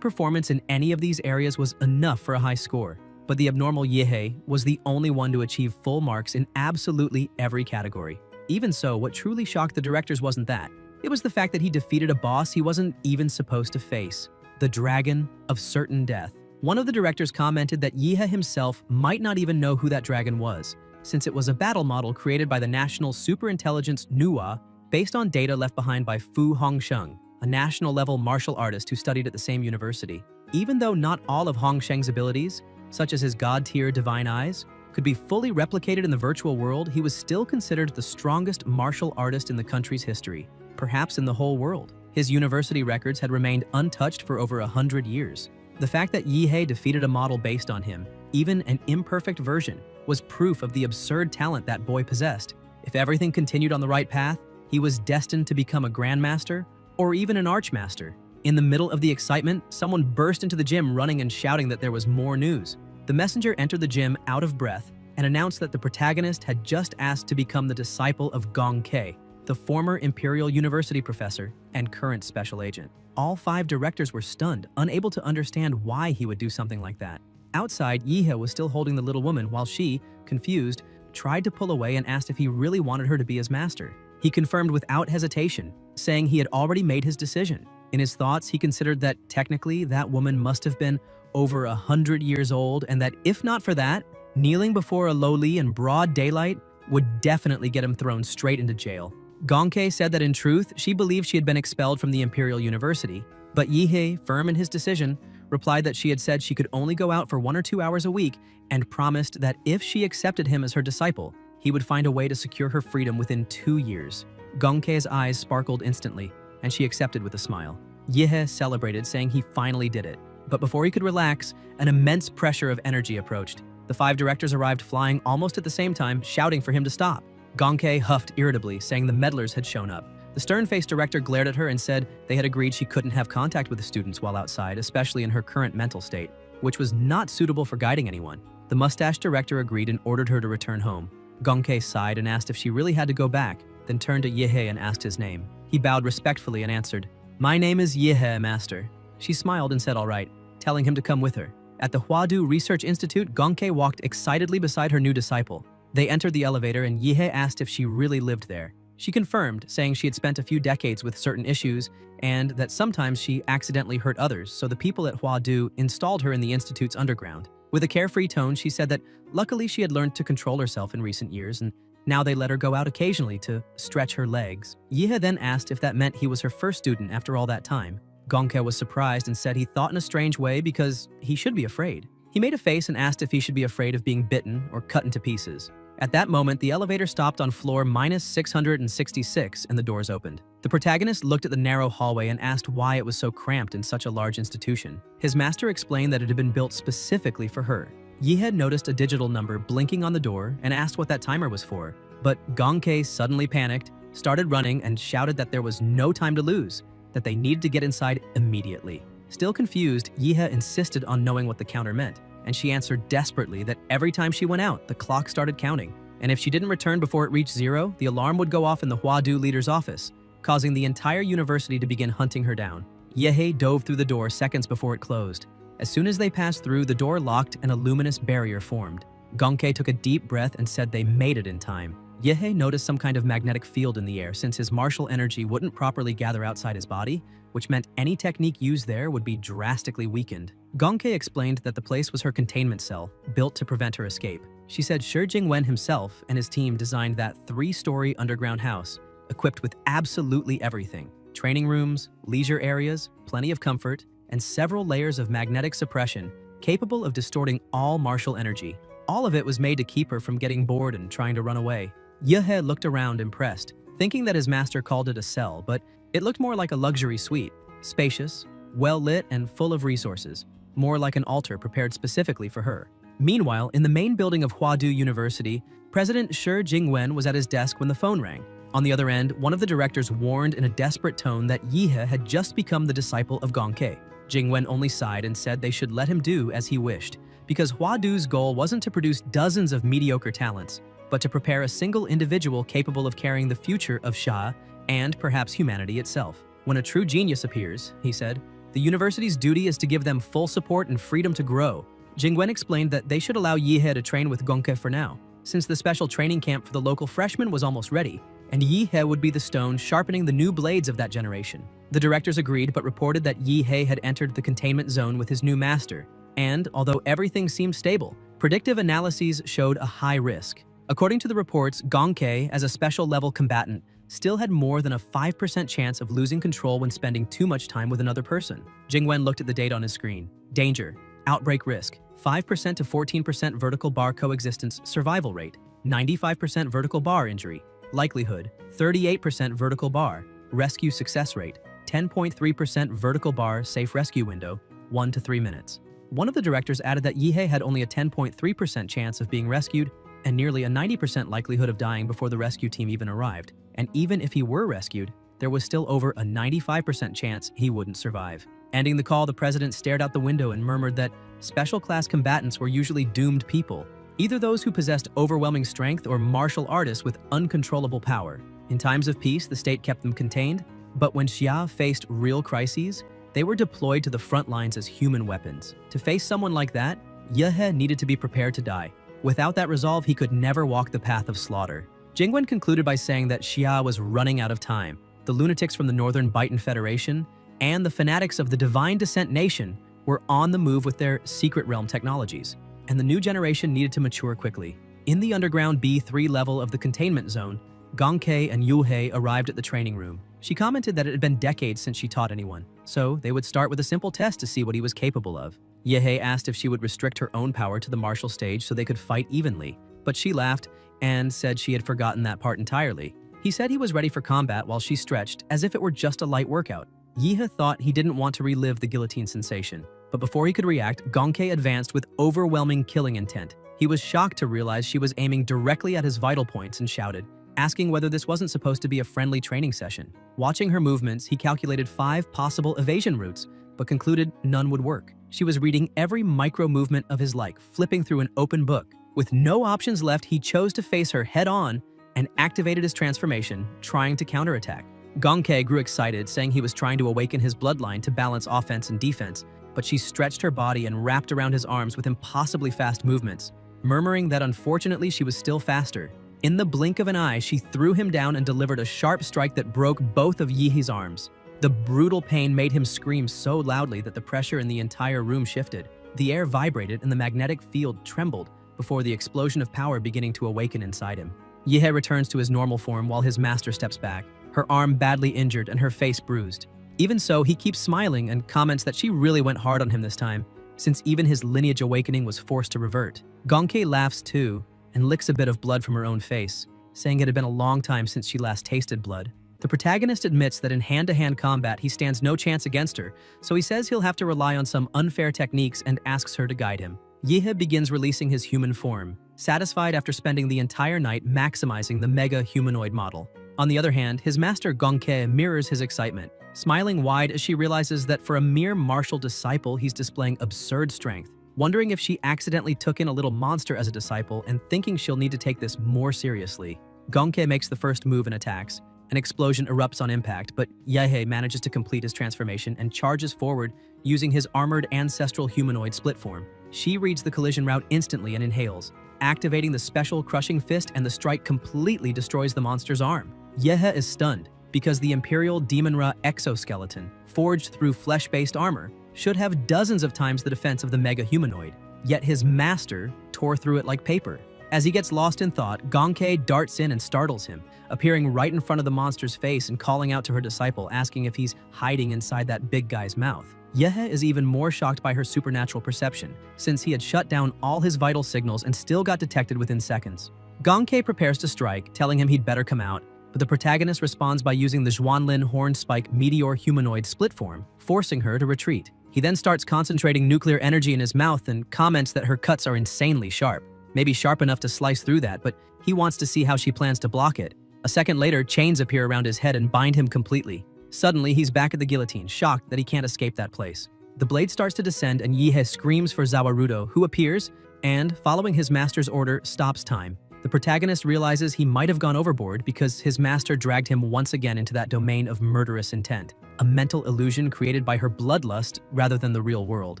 performance in any of these areas was enough for a high score. But the abnormal Yihe was the only one to achieve full marks in absolutely every category. Even so, what truly shocked the directors wasn't that. It was the fact that he defeated a boss he wasn't even supposed to face, the Dragon of Certain Death. One of the directors commented that Yihe himself might not even know who that dragon was, since it was a battle model created by the National Superintelligence Nuwa based on data left behind by Fu Hongsheng, a national-level martial artist who studied at the same university. Even though not all of Hongsheng's abilities, such as his god-tier divine eyes, could be fully replicated in the virtual world, he was still considered the strongest martial artist in the country's history, perhaps in the whole world. His university records had remained untouched for over 100 years. The fact that Yihe defeated a model based on him, even an imperfect version, was proof of the absurd talent that boy possessed. If everything continued on the right path, he was destined to become a grandmaster or even an archmaster. In the middle of the excitement, someone burst into the gym running and shouting that there was more news. The messenger entered the gym out of breath and announced that the protagonist had just asked to become the disciple of Gong Ke, the former Imperial University professor and current special agent. All 5 directors were stunned, unable to understand why he would do something like that. Outside, Yihe was still holding the little woman while she, confused, tried to pull away and asked if he really wanted her to be his master. He confirmed without hesitation, saying he had already made his decision. In his thoughts, he considered that technically that woman must have been over 100 years old, and that if not for that, kneeling before a lowly in broad daylight would definitely get him thrown straight into jail. Gongke said that in truth, she believed she had been expelled from the Imperial University, but Yihei, firm in his decision, replied that she had said she could only go out for 1 or 2 hours a week and promised that if she accepted him as her disciple, he would find a way to secure her freedom within 2 years. Gongke's eyes sparkled instantly, and she accepted with a smile. Yihei celebrated, saying he finally did it. But before he could relax, an immense pressure of energy approached. The 5 directors arrived flying almost at the same time, shouting for him to stop. Gongke huffed irritably, saying the meddlers had shown up. The stern-faced director glared at her and said they had agreed she couldn't have contact with the students while outside, especially in her current mental state, which was not suitable for guiding anyone. The mustached director agreed and ordered her to return home. Gongke sighed and asked if she really had to go back, then turned to Yihei and asked his name. He bowed respectfully and answered, "My name is Yihei, master." She smiled and said all right, telling him to come with her. At the Huadu Research Institute, Gongke walked excitedly beside her new disciple. They entered the elevator and Yihei asked if she really lived there. She confirmed, saying she had spent a few decades with certain issues and that sometimes she accidentally hurt others, so the people at Huadu installed her in the institute's underground. With a carefree tone, she said that luckily she had learned to control herself in recent years and now they let her go out occasionally to stretch her legs. Yihei then asked if that meant he was her first student after all that time. Gongke was surprised and said he thought in a strange way because he should be afraid. He made a face and asked if he should be afraid of being bitten or cut into pieces. At that moment, the elevator stopped on floor -666 and the doors opened. The protagonist looked at the narrow hallway and asked why it was so cramped in such a large institution. His master explained that it had been built specifically for her. Yihei noticed a digital number blinking on the door and asked what that timer was for. But Gongke suddenly panicked, started running, and shouted that there was no time to lose, that they needed to get inside immediately. Still confused, Yihei insisted on knowing what the counter meant, and she answered desperately that every time she went out, the clock started counting, and if she didn't return before it reached 0, the alarm would go off in the Huadu leader's office, causing the entire university to begin hunting her down. Yihei dove through the door seconds before it closed. As soon as they passed through, the door locked and a luminous barrier formed. Gongke took a deep breath and said they made it in time. Yihei noticed some kind of magnetic field in the air since his martial energy wouldn't properly gather outside his body, which meant any technique used there would be drastically weakened. Gongke explained that the place was her containment cell, built to prevent her escape. She said Shi Jingwen himself and his team designed that 3-story underground house, equipped with absolutely everything: training rooms, leisure areas, plenty of comfort, and several layers of magnetic suppression capable of distorting all martial energy. All of it was made to keep her from getting bored and trying to run away. Yihei looked around impressed, thinking that his master called it a cell, but it looked more like a luxury suite, spacious, well-lit, and full of resources, more like an altar prepared specifically for her. Meanwhile, in the main building of Huadu University, President Shi Jingwen was at his desk when the phone rang. On the other end, one of the directors warned in a desperate tone that Yihei had just become the disciple of Gongke. Jingwen only sighed and said they should let him do as he wished, because Huadu's goal wasn't to produce dozens of mediocre talents, but to prepare a single individual capable of carrying the future of Sha and perhaps humanity itself. When a true genius appears, he said, the university's duty is to give them full support and freedom to grow. Jingwen explained that they should allow Yihei to train with Gongke for now, since the special training camp for the local freshmen was almost ready, and Yihei would be the stone sharpening the new blades of that generation. The directors agreed but reported that Yihei had entered the containment zone with his new master, and although everything seemed stable, predictive analyses showed a high risk. According to the reports, Gongke, as a special-level combatant, still had more than a 5% chance of losing control when spending too much time with another person. Jingwen looked at the data on his screen. Danger. Outbreak risk. 5% to 14% vertical bar coexistence survival rate. 95% vertical bar injury. Likelihood. 38% vertical bar. Rescue success rate. 10.3% vertical bar safe rescue window. 1 to 3 minutes. One of the directors added that Yihei had only a 10.3% chance of being rescued and nearly a 90% likelihood of dying before the rescue team even arrived. And even if he were rescued, there was still over a 95% chance he wouldn't survive. Ending the call, the president stared out the window and murmured that special class combatants were usually doomed people, either those who possessed overwhelming strength or martial artists with uncontrollable power. In times of peace, the state kept them contained, but when Xia faced real crises, they were deployed to the front lines as human weapons. To face someone like that, Yihei needed to be prepared to die. Without that resolve, he could never walk the path of slaughter. Jingwen concluded by saying that Xia was running out of time. The lunatics from the Northern Bitan Federation and the fanatics of the Divine Descent Nation were on the move with their secret realm technologies, and the new generation needed to mature quickly. In the underground B3 level of the containment zone, Gongke and Yuhei arrived at the training room. She commented that it had been decades since she taught anyone, so they would start with a simple test to see what he was capable of. Yuhei asked if she would restrict her own power to the martial stage so they could fight evenly, but she laughed and said she had forgotten that part entirely. He said he was ready for combat while she stretched as if it were just a light workout. Yihe thought he didn't want to relive the guillotine sensation, but before he could react, Gongke advanced with overwhelming killing intent. He was shocked to realize she was aiming directly at his vital points and shouted, asking whether this wasn't supposed to be a friendly training session. Watching her movements, he calculated 5 possible evasion routes, but concluded none would work. She was reading every micro-movement of his like, flipping through an open book. With no options left, he chose to face her head-on and activated his transformation, trying to counterattack. Gongke grew excited, saying he was trying to awaken his bloodline to balance offense and defense, but she stretched her body and wrapped around his arms with impossibly fast movements, murmuring that unfortunately she was still faster. In the blink of an eye, she threw him down and delivered a sharp strike that broke both of Yihe's arms. The brutal pain made him scream so loudly that the pressure in the entire room shifted. The air vibrated and the magnetic field trembled before the explosion of power beginning to awaken inside him. Yihe returns to his normal form while his master steps back, her arm badly injured and her face bruised. Even so, he keeps smiling and comments that she really went hard on him this time, since even his lineage awakening was forced to revert. Gongke laughs too and licks a bit of blood from her own face, saying it had been a long time since she last tasted blood. The protagonist admits that in hand-to-hand combat he stands no chance against her, so he says he'll have to rely on some unfair techniques and asks her to guide him. Yihe begins releasing his human form, satisfied after spending the entire night maximizing the mega humanoid model. On the other hand, his master Gongke mirrors his excitement, smiling wide as she realizes that for a mere martial disciple he's displaying absurd strength. Wondering if she accidentally took in a little monster as a disciple and thinking she'll need to take this more seriously. Gongke makes the first move and attacks. An explosion erupts on impact, but Yihe manages to complete his transformation and charges forward using his armored ancestral humanoid split form. She reads the collision route instantly and inhales, activating the special crushing fist, and the strike completely destroys the monster's arm. Yihe is stunned because the Imperial Demon-Ra exoskeleton, forged through flesh-based armor, should have dozens of times the defense of the mega humanoid, yet his master tore through it like paper. As he gets lost in thought, Gongke darts in and startles him, appearing right in front of the monster's face and calling out to her disciple, asking if he's hiding inside that big guy's mouth. Yihe is even more shocked by her supernatural perception, since he had shut down all his vital signals and still got detected within seconds. Gongke prepares to strike, telling him he'd better come out, but the protagonist responds by using the Zhuanlin Horn Spike Meteor Humanoid split form, forcing her to retreat. He then starts concentrating nuclear energy in his mouth and comments that her cuts are insanely sharp. Maybe sharp enough to slice through that, but he wants to see how she plans to block it. A second later, chains appear around his head and bind him completely. Suddenly, he's back at the guillotine, shocked that he can't escape that place. The blade starts to descend and Yihe screams for Zawarudo, who appears and, following his master's order, stops time. The protagonist realizes he might have gone overboard because his master dragged him once again into that domain of murderous intent, a mental illusion created by her bloodlust rather than the real world.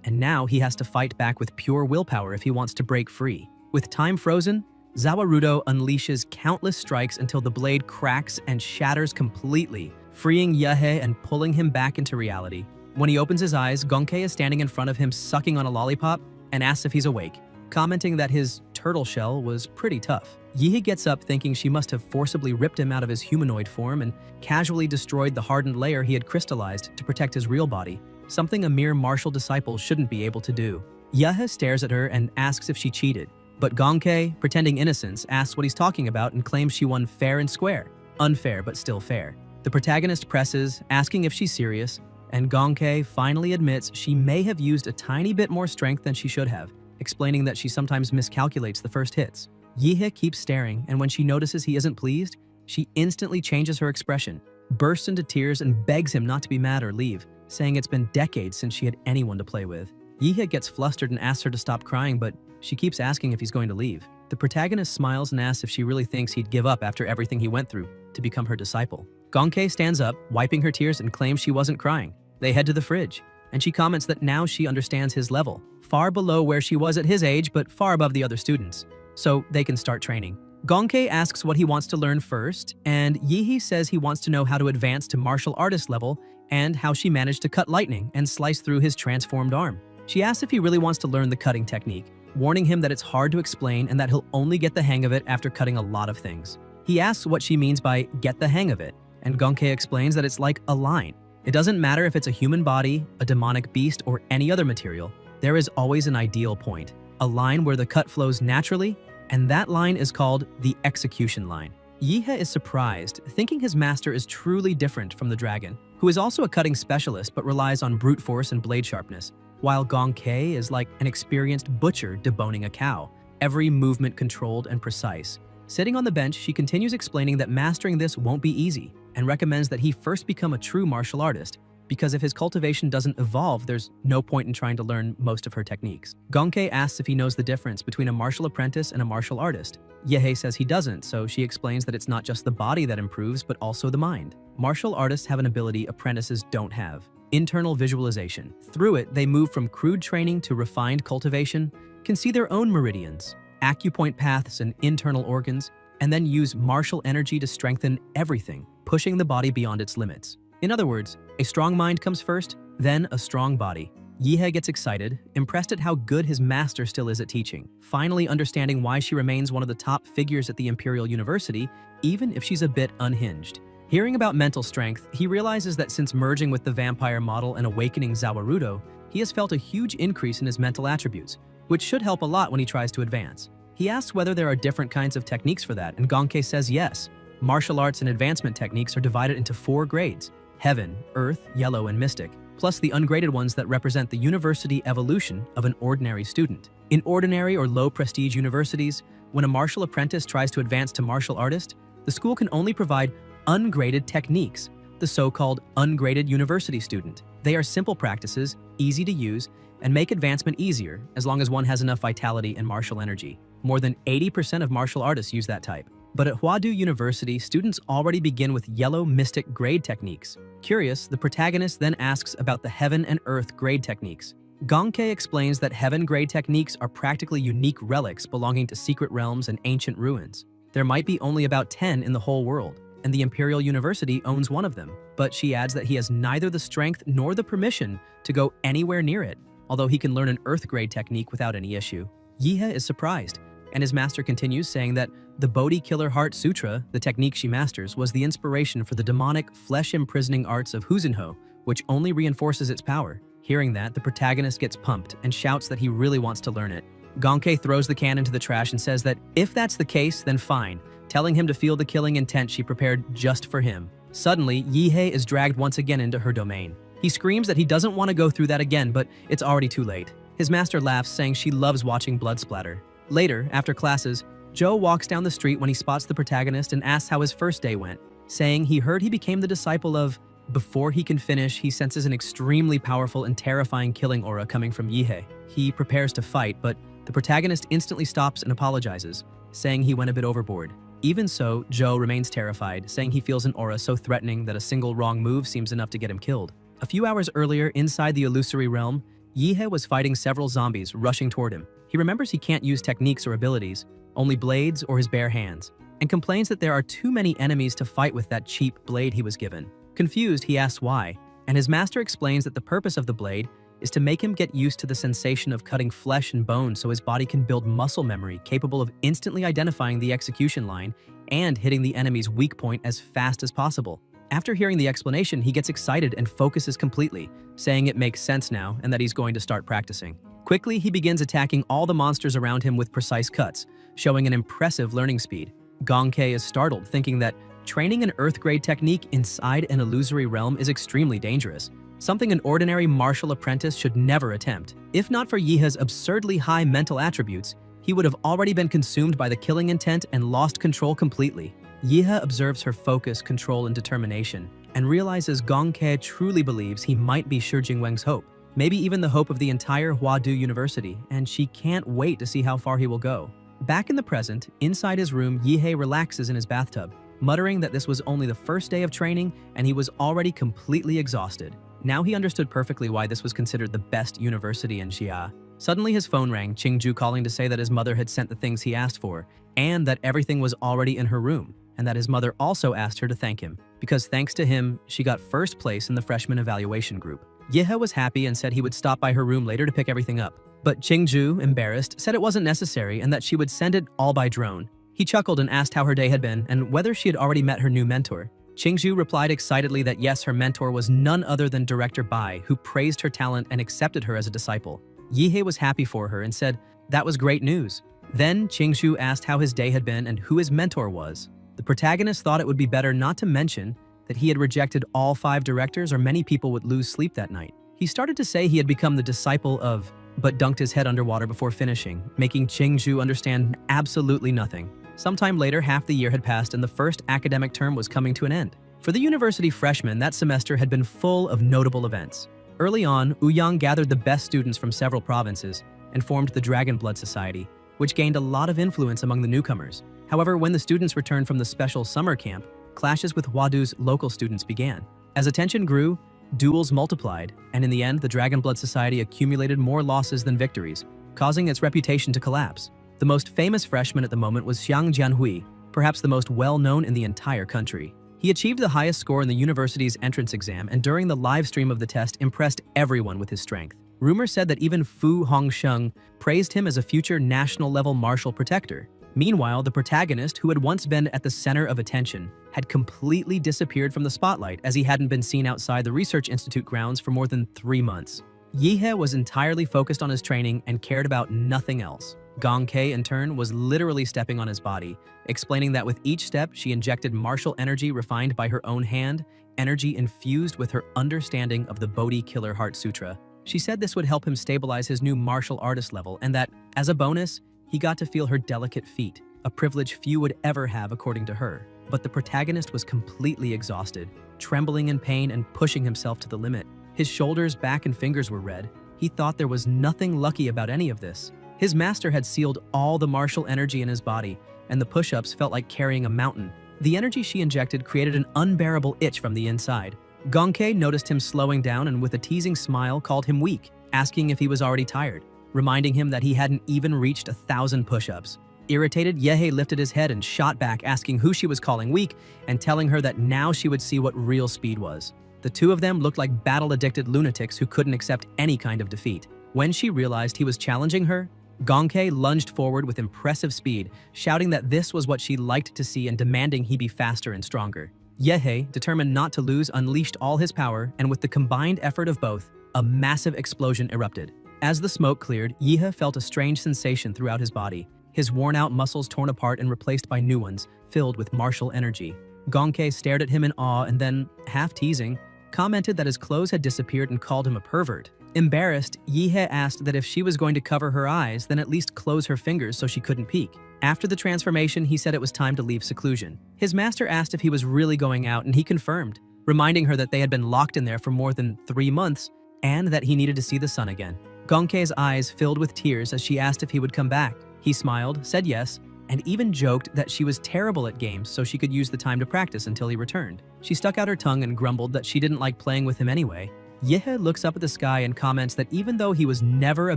And now he has to fight back with pure willpower if he wants to break free. With time frozen, Zawarudo unleashes countless strikes until the blade cracks and shatters completely, freeing Yihe and pulling him back into reality. When he opens his eyes, Gongke is standing in front of him sucking on a lollipop and asks if he's awake, commenting that his turtle shell was pretty tough. Yihe gets up thinking she must have forcibly ripped him out of his humanoid form and casually destroyed the hardened layer he had crystallized to protect his real body, something a mere martial disciple shouldn't be able to do. Yihe stares at her and asks if she cheated, but Gongke, pretending innocence, asks what he's talking about and claims she won fair and square. Unfair, but still fair. The protagonist presses, asking if she's serious, and Gongke finally admits she may have used a tiny bit more strength than she should have, explaining that she sometimes miscalculates the first hits. Yihe keeps staring, and when she notices he isn't pleased, she instantly changes her expression, bursts into tears, and begs him not to be mad or leave, saying it's been decades since she had anyone to play with. Yihe gets flustered and asks her to stop crying, but she keeps asking if he's going to leave. The protagonist smiles and asks if she really thinks he'd give up after everything he went through to become her disciple. Gongke stands up, wiping her tears, and claims she wasn't crying. They head to the fridge, and she comments that now she understands his level, far below where she was at his age, but far above the other students, so they can start training. Gongke asks what he wants to learn first, and Yihe says he wants to know how to advance to martial artist level and how she managed to cut lightning and slice through his transformed arm. She asks if he really wants to learn the cutting technique, warning him that it's hard to explain and that he'll only get the hang of it after cutting a lot of things. He asks what she means by "get the hang of it," and Gonke explains that it's like a line. It doesn't matter if it's a human body, a demonic beast, or any other material, there is always an ideal point, a line where the cut flows naturally, and that line is called the execution line. Yihe is surprised, thinking his master is truly different from the dragon, who is also a cutting specialist but relies on brute force and blade sharpness, while Gonke is like an experienced butcher deboning a cow, every movement controlled and precise. Sitting on the bench, she continues explaining that mastering this won't be easy, and recommends that he first become a true martial artist, because if his cultivation doesn't evolve, there's no point in trying to learn most of her techniques. Gonke asks if he knows the difference between a martial apprentice and a martial artist. Yihe says he doesn't, so she explains that it's not just the body that improves, but also the mind. Martial artists have an ability apprentices don't have: internal visualization. Through it, they move from crude training to refined cultivation, can see their own meridians, acupoint paths and internal organs, and then use martial energy to strengthen everything, pushing the body beyond its limits. In other words, a strong mind comes first, then a strong body. Yihe gets excited, impressed at how good his master still is at teaching, finally understanding why she remains one of the top figures at the Imperial University, even if she's a bit unhinged. Hearing about mental strength, he realizes that since merging with the vampire model and awakening Zawarudo, he has felt a huge increase in his mental attributes, which should help a lot when he tries to advance. He asks whether there are different kinds of techniques for that, and Gonke says yes. Martial arts and advancement techniques are divided into 4 grades: Heaven, Earth, Yellow, and Mystic, plus the ungraded ones that represent the university evolution of an ordinary student. In ordinary or low-prestige universities, when a martial apprentice tries to advance to martial artist, the school can only provide ungraded techniques, the so-called ungraded university student. They are simple practices, easy to use, and make advancement easier as long as one has enough vitality and martial energy. More than 80% of martial artists use that type. But at Huadu University, students already begin with Yellow Mystic grade techniques. Curious, the protagonist then asks about the Heaven and Earth grade techniques. Gonke explains that Heaven grade techniques are practically unique relics belonging to secret realms and ancient ruins. There might be only about 10 in the whole world, and the Imperial University owns one of them, but she adds that he has neither the strength nor the permission to go anywhere near it, although he can learn an Earth grade technique without any issue. Yihe is surprised, and his master continues, saying that the Bodhi Killer Heart Sutra, the technique she masters, was the inspiration for the demonic, flesh-imprisoning arts of Huzinho, which only reinforces its power. Hearing that, the protagonist gets pumped and shouts that he really wants to learn it. Gonke throws the can into the trash and says that if that's the case, then fine, telling him to feel the killing intent she prepared just for him. Suddenly, Yihe is dragged once again into her domain. He screams that he doesn't want to go through that again, but it's already too late. His master laughs, saying she loves watching blood splatter. Later, after classes, Joe walks down the street when he spots the protagonist and asks how his first day went, saying he heard he became the disciple of. Before he can finish, he senses an extremely powerful and terrifying killing aura coming from Yihe. He prepares to fight, but the protagonist instantly stops and apologizes, saying he went a bit overboard. Even so, Joe remains terrified, saying he feels an aura so threatening that a single wrong move seems enough to get him killed. A few hours earlier, inside the illusory realm, Yihe was fighting several zombies rushing toward him. He remembers he can't use techniques or abilities, only blades or his bare hands, and complains that there are too many enemies to fight with that cheap blade he was given. Confused, he asks why, and his master explains that the purpose of the blade is to make him get used to the sensation of cutting flesh and bone so his body can build muscle memory capable of instantly identifying the execution line and hitting the enemy's weak point as fast as possible. After hearing the explanation, he gets excited and focuses completely, saying it makes sense now and that he's going to start practicing. Quickly, he begins attacking all the monsters around him with precise cuts, showing an impressive learning speed. Gonke is startled, thinking that training an Earth-grade technique inside an illusory realm is extremely dangerous, something an ordinary martial apprentice should never attempt. If not for Yihe's absurdly high mental attributes, he would have already been consumed by the killing intent and lost control completely. Yihe observes her focus, control, and determination, and realizes Gonke truly believes he might be Shi Jingweng's hope, maybe even the hope of the entire Huadu University, and she can't wait to see how far he will go. Back in the present, inside his room, Yihe relaxes in his bathtub, muttering that this was only the first day of training and he was already completely exhausted. Now he understood perfectly why this was considered the best university in Xia. Suddenly his phone rang, Qingju calling to say that his mother had sent the things he asked for, and that everything was already in her room, and that his mother also asked her to thank him, because thanks to him, she got first place in the freshman evaluation group. Yehe was happy and said he would stop by her room later to pick everything up. But Qingju, embarrassed, said it wasn't necessary and that she would send it all by drone. He chuckled and asked how her day had been and whether she had already met her new mentor. Qingju replied excitedly that yes, her mentor was none other than Director Bai, who praised her talent and accepted her as a disciple. Yehe was happy for her and said that was great news. Then Qingju asked how his day had been and who his mentor was. The protagonist thought it would be better not to mention that he had rejected all 5 directors or many people would lose sleep that night. He started to say he had become the disciple of, but dunked his head underwater before finishing, making Qingju understand absolutely nothing. Sometime later, half the year had passed and the first academic term was coming to an end. For the university freshmen, that semester had been full of notable events. Early on, Ouyang gathered the best students from several provinces and formed the Dragon Blood Society, which gained a lot of influence among the newcomers. However, when the students returned from the special summer camp, clashes with Huadu's local students began. As attention grew, duels multiplied, and in the end, the Dragon Blood Society accumulated more losses than victories, causing its reputation to collapse. The most famous freshman at the moment was Xiang Jianhui, perhaps the most well-known in the entire country. He achieved the highest score in the university's entrance exam and during the live stream of the test impressed everyone with his strength. Rumor said that even Fu Hongsheng praised him as a future national-level martial protector. Meanwhile, the protagonist, who had once been at the center of attention, had completely disappeared from the spotlight as he hadn't been seen outside the Research Institute grounds for more than 3 months. Yehe was entirely focused on his training and cared about nothing else. Gong Kei, in turn, was literally stepping on his body, explaining that with each step she injected martial energy refined by her own hand, energy infused with her understanding of the Bodhi Killer Heart Sutra. She said this would help him stabilize his new martial artist level and that, as a bonus, he got to feel her delicate feet, a privilege few would ever have according to her. But the protagonist was completely exhausted, trembling in pain and pushing himself to the limit. His shoulders, back, and fingers were red. He thought there was nothing lucky about any of this. His master had sealed all the martial energy in his body, and the push-ups felt like carrying a mountain. The energy she injected created an unbearable itch from the inside. Gongkei noticed him slowing down and with a teasing smile called him weak, asking if he was already tired, reminding him that he hadn't even reached 1,000 push-ups. Irritated, Yehe lifted his head and shot back, asking who she was calling weak and telling her that now she would see what real speed was. The two of them looked like battle-addicted lunatics who couldn't accept any kind of defeat. When she realized he was challenging her, Gongkei lunged forward with impressive speed, shouting that this was what she liked to see and demanding he be faster and stronger. Yehe, determined not to lose, unleashed all his power, and with the combined effort of both, a massive explosion erupted. As the smoke cleared, Yehe felt a strange sensation throughout his body, his worn-out muscles torn apart and replaced by new ones, filled with martial energy. Gongkei stared at him in awe and then, half teasing, commented that his clothes had disappeared and called him a pervert. Embarrassed, Yehe asked that if she was going to cover her eyes, then at least close her fingers so she couldn't peek. After the transformation, he said it was time to leave seclusion. His master asked if he was really going out, and he confirmed, reminding her that they had been locked in there for more than 3 months and that he needed to see the sun again. Gongkei's eyes filled with tears as she asked if he would come back. He smiled, said yes, and even joked that she was terrible at games so she could use the time to practice until he returned. She stuck out her tongue and grumbled that she didn't like playing with him anyway. Yehe looks up at the sky and comments that even though he was never a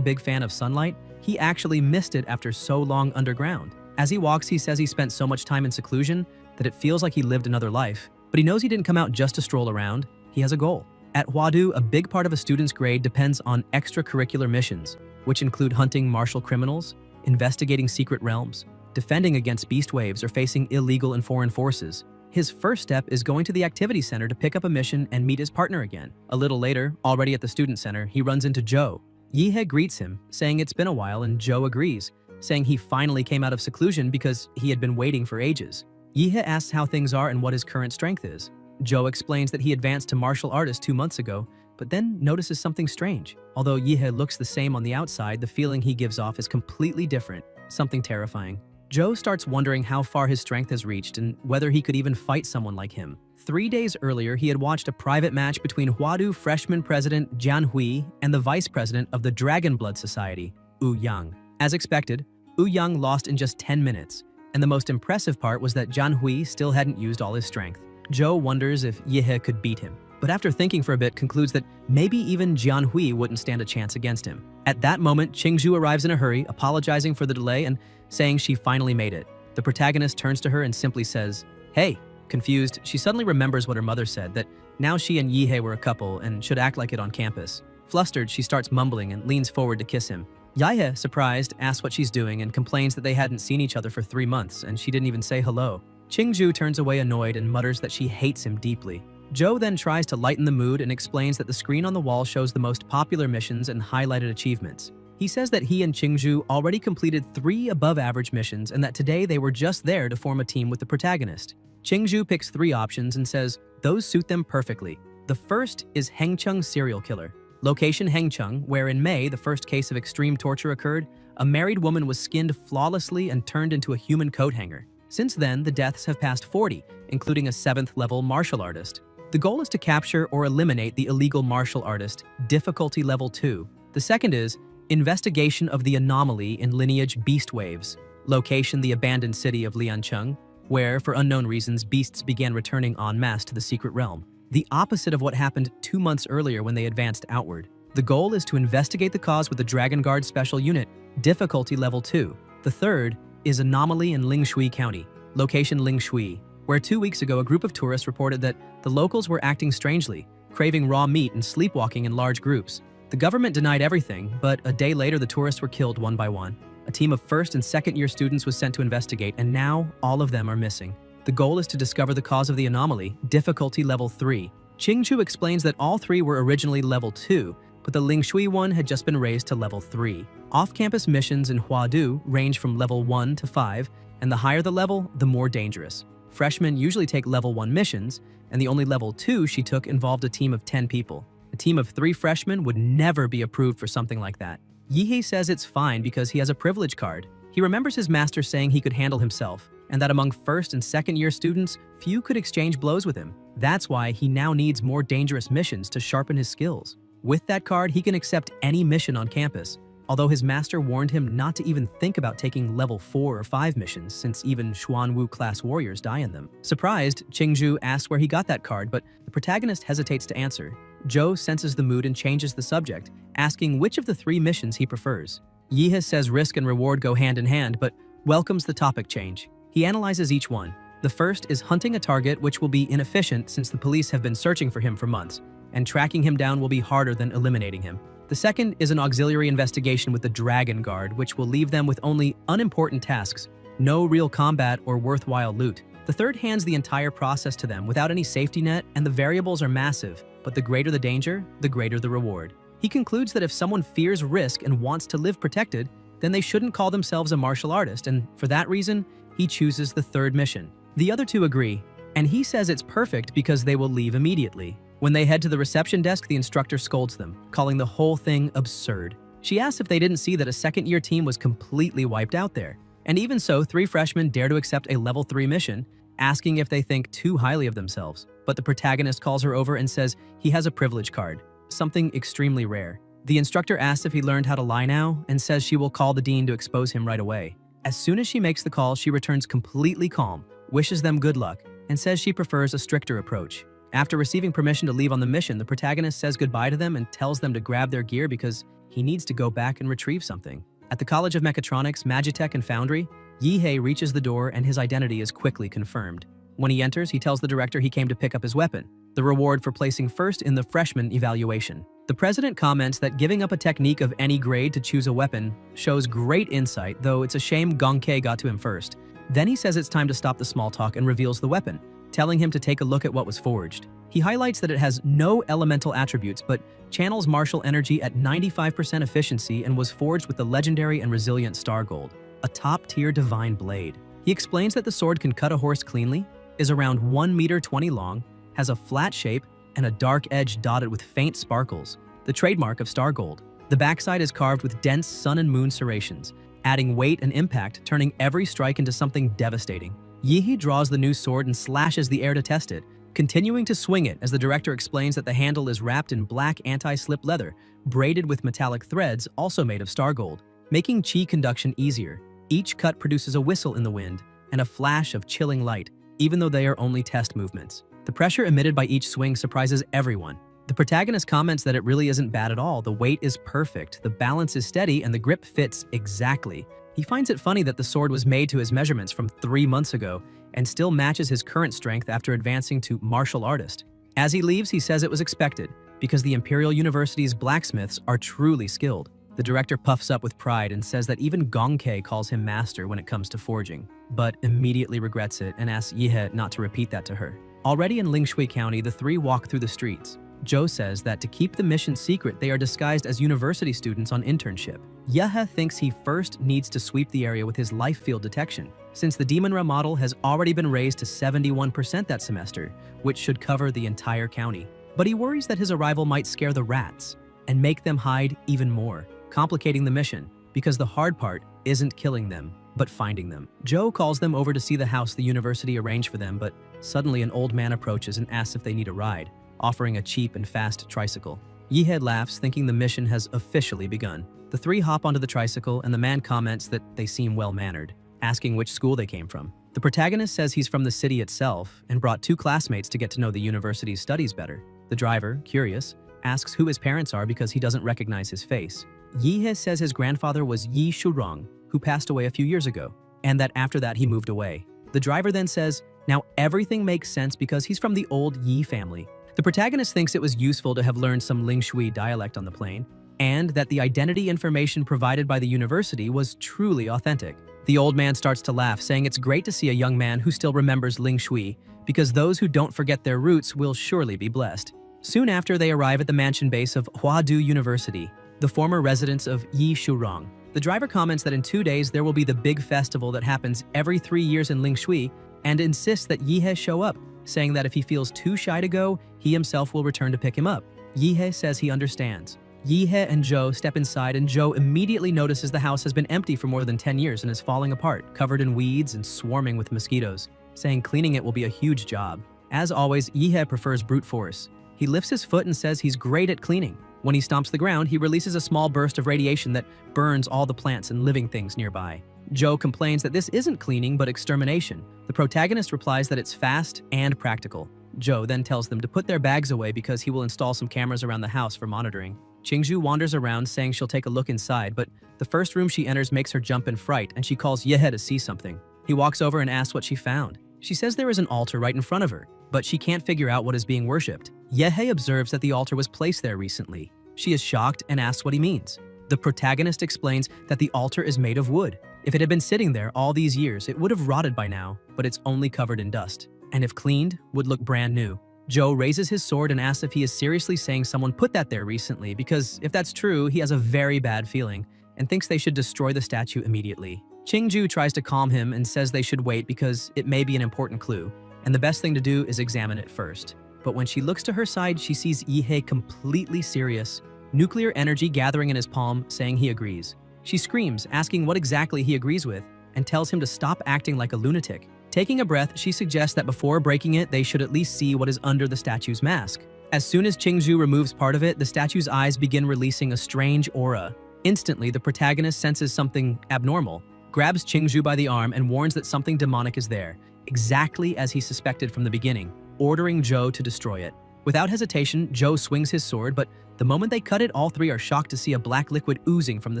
big fan of sunlight, he actually missed it after so long underground. As he walks, he says he spent so much time in seclusion that it feels like he lived another life. But he knows he didn't come out just to stroll around. He has a goal. At Huadu, a big part of a student's grade depends on extracurricular missions, which include hunting martial criminals, investigating secret realms, defending against beast waves, or facing illegal and foreign forces. His first step is going to the activity center to pick up a mission and meet his partner again. A little later, already at the student center, he runs into Joe. Yehe greets him, saying it's been a while, and Joe agrees, saying he finally came out of seclusion because he had been waiting for ages. Yehe asks how things are and what his current strength is. Joe explains that he advanced to martial artist 2 months ago, but then notices something strange. Although Yehe looks the same on the outside, the feeling he gives off is completely different, something terrifying. Joe starts wondering how far his strength has reached and whether he could even fight someone like him. 3 days earlier, he had watched a private match between Huadu freshman president Jian Hui and the vice president of the Dragon Blood Society, Ouyang. As expected, Ouyang lost in just 10 minutes, and the most impressive part was that Jian Hui still hadn't used all his strength. Joe wonders if Yehe could beat him, but after thinking for a bit concludes that maybe even Jian Hui wouldn't stand a chance against him. At that moment, Qingju arrives in a hurry, apologizing for the delay and saying she finally made it. The protagonist turns to her and simply says, Hey, confused, she suddenly remembers what her mother said, that now she and Yihei were a couple and should act like it on campus. Flustered, she starts mumbling and leans forward to kiss him. Yihei, surprised, asks what she's doing and complains that they hadn't seen each other for 3 months and she didn't even say hello. Qingju turns away annoyed and mutters that she hates him deeply. Zhou then tries to lighten the mood and explains that the screen on the wall shows the most popular missions and highlighted achievements. He says that he and Qingju already completed 3 above-average missions and that today they were just there to form a team with the protagonist. Qingju picks 3 options and says those suit them perfectly. The first is Hengcheng serial killer. Location Hengcheng, where in May the first case of extreme torture occurred, a married woman was skinned flawlessly and turned into a human coat hanger. Since then, the deaths have passed 40, including a 7th-level martial artist. The goal is to capture or eliminate the illegal martial artist, difficulty level 2. The second is investigation of the anomaly in lineage beast waves. Location the abandoned city of Liancheng, where, for unknown reasons, beasts began returning en masse to the secret realm. The opposite of what happened 2 months earlier when they advanced outward. The goal is to investigate the cause with the Dragon Guard Special Unit, difficulty level 2. The third is anomaly in Lingshui County, location Lingshui, where 2 weeks ago a group of tourists reported that the locals were acting strangely, craving raw meat and sleepwalking in large groups. The government denied everything, but a day later the tourists were killed one by one. A team of first and second year students was sent to investigate, and now all of them are missing. The goal is to discover the cause of the anomaly, difficulty level 3. Qingju explains that all 3 were originally level 2, but the Lingshui one had just been raised to level 3. Off-campus missions in Huadu range from level 1 to 5, and the higher the level, the more dangerous. Freshmen usually take level 1 missions, and the only level 2 she took involved a team of 10 people. A team of 3 freshmen would never be approved for something like that. Yihei says it's fine because he has a privilege card. He remembers his master saying he could handle himself, and that among first and second year students, few could exchange blows with him. That's why he now needs more dangerous missions to sharpen his skills. With that card, he can accept any mission on campus, although his master warned him not to even think about taking level 4 or 5 missions since even Xuanwu class warriors die in them. Surprised, Qingju asks where he got that card, but the protagonist hesitates to answer. Zhou senses the mood and changes the subject, asking which of the 3 missions he prefers. Yihei says risk and reward go hand in hand, but welcomes the topic change. He analyzes each one. The first is hunting a target, which will be inefficient since the police have been searching for him for months, and tracking him down will be harder than eliminating him. The second is an auxiliary investigation with the Dragon Guard, which will leave them with only unimportant tasks, no real combat or worthwhile loot. The third hands the entire process to them without any safety net, and the variables are massive, but the greater the danger, the greater the reward. He concludes that if someone fears risk and wants to live protected, then they shouldn't call themselves a martial artist, and for that reason, he chooses the third mission. The other 2 agree, and he says it's perfect because they will leave immediately. When they head to the reception desk, the instructor scolds them, calling the whole thing absurd. She asks if they didn't see that a second-year team was completely wiped out there. And even so, 3 freshmen dare to accept a level 3 mission, asking if they think too highly of themselves. But the protagonist calls her over and says he has a privilege card, something extremely rare. The instructor asks if he learned how to lie now and says she will call the dean to expose him right away. As soon as she makes the call, she returns completely calm, wishes them good luck, and says she prefers a stricter approach. After receiving permission to leave on the mission, the protagonist says goodbye to them and tells them to grab their gear because he needs to go back and retrieve something. At the College of Mechatronics, Magitech, and Foundry, Yihei reaches the door and his identity is quickly confirmed. When he enters, he tells the director he came to pick up his weapon, the reward for placing first in the freshman evaluation. The president comments that giving up a technique of any grade to choose a weapon shows great insight, though it's a shame Gongke got to him first. Then he says it's time to stop the small talk and reveals the weapon, telling him to take a look at what was forged. He highlights that it has no elemental attributes but channels martial energy at 95% efficiency and was forged with the legendary and resilient Star Gold, a top-tier divine blade. He explains that the sword can cut a horse cleanly, is around 1 meter 20 long, has a flat shape, and a dark edge dotted with faint sparkles, the trademark of Star Gold. The backside is carved with dense sun and moon serrations, adding weight and impact, turning every strike into something devastating. Yihei draws the new sword and slashes the air to test it, continuing to swing it as the director explains that the handle is wrapped in black anti-slip leather, braided with metallic threads also made of Star Gold, making chi conduction easier. Each cut produces a whistle in the wind and a flash of chilling light, even though they are only test movements. The pressure emitted by each swing surprises everyone. The protagonist comments that it really isn't bad at all. The weight is perfect, the balance is steady, and the grip fits exactly. He finds it funny that the sword was made to his measurements from 3 months ago, and still matches his current strength after advancing to martial artist. As he leaves, he says it was expected, because the Imperial University's blacksmiths are truly skilled. The director puffs up with pride and says that even Gongke calls him master when it comes to forging, but immediately regrets it and asks Yihe not to repeat that to her. Already in Lingshui County, the three walk through the streets. Zhou says that to keep the mission secret, they are disguised as university students on internship. Yihe thinks he first needs to sweep the area with his life field detection, since the Demonra model has already been raised to 71% that semester, which should cover the entire county. But he worries that his arrival might scare the rats and make them hide even more, complicating the mission, because the hard part isn't killing them, but finding them. Zhou calls them over to see the house the university arranged for them, but suddenly an old man approaches and asks if they need a ride, offering a cheap and fast tricycle. Yihe laughs, thinking the mission has officially begun. The three hop onto the tricycle, and the man comments that they seem well-mannered, asking which school they came from. The protagonist says he's from the city itself and brought two classmates to get to know the university's studies better. The driver, curious, asks who his parents are because he doesn't recognize his face. Yihe says his grandfather was Yi Shurong, who passed away a few years ago, and that after that he moved away. The driver then says, now everything makes sense because he's from the old Yi family. The protagonist thinks it was useful to have learned some Lingshui dialect on the plane, and that the identity information provided by the university was truly authentic. The old man starts to laugh, saying it's great to see a young man who still remembers Lingshui, because those who don't forget their roots will surely be blessed. Soon after, they arrive at the mansion base of Huadu University, the former residence of Yi Shurong. The driver comments that in 2 days there will be the big festival that happens every 3 years in Lingshui, and insists that Yihe show up, saying that if he feels too shy to go, he himself will return to pick him up. Yihe says he understands. Yihe and Zhou step inside, and Zhou immediately notices the house has been empty for more than 10 years and is falling apart, covered in weeds and swarming with mosquitoes, saying cleaning it will be a huge job. As always, Yihe prefers brute force. He lifts his foot and says he's great at cleaning. When he stomps the ground, he releases a small burst of radiation that burns all the plants and living things nearby. Zhou complains that this isn't cleaning but extermination. The protagonist replies that it's fast and practical. Zhou then tells them to put their bags away because he will install some cameras around the house for monitoring. Qingzhu wanders around, saying she'll take a look inside, but the first room she enters makes her jump in fright, and she calls Yihe to see something. He walks over and asks what she found. She says there is an altar right in front of her, but she can't figure out what is being worshipped. Yihe observes that the altar was placed there recently. She is shocked and asks what he means. The protagonist explains that the altar is made of wood. If it had been sitting there all these years, it would have rotted by now, but it's only covered in dust, and if cleaned, would look brand new. Zhou raises his sword and asks if he is seriously saying someone put that there recently, because if that's true, he has a very bad feeling and thinks they should destroy the statue immediately. Qingzhu tries to calm him and says they should wait because it may be an important clue, and the best thing to do is examine it first. But when she looks to her side, she sees Yihe completely serious, nuclear energy gathering in his palm, saying he agrees. She screams, asking what exactly he agrees with, and tells him to stop acting like a lunatic. Taking a breath, she suggests that before breaking it, they should at least see what is under the statue's mask. As soon as Qingzhu removes part of it, the statue's eyes begin releasing a strange aura. Instantly, the protagonist senses something abnormal, grabs Qingzhu by the arm and warns that something demonic is there, exactly as he suspected from the beginning, ordering Zhou to destroy it. Without hesitation, Zhou swings his sword, but the moment they cut it, all three are shocked to see a black liquid oozing from the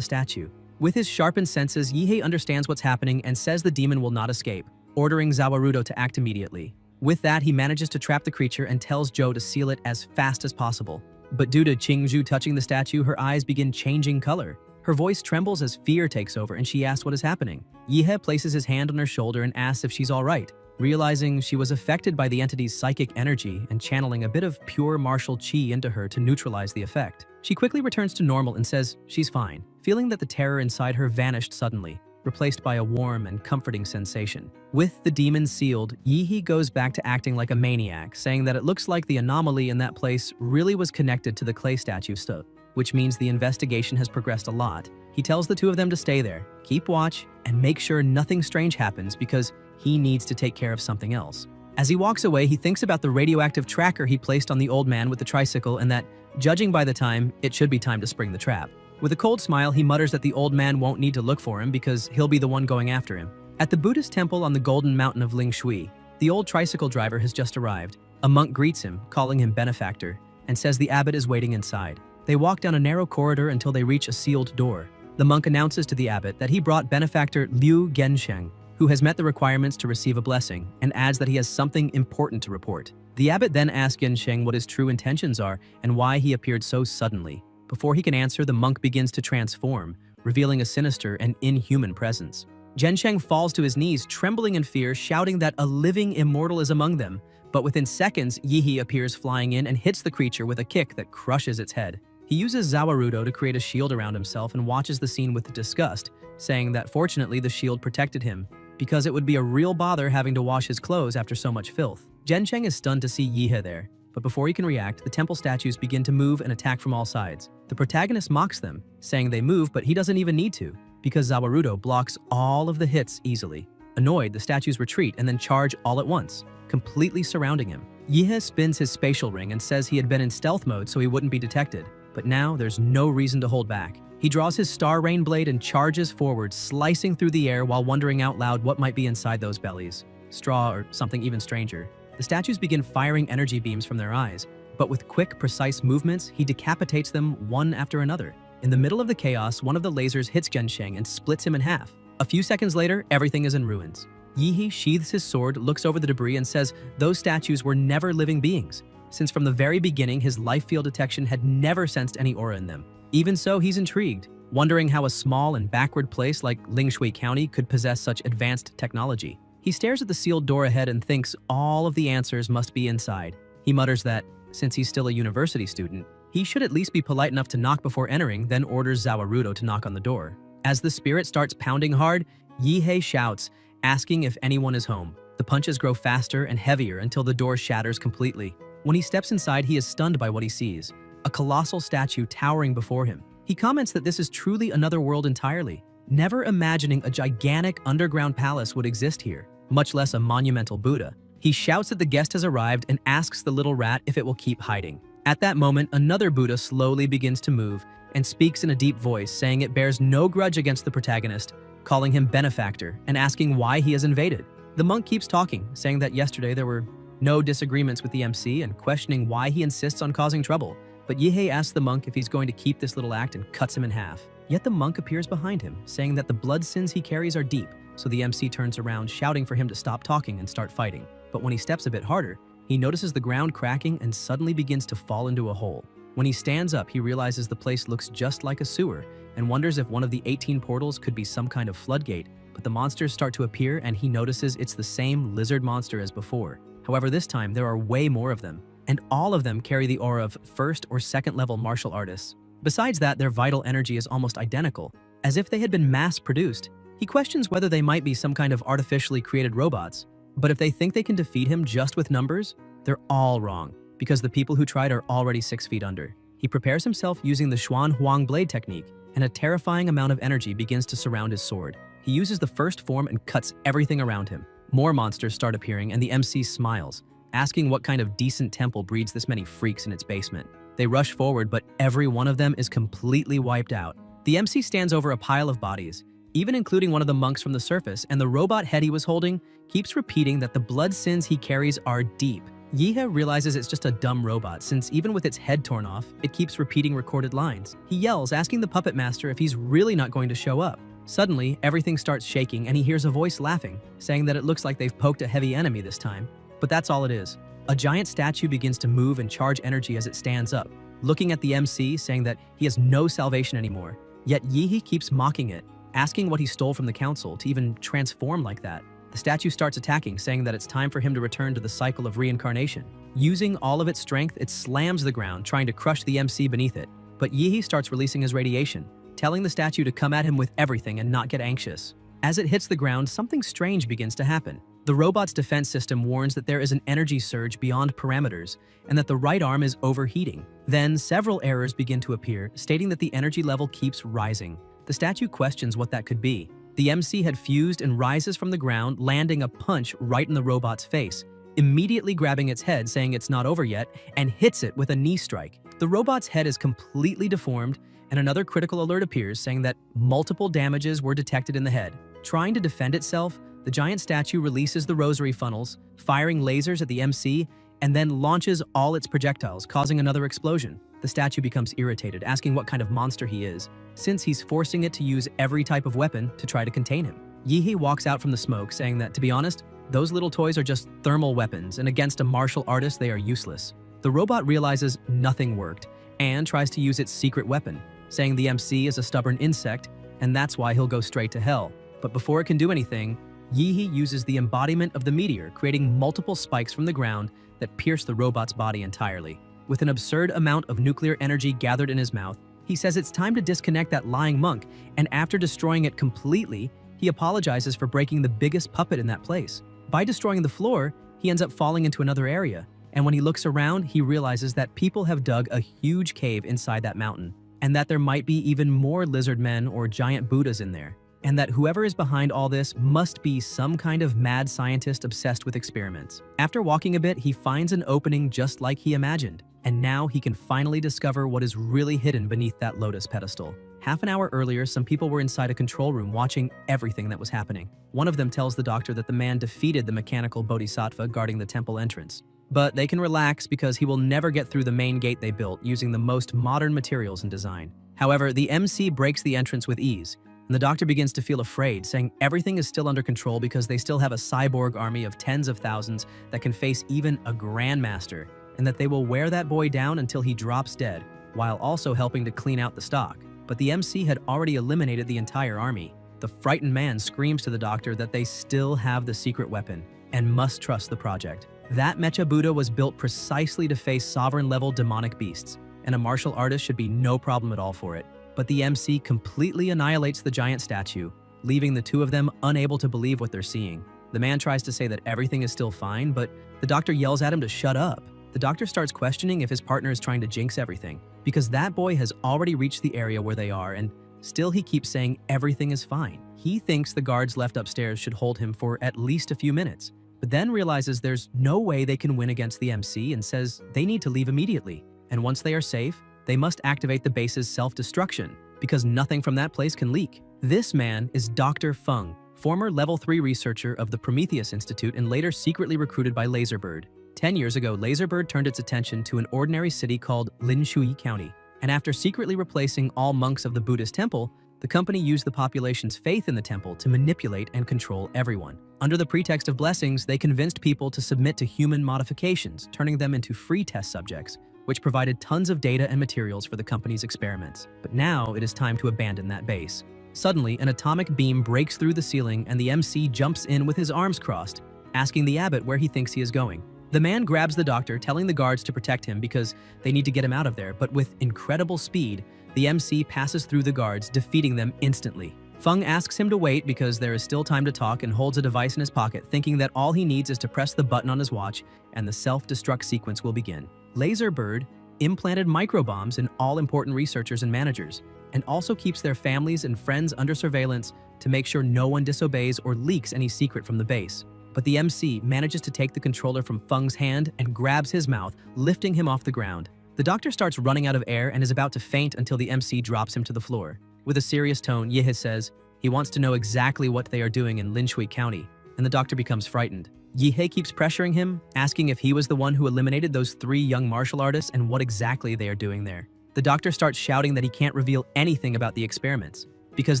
statue. With his sharpened senses, Yihe understands what's happening and says the demon will not escape, ordering Zawarudo to act immediately. With that, he manages to trap the creature and tells Zhou to seal it as fast as possible. But due to Qingzhu touching the statue, her eyes begin changing color. Her voice trembles as fear takes over, and she asks what is happening. Yihe places his hand on her shoulder and asks if she's all right, realizing she was affected by the entity's psychic energy and channeling a bit of pure martial qi into her to neutralize the effect. She quickly returns to normal and says she's fine, feeling that the terror inside her vanished suddenly, replaced by a warm and comforting sensation. With the demon sealed, Yihe goes back to acting like a maniac, saying that it looks like the anomaly in that place really was connected to the clay statue stuff, which means the investigation has progressed a lot. He tells the two of them to stay there, keep watch, and make sure nothing strange happens because he needs to take care of something else. As he walks away, he thinks about the radioactive tracker he placed on the old man with the tricycle and that, judging by the time, it should be time to spring the trap. With a cold smile, he mutters that the old man won't need to look for him because he'll be the one going after him. At the Buddhist temple on the Golden Mountain of Lingshui, the old tricycle driver has just arrived. A monk greets him, calling him benefactor, and says the abbot is waiting inside. They walk down a narrow corridor until they reach a sealed door. The monk announces to the abbot that he brought benefactor Liu Gensheng, who has met the requirements to receive a blessing, and adds that he has something important to report. The abbot then asks Yensheng what his true intentions are and why he appeared so suddenly. Before he can answer, the monk begins to transform, revealing a sinister and inhuman presence. Yensheng falls to his knees, trembling in fear, shouting that a living immortal is among them. But within seconds, Yihi appears flying in and hits the creature with a kick that crushes its head. He uses Zawarudo to create a shield around himself and watches the scene with disgust, saying that fortunately the shield protected him, because it would be a real bother having to wash his clothes after so much filth. Yensheng is stunned to see Yihe there, but before he can react, the temple statues begin to move and attack from all sides. The protagonist mocks them, saying they move, but he doesn't even need to, because Zawarudo blocks all of the hits easily. Annoyed, the statues retreat and then charge all at once, completely surrounding him. Yihe spins his spatial ring and says he had been in stealth mode so he wouldn't be detected, but now there's no reason to hold back. He draws his Star Rain blade and charges forward, slicing through the air while wondering out loud what might be inside those bellies. Straw or something even stranger. The statues begin firing energy beams from their eyes, but with quick, precise movements, he decapitates them one after another. In the middle of the chaos, one of the lasers hits Yensheng and splits him in half. A few seconds later, everything is in ruins. Yihi sheathes his sword, looks over the debris, and says those statues were never living beings, since from the very beginning his life field detection had never sensed any aura in them. Even so, he's intrigued, wondering how a small and backward place like Lingshui County could possess such advanced technology. He stares at the sealed door ahead and thinks all of the answers must be inside. He mutters that, since he's still a university student, he should at least be polite enough to knock before entering, then orders Zawarudo to knock on the door. As the spirit starts pounding hard, Yihei shouts, asking if anyone is home. The punches grow faster and heavier until the door shatters completely. When he steps inside, he is stunned by what he sees, a colossal statue towering before him. He comments that this is truly another world entirely, never imagining a gigantic underground palace would exist here, much less a monumental Buddha. He shouts that the guest has arrived and asks the little rat if it will keep hiding. At that moment, another Buddha slowly begins to move and speaks in a deep voice, saying it bears no grudge against the protagonist, calling him benefactor and asking why he has invaded. The monk keeps talking, saying that yesterday there were no disagreements with the MC and questioning why he insists on causing trouble. But Yihei asks the monk if he's going to keep this little act and cuts him in half. Yet the monk appears behind him, saying that the blood sins he carries are deep, so the MC turns around, shouting for him to stop talking and start fighting. But when he steps a bit harder, he notices the ground cracking and suddenly begins to fall into a hole. When he stands up, he realizes the place looks just like a sewer and wonders if one of the 18 portals could be some kind of floodgate, but the monsters start to appear and he notices it's the same lizard monster as before. However, this time there are way more of them, and all of them carry the aura of first or second level martial artists. Besides that, their vital energy is almost identical, as if they had been mass-produced. He questions whether they might be some kind of artificially created robots, but if they think they can defeat him just with numbers, they're all wrong, because the people who tried are already 6 feet under. He prepares himself using the Xuan Huang blade technique, and a terrifying amount of energy begins to surround his sword. He uses the first form and cuts everything around him. More monsters start appearing, and the MC smiles, asking what kind of decent temple breeds this many freaks in its basement. They rush forward, but every one of them is completely wiped out. The MC stands over a pile of bodies, even including one of the monks from the surface, and the robot head he was holding keeps repeating that the blood sins he carries are deep. Yihe realizes it's just a dumb robot, since even with its head torn off, it keeps repeating recorded lines. He yells, asking the puppet master if he's really not going to show up. Suddenly, everything starts shaking and he hears a voice laughing, saying that it looks like they've poked a heavy enemy this time. But that's all it is. A giant statue begins to move and charge energy as it stands up, looking at the MC, saying that he has no salvation anymore. Yet Yihe keeps mocking it, asking what he stole from the council to even transform like that. The statue starts attacking, saying that it's time for him to return to the cycle of reincarnation. Using all of its strength, it slams the ground, trying to crush the MC beneath it. But Yihe starts releasing his radiation, telling the statue to come at him with everything and not get anxious. As it hits the ground, something strange begins to happen. The robot's defense system warns that there is an energy surge beyond parameters and that the right arm is overheating. Then several errors begin to appear, stating that the energy level keeps rising. The statue questions what that could be. The MC had fused and rises from the ground, landing a punch right in the robot's face, immediately grabbing its head, saying it's not over yet, and hits it with a knee strike. The robot's head is completely deformed, and another critical alert appears, saying that multiple damages were detected in the head. Trying to defend itself, the giant statue releases the rosary funnels, firing lasers at the MC, and then launches all its projectiles, causing another explosion. The statue becomes irritated, asking what kind of monster he is, since he's forcing it to use every type of weapon to try to contain him. Yi-hee walks out from the smoke, saying that, to be honest, those little toys are just thermal weapons, and against a martial artist, they are useless. The robot realizes nothing worked, and tries to use its secret weapon, saying the MC is a stubborn insect, and that's why he'll go straight to hell. But before it can do anything, Yi-hee uses the embodiment of the meteor, creating multiple spikes from the ground that pierce the robot's body entirely. With an absurd amount of nuclear energy gathered in his mouth, he says it's time to disconnect that lying monk, and after destroying it completely, he apologizes for breaking the biggest puppet in that place. By destroying the floor, he ends up falling into another area, and when he looks around, he realizes that people have dug a huge cave inside that mountain, and that there might be even more lizard men or giant Buddhas in there, and that whoever is behind all this must be some kind of mad scientist obsessed with experiments. After walking a bit, he finds an opening just like he imagined, and now he can finally discover what is really hidden beneath that lotus pedestal. Half an hour earlier, some people were inside a control room watching everything that was happening. One of them tells the doctor that the man defeated the mechanical bodhisattva guarding the temple entrance. But they can relax because he will never get through the main gate they built using the most modern materials and design. However, the MC breaks the entrance with ease, and the doctor begins to feel afraid, saying everything is still under control because they still have a cyborg army of tens of thousands that can face even a grandmaster, and that they will wear that boy down until he drops dead, while also helping to clean out the stock. But the MC had already eliminated the entire army. The frightened man screams to the doctor that they still have the secret weapon and must trust the project. That Mecha Buddha was built precisely to face sovereign-level demonic beasts, and a martial artist should be no problem at all for it. But the MC completely annihilates the giant statue, leaving the two of them unable to believe what they're seeing. The man tries to say that everything is still fine, but the doctor yells at him to shut up. The doctor starts questioning if his partner is trying to jinx everything, because that boy has already reached the area where they are, and still he keeps saying everything is fine. He thinks the guards left upstairs should hold him for at least a few minutes, but then realizes there's no way they can win against the MC and says they need to leave immediately. And once they are safe, they must activate the base's self-destruction, because nothing from that place can leak. This man is Dr. Feng, former Level 3 researcher of the Prometheus Institute and later secretly recruited by Laserbird. 10 years ago, Laserbird turned its attention to an ordinary city called Linshui County, and after secretly replacing all monks of the Buddhist temple, the company used the population's faith in the temple to manipulate and control everyone. Under the pretext of blessings, they convinced people to submit to human modifications, turning them into free test subjects, which provided tons of data and materials for the company's experiments. But now it is time to abandon that base. Suddenly, an atomic beam breaks through the ceiling and the MC jumps in with his arms crossed, asking the abbot where he thinks he is going. The man grabs the doctor, telling the guards to protect him because they need to get him out of there, but with incredible speed, the MC passes through the guards, defeating them instantly. Feng asks him to wait because there is still time to talk and holds a device in his pocket, thinking that all he needs is to press the button on his watch and the self-destruct sequence will begin. Laserbird implanted microbombs in all important researchers and managers, and also keeps their families and friends under surveillance to make sure no one disobeys or leaks any secret from the base. But the MC manages to take the controller from Feng's hand and grabs his mouth, lifting him off the ground. The doctor starts running out of air and is about to faint until the MC drops him to the floor. With a serious tone, Yihei says he wants to know exactly what they are doing in Linshui County, and the doctor becomes frightened. Yihei keeps pressuring him, asking if he was the one who eliminated those 3 young martial artists and what exactly they are doing there. The doctor starts shouting that he can't reveal anything about the experiments, because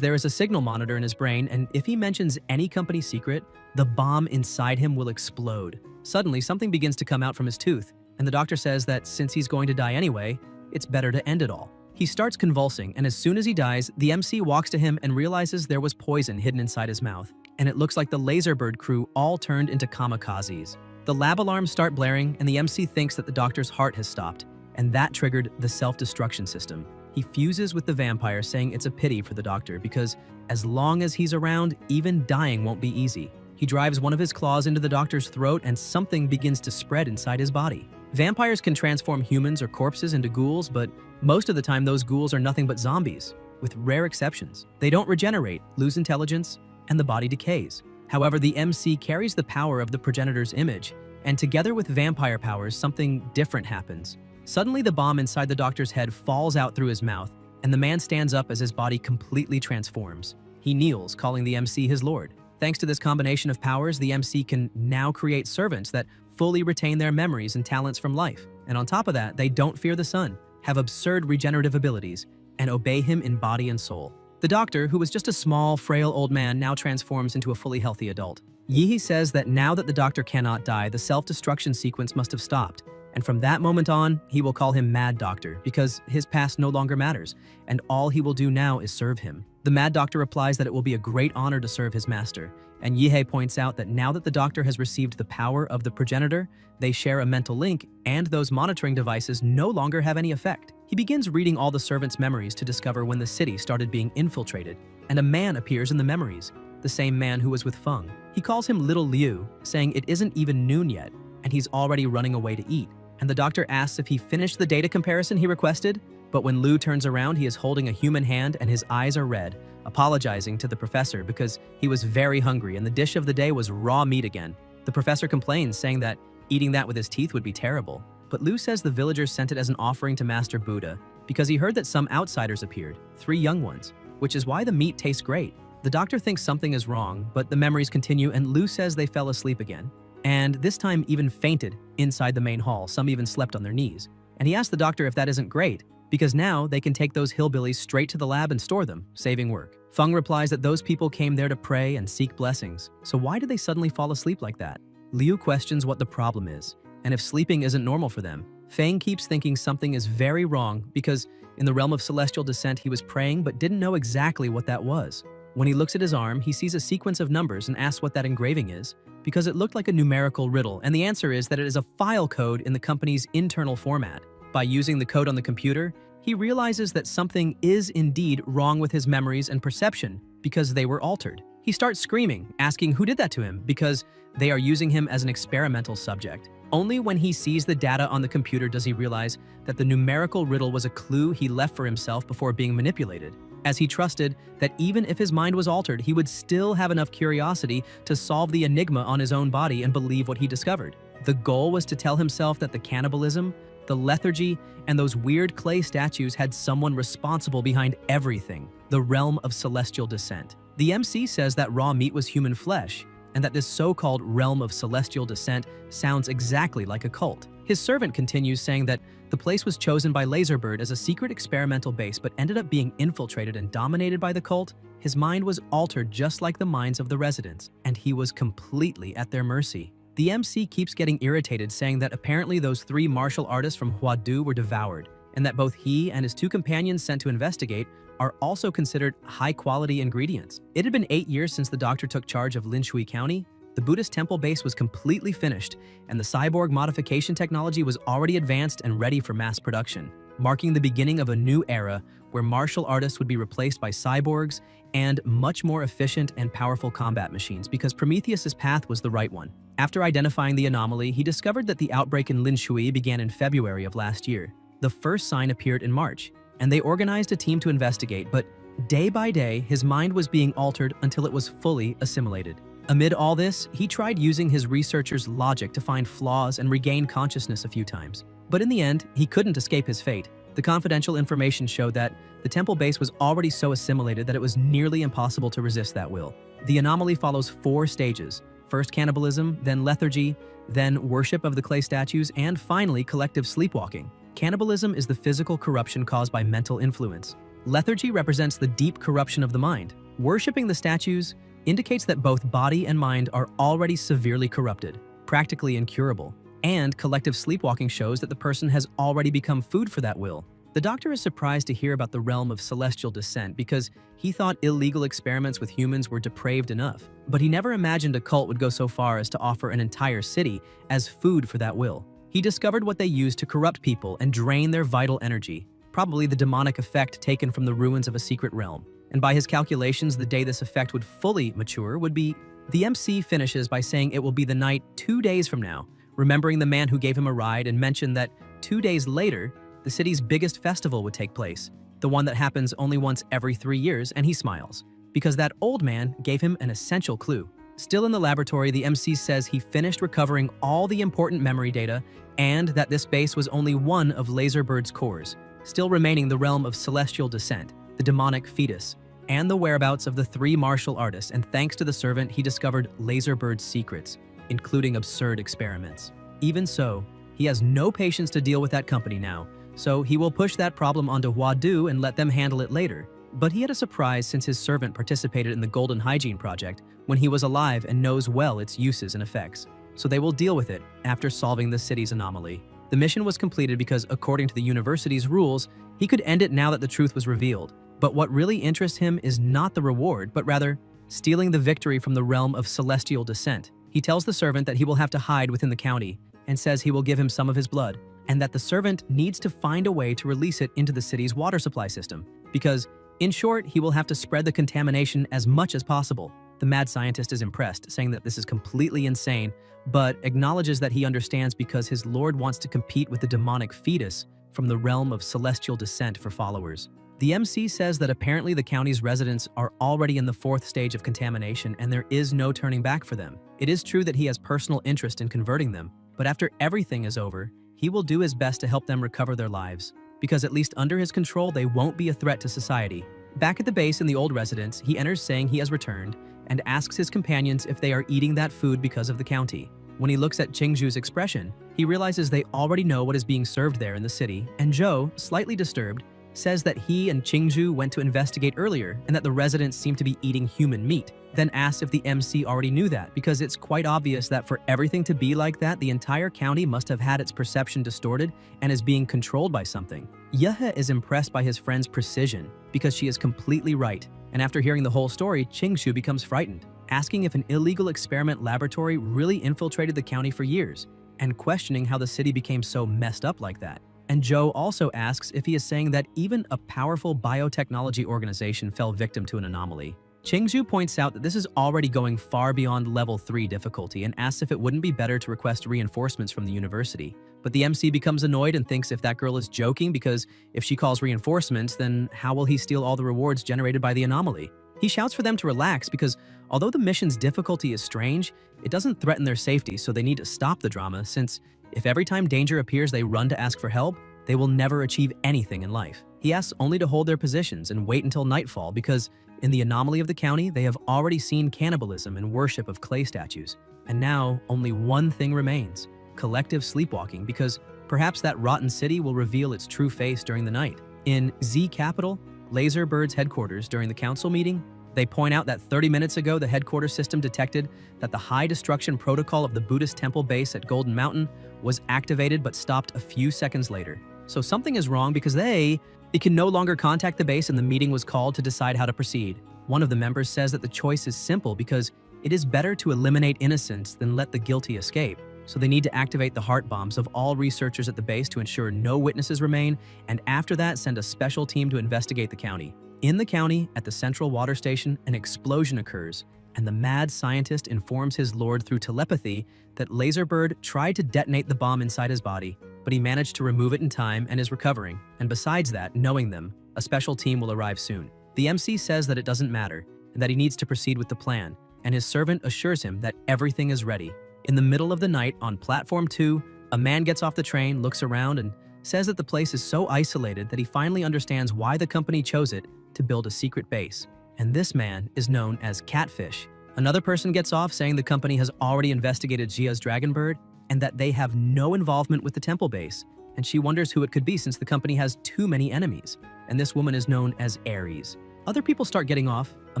there is a signal monitor in his brain, and if he mentions any company secret, the bomb inside him will explode. Suddenly, something begins to come out from his tooth, and the doctor says that since he's going to die anyway, it's better to end it all. He starts convulsing, and as soon as he dies, the MC walks to him and realizes there was poison hidden inside his mouth, and it looks like the Laserbird crew all turned into kamikazes. The lab alarms start blaring, and the MC thinks that the doctor's heart has stopped, and that triggered the self-destruction system. He fuses with the vampire, saying it's a pity for the doctor because as long as he's around, even dying won't be easy. He drives one of his claws into the doctor's throat and something begins to spread inside his body. Vampires can transform humans or corpses into ghouls, but most of the time those ghouls are nothing but zombies, with rare exceptions. They don't regenerate, lose intelligence, and the body decays. However, the MC carries the power of the progenitor's image, and together with vampire powers, something different happens. Suddenly, the bomb inside the doctor's head falls out through his mouth, and the man stands up as his body completely transforms. He kneels, calling the MC his lord. Thanks to this combination of powers, the MC can now create servants that fully retain their memories and talents from life. And on top of that, they don't fear the sun, have absurd regenerative abilities, and obey him in body and soul. The doctor, who was just a small, frail old man, now transforms into a fully healthy adult. Yi says that now that the doctor cannot die, the self-destruction sequence must have stopped. And from that moment on, he will call him Mad Doctor because his past no longer matters, and all he will do now is serve him. The Mad Doctor replies that it will be a great honor to serve his master, and Yihei points out that now that the doctor has received the power of the progenitor, they share a mental link, and those monitoring devices no longer have any effect. He begins reading all the servants' memories to discover when the city started being infiltrated, and a man appears in the memories, the same man who was with Feng. He calls him Little Liu, saying it isn't even noon yet, and he's already running away to eat. And the doctor asks if he finished the data comparison he requested, but when Liu turns around, he is holding a human hand and his eyes are red, apologizing to the professor because he was very hungry and the dish of the day was raw meat again. The professor complains, saying that eating that with his teeth would be terrible. But Liu says the villagers sent it as an offering to Master Buddha because he heard that some outsiders appeared, 3 young ones, which is why the meat tastes great. The doctor thinks something is wrong, but the memories continue and Liu says they fell asleep again. And this time even fainted inside the main hall. Some even slept on their knees. And he asked the doctor if that isn't great, because now they can take those hillbillies straight to the lab and store them, saving work. Feng replies that those people came there to pray and seek blessings, so why did they suddenly fall asleep like that? Liu questions what the problem is, and if sleeping isn't normal for them. Feng keeps thinking something is very wrong because in the realm of celestial descent he was praying but didn't know exactly what that was. When he looks at his arm, he sees a sequence of numbers and asks what that engraving is, because it looked like a numerical riddle, and the answer is that it is a file code in the company's internal format. By using the code on the computer, he realizes that something is indeed wrong with his memories and perception because they were altered. He starts screaming, asking who did that to him because they are using him as an experimental subject. Only when he sees the data on the computer does he realize that the numerical riddle was a clue he left for himself before being manipulated, as he trusted that even if his mind was altered, he would still have enough curiosity to solve the enigma on his own body and believe what he discovered. The goal was to tell himself that the cannibalism, the lethargy, and those weird clay statues had someone responsible behind everything, the realm of celestial descent. The MC says that raw meat was human flesh, and that this so-called realm of celestial descent sounds exactly like a cult. His servant continues, saying that the place was chosen by Laserbird as a secret experimental base but ended up being infiltrated and dominated by the cult. His mind was altered just like the minds of the residents, and he was completely at their mercy. The MC keeps getting irritated, saying that apparently those 3 martial artists from Huadu were devoured, and that both he and his 2 companions sent to investigate are also considered high-quality ingredients. It had been 8 years since the doctor took charge of Linshui County. The Buddhist temple base was completely finished, and the cyborg modification technology was already advanced and ready for mass production, marking the beginning of a new era where martial artists would be replaced by cyborgs and much more efficient and powerful combat machines because Prometheus's path was the right one. After identifying the anomaly, he discovered that the outbreak in Linshui began in February of last year. The first sign appeared in March, and they organized a team to investigate, but day by day, his mind was being altered until it was fully assimilated. Amid all this, he tried using his researcher's logic to find flaws and regain consciousness a few times. But in the end, he couldn't escape his fate. The confidential information showed that the temple base was already so assimilated that it was nearly impossible to resist that will. The anomaly follows 4 stages: first cannibalism, then lethargy, then worship of the clay statues, and finally collective sleepwalking. Cannibalism is the physical corruption caused by mental influence. Lethargy represents the deep corruption of the mind. Worshipping the statues indicates that both body and mind are already severely corrupted, practically incurable. And collective sleepwalking shows that the person has already become food for that will. The doctor is surprised to hear about the realm of celestial descent because he thought illegal experiments with humans were depraved enough. But he never imagined a cult would go so far as to offer an entire city as food for that will. He discovered what they used to corrupt people and drain their vital energy, probably the demonic effect taken from the ruins of a secret realm. And by his calculations, the day this effect would fully mature would be... The MC finishes by saying it will be the night 2 days from now, remembering the man who gave him a ride and mentioned that 2 days later, the city's biggest festival would take place, the one that happens only once every 3 years, and he smiles, because that old man gave him an essential clue. Still in the laboratory, the MC says he finished recovering all the important memory data and that this base was only one of Laserbird's cores, still remaining the realm of celestial descent, the demonic fetus, and the whereabouts of the 3 martial artists, and thanks to the servant, he discovered Laserbird's secrets, including absurd experiments. Even so, he has no patience to deal with that company now, so he will push that problem onto Huadu and let them handle it later. But he had a surprise since his servant participated in the Golden Hygiene Project when he was alive and knows well its uses and effects. So they will deal with it after solving the city's anomaly. The mission was completed because, according to the university's rules, he could end it now that the truth was revealed. But what really interests him is not the reward, but rather stealing the victory from the realm of celestial descent. He tells the servant that he will have to hide within the county and says he will give him some of his blood, and that the servant needs to find a way to release it into the city's water supply system, because, in short, he will have to spread the contamination as much as possible. The mad scientist is impressed, saying that this is completely insane, but acknowledges that he understands because his lord wants to compete with the demonic fetus from the realm of celestial descent for followers. The MC says that apparently the county's residents are already in the 4th stage of contamination and there is no turning back for them. It is true that he has personal interest in converting them, but after everything is over, he will do his best to help them recover their lives, because at least under his control they won't be a threat to society. Back at the base in the old residence, he enters saying he has returned and asks his companions if they are eating that food because of the county. When he looks at Qingzhu's expression, he realizes they already know what is being served there in the city, and Zhou, slightly disturbed, says that he and Qingzhu went to investigate earlier and that the residents seem to be eating human meat, then asks if the MC already knew that, because it's quite obvious that for everything to be like that, the entire county must have had its perception distorted and is being controlled by something. Yehe is impressed by his friend's precision because she is completely right, and after hearing the whole story, Qingzhu becomes frightened, asking if an illegal experiment laboratory really infiltrated the county for years, and questioning how the city became so messed up like that. And Zhou also asks if he is saying that even a powerful biotechnology organization fell victim to an anomaly. Qingzhu points out that this is already going far beyond level 3 difficulty and asks if it wouldn't be better to request reinforcements from the university. But the MC becomes annoyed and thinks if that girl is joking, because if she calls reinforcements, then how will he steal all the rewards generated by the anomaly? He shouts for them to relax because although the mission's difficulty is strange, it doesn't threaten their safety, so they need to stop the drama, since if every time danger appears they run to ask for help, they will never achieve anything in life. He asks only to hold their positions and wait until nightfall because in the anomaly of the county, they have already seen cannibalism and worship of clay statues. And now only one thing remains: collective sleepwalking, because perhaps that rotten city will reveal its true face during the night. In Z Capital, Laserbird's headquarters, during the council meeting, they point out that 30 minutes ago the headquarters system detected that the high destruction protocol of the Buddhist temple base at Golden Mountain was activated but stopped a few seconds later. So something is wrong because they can no longer contact the base, and the meeting was called to decide how to proceed. One of the members says that the choice is simple because it is better to eliminate innocents than let the guilty escape. So they need to activate the heart bombs of all researchers at the base to ensure no witnesses remain, and after that send a special team to investigate the county. In the county, at the central water station, an explosion occurs, and the mad scientist informs his lord through telepathy that Laserbird tried to detonate the bomb inside his body, but he managed to remove it in time and is recovering. And besides that, knowing them, a special team will arrive soon. The MC says that it doesn't matter, and that he needs to proceed with the plan, and his servant assures him that everything is ready. In the middle of the night, on Platform 2, a man gets off the train, looks around, and says that the place is so isolated that he finally understands why the company chose it to build a secret base. And this man is known as Catfish. Another person gets off saying the company has already investigated Jia's Dragonbird and that they have no involvement with the temple base, and she wonders who it could be since the company has too many enemies, and this woman is known as Ares. Other people start getting off, a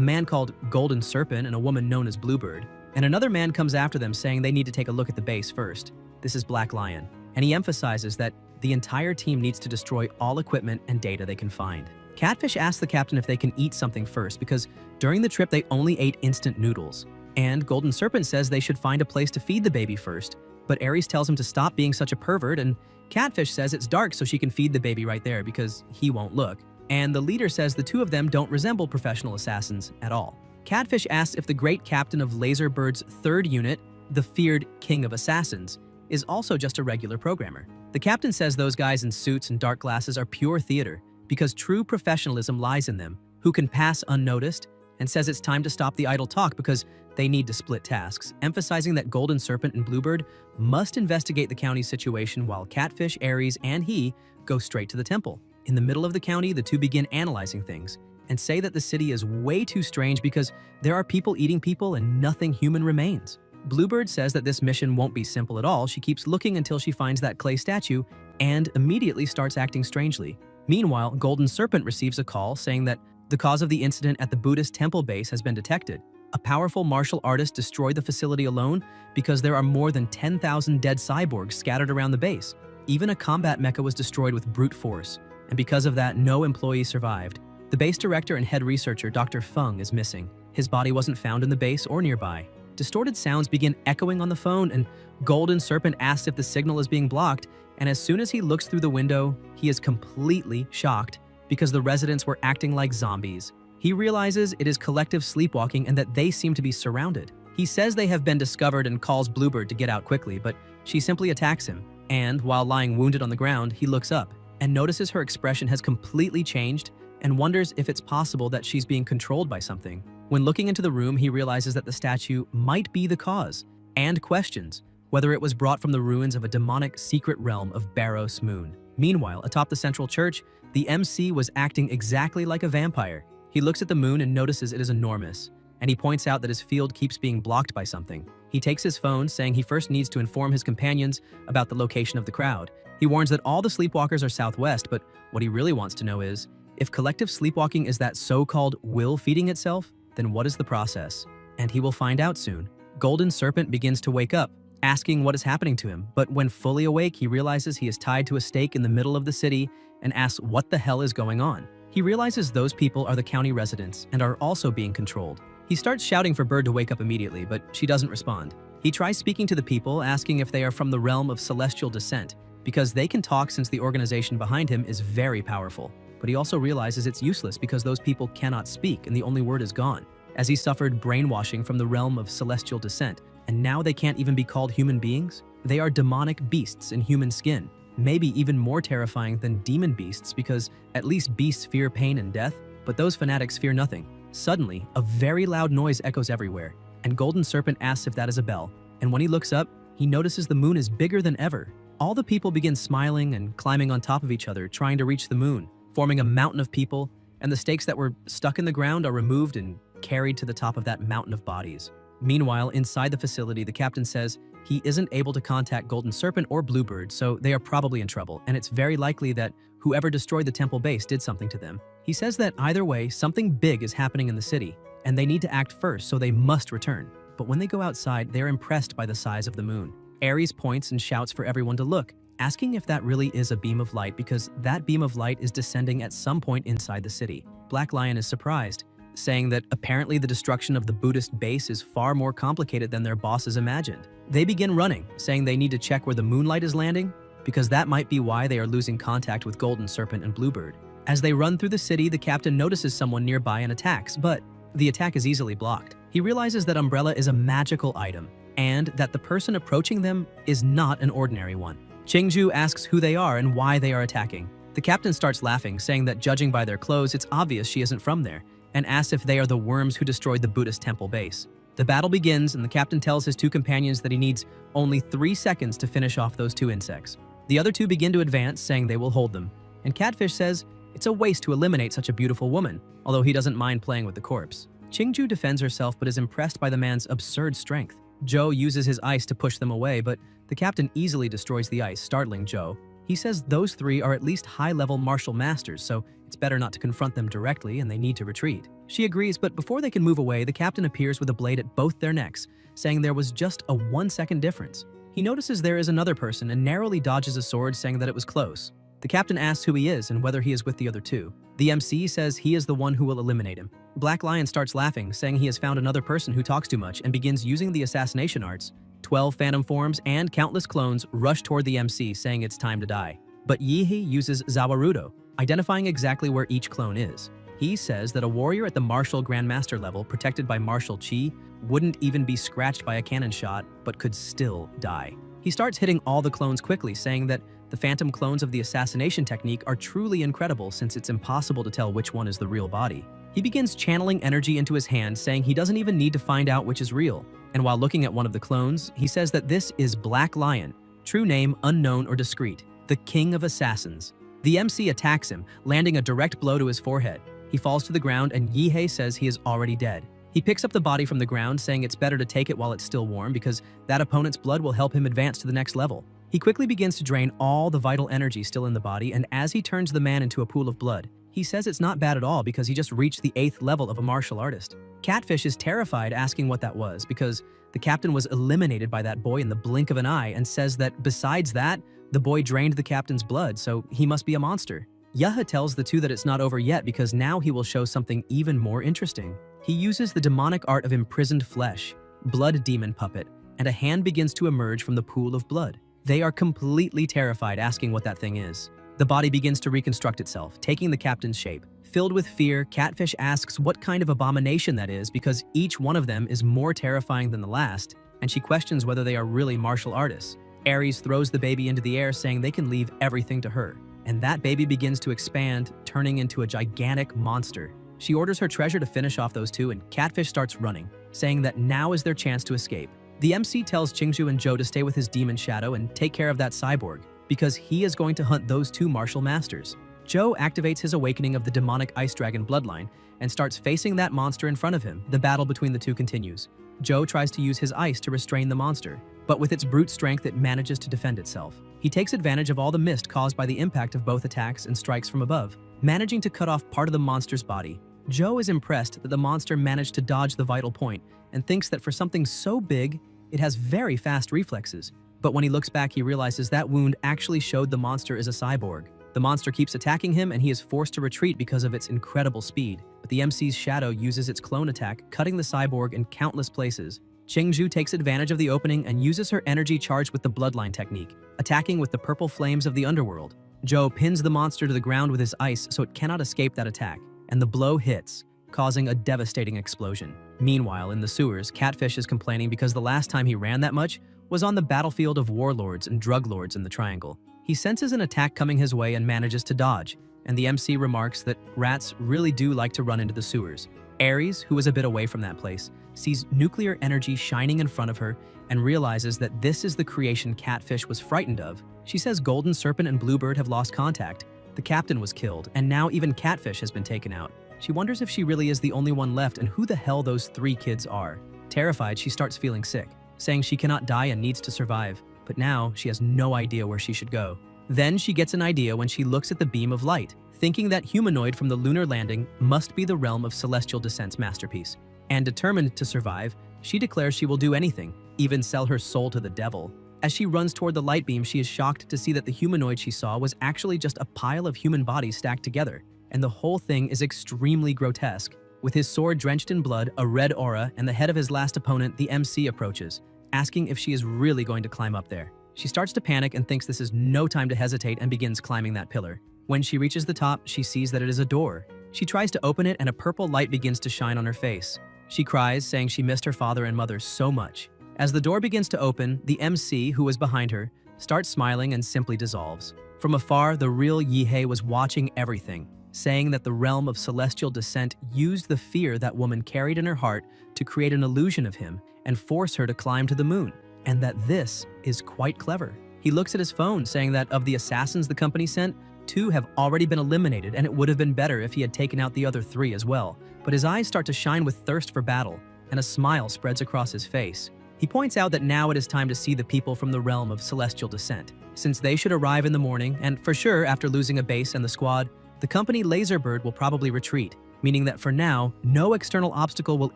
man called Golden Serpent and a woman known as Bluebird, and another man comes after them saying they need to take a look at the base first. This is Black Lion, and he emphasizes that the entire team needs to destroy all equipment and data they can find. Catfish asks the captain if they can eat something first because during the trip they only ate instant noodles. And Golden Serpent says they should find a place to feed the baby first, but Ares tells him to stop being such a pervert, and Catfish says it's dark so she can feed the baby right there because he won't look. And the leader says the two of them don't resemble professional assassins at all. Catfish asks if the great captain of Laserbird's 3rd unit, the feared King of Assassins, is also just a regular programmer. The captain says those guys in suits and dark glasses are pure theater, because true professionalism lies in them, who can pass unnoticed, and says it's time to stop the idle talk because they need to split tasks, emphasizing that Golden Serpent and Bluebird must investigate the county's situation while Catfish, Ares, and he go straight to the temple. In the middle of the county, the two begin analyzing things and say that the city is way too strange because there are people eating people and nothing human remains. Bluebird says that this mission won't be simple at all. She keeps looking until she finds that clay statue and immediately starts acting strangely. Meanwhile, Golden Serpent receives a call saying that The cause of the incident at the Buddhist temple base has been detected. A powerful martial artist destroyed the facility alone because there are more than 10,000 dead cyborgs scattered around the base. Even a combat mecha was destroyed with brute force, and because of that, no employee survived. The base director and head researcher, Dr. Feng, is missing. His body wasn't found in the base or nearby. Distorted sounds begin echoing on the phone, and Golden Serpent asks if the signal is being blocked, and as soon as he looks through the window, he is completely shocked because the residents were acting like zombies. He realizes it is collective sleepwalking and that they seem to be surrounded. He says they have been discovered and calls Bluebird to get out quickly, but she simply attacks him, and while lying wounded on the ground, he looks up and notices her expression has completely changed and wonders if it's possible that she's being controlled by something. When looking into the room, he realizes that the statue might be the cause, and questions whether it was brought from the ruins of a demonic secret realm of Barros Moon. Meanwhile, atop the central church, the MC was acting exactly like a vampire. He looks at the moon and notices it is enormous, and he points out that his field keeps being blocked by something. He takes his phone, saying he first needs to inform his companions about the location of the crowd. He warns that all the sleepwalkers are southwest, but what he really wants to know is, if collective sleepwalking is that so-called will feeding itself, then what is the process? And he will find out soon. Golden Serpent begins to wake up, asking what is happening to him, but when fully awake, he realizes he is tied to a stake in the middle of the city and asks what the hell is going on. He realizes those people are the county residents and are also being controlled. He starts shouting for Bird to wake up immediately, but she doesn't respond. He tries speaking to the people, asking if they are from the realm of celestial descent, because they can talk since the organization behind him is very powerful. But he also realizes it's useless because those people cannot speak and the only word is gone, as he suffered brainwashing from the realm of celestial descent, and now they can't even be called human beings? They are demonic beasts in human skin, maybe even more terrifying than demon beasts because at least beasts fear pain and death, but those fanatics fear nothing. Suddenly, a very loud noise echoes everywhere, and Golden Serpent asks if that is a bell, and when he looks up, he notices the moon is bigger than ever. All the people begin smiling and climbing on top of each other, trying to reach the moon, forming a mountain of people, and the stakes that were stuck in the ground are removed and carried to the top of that mountain of bodies. Meanwhile, inside the facility, the captain says he isn't able to contact Golden Serpent or Bluebird, so they are probably in trouble, and it's very likely that whoever destroyed the temple base did something to them. He says that either way, something big is happening in the city, and they need to act first, so they must return. But when they go outside, they're impressed by the size of the moon. Ares points and shouts for everyone to look, asking if that really is a beam of light because that beam of light is descending at some point inside the city. Black Lion is surprised, saying that apparently the destruction of the Buddhist base is far more complicated than their bosses imagined. They begin running, saying they need to check where the moonlight is landing, because that might be why they are losing contact with Golden Serpent and Bluebird. As they run through the city, the captain notices someone nearby and attacks, but the attack is easily blocked. He realizes that Umbrella is a magical item, and that the person approaching them is not an ordinary one. Qingju asks who they are and why they are attacking. The captain starts laughing, saying that judging by their clothes, it's obvious she isn't from there, and asks if they are the worms who destroyed the Buddhist temple base. The battle begins, and the captain tells his two companions that he needs only 3 seconds to finish off those 2 insects. The other 2 begin to advance, saying they will hold them, and Catfish says it's a waste to eliminate such a beautiful woman, although he doesn't mind playing with the corpse. Qingju defends herself but is impressed by the man's absurd strength. Zhou uses his ice to push them away, but the captain easily destroys the ice, startling Zhou. He says those 3 are at least high-level martial masters, so it's better not to confront them directly and they need to retreat. She agrees, but before they can move away, the captain appears with a blade at both their necks, saying there was just a 1-second difference. He notices there is another person and narrowly dodges a sword, saying that it was close. The captain asks who he is and whether he is with the other 2. The MC says he is the one who will eliminate him. Black Lion starts laughing, saying he has found another person who talks too much and begins using the assassination arts. 12 phantom forms and countless clones rush toward the MC, saying it's time to die. But Yihi uses Zawarudo, identifying exactly where each clone is. He says that a warrior at the Martial Grandmaster level, protected by martial chi, wouldn't even be scratched by a cannon shot, but could still die. He starts hitting all the clones quickly, saying that the phantom clones of the assassination technique are truly incredible since it's impossible to tell which one is the real body. He begins channeling energy into his hand, saying he doesn't even need to find out which is real. And while looking at one of the clones, he says that this is Black Lion, true name unknown or discreet, the king of assassins. The MC attacks him, landing a direct blow to his forehead. He falls to the ground and Yihei says he is already dead. He picks up the body from the ground, saying it's better to take it while it's still warm because that opponent's blood will help him advance to the next level. He quickly begins to drain all the vital energy still in the body, and as he turns the man into a pool of blood, He says it's not bad at all because he just reached the 8th level of a martial artist. Catfish is terrified, asking what that was because the captain was eliminated by that boy in the blink of an eye, and says that besides that, the boy drained the captain's blood, so he must be a monster. Yaha tells the two that it's not over yet because now he will show something even more interesting. He uses the demonic art of imprisoned flesh, blood demon puppet, and a hand begins to emerge from the pool of blood. They are completely terrified, asking what that thing is. The body begins to reconstruct itself, taking the captain's shape. Filled with fear, Catfish asks what kind of abomination that is because each one of them is more terrifying than the last, and she questions whether they are really martial artists. Ares throws the baby into the air, saying they can leave everything to her. And that baby begins to expand, turning into a gigantic monster. She orders her treasure to finish off those two, and Catfish starts running, saying that now is their chance to escape. The MC tells Qingju and Zhou to stay with his demon shadow and take care of that cyborg, because he is going to hunt those two martial masters. Zhou activates his awakening of the demonic ice dragon bloodline and starts facing that monster in front of him. The battle between the two continues. Zhou tries to use his ice to restrain the monster, but with its brute strength it manages to defend itself. He takes advantage of all the mist caused by the impact of both attacks and strikes from above, managing to cut off part of the monster's body. Zhou is impressed that the monster managed to dodge the vital point and thinks that for something so big, it has very fast reflexes. But when he looks back, he realizes that wound actually showed the monster is a cyborg. The monster keeps attacking him and he is forced to retreat because of its incredible speed. But the MC's shadow uses its clone attack, cutting the cyborg in countless places. Qingju takes advantage of the opening and uses her energy charged with the bloodline technique, attacking with the purple flames of the underworld. Zhou pins the monster to the ground with his ice so it cannot escape that attack, and the blow hits, causing a devastating explosion. Meanwhile, in the sewers, Catfish is complaining because the last time he ran that much was on the battlefield of warlords and drug lords in the Triangle. He senses an attack coming his way and manages to dodge, and the MC remarks that rats really do like to run into the sewers. Ares, who is a bit away from that place, sees nuclear energy shining in front of her and realizes that this is the creation Catfish was frightened of. She says Golden Serpent and Bluebird have lost contact. The captain was killed, and now even Catfish has been taken out. She wonders if she really is the only one left and who the hell those 3 kids are. Terrified, she starts feeling sick, saying she cannot die and needs to survive, but now she has no idea where she should go. Then she gets an idea when she looks at the beam of light, thinking that humanoid from the lunar landing must be the realm of Celestial Descent's masterpiece. And determined to survive, she declares she will do anything, even sell her soul to the devil. As she runs toward the light beam, she is shocked to see that the humanoid she saw was actually just a pile of human bodies stacked together, and the whole thing is extremely grotesque. With his sword drenched in blood, a red aura, and the head of his last opponent, the MC approaches, asking if she is really going to climb up there. She starts to panic and thinks this is no time to hesitate and begins climbing that pillar. When she reaches the top, she sees that it is a door. She tries to open it and a purple light begins to shine on her face. She cries, saying she missed her father and mother so much. As the door begins to open, the MC, who was behind her, starts smiling and simply dissolves. From afar, the real Yihei was watching everything, saying that the realm of Celestial Descent used the fear that woman carried in her heart to create an illusion of him and force her to climb to the moon, and that this is quite clever. He looks at his phone, saying that of the assassins the company sent, 2 have already been eliminated, and it would have been better if he had taken out the other 3 as well. But his eyes start to shine with thirst for battle, and a smile spreads across his face. He points out that now it is time to see the people from the realm of Celestial Descent, since they should arrive in the morning, and for sure, after losing a base and the squad, the company Laserbird will probably retreat, meaning that for now, no external obstacle will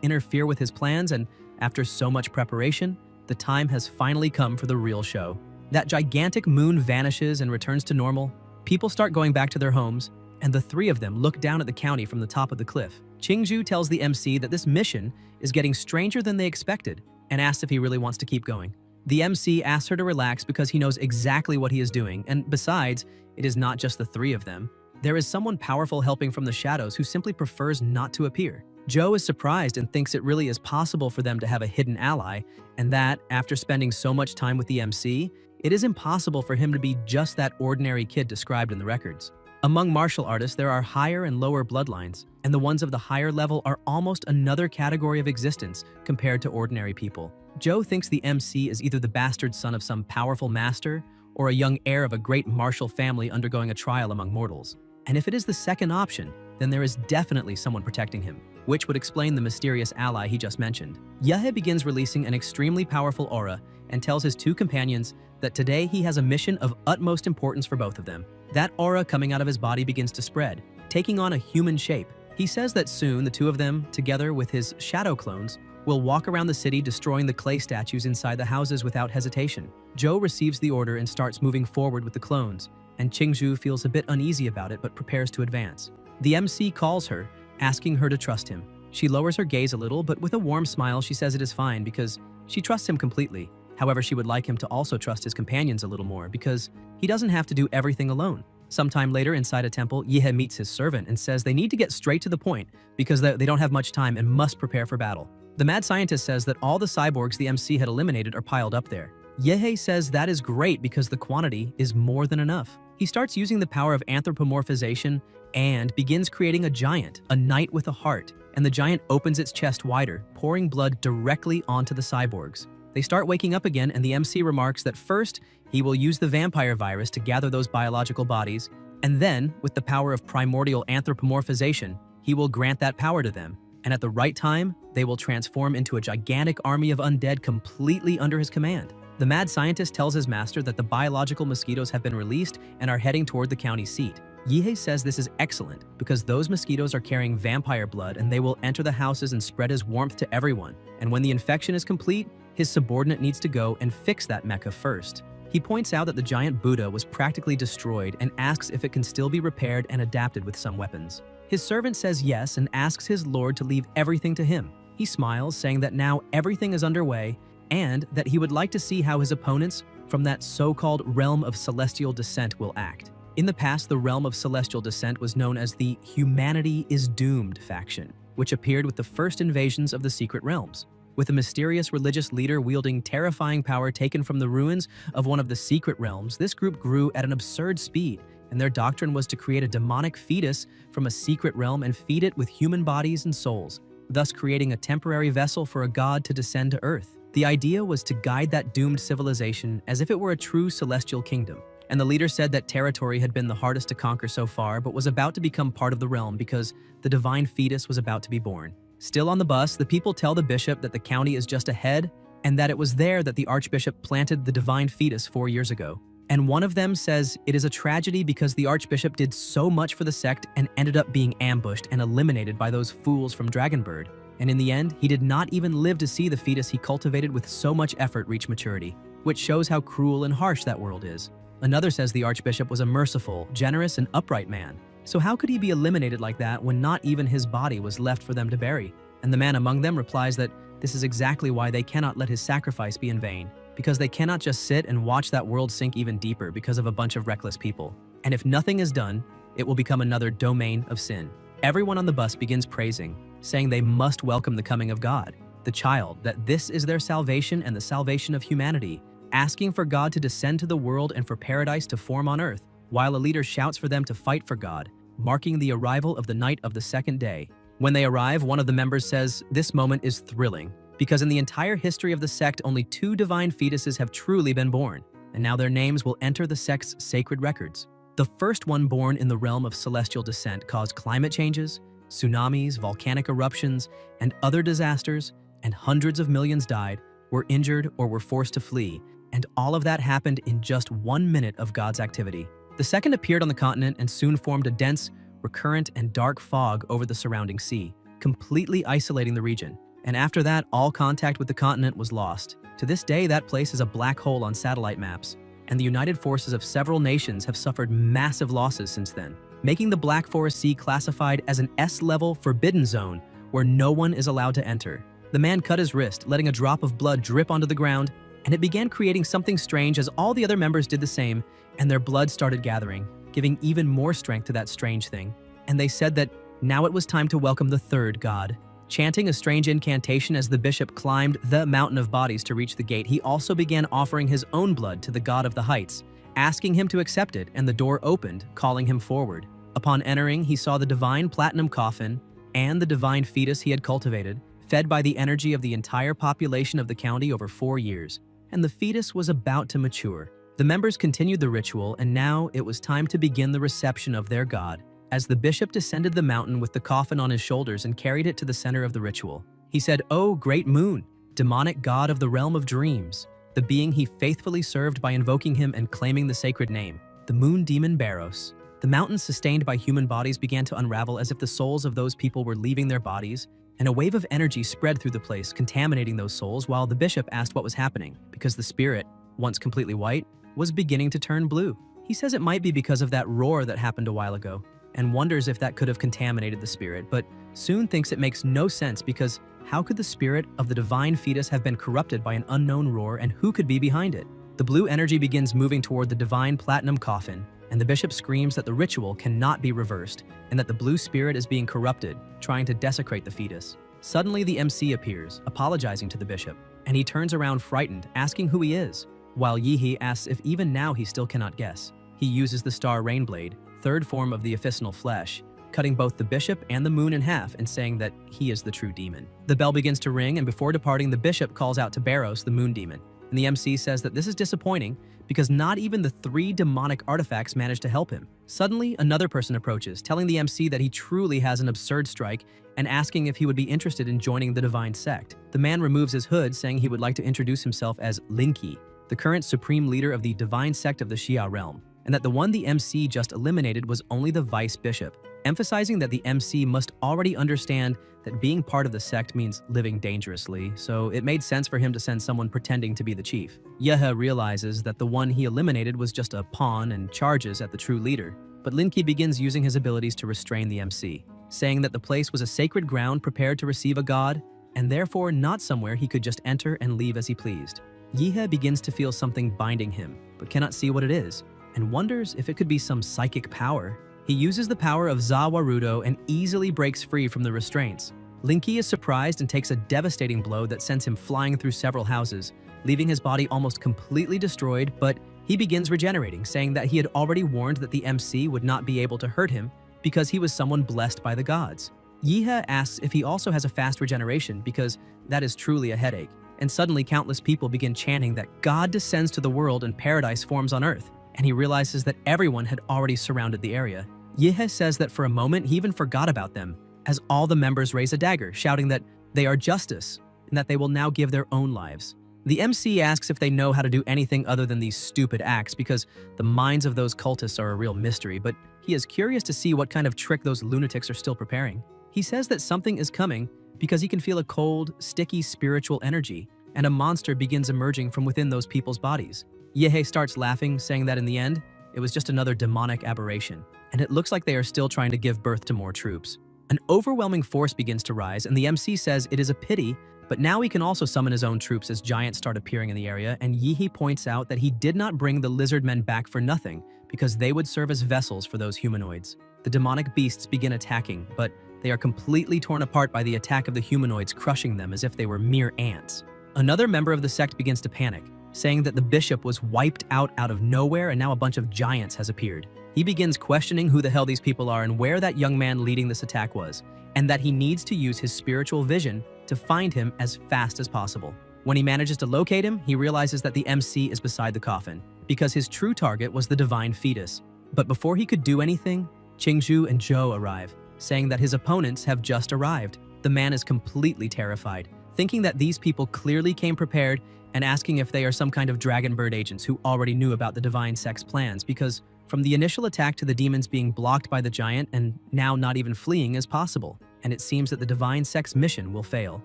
interfere with his plans, and after so much preparation, the time has finally come for the real show. That gigantic moon vanishes and returns to normal. People start going back to their homes, and the 3 of them look down at the county from the top of the cliff. Qingju tells the MC that this mission is getting stranger than they expected and asks if he really wants to keep going. The MC asks her to relax because he knows exactly what he is doing, and besides, it is not just the 3 of them. There is someone powerful helping from the shadows who simply prefers not to appear. Zhou is surprised and thinks it really is possible for them to have a hidden ally, and that, after spending so much time with the MC, it is impossible for him to be just that ordinary kid described in the records. Among martial artists, there are higher and lower bloodlines, and the ones of the higher level are almost another category of existence compared to ordinary people. Zhou thinks the MC is either the bastard son of some powerful master or a young heir of a great martial family undergoing a trial among mortals. And if it is the second option, then there is definitely someone protecting him, which would explain the mysterious ally he just mentioned. Yahe begins releasing an extremely powerful aura and tells his 2 companions that today he has a mission of utmost importance for both of them. That aura coming out of his body begins to spread, taking on a human shape. He says that soon the two of them, together with his shadow clones, will walk around the city destroying the clay statues inside the houses without hesitation. Zhou receives the order and starts moving forward with the clones, and Qingzhu feels a bit uneasy about it but prepares to advance. The MC calls her, asking her to trust him. She lowers her gaze a little, but with a warm smile she says it is fine because she trusts him completely. However, she would like him to also trust his companions a little more because he doesn't have to do everything alone. Sometime later inside a temple, Yehe meets his servant and says they need to get straight to the point because they don't have much time and must prepare for battle. The mad scientist says that all the cyborgs the MC had eliminated are piled up there. Yehe says that is great because the quantity is more than enough. He starts using the power of anthropomorphization and begins creating a giant, a knight with a heart, and the giant opens its chest wider, pouring blood directly onto the cyborgs. They start waking up again, and the MC remarks that first, he will use the vampire virus to gather those biological bodies, and then, with the power of primordial anthropomorphization, he will grant that power to them. And at the right time, they will transform into a gigantic army of undead completely under his command. The mad scientist tells his master that the biological mosquitoes have been released and are heading toward the county seat. Yehe says this is excellent because those mosquitoes are carrying vampire blood and they will enter the houses and spread his warmth to everyone. And when the infection is complete, his subordinate needs to go and fix that mecha first. He points out that the giant Buddha was practically destroyed and asks if it can still be repaired and adapted with some weapons. His servant says yes and asks his lord to leave everything to him. He smiles, saying that now everything is underway and that he would like to see how his opponents from that so-called realm of celestial descent will act. In the past, the realm of celestial descent was known as the Humanity is Doomed faction, which appeared with the first invasions of the secret realms. With a mysterious religious leader wielding terrifying power taken from the ruins of one of the secret realms, this group grew at an absurd speed, and their doctrine was to create a demonic fetus from a secret realm and feed it with human bodies and souls, thus creating a temporary vessel for a god to descend to Earth. The idea was to guide that doomed civilization as if it were a true celestial kingdom. And the leader said that territory had been the hardest to conquer so far, but was about to become part of the realm because the divine fetus was about to be born. Still on the bus, the people tell the bishop that the county is just ahead and that it was there that the archbishop planted the divine fetus 4 years ago. And one of them says it is a tragedy because the archbishop did so much for the sect and ended up being ambushed and eliminated by those fools from Dragonbird. And in the end, he did not even live to see the fetus he cultivated with so much effort reach maturity, which shows how cruel and harsh that world is. Another says the archbishop was a merciful, generous, and upright man. So how could he be eliminated like that when not even his body was left for them to bury? And the man among them replies that this is exactly why they cannot let his sacrifice be in vain, because they cannot just sit and watch that world sink even deeper because of a bunch of reckless people. And if nothing is done, it will become another domain of sin. Everyone on the bus begins praising, saying they must welcome the coming of God, the child, that this is their salvation and the salvation of humanity, asking for God to descend to the world and for paradise to form on earth, while a leader shouts for them to fight for God, marking the arrival of the night of the second day. When they arrive, one of the members says, "This moment is thrilling, because in the entire history of the sect, only 2 divine fetuses have truly been born, and now their names will enter the sect's sacred records. The first one born in the realm of celestial descent caused climate changes, tsunamis, volcanic eruptions, and other disasters, and hundreds of millions died, were injured, or were forced to flee, and all of that happened in just 1 minute of God's activity. The second appeared on the continent and soon formed a dense, recurrent, and dark fog over the surrounding sea, completely isolating the region. And after that, all contact with the continent was lost. To this day, that place is a black hole on satellite maps, and the united forces of several nations have suffered massive losses since then, making the Black Forest Sea classified as an S-level forbidden zone where no one is allowed to enter. The man cut his wrist, letting a drop of blood drip onto the ground, and it began creating something strange as all the other members did the same, and their blood started gathering, giving even more strength to that strange thing. And they said that now it was time to welcome the third god. Chanting a strange incantation as the bishop climbed the mountain of bodies to reach the gate, he also began offering his own blood to the god of the heights, asking him to accept it, and the door opened, calling him forward. Upon entering, he saw the divine platinum coffin and the divine fetus he had cultivated, fed by the energy of the entire population of the county over 4 years, and the fetus was about to mature. The members continued the ritual, and now it was time to begin the reception of their god. As the bishop descended the mountain with the coffin on his shoulders and carried it to the center of the ritual, he said, "O great moon, demonic god of the realm of dreams," the being he faithfully served by invoking him and claiming the sacred name, the moon demon Baros. The mountains sustained by human bodies began to unravel as if the souls of those people were leaving their bodies, and a wave of energy spread through the place, contaminating those souls, while the bishop asked what was happening, because the spirit, once completely white, was beginning to turn blue. He says it might be because of that roar that happened a while ago, and wonders if that could have contaminated the spirit, but soon thinks it makes no sense because how could the spirit of the divine fetus have been corrupted by an unknown roar, and who could be behind it? The blue energy begins moving toward the divine platinum coffin, and the bishop screams that the ritual cannot be reversed and that the blue spirit is being corrupted, trying to desecrate the fetus. Suddenly, the MC appears, apologizing to the bishop, and he turns around frightened, asking who he is, while Yihe asks if even now he still cannot guess. He uses the star rainblade, third form of the officinal flesh, cutting both the bishop and the moon in half and saying that he is the true demon. The bell begins to ring, and before departing, the bishop calls out to Baros, the moon demon, and the MC says that this is disappointing because not even the 3 demonic artifacts manage to help him. Suddenly, another person approaches, telling the MC that he truly has an absurd strike and asking if he would be interested in joining the divine sect. The man removes his hood, saying he would like to introduce himself as Linky, the current supreme leader of the divine sect of the Xia realm, and that the one the MC just eliminated was only the vice bishop, emphasizing that the MC must already understand that being part of the sect means living dangerously, so it made sense for him to send someone pretending to be the chief. Yehe realizes that the one he eliminated was just a pawn and charges at the true leader, but Linky begins using his abilities to restrain the MC, saying that the place was a sacred ground prepared to receive a god, and therefore not somewhere he could just enter and leave as he pleased. Yehe begins to feel something binding him, but cannot see what it is, and wonders if it could be some psychic power. He uses the power of Zawarudo and easily breaks free from the restraints. Linky is surprised and takes a devastating blow that sends him flying through several houses, leaving his body almost completely destroyed, but he begins regenerating, saying that he had already warned that the MC would not be able to hurt him because he was someone blessed by the gods. Yehe asks if he also has a fast regeneration because that is truly a headache, and suddenly countless people begin chanting that God descends to the world and paradise forms on earth, and he realizes that everyone had already surrounded the area. Yehe says that for a moment he even forgot about them, as all the members raise a dagger, shouting that they are justice and that they will now give their own lives. The MC asks if they know how to do anything other than these stupid acts because the minds of those cultists are a real mystery, but he is curious to see what kind of trick those lunatics are still preparing. He says that something is coming because he can feel a cold, sticky spiritual energy, and a monster begins emerging from within those people's bodies. Yehe starts laughing, saying that in the end, it was just another demonic aberration, and it looks like they are still trying to give birth to more troops. An overwhelming force begins to rise, and the MC says it is a pity, but now he can also summon his own troops as giants start appearing in the area, and Yehe points out that he did not bring the lizard men back for nothing, because they would serve as vessels for those humanoids. The demonic beasts begin attacking, but they are completely torn apart by the attack of the humanoids, crushing them as if they were mere ants. Another member of the sect begins to panic, saying that the bishop was wiped out of nowhere and now a bunch of giants has appeared. He begins questioning who the hell these people are and where that young man leading this attack was, and that he needs to use his spiritual vision to find him as fast as possible. When he manages to locate him, he realizes that the MC is beside the coffin, because his true target was the divine fetus. But before he could do anything, Qingzhu and Zhou arrive, saying that his opponents have just arrived. The man is completely terrified, thinking that these people clearly came prepared and asking if they are some kind of dragon bird agents who already knew about the divine sect's plans, because from the initial attack to the demons being blocked by the giant and now not even fleeing is possible, and it seems that the divine sect's mission will fail.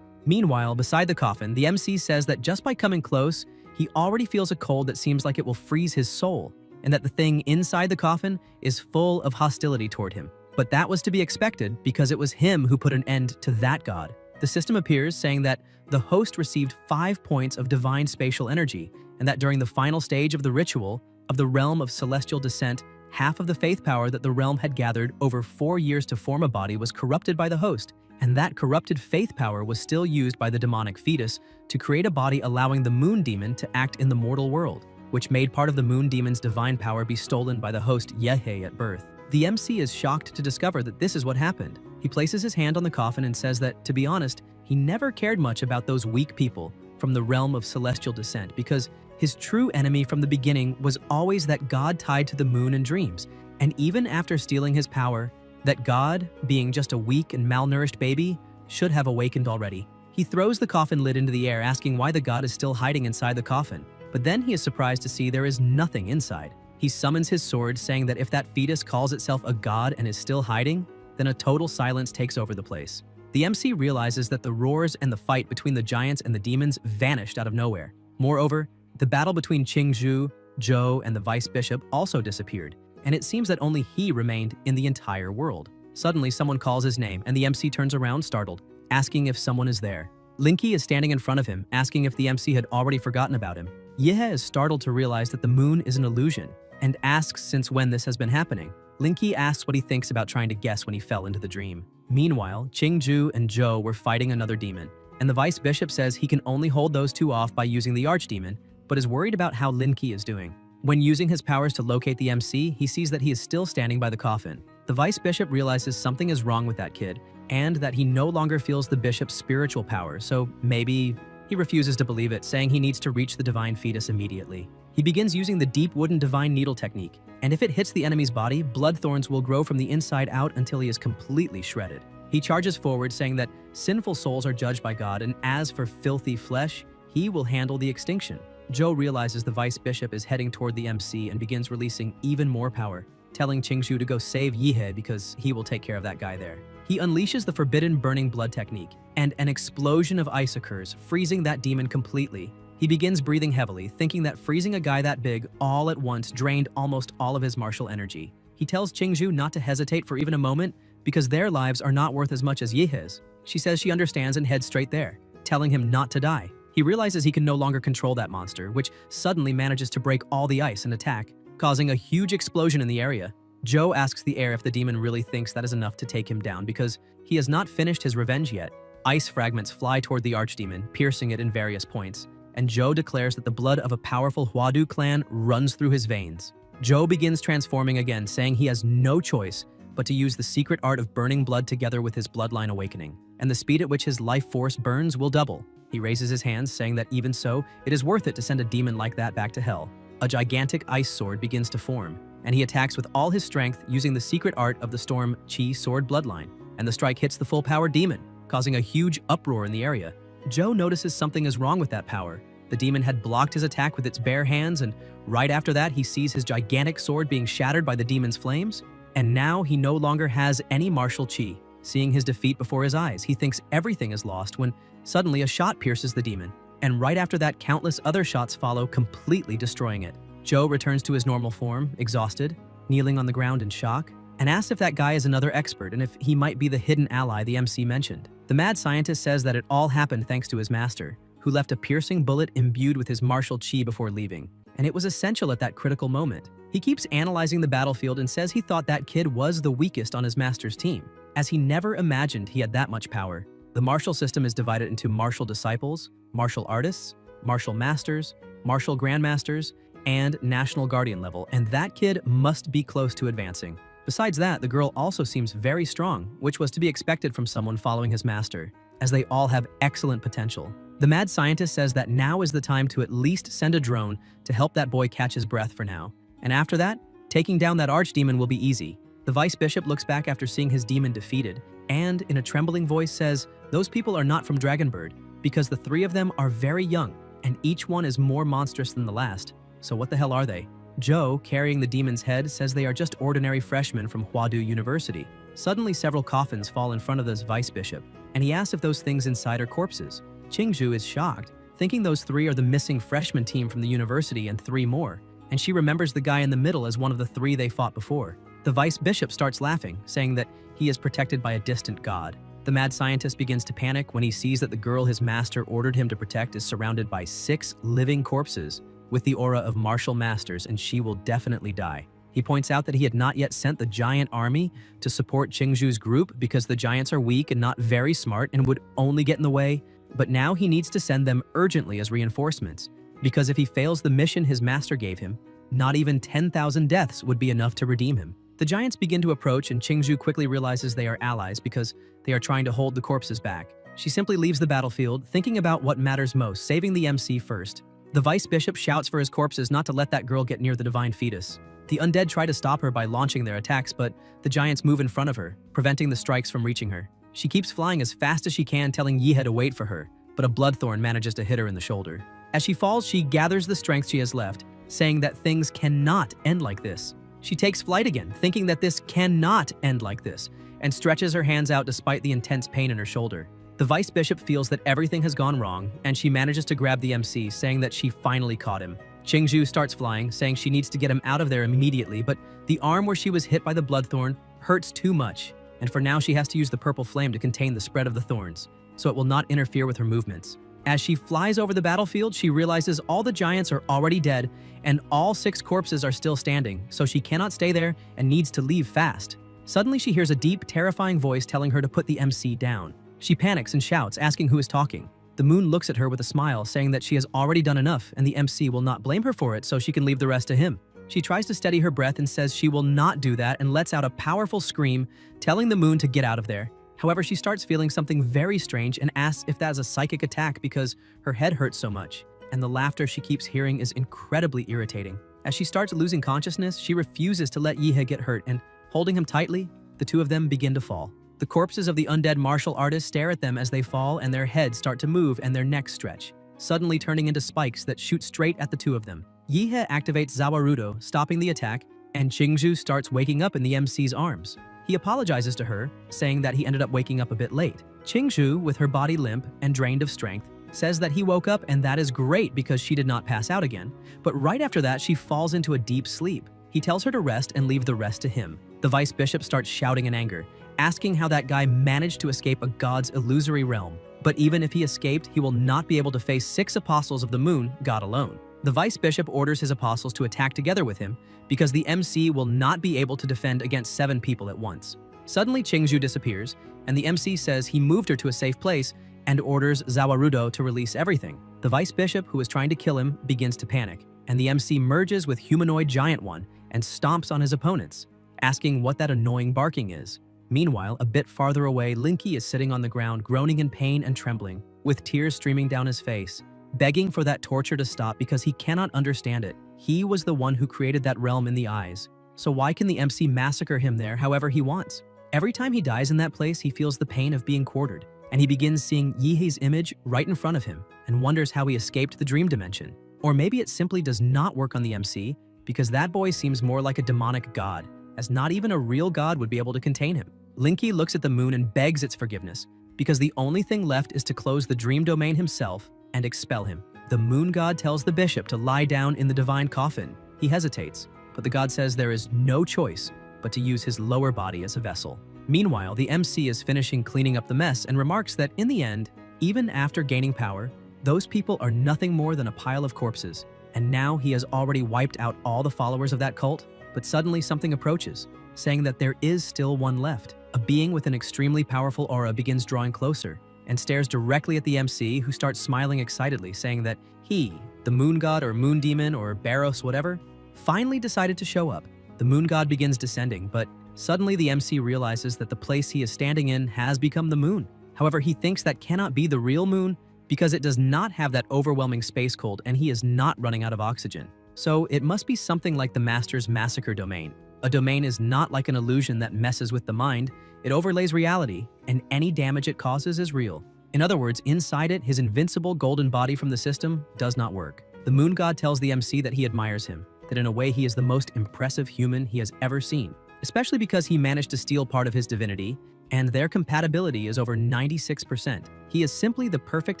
Meanwhile, beside the coffin, the MC says that just by coming close, he already feels a cold that seems like it will freeze his soul, and that the thing inside the coffin is full of hostility toward him. But that was to be expected because it was him who put an end to that god. The system appears saying that the host received 5 points of divine spatial energy, and that during the final stage of the ritual of the realm of celestial descent, half of the faith power that the realm had gathered over 4 years to form a body was corrupted by the host, and that corrupted faith power was still used by the demonic fetus to create a body allowing the moon demon to act in the mortal world, which made part of the moon demon's divine power be stolen by the host Yehe at birth. The MC is shocked to discover that this is what happened. He places his hand on the coffin and says that, to be honest, he never cared much about those weak people from the realm of celestial descent because his true enemy from the beginning was always that god tied to the moon and dreams, and even after stealing his power, that god, being just a weak and malnourished baby, should have awakened already. He throws the coffin lid into the air, asking why the god is still hiding inside the coffin, but then he is surprised to see there is nothing inside. He summons his sword, saying that if that fetus calls itself a god and is still hiding, then a total silence takes over the place. The MC realizes that the roars and the fight between the giants and the demons vanished out of nowhere. Moreover, the battle between Qingzhu, Zhou, and the vice bishop also disappeared, and it seems that only he remained in the entire world. Suddenly, someone calls his name, and the MC turns around startled, asking if someone is there. Linky is standing in front of him, asking if the MC had already forgotten about him. Yehe is startled to realize that the moon is an illusion, and asks since when this has been happening. Linky asks what he thinks about trying to guess when he fell into the dream. Meanwhile, Qingzhu and Zhou were fighting another demon, and the vice bishop says he can only hold those two off by using the archdemon, but is worried about how Linky is doing. When using his powers to locate the MC, he sees that he is still standing by the coffin. The vice bishop realizes something is wrong with that kid, and that he no longer feels the bishop's spiritual power, so maybe he refuses to believe it, saying he needs to reach the divine fetus immediately. He begins using the deep wooden divine needle technique, and if it hits the enemy's body, blood thorns will grow from the inside out until he is completely shredded. He charges forward, saying that sinful souls are judged by God, and as for filthy flesh, he will handle the extinction. Zhou realizes the vice bishop is heading toward the MC and begins releasing even more power, telling Qingzhu to go save Yehe because he will take care of that guy there. He unleashes the forbidden burning blood technique, and an explosion of ice occurs, freezing that demon completely. He begins breathing heavily, thinking that freezing a guy that big all at once drained almost all of his martial energy. He tells Qingzhu not to hesitate for even a moment because their lives are not worth as much as Yehe's. She says she understands and heads straight there, telling him not to die. He realizes he can no longer control that monster, which suddenly manages to break all the ice and attack, causing a huge explosion in the area. Zhou asks the heir if the demon really thinks that is enough to take him down because he has not finished his revenge yet. Ice fragments fly toward the archdemon, piercing it in various points, and Zhou declares that the blood of a powerful Huadu clan runs through his veins. Zhou begins transforming again, saying he has no choice but to use the secret art of burning blood together with his bloodline awakening, and the speed at which his life force burns will double. He raises his hands, saying that even so, it is worth it to send a demon like that back to hell. A gigantic ice sword begins to form, and he attacks with all his strength using the secret art of the Storm Qi sword bloodline, and the strike hits the full-power demon, causing a huge uproar in the area. Zhou notices something is wrong with that power. The demon had blocked his attack with its bare hands, and right after that he sees his gigantic sword being shattered by the demon's flames, and now he no longer has any martial qi. Seeing his defeat before his eyes, he thinks everything is lost when suddenly a shot pierces the demon, and right after that countless other shots follow, completely destroying it. Zhou returns to his normal form, exhausted, kneeling on the ground in shock, and asks if that guy is another expert and if he might be the hidden ally the MC mentioned. The mad scientist says that it all happened thanks to his master, who left a piercing bullet imbued with his martial qi before leaving, and it was essential at that critical moment. He keeps analyzing the battlefield and says he thought that kid was the weakest on his master's team, as he never imagined he had that much power. The martial system is divided into martial disciples, martial artists, martial masters, martial grandmasters, and national guardian level, and that kid must be close to advancing. Besides that, the girl also seems very strong, which was to be expected from someone following his master, as they all have excellent potential. The mad scientist says that now is the time to at least send a drone to help that boy catch his breath for now, and after that, taking down that archdemon will be easy. The vice bishop looks back after seeing his demon defeated, and in a trembling voice says, "Those people are not from Dragonbird, because the three of them are very young, and each one is more monstrous than the last. So what the hell are they?" Zhou, carrying the demon's head, says they are just ordinary freshmen from Huadu University. Suddenly, several coffins fall in front of this vice bishop, and he asks if those things inside are corpses. Qingzhu is shocked, thinking those three are the missing freshman team from the university and three more, and she remembers the guy in the middle as one of the three they fought before. The vice bishop starts laughing, saying that he is protected by a distant god. The mad scientist begins to panic when he sees that the girl his master ordered him to protect is surrounded by 6 living corpses with the aura of martial masters, and she will definitely die. He points out that he had not yet sent the giant army to support Qingzhu's group because the giants are weak and not very smart and would only get in the way, but now he needs to send them urgently as reinforcements, because if he fails the mission his master gave him, not even 10,000 deaths would be enough to redeem him. The giants begin to approach, and Qingzhu quickly realizes they are allies because they are trying to hold the corpses back. She simply leaves the battlefield, thinking about what matters most, saving the MC first. The vice bishop shouts for his corpses not to let that girl get near the divine fetus. The undead try to stop her by launching their attacks, but the giants move in front of her, preventing the strikes from reaching her. She keeps flying as fast as she can, telling Yehe to wait for her, but a bloodthorn manages to hit her in the shoulder. As she falls, she gathers the strength she has left, saying that things cannot end like this. She takes flight again, thinking that this cannot end like this, and stretches her hands out despite the intense pain in her shoulder. The vice bishop feels that everything has gone wrong, and she manages to grab the MC, saying that she finally caught him. Qingzhu starts flying, saying she needs to get him out of there immediately, but the arm where she was hit by the bloodthorn hurts too much, and for now she has to use the purple flame to contain the spread of the thorns, so it will not interfere with her movements. As she flies over the battlefield, she realizes all the giants are already dead, and all 6 corpses are still standing, so she cannot stay there and needs to leave fast. Suddenly she hears a deep, terrifying voice telling her to put the MC down. She panics and shouts, asking who is talking. The moon looks at her with a smile, saying that she has already done enough and the MC will not blame her for it, so she can leave the rest to him. She tries to steady her breath and says she will not do that and lets out a powerful scream, telling the moon to get out of there. However, she starts feeling something very strange and asks if that is a psychic attack because her head hurts so much, and the laughter she keeps hearing is incredibly irritating. As she starts losing consciousness, she refuses to let Yihe get hurt, and holding him tightly, the two of them begin to fall. The corpses of the undead martial artists stare at them as they fall, and their heads start to move and their necks stretch, suddenly turning into spikes that shoot straight at the two of them. Yihe activates Zawarudo, stopping the attack, and Qingzhu starts waking up in the MC's arms. He apologizes to her, saying that he ended up waking up a bit late. Qingzhu, with her body limp and drained of strength, says that he woke up and that is great because she did not pass out again, but right after that she falls into a deep sleep. He tells her to rest and leave the rest to him. The vice bishop starts shouting in anger, asking how that guy managed to escape a god's illusory realm. But even if he escaped, he will not be able to face 6 apostles of the moon, God alone. The vice bishop orders his apostles to attack together with him because the MC will not be able to defend against 7 people at once. Suddenly Qingzhu disappears, and the MC says he moved her to a safe place and orders Zawarudo to release everything. The vice bishop, who is trying to kill him, begins to panic, and the MC merges with humanoid giant one and stomps on his opponents, asking what that annoying barking is. Meanwhile, a bit farther away, Linky is sitting on the ground, groaning in pain and trembling, with tears streaming down his face, begging for that torture to stop because he cannot understand it. He was the one who created that realm in the eyes, so why can the MC massacre him there however he wants? Every time he dies in that place, he feels the pain of being quartered, and he begins seeing Yihe's image right in front of him and wonders how he escaped the dream dimension. Or maybe it simply does not work on the MC because that boy seems more like a demonic god, as not even a real god would be able to contain him. Linky looks at the moon and begs its forgiveness because the only thing left is to close the dream domain himself and expel him. The moon god tells the bishop to lie down in the divine coffin. He hesitates, but the god says there is no choice but to use his lower body as a vessel. Meanwhile, the MC is finishing cleaning up the mess and remarks that in the end, even after gaining power, those people are nothing more than a pile of corpses, and now he has already wiped out all the followers of that cult. But suddenly something approaches, saying that there is still one left. A being with an extremely powerful aura begins drawing closer and stares directly at the MC, who starts smiling excitedly, saying that he, the moon god or moon demon or Baros whatever, finally decided to show up. The moon god begins descending, but suddenly the MC realizes that the place he is standing in has become the moon. However, he thinks that cannot be the real moon because it does not have that overwhelming space cold and he is not running out of oxygen. So it must be something like the Master's Massacre domain. A domain is not like an illusion that messes with the mind. It overlays reality, and any damage it causes is real. In other words, inside it, his invincible golden body from the system does not work. The moon god tells the MC that he admires him, that in a way he is the most impressive human he has ever seen, especially because he managed to steal part of his divinity, and their compatibility is over 96%. He is simply the perfect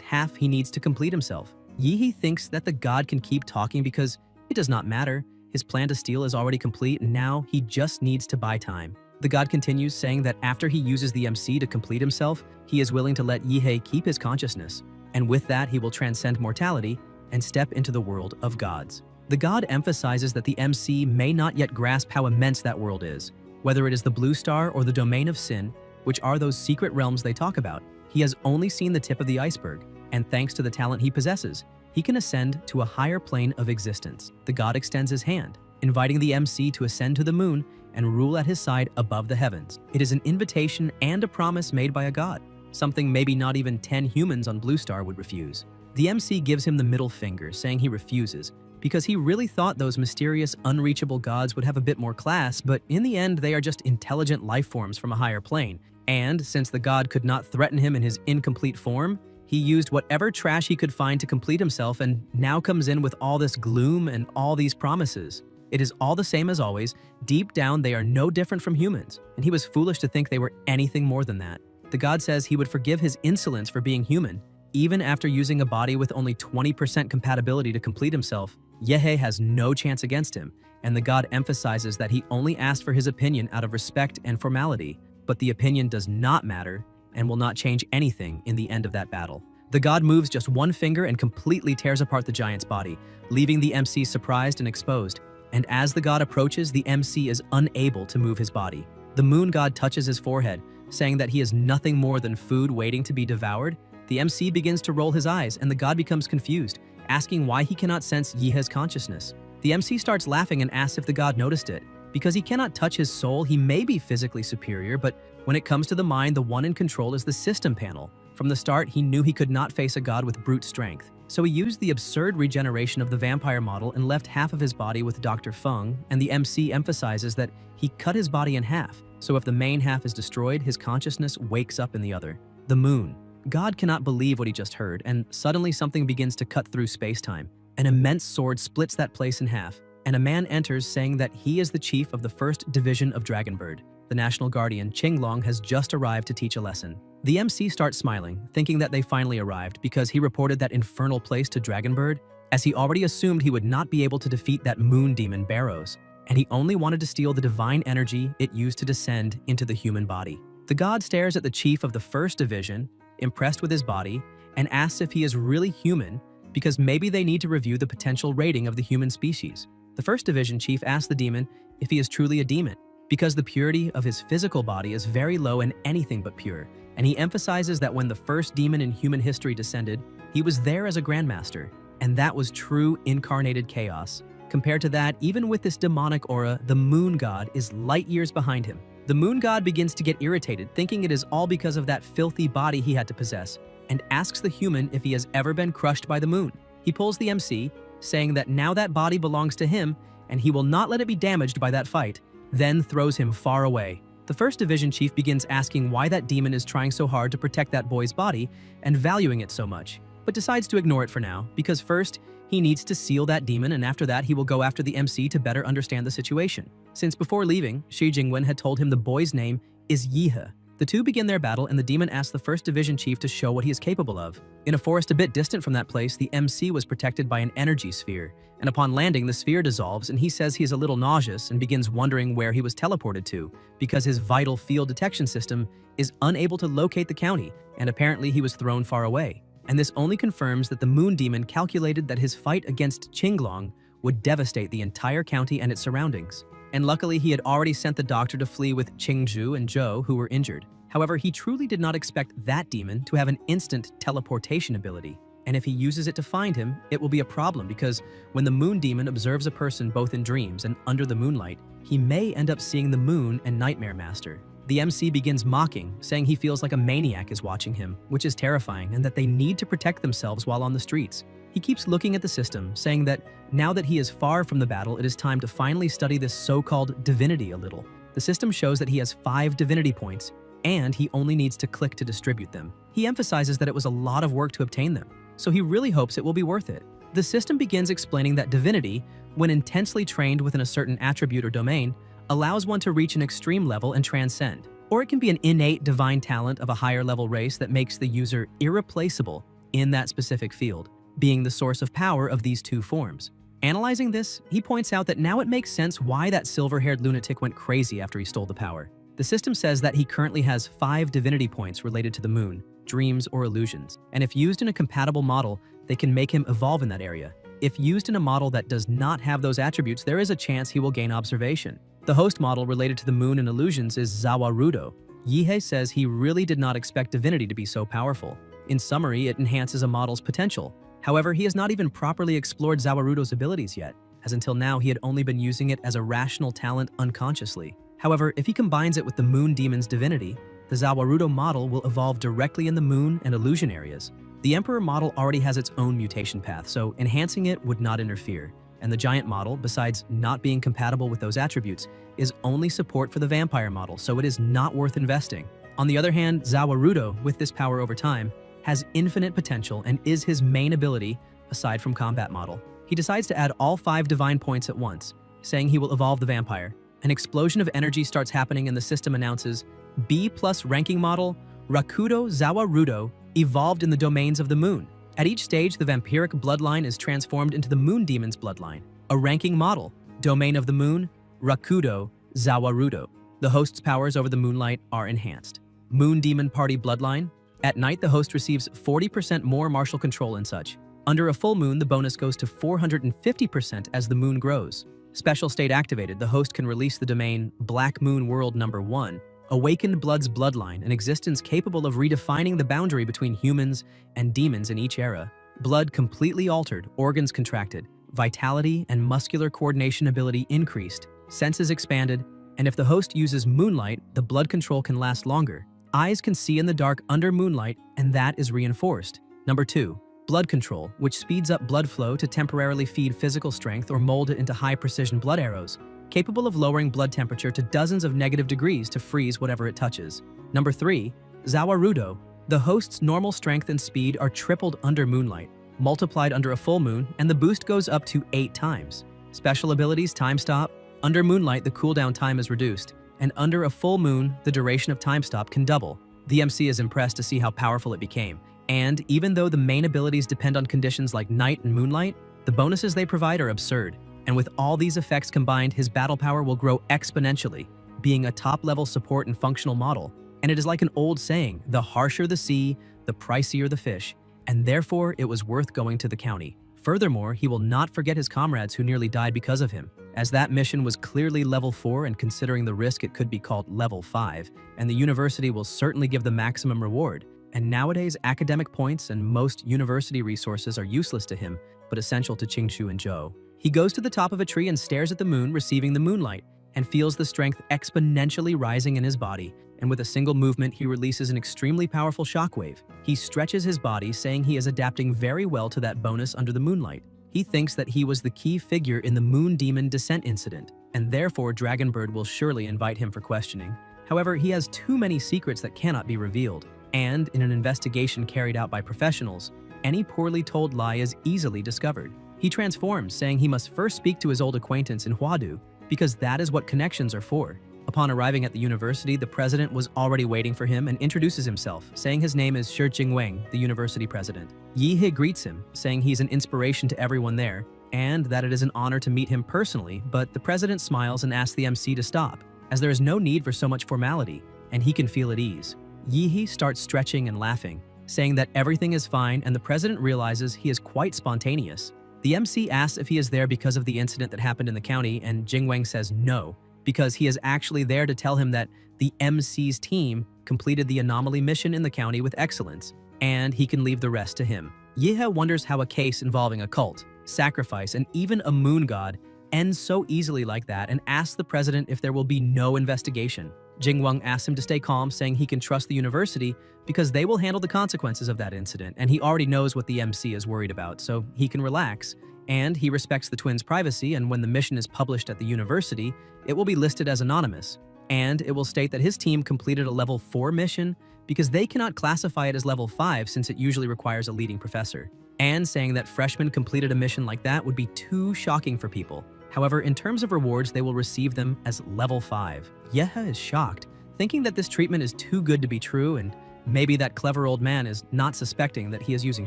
half he needs to complete himself. Yihe thinks that the god can keep talking because it does not matter. His plan to steal is already complete, and now he just needs to buy time. The god continues, saying that after he uses the MC to complete himself, he is willing to let Yihe keep his consciousness, and with that he will transcend mortality and step into the world of gods. The god emphasizes that the MC may not yet grasp how immense that world is, whether it is the blue star or the domain of sin, which are those secret realms they talk about. He has only seen the tip of the iceberg, and thanks to the talent he possesses, he can ascend to a higher plane of existence. The god extends his hand, inviting the MC to ascend to the moon and rule at his side above the heavens. It is an invitation and a promise made by a god, something maybe not even 10 humans on Blue Star would refuse. The MC gives him the middle finger, saying he refuses, because he really thought those mysterious, unreachable gods would have a bit more class, but in the end they are just intelligent life forms from a higher plane, and since the god could not threaten him in his incomplete form, He used whatever trash he could find to complete himself and now comes in with all this gloom and all these promises. It is all the same as always. Deep down, they are no different from humans, and he was foolish to think they were anything more than that. The god says he would forgive his insolence for being human, even after using a body with only 20% compatibility to complete himself. Yehe has no chance against him, and the god emphasizes that he only asked for his opinion out of respect and formality, but the opinion does not matter and will not change anything in the end of that battle. The god moves just one finger and completely tears apart the giant's body, leaving the MC surprised and exposed. And as the god approaches, the MC is unable to move his body. The moon god touches his forehead, saying that he is nothing more than food waiting to be devoured. The MC begins to roll his eyes, and the god becomes confused, asking why he cannot sense Yehe's consciousness. The MC starts laughing and asks if the god noticed it. Because he cannot touch his soul, he may be physically superior, but when it comes to the mind, the one in control is the system panel. From the start, he knew he could not face a god with brute strength. So he used the absurd regeneration of the vampire model and left half of his body with Dr. Feng, and the MC emphasizes that he cut his body in half, so if the main half is destroyed, his consciousness wakes up in the other. The moon. God cannot believe what he just heard, and suddenly something begins to cut through space-time. An immense sword splits that place in half, and a man enters saying that he is the chief of the 1st Division of Dragonbird. The national guardian, Qinglong, has just arrived to teach a lesson. The MC starts smiling, thinking that they finally arrived because he reported that infernal place to Dragonbird, as he already assumed he would not be able to defeat that moon demon Barrows, and he only wanted to steal the divine energy it used to descend into the human body. The god stares at the chief of the 1st Division, impressed with his body, and asks if he is really human because maybe they need to review the potential rating of the human species. The 1st Division chief asks the demon if he is truly a demon, because the purity of his physical body is very low and anything but pure, and he emphasizes that when the first demon in human history descended, he was there as a grandmaster, and that was true incarnated chaos. Compared to that, even with this demonic aura, the moon god is light years behind him. The moon god begins to get irritated, thinking it is all because of that filthy body he had to possess, and asks the human if he has ever been crushed by the moon. He pulls the MC, saying that now that body belongs to him, and he will not let it be damaged by that fight, then throws him far away. The 1st Division chief begins asking why that demon is trying so hard to protect that boy's body and valuing it so much, but decides to ignore it for now, because first, he needs to seal that demon, and after that he will go after the MC to better understand the situation. Since before leaving, Shi Jingwen had told him the boy's name is Yehe. The two begin their battle, and the demon asks the 1st Division chief to show what he is capable of. In a forest a bit distant from that place, the MC was protected by an energy sphere, and upon landing, the sphere dissolves, and he says he is a little nauseous and begins wondering where he was teleported to, because his vital field detection system is unable to locate the county, and apparently he was thrown far away. And this only confirms that the moon demon calculated that his fight against Qinglong would devastate the entire county and its surroundings. And luckily, he had already sent the doctor to flee with Qingzhu and Zhou, who were injured. However, he truly did not expect that demon to have an instant teleportation ability. And if he uses it to find him, it will be a problem because when the moon demon observes a person both in dreams and under the moonlight, he may end up seeing the moon and Nightmare Master. The MC begins mocking, saying he feels like a maniac is watching him, which is terrifying, and that they need to protect themselves while on the streets. He keeps looking at the system, saying that now that he is far from the battle, it is time to finally study this so-called divinity a little. The system shows that he has 5 divinity points, and he only needs to click to distribute them. He emphasizes that it was a lot of work to obtain them, so he really hopes it will be worth it. The system begins explaining that divinity, when intensely trained within a certain attribute or domain, allows one to reach an extreme level and transcend. Or it can be an innate divine talent of a higher level race that makes the user irreplaceable in that specific field, being the source of power of these two forms. Analyzing this, he points out that now it makes sense why that silver-haired lunatic went crazy after he stole the power. The system says that he currently has 5 divinity points related to the moon, dreams, or illusions, and if used in a compatible model, they can make him evolve in that area. If used in a model that does not have those attributes, there is a chance he will gain observation. The host model related to the moon and illusions is Zawarudo. Yehe says he really did not expect divinity to be so powerful. In summary, it enhances a model's potential. However, he has not even properly explored Zawarudo's abilities yet, as until now he had only been using it as a rational talent unconsciously. However, if he combines it with the moon demon's divinity, the Zawarudo model will evolve directly in the moon and illusion areas. The Emperor model already has its own mutation path, so enhancing it would not interfere. And the giant model, besides not being compatible with those attributes, is only support for the vampire model, so it is not worth investing. On the other hand, Zawarudo, with this power over time, has infinite potential and is his main ability aside from combat model. He decides to add all 5 divine points at once, saying he will evolve the vampire. An explosion of energy starts happening and the system announces B+ ranking model Rakudo Zawa Rudo evolved in the domains of the moon. At each stage, the vampiric bloodline is transformed into the moon demon's bloodline. A ranking model, domain of the moon, Rakudo Zawa Rudo. The host's powers over the moonlight are enhanced. Moon demon party bloodline. At night, the host receives 40% more martial control and such. Under a full moon, the bonus goes to 450% as the moon grows. Special state activated, the host can release the domain Black Moon World Number 1, Awakened Blood's bloodline, an existence capable of redefining the boundary between humans and demons in each era. Blood completely altered, organs contracted, vitality and muscular coordination ability increased, senses expanded, and if the host uses moonlight, the blood control can last longer. Eyes can see in the dark under moonlight, and that is reinforced. Number 2. Blood control, which speeds up blood flow to temporarily feed physical strength or mold it into high-precision blood arrows, capable of lowering blood temperature to dozens of negative degrees to freeze whatever it touches. Number 3. Zawa Rudo. The host's normal strength and speed are tripled under moonlight, multiplied under a full moon, and the boost goes up to 8 times. Special abilities, time stop. Under moonlight, the cooldown time is reduced, and under a full moon, the duration of time stop can double. The MC is impressed to see how powerful it became, and even though the main abilities depend on conditions like night and moonlight, the bonuses they provide are absurd. And with all these effects combined, his battle power will grow exponentially, being a top-level support and functional model. And it is like an old saying, the harsher the sea, the pricier the fish, and therefore it was worth going to the county. Furthermore, he will not forget his comrades who nearly died because of him, as that mission was clearly level 4 and considering the risk it could be called level 5, and the university will certainly give the maximum reward. And nowadays, academic points and most university resources are useless to him, but essential to Qingshu and Zhou. He goes to the top of a tree and stares at the moon, receiving the moonlight, and feels the strength exponentially rising in his body, and with a single movement, he releases an extremely powerful shockwave. He stretches his body, saying he is adapting very well to that bonus under the moonlight. He thinks that he was the key figure in the Moon Demon descent incident, and therefore Dragonbird will surely invite him for questioning. However, he has too many secrets that cannot be revealed, and in an investigation carried out by professionals, any poorly told lie is easily discovered. He transforms, saying he must first speak to his old acquaintance in Huadu, because that is what connections are for. Upon arriving at the university, the president was already waiting for him and introduces himself, saying his name is Shi Jingwang, the university president. Yi He greets him, saying he's an inspiration to everyone there, and that it is an honor to meet him personally, but the president smiles and asks the MC to stop, as there is no need for so much formality, and he can feel at ease. Yi He starts stretching and laughing, saying that everything is fine, and the president realizes he is quite spontaneous. The MC asks if he is there because of the incident that happened in the county, and Jingwang says no, because he is actually there to tell him that the MC's team completed the anomaly mission in the county with excellence, and he can leave the rest to him. Yehe wonders how a case involving a cult, sacrifice, and even a moon god ends so easily like that and asks the president if there will be no investigation. Jingwang asks him to stay calm, saying he can trust the university because they will handle the consequences of that incident, and he already knows what the MC is worried about, so he can relax. And he respects the twins' privacy, and when the mission is published at the university, it will be listed as anonymous. And it will state that his team completed a level 4 mission because they cannot classify it as level 5 since it usually requires a leading professor. And saying that freshmen completed a mission like that would be too shocking for people. However, in terms of rewards, they will receive them as level 5. Yehe is shocked, thinking that this treatment is too good to be true, and maybe that clever old man is not suspecting that he is using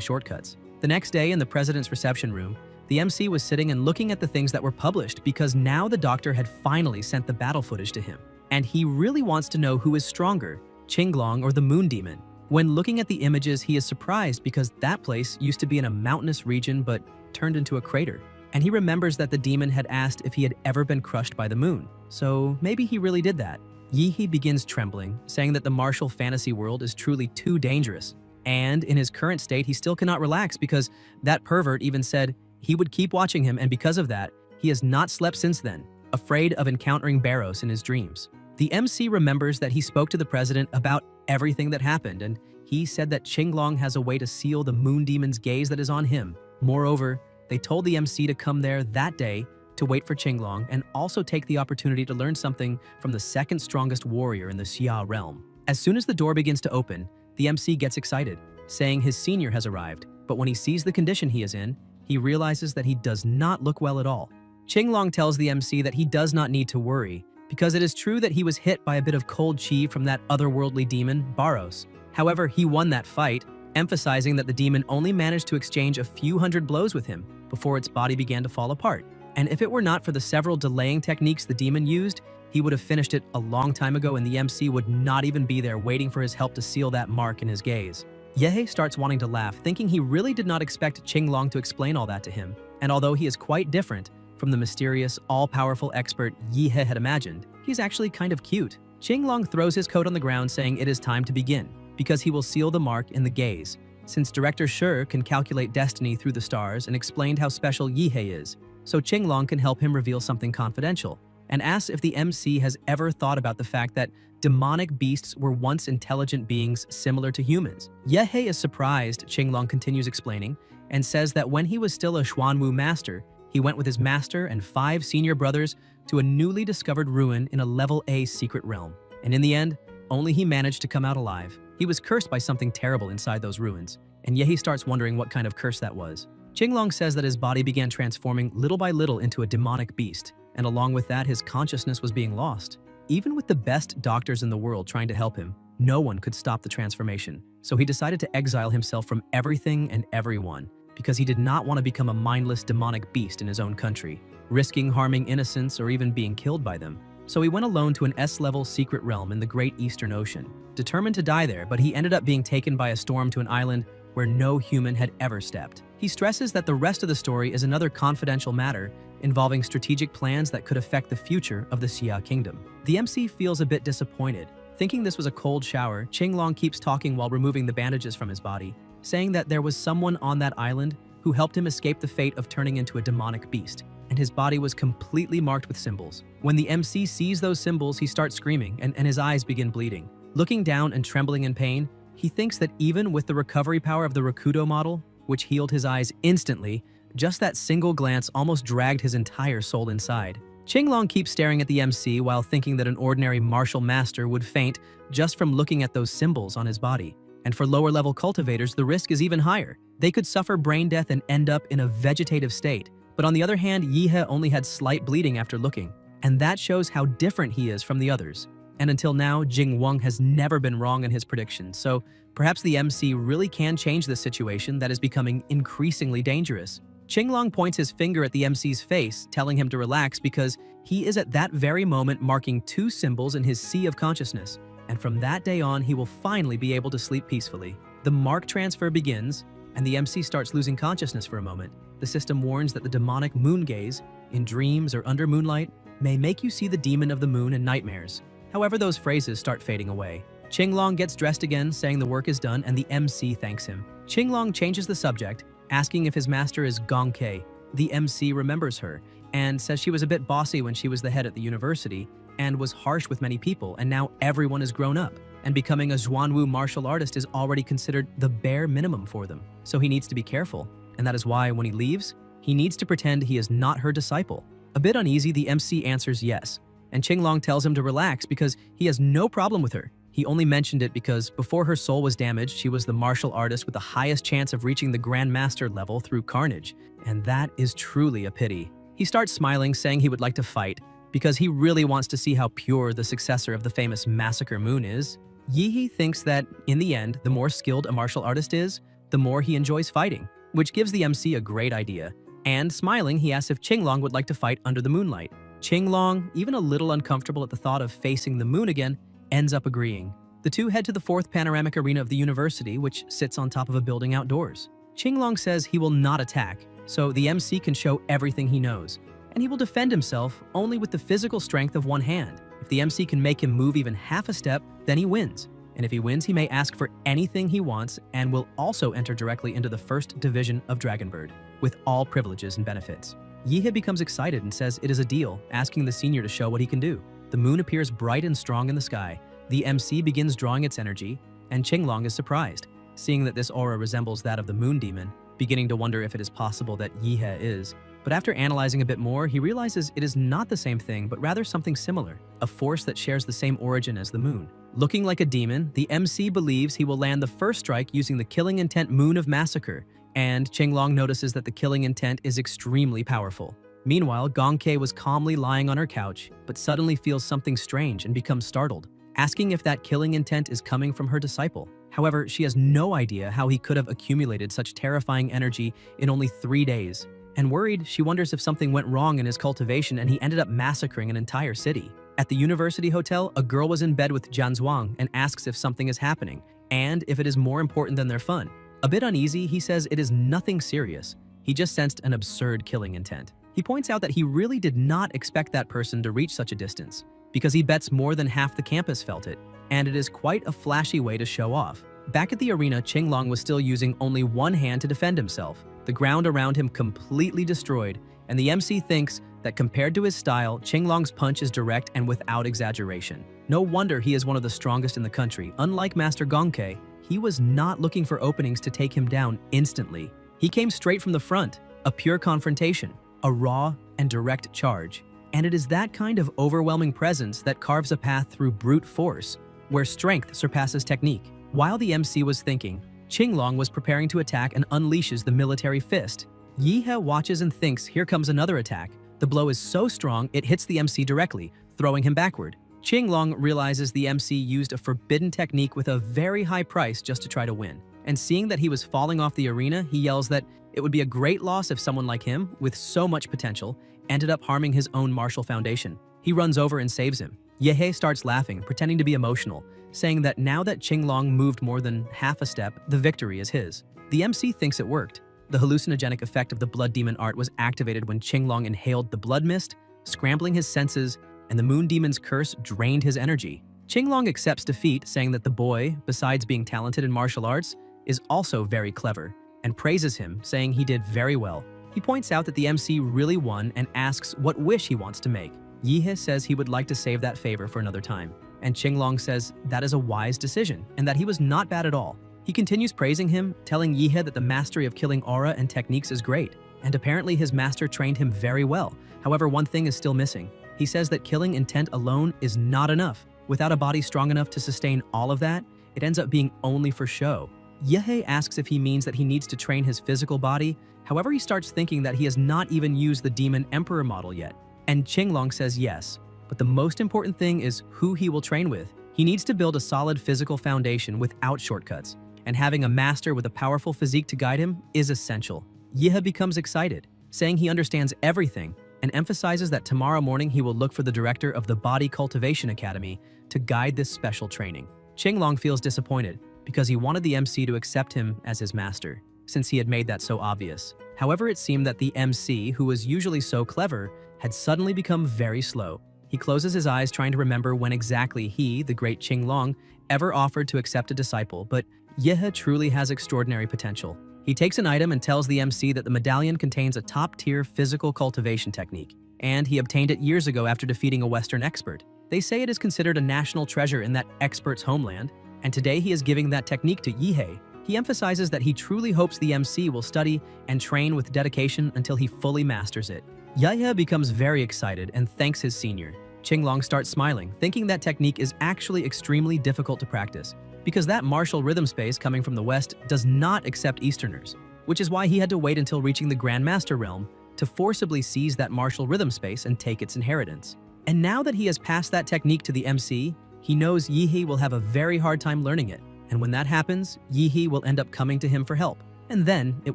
shortcuts. The next day in the president's reception room, the MC was sitting and looking at the things that were published because now the doctor had finally sent the battle footage to him. And he really wants to know who is stronger, Qinglong or the Moon Demon. When looking at the images, he is surprised because that place used to be in a mountainous region but turned into a crater. And he remembers that the demon had asked if he had ever been crushed by the moon. So maybe he really did that. Yihe begins trembling, saying that the martial fantasy world is truly too dangerous. And in his current state, he still cannot relax because that pervert even said he would keep watching him, and because of that, he has not slept since then, afraid of encountering Barros in his dreams. The MC remembers that he spoke to the president about everything that happened, and he said that Qinglong has a way to seal the moon demon's gaze that is on him. Moreover, they told the MC to come there that day to wait for Qinglong and also take the opportunity to learn something from the second strongest warrior in the Xia realm. As soon as the door begins to open, the MC gets excited, saying his senior has arrived, but when he sees the condition he is in, he realizes that he does not look well at all. Qinglong tells the MC that he does not need to worry, because it is true that he was hit by a bit of cold chi from that otherworldly demon, Baros. However, he won that fight, emphasizing that the demon only managed to exchange a few hundred blows with him before its body began to fall apart. And if it were not for the several delaying techniques the demon used, he would have finished it a long time ago and the MC would not even be there waiting for his help to seal that mark in his gaze. Yehe starts wanting to laugh, thinking he really did not expect Qinglong to explain all that to him, and although he is quite different from the mysterious, all-powerful expert Yehe had imagined, he's actually kind of cute. Qinglong throws his coat on the ground saying it is time to begin, because he will seal the mark in the gaze, since Director Shi can calculate destiny through the stars and explained how special Yehe is, so Qinglong can help him reveal something confidential, and asks if the MC has ever thought about the fact that demonic beasts were once intelligent beings similar to humans. Yehe is surprised, Qinglong continues explaining, and says that when he was still a Xuanwu master, he went with his master and 5 senior brothers to a newly discovered ruin in a level A secret realm. And in the end, only he managed to come out alive. He was cursed by something terrible inside those ruins, and Yehe starts wondering what kind of curse that was. Qinglong says that his body began transforming little by little into a demonic beast, and along with that, his consciousness was being lost. Even with the best doctors in the world trying to help him, no one could stop the transformation. So he decided to exile himself from everything and everyone, because he did not want to become a mindless demonic beast in his own country, risking harming innocents or even being killed by them. So he went alone to an S-level secret realm in the Great Eastern Ocean, determined to die there, but he ended up being taken by a storm to an island where no human had ever stepped. He stresses that the rest of the story is another confidential matter involving strategic plans that could affect the future of the Xia Kingdom. The MC feels a bit disappointed. Thinking this was a cold shower, Qinglong keeps talking while removing the bandages from his body, saying that there was someone on that island who helped him escape the fate of turning into a demonic beast, and his body was completely marked with symbols. When the MC sees those symbols, he starts screaming, and his eyes begin bleeding. Looking down and trembling in pain, he thinks that even with the recovery power of the Rakudo model, which healed his eyes instantly, just that single glance almost dragged his entire soul inside. Qinglong keeps staring at the MC while thinking that an ordinary martial master would faint just from looking at those symbols on his body. And for lower-level cultivators, the risk is even higher. They could suffer brain death and end up in a vegetative state. But on the other hand, Yehe only had slight bleeding after looking, and that shows how different he is from the others. And until now, Jing Wang has never been wrong in his predictions, so perhaps the MC really can change this situation that is becoming increasingly dangerous. Qinglong points his finger at the MC's face, telling him to relax because he is at that very moment marking 2 symbols in his sea of consciousness, and from that day on, he will finally be able to sleep peacefully. The mark transfer begins, and the MC starts losing consciousness for a moment. The system warns that the demonic moon gaze, in dreams or under moonlight, may make you see the demon of the moon in nightmares. However, those phrases start fading away. Qinglong gets dressed again, saying the work is done, and the MC thanks him. Qinglong changes the subject, asking if his master is Gong Kei. The MC remembers her, and says she was a bit bossy when she was the head at the university, and was harsh with many people, and now everyone is grown up, and becoming a Xuanwu martial artist is already considered the bare minimum for them. So he needs to be careful, and that is why when he leaves, he needs to pretend he is not her disciple. A bit uneasy, the MC answers yes, and Qinglong tells him to relax because he has no problem with her. He only mentioned it because before her soul was damaged, she was the martial artist with the highest chance of reaching the Grandmaster level through carnage, and that is truly a pity. He starts smiling, saying he would like to fight, because he really wants to see how pure the successor of the famous Massacre Moon is. Yehe thinks that, in the end, the more skilled a martial artist is, the more he enjoys fighting, which gives the MC a great idea. And smiling, he asks if Qinglong would like to fight under the moonlight. Qinglong, even a little uncomfortable at the thought of facing the moon again, ends up agreeing. The two head to the 4th panoramic arena of the university, which sits on top of a building outdoors. Qinglong says he will not attack, so the MC can show everything he knows, and he will defend himself only with the physical strength of one hand. If the MC can make him move even half a step, then he wins. And if he wins, he may ask for anything he wants and will also enter directly into the 1st division of Dragonbird, with all privileges and benefits. Yehe becomes excited and says it is a deal, asking the senior to show what he can do. The moon appears bright and strong in the sky. The MC begins drawing its energy, and Qinglong is surprised, seeing that this aura resembles that of the moon demon, beginning to wonder if it is possible that Yehe is. But after analyzing a bit more, he realizes it is not the same thing, but rather something similar, a force that shares the same origin as the moon. Looking like a demon, the MC believes he will land the first strike using the killing intent Moon of Massacre, and Qinglong notices that the killing intent is extremely powerful. Meanwhile, Gongke was calmly lying on her couch, but suddenly feels something strange and becomes startled, asking if that killing intent is coming from her disciple. However, she has no idea how he could have accumulated such terrifying energy in only 3 days. And worried, she wonders if something went wrong in his cultivation and he ended up massacring an entire city. At the university hotel, a girl was in bed with Jian Zhuang and asks if something is happening, and if it is more important than their fun. A bit uneasy, he says it is nothing serious. He just sensed an absurd killing intent. He points out that he really did not expect that person to reach such a distance, because he bets more than half the campus felt it, and it is quite a flashy way to show off. Back at the arena, Qinglong was still using only one hand to defend himself, the ground around him completely destroyed, and the MC thinks that compared to his style, Qinglong's punch is direct and without exaggeration. No wonder he is one of the strongest in the country. Unlike Master Gongke, he was not looking for openings to take him down instantly. He came straight from the front, a pure confrontation, a raw and direct charge. And it is that kind of overwhelming presence that carves a path through brute force, where strength surpasses technique. While the MC was thinking, Qinglong was preparing to attack and unleashes the military fist. Yihe watches and thinks here comes another attack. The blow is so strong it hits the MC directly, throwing him backward. Qinglong realizes the MC used a forbidden technique with a very high price just to try to win. And seeing that he was falling off the arena, he yells that it would be a great loss if someone like him, with so much potential, ended up harming his own martial foundation. He runs over and saves him. Yehe starts laughing, pretending to be emotional, saying that now that Qinglong moved more than half a step, the victory is his. The MC thinks it worked. The hallucinogenic effect of the blood demon art was activated when Qinglong inhaled the blood mist, scrambling his senses, and the moon demon's curse drained his energy. Qinglong accepts defeat, saying that the boy, besides being talented in martial arts, is also very clever, and praises him, saying he did very well. He points out that the MC really won and asks what wish he wants to make. Yihe says he would like to save that favor for another time, and Qinglong says that is a wise decision and that he was not bad at all. He continues praising him, telling Yihe that the mastery of killing aura and techniques is great, and apparently his master trained him very well. However, one thing is still missing. He says that killing intent alone is not enough. Without a body strong enough to sustain all of that, it ends up being only for show. Yihe asks if he means that he needs to train his physical body. However, he starts thinking that he has not even used the Demon Emperor model yet. And Qinglong says yes, but the most important thing is who he will train with. He needs to build a solid physical foundation without shortcuts, and having a master with a powerful physique to guide him is essential. Yihe becomes excited, saying he understands everything, and emphasizes that tomorrow morning he will look for the director of the Body Cultivation Academy to guide this special training. Qinglong feels disappointed because he wanted the MC to accept him as his master, since he had made that so obvious. However, it seemed that the MC, who was usually so clever, had suddenly become very slow. He closes his eyes trying to remember when exactly he, the great Qinglong, ever offered to accept a disciple, but Yihe truly has extraordinary potential. He takes an item and tells the MC that the medallion contains a top-tier physical cultivation technique, and he obtained it years ago after defeating a Western expert. They say it is considered a national treasure in that expert's homeland, and today he is giving that technique to Yihe. He emphasizes that he truly hopes the MC will study and train with dedication until he fully masters it. Yihe becomes very excited and thanks his senior. Qinglong starts smiling, thinking that technique is actually extremely difficult to practice, because that martial rhythm space coming from the West does not accept Easterners, which is why he had to wait until reaching the Grand Master realm to forcibly seize that martial rhythm space and take its inheritance. And now that he has passed that technique to the MC, he knows Yihe will have a very hard time learning it, and when that happens, Yihe will end up coming to him for help, and then it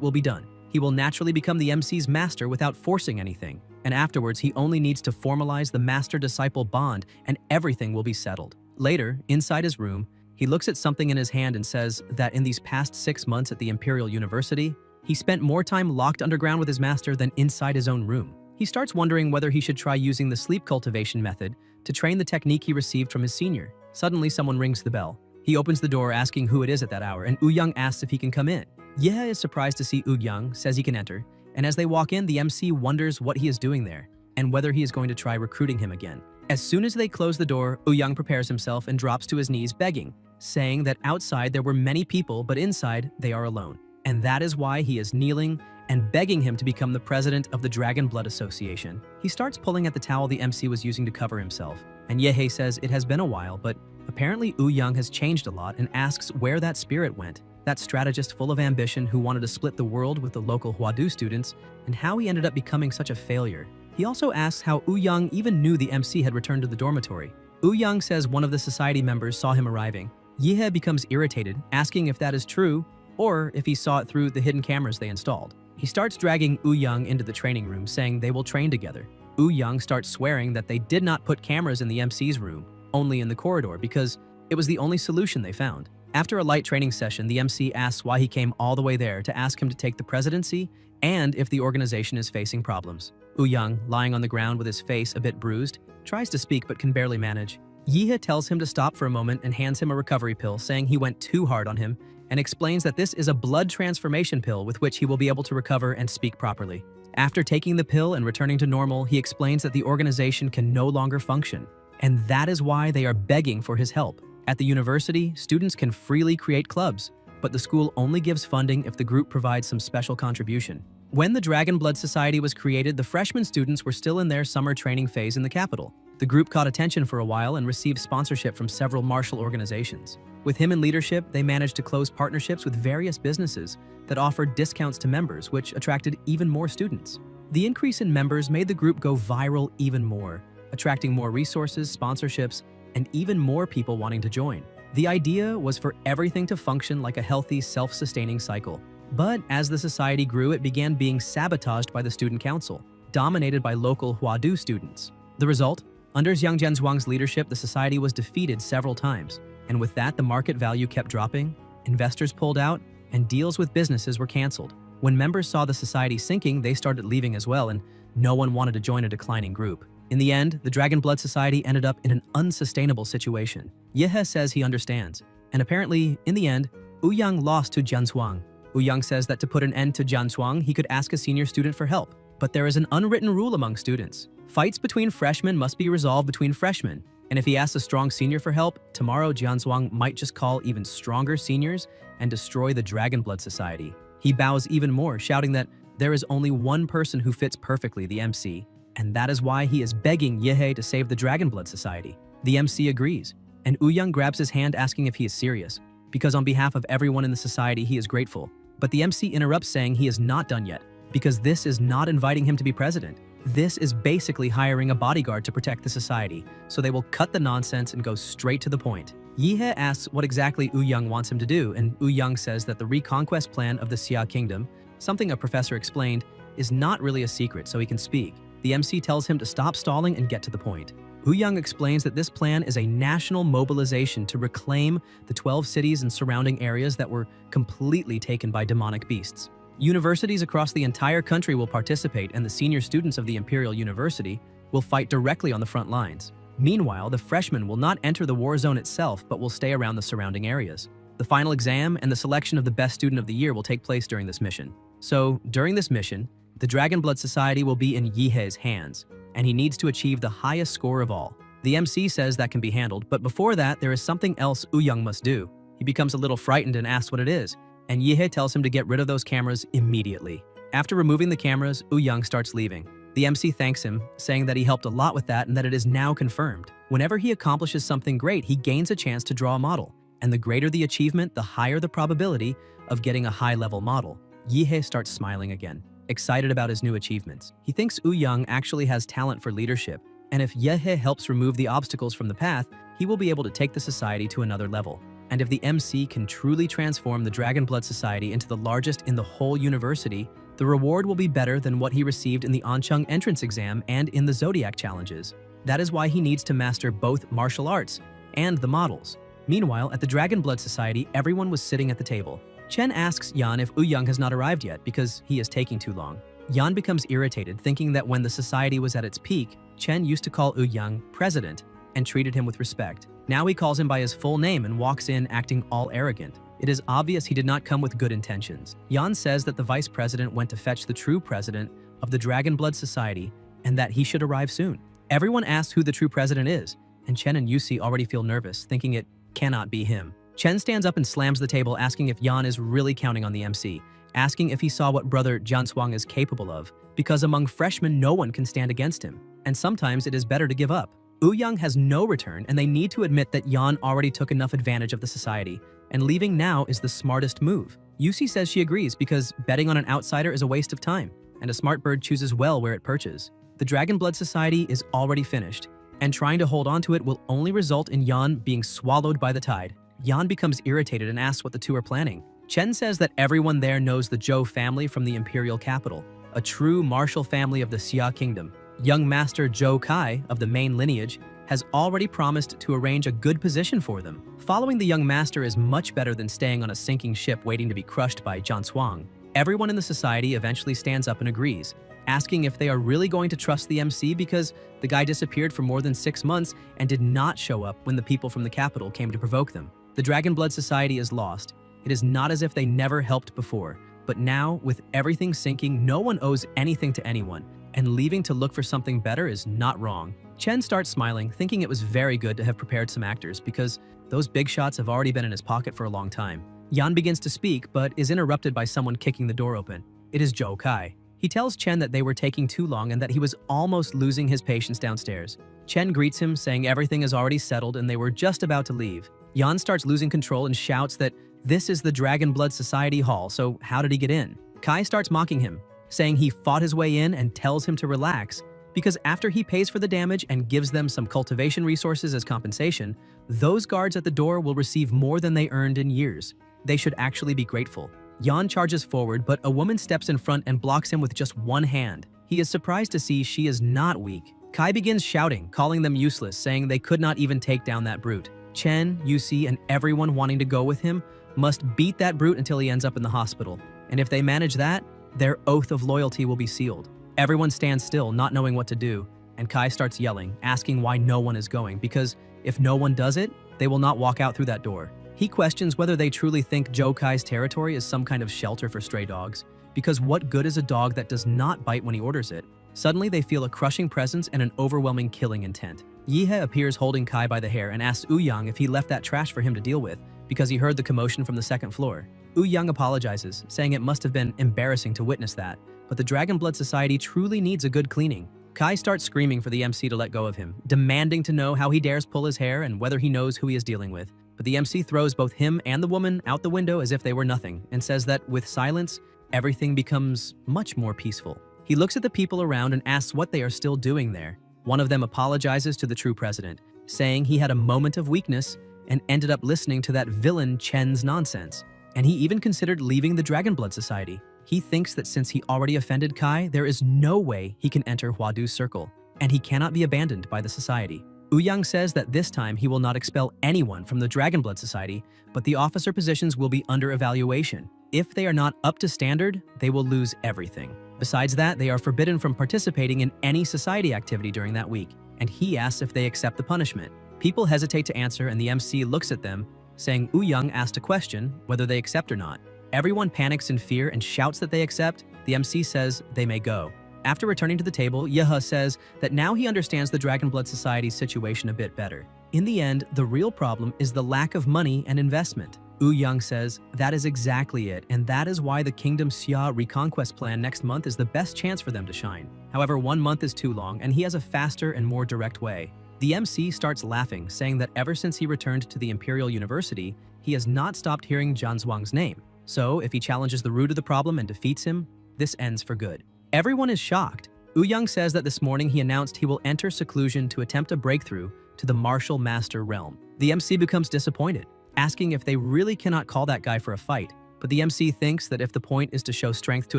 will be done. He will naturally become the MC's master without forcing anything, and afterwards he only needs to formalize the master-disciple bond and everything will be settled. Later, inside his room, he looks at something in his hand and says that in these past 6 months at the Imperial University, he spent more time locked underground with his master than inside his own room. He starts wondering whether he should try using the sleep cultivation method to train the technique he received from his senior. Suddenly, someone rings the bell. He opens the door asking who it is at that hour, and Ouyang asks if he can come in. Yihe is surprised to see Ouyang, says he can enter, and as they walk in, the MC wonders what he is doing there, and whether he is going to try recruiting him again. As soon as they close the door, Ouyang prepares himself and drops to his knees begging, saying that outside there were many people, but inside they are alone. And that is why he is kneeling and begging him to become the president of the Dragon Blood Association. He starts pulling at the towel the MC was using to cover himself, and Yihe says it has been a while, but Apparently, Young has changed a lot and asks where that spirit went, that strategist full of ambition who wanted to split the world with the local Huadu students, and how he ended up becoming such a failure. He also asks how Young even knew the MC had returned to the dormitory. Young says one of the society members saw him arriving. Ye becomes irritated, asking if that is true, or if he saw it through the hidden cameras they installed. He starts dragging Young into the training room, saying they will train together. Young starts swearing that they did not put cameras in the MC's room, only in the corridor, because it was the only solution they found. After a light training session, the MC asks why he came all the way there to ask him to take the presidency and if the organization is facing problems. Young, lying on the ground with his face a bit bruised, tries to speak but can barely manage. Ye tells him to stop for a moment and hands him a recovery pill, saying he went too hard on him, and explains that this is a blood transformation pill with which he will be able to recover and speak properly. After taking the pill and returning to normal, he explains that the organization can no longer function, and that is why they are begging for his help. At the university, students can freely create clubs, but the school only gives funding if the group provides some special contribution. When the Dragon Blood Society was created, the freshman students were still in their summer training phase in the capital. The group caught attention for a while and received sponsorship from several martial organizations. With him in leadership, they managed to close partnerships with various businesses that offered discounts to members, which attracted even more students. The increase in members made the group go viral even more, attracting more resources, sponsorships, and even more people wanting to join. The idea was for everything to function like a healthy, self-sustaining cycle. But as the society grew, it began being sabotaged by the student council, dominated by local Huadu students. The result? Under Jiang Zhuang's leadership, the society was defeated several times, and with that, the market value kept dropping, investors pulled out, and deals with businesses were canceled. When members saw the society sinking, they started leaving as well, and no one wanted to join a declining group. In the end, the Dragon Blood Society ended up in an unsustainable situation. Yehe says he understands, and apparently, in the end, Young lost to Jiang Zhuang. Young says that to put an end to Jiang Zhuang, he could ask a senior student for help. But there is an unwritten rule among students. Fights between freshmen must be resolved between freshmen, and if he asks a strong senior for help, tomorrow Jiang Zhuang might just call even stronger seniors and destroy the Dragon Blood Society. He bows even more, shouting that there is only one person who fits perfectly, the MC, and that is why he is begging Yehe to save the Dragon Blood Society. The MC agrees, and Young grabs his hand asking if he is serious, because on behalf of everyone in the society he is grateful. But the MC interrupts, saying he is not done yet, because this is not inviting him to be president. This is basically hiring a bodyguard to protect the society, so they will cut the nonsense and go straight to the point. Yehe asks what exactly Young wants him to do, and Young says that the reconquest plan of the Xia Kingdom, something a professor explained, is not really a secret, so he can speak. The MC tells him to stop stalling and get to the point. Young explains that this plan is a national mobilization to reclaim the 12 cities and surrounding areas that were completely taken by demonic beasts. Universities across the entire country will participate, and the senior students of the Imperial University will fight directly on the front lines. Meanwhile, the freshmen will not enter the war zone itself, but will stay around the surrounding areas. The final exam and the selection of the best student of the year will take place during this mission. So, during this mission, the Dragon Blood Society will be in Yehe's hands, and he needs to achieve the highest score of all. The MC says that can be handled, but before that, there is something else Young must do. He becomes a little frightened and asks what it is, and Yehe tells him to get rid of those cameras immediately. After removing the cameras, Young starts leaving. The MC thanks him, saying that he helped a lot with that and that it is now confirmed. Whenever he accomplishes something great, he gains a chance to draw a model, and the greater the achievement, the higher the probability of getting a high-level model. Yehe starts smiling again, excited about his new achievements. He thinks Young actually has talent for leadership, and if Yehe helps remove the obstacles from the path, he will be able to take the society to another level. And if the MC can truly transform the Dragon Blood Society into the largest in the whole university, the reward will be better than what he received in the Ancheng entrance exam and in the Zodiac challenges. That is why he needs to master both martial arts and the models. Meanwhile, at the Dragon Blood Society, everyone was sitting at the table. Chen asks Yan if Young has not arrived yet because he is taking too long. Yan becomes irritated, thinking that when the society was at its peak, Chen used to call Young president and treated him with respect. Now he calls him by his full name and walks in acting all arrogant. It is obvious he did not come with good intentions. Yan says that the vice president went to fetch the true president of the Dragon Blood Society and that he should arrive soon. Everyone asks who the true president is, and Chen and Yusi already feel nervous, thinking it cannot be him. Chen stands up and slams the table, asking if Yan is really counting on the MC, asking if he saw what brother Jiang Zhuang is capable of, because among freshmen no one can stand against him, and sometimes it is better to give up. Young has no return, and they need to admit that Yan already took enough advantage of the society, and leaving now is the smartest move. Yusi says she agrees because betting on an outsider is a waste of time, and a smart bird chooses well where it perches. The Dragon Blood Society is already finished, and trying to hold on to it will only result in Yan being swallowed by the tide. Yan becomes irritated and asks what the two are planning. Chen says that everyone there knows the Zhou family from the imperial capital, a true martial family of the Xia kingdom. Young Master Zhou Kai of the main lineage has already promised to arrange a good position for them. Following the young master is much better than staying on a sinking ship waiting to be crushed by Jianshuang. Everyone in the society eventually stands up and agrees, asking if they are really going to trust the MC because the guy disappeared for more than 6 months and did not show up when the people from the capital came to provoke them. The Dragon Blood Society is lost. It is not as if they never helped before, but now, with everything sinking, no one owes anything to anyone, and leaving to look for something better is not wrong. Chen starts smiling, thinking it was very good to have prepared some actors because those big shots have already been in his pocket for a long time. Yan begins to speak, but is interrupted by someone kicking the door open. It is Zhou Kai. He tells Chen that they were taking too long and that he was almost losing his patience downstairs. Chen greets him, saying everything is already settled and they were just about to leave. Yan starts losing control and shouts that this is the Dragon Blood Society Hall, so how did he get in? Kai starts mocking him, saying he fought his way in and tells him to relax, because after he pays for the damage and gives them some cultivation resources as compensation, those guards at the door will receive more than they earned in years. They should actually be grateful. Yan charges forward, but a woman steps in front and blocks him with just one hand. He is surprised to see she is not weak. Kai begins shouting, calling them useless, saying they could not even take down that brute. Chen, Yusi, and everyone wanting to go with him must beat that brute until he ends up in the hospital. And if they manage that, their oath of loyalty will be sealed. Everyone stands still, not knowing what to do, and Kai starts yelling, asking why no one is going, because if no one does it, they will not walk out through that door. He questions whether they truly think Zhou Kai's territory is some kind of shelter for stray dogs, because what good is a dog that does not bite when he orders it? Suddenly, they feel a crushing presence and an overwhelming killing intent. Yihe appears holding Kai by the hair and asks Yang if he left that trash for him to deal with, because he heard the commotion from the second floor. Yang apologizes, saying it must have been embarrassing to witness that, but the Dragon Blood Society truly needs a good cleaning. Kai starts screaming for the MC to let go of him, demanding to know how he dares pull his hair and whether he knows who he is dealing with. But the MC throws both him and the woman out the window as if they were nothing, and says that with silence, everything becomes much more peaceful. He looks at the people around and asks what they are still doing there. One of them apologizes to the true president, saying he had a moment of weakness and ended up listening to that villain Chen's nonsense. And he even considered leaving the Dragon Blood Society. He thinks that since he already offended Kai, there is no way he can enter Huadu's circle, and he cannot be abandoned by the society. Yang says that this time he will not expel anyone from the Dragon Blood Society, but the officer positions will be under evaluation. If they are not up to standard, they will lose everything. Besides that, they are forbidden from participating in any society activity during that week, and he asks if they accept the punishment. People hesitate to answer, and the MC looks at them, saying Yang asked a question whether they accept or not. Everyone panics in fear and shouts that they accept. The MC says they may go. After returning to the table, Yehe says that now he understands the Dragon Blood Society's situation a bit better. In the end, the real problem is the lack of money and investment. Yang says that is exactly it, and that is why the Kingdom Xia Reconquest plan next month is the best chance for them to shine. However, 1 month is too long, and he has a faster and more direct way. The MC starts laughing, saying that ever since he returned to the Imperial University, he has not stopped hearing Jianshuang's name. So, if he challenges the root of the problem and defeats him, this ends for good. Everyone is shocked. Yang says that this morning he announced he will enter seclusion to attempt a breakthrough to the martial master realm. The MC becomes disappointed, asking if they really cannot call that guy for a fight. But the MC thinks that if the point is to show strength to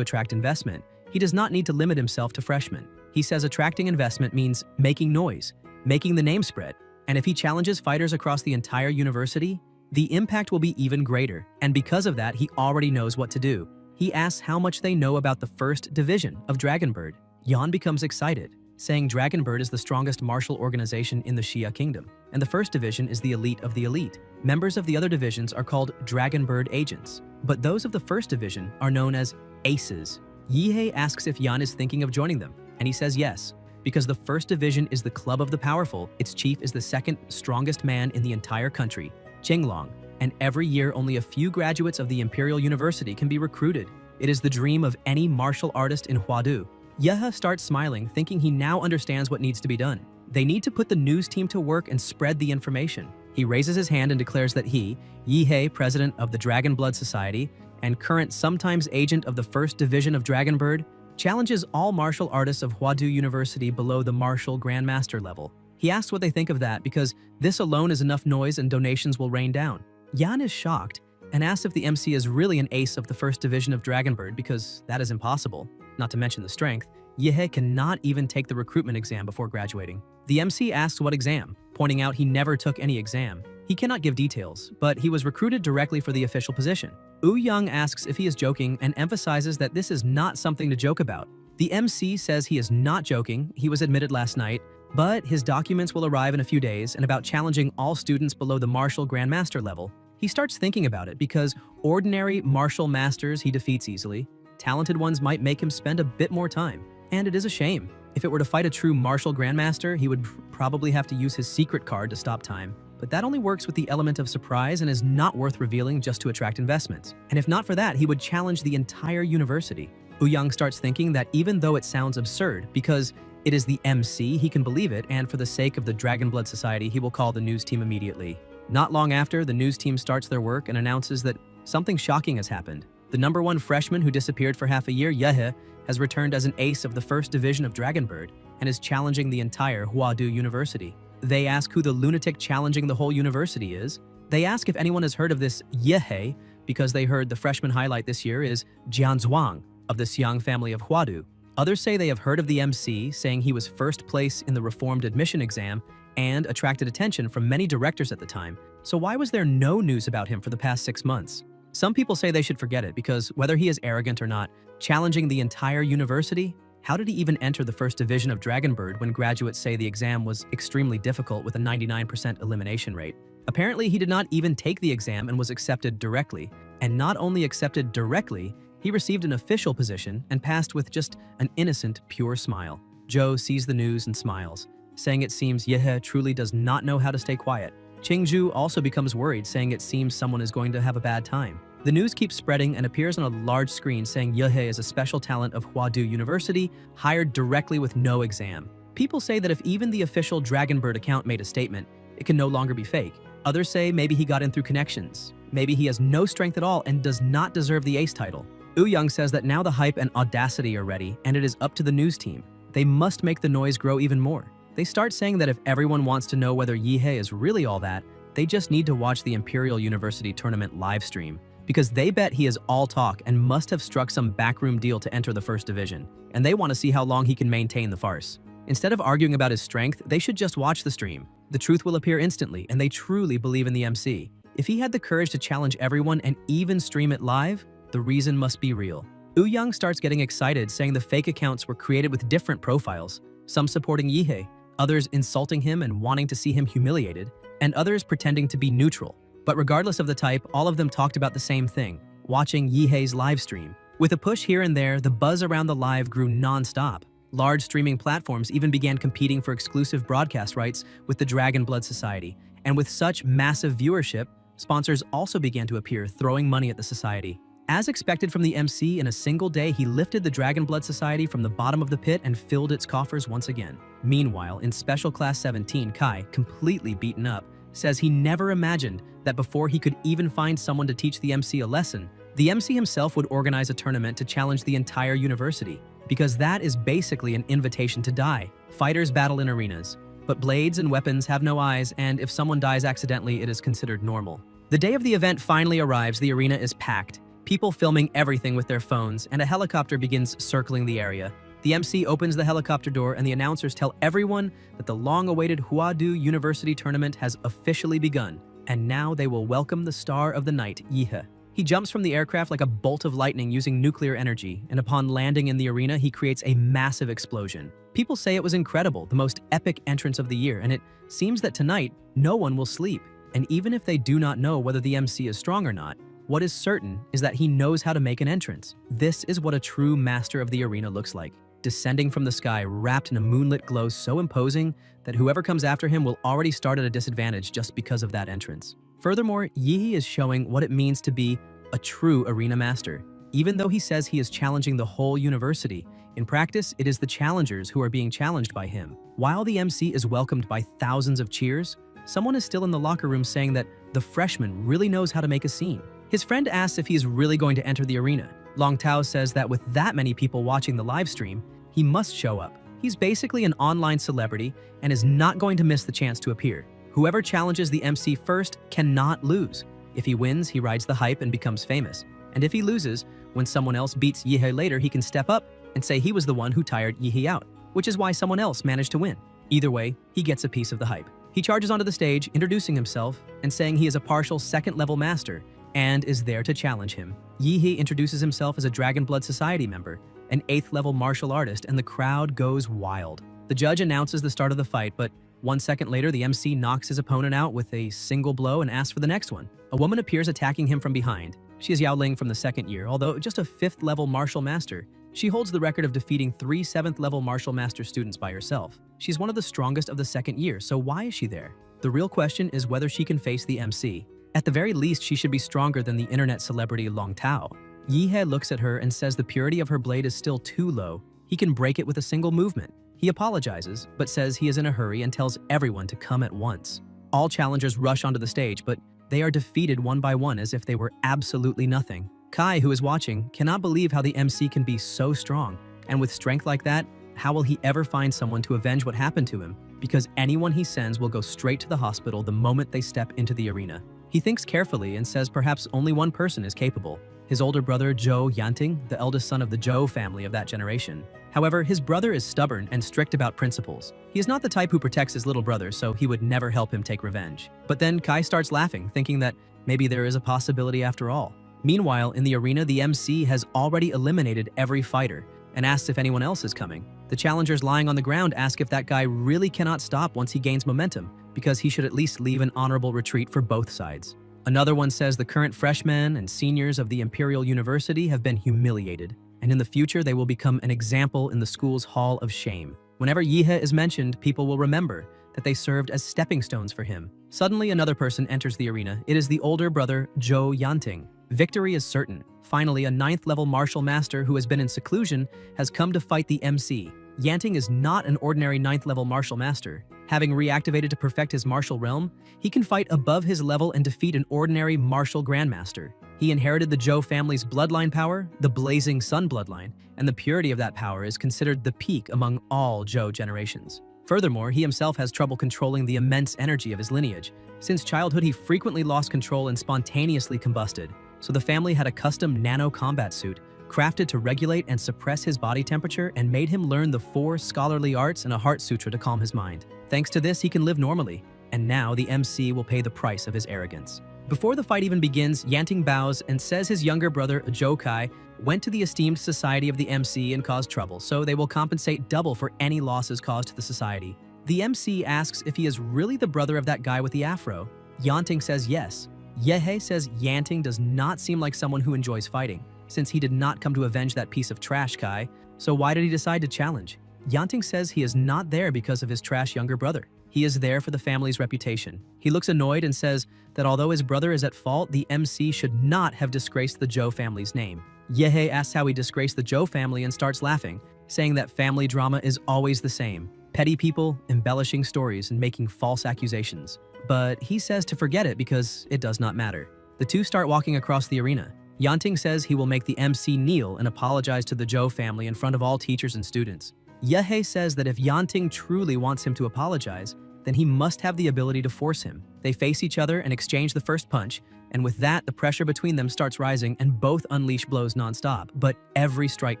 attract investment, he does not need to limit himself to freshmen. He says attracting investment means making noise, making the name spread, and if he challenges fighters across the entire university, the impact will be even greater, and because of that, he already knows what to do. He asks how much they know about the first division of Dragonbird. Yan becomes excited, saying Dragonbird is the strongest martial organization in the Xia Kingdom, and the first division is the elite of the elite. Members of the other divisions are called Dragonbird agents, but those of the first division are known as aces. Yihe asks if Yan is thinking of joining them, and he says yes, because the first division is the club of the powerful. Its chief is the second strongest man in the entire country, Qinglong, and every year only a few graduates of the Imperial University can be recruited. It is the dream of any martial artist in Huadu. Yehe starts smiling, thinking he now understands what needs to be done. They need to put the news team to work and spread the information. He raises his hand and declares that he, Yihei, president of the Dragon Blood Society, and current sometimes agent of the First Division of Dragonbird, challenges all martial artists of Huadu University below the martial grandmaster level. He asks what they think of that because this alone is enough noise and donations will rain down. Yan is shocked and asks if the MC is really an ace of the First Division of Dragonbird because that is impossible, not to mention the strength. Yihei cannot even take the recruitment exam before graduating. The MC asks what exam, pointing out he never took any exam. He cannot give details, but he was recruited directly for the official position. Young asks if he is joking and emphasizes that this is not something to joke about. The MC says he is not joking, he was admitted last night, but his documents will arrive in a few days and about challenging all students below the martial grandmaster level. He starts thinking about it because ordinary martial masters he defeats easily. Talented ones might make him spend a bit more time. And it is a shame. If it were to fight a true martial grandmaster, he would probably have to use his secret card to stop time. But that only works with the element of surprise and is not worth revealing just to attract investments. And if not for that, he would challenge the entire university. Young starts thinking that even though it sounds absurd, because it is the MC, he can believe it, and for the sake of the Dragon Blood Society, he will call the news team immediately. Not long after, the news team starts their work and announces that something shocking has happened. The #1 freshman who disappeared for half a year, Yehe, has returned as an ace of the First Division of Dragonbird and is challenging the entire Huadu University. They ask who the lunatic challenging the whole university is. They ask if anyone has heard of this Yehe because they heard the freshman highlight this year is Jianzhuang of the Xiang family of Huadu. Others say they have heard of the MC, saying he was first place in the reformed admission exam and attracted attention from many directors at the time. So why was there no news about him for the past 6 months? Some people say they should forget it because whether he is arrogant or not, challenging the entire university? How did he even enter the First Division of Dragonbird when graduates say the exam was extremely difficult with a 99% elimination rate? Apparently, he did not even take the exam and was accepted directly. And not only accepted directly, he received an official position and passed with just an innocent, pure smile. Zhou sees the news and smiles, saying it seems Yehe truly does not know how to stay quiet. Qingzhu also becomes worried, saying it seems someone is going to have a bad time. The news keeps spreading and appears on a large screen saying Yehe is a special talent of Huadu University, hired directly with no exam. People say that if even the official Dragonbird account made a statement, it can no longer be fake. Others say maybe he got in through connections. Maybe he has no strength at all and does not deserve the ace title. Young says that now the hype and audacity are ready and it is up to the news team. They must make the noise grow even more. They start saying that if everyone wants to know whether Yehe is really all that, they just need to watch the Imperial University tournament live stream, because they bet he is all talk and must have struck some backroom deal to enter the First Division, and they want to see how long he can maintain the farce. Instead of arguing about his strength, they should just watch the stream. The truth will appear instantly, and they truly believe in the MC. If he had the courage to challenge everyone and even stream it live, the reason must be real. Young starts getting excited, saying the fake accounts were created with different profiles, some supporting Yehe, others insulting him and wanting to see him humiliated, and others pretending to be neutral. But regardless of the type, all of them talked about the same thing, watching Yehe's live stream. With a push here and there, the buzz around the live grew non-stop. Large streaming platforms even began competing for exclusive broadcast rights with the Dragon Blood Society. And with such massive viewership, sponsors also began to appear, throwing money at the society. As expected from the MC, in a single day, he lifted the Dragon Blood Society from the bottom of the pit and filled its coffers once again. Meanwhile, in Special Class 17, Kai, completely beaten up, says he never imagined that before he could even find someone to teach the MC a lesson, the MC himself would organize a tournament to challenge the entire university, because that is basically an invitation to die. Fighters battle in arenas, but blades and weapons have no eyes, and if someone dies accidentally, it is considered normal. The day of the event finally arrives. The arena is packed, people filming everything with their phones, and a helicopter begins circling the area. The MC opens the helicopter door and the announcers tell everyone that the long-awaited Huadu University tournament has officially begun, and now they will welcome the star of the night, Yehe. He jumps from the aircraft like a bolt of lightning using nuclear energy, and upon landing in the arena, he creates a massive explosion. People say it was incredible, the most epic entrance of the year, and it seems that tonight, no one will sleep. And even if they do not know whether the MC is strong or not, what is certain is that he knows how to make an entrance. This is what a true master of the arena looks like, descending from the sky, wrapped in a moonlit glow so imposing that whoever comes after him will already start at a disadvantage just because of that entrance. Furthermore, Yehe is showing what it means to be a true arena master. Even though he says he is challenging the whole university, In practice, it is the challengers who are being challenged by him. While the MC is welcomed by thousands of cheers, someone is still in the locker room saying that the freshman really knows how to make a scene. His friend asks if he is really going to enter the arena. Long Tao says that with that many people watching the live stream, he must show up. He's basically an online celebrity and is not going to miss the chance to appear. Whoever challenges the MC first cannot lose. If he wins, he rides the hype and becomes famous. And if he loses, when someone else beats Yihei later, he can step up and say he was the one who tired Yihei out, which is why someone else managed to win. Either way, he gets a piece of the hype. He charges onto the stage, introducing himself and saying he is a partial second-level master and is there to challenge him. Yihei introduces himself as a Dragon Blood Society member, an 8th-level martial artist, and the crowd goes wild. The judge announces the start of the fight, but 1 second later, the MC knocks his opponent out with a single blow and asks for the next one. A woman appears attacking him from behind. She is Yao Ling from the 2nd year, although just a 5th-level martial master. She holds the record of defeating 3 7th-level martial master students by herself. She's one of the strongest of the 2nd year, so why is she there? The real question is whether she can face the MC. At the very least, she should be stronger than the internet celebrity Long Tao. Yihei looks at her and says the purity of her blade is still too low. He can break it with a single movement. He apologizes, but says he is in a hurry and tells everyone to come at once. All challengers rush onto the stage, but they are defeated one by one as if they were absolutely nothing. Kai, who is watching, cannot believe how the MC can be so strong. And with strength like that, how will he ever find someone to avenge what happened to him? Because anyone he sends will go straight to the hospital the moment they step into the arena. He thinks carefully and says perhaps only one person is capable. His older brother Zhou Yanting, the eldest son of the Zhou family of that generation. However, his brother is stubborn and strict about principles. He is not the type who protects his little brother, so he would never help him take revenge. But then Kai starts laughing, thinking that maybe there is a possibility after all. Meanwhile, in the arena, the MC has already eliminated every fighter and asks if anyone else is coming. The challengers lying on the ground ask if that guy really cannot stop once he gains momentum, because he should at least leave an honorable retreat for both sides. Another one says the current freshmen and seniors of the Imperial University have been humiliated, and in the future they will become an example in the school's hall of shame. Whenever Yihei is mentioned, people will remember that they served as stepping stones for him. Suddenly, another person enters the arena. It is the older brother, Zhou Yanting. Victory is certain. Finally, a 9th-level martial master who has been in seclusion has come to fight the MC. Yanting is not an ordinary 9th-level martial master. Having reactivated to perfect his martial realm, he can fight above his level and defeat an ordinary martial grandmaster. He inherited the Zhou family's bloodline power, the Blazing Sun bloodline, and the purity of that power is considered the peak among all Zhou generations. Furthermore, he himself has trouble controlling the immense energy of his lineage. Since childhood, he frequently lost control and spontaneously combusted, so the family had a custom nano combat suit crafted to regulate and suppress his body temperature and made him learn the 4 scholarly arts and a heart sutra to calm his mind. Thanks to this, he can live normally, and now the MC will pay the price of his arrogance. Before the fight even begins, Yanting bows and says his younger brother, Zhou Kai, went to the esteemed society of the MC and caused trouble, so they will compensate double for any losses caused to the society. The MC asks if he is really the brother of that guy with the afro. Yanting says yes. Yihei says Yanting does not seem like someone who enjoys fighting, since he did not come to avenge that piece of trash Kai, so why did he decide to challenge? Yanting says he is not there because of his trash younger brother. He is there for the family's reputation. He looks annoyed and says that although his brother is at fault, the MC should not have disgraced the Zhou family's name. Yihei asks how he disgraced the Zhou family and starts laughing, saying that family drama is always the same. Petty people embellishing stories and making false accusations. But he says to forget it because it does not matter. The two start walking across the arena. Yanting says he will make the MC kneel and apologize to the Zhou family in front of all teachers and students. Yihei says that if Yanting truly wants him to apologize, then he must have the ability to force him. They face each other and exchange the first punch, and with that, the pressure between them starts rising and both unleash blows nonstop, but every strike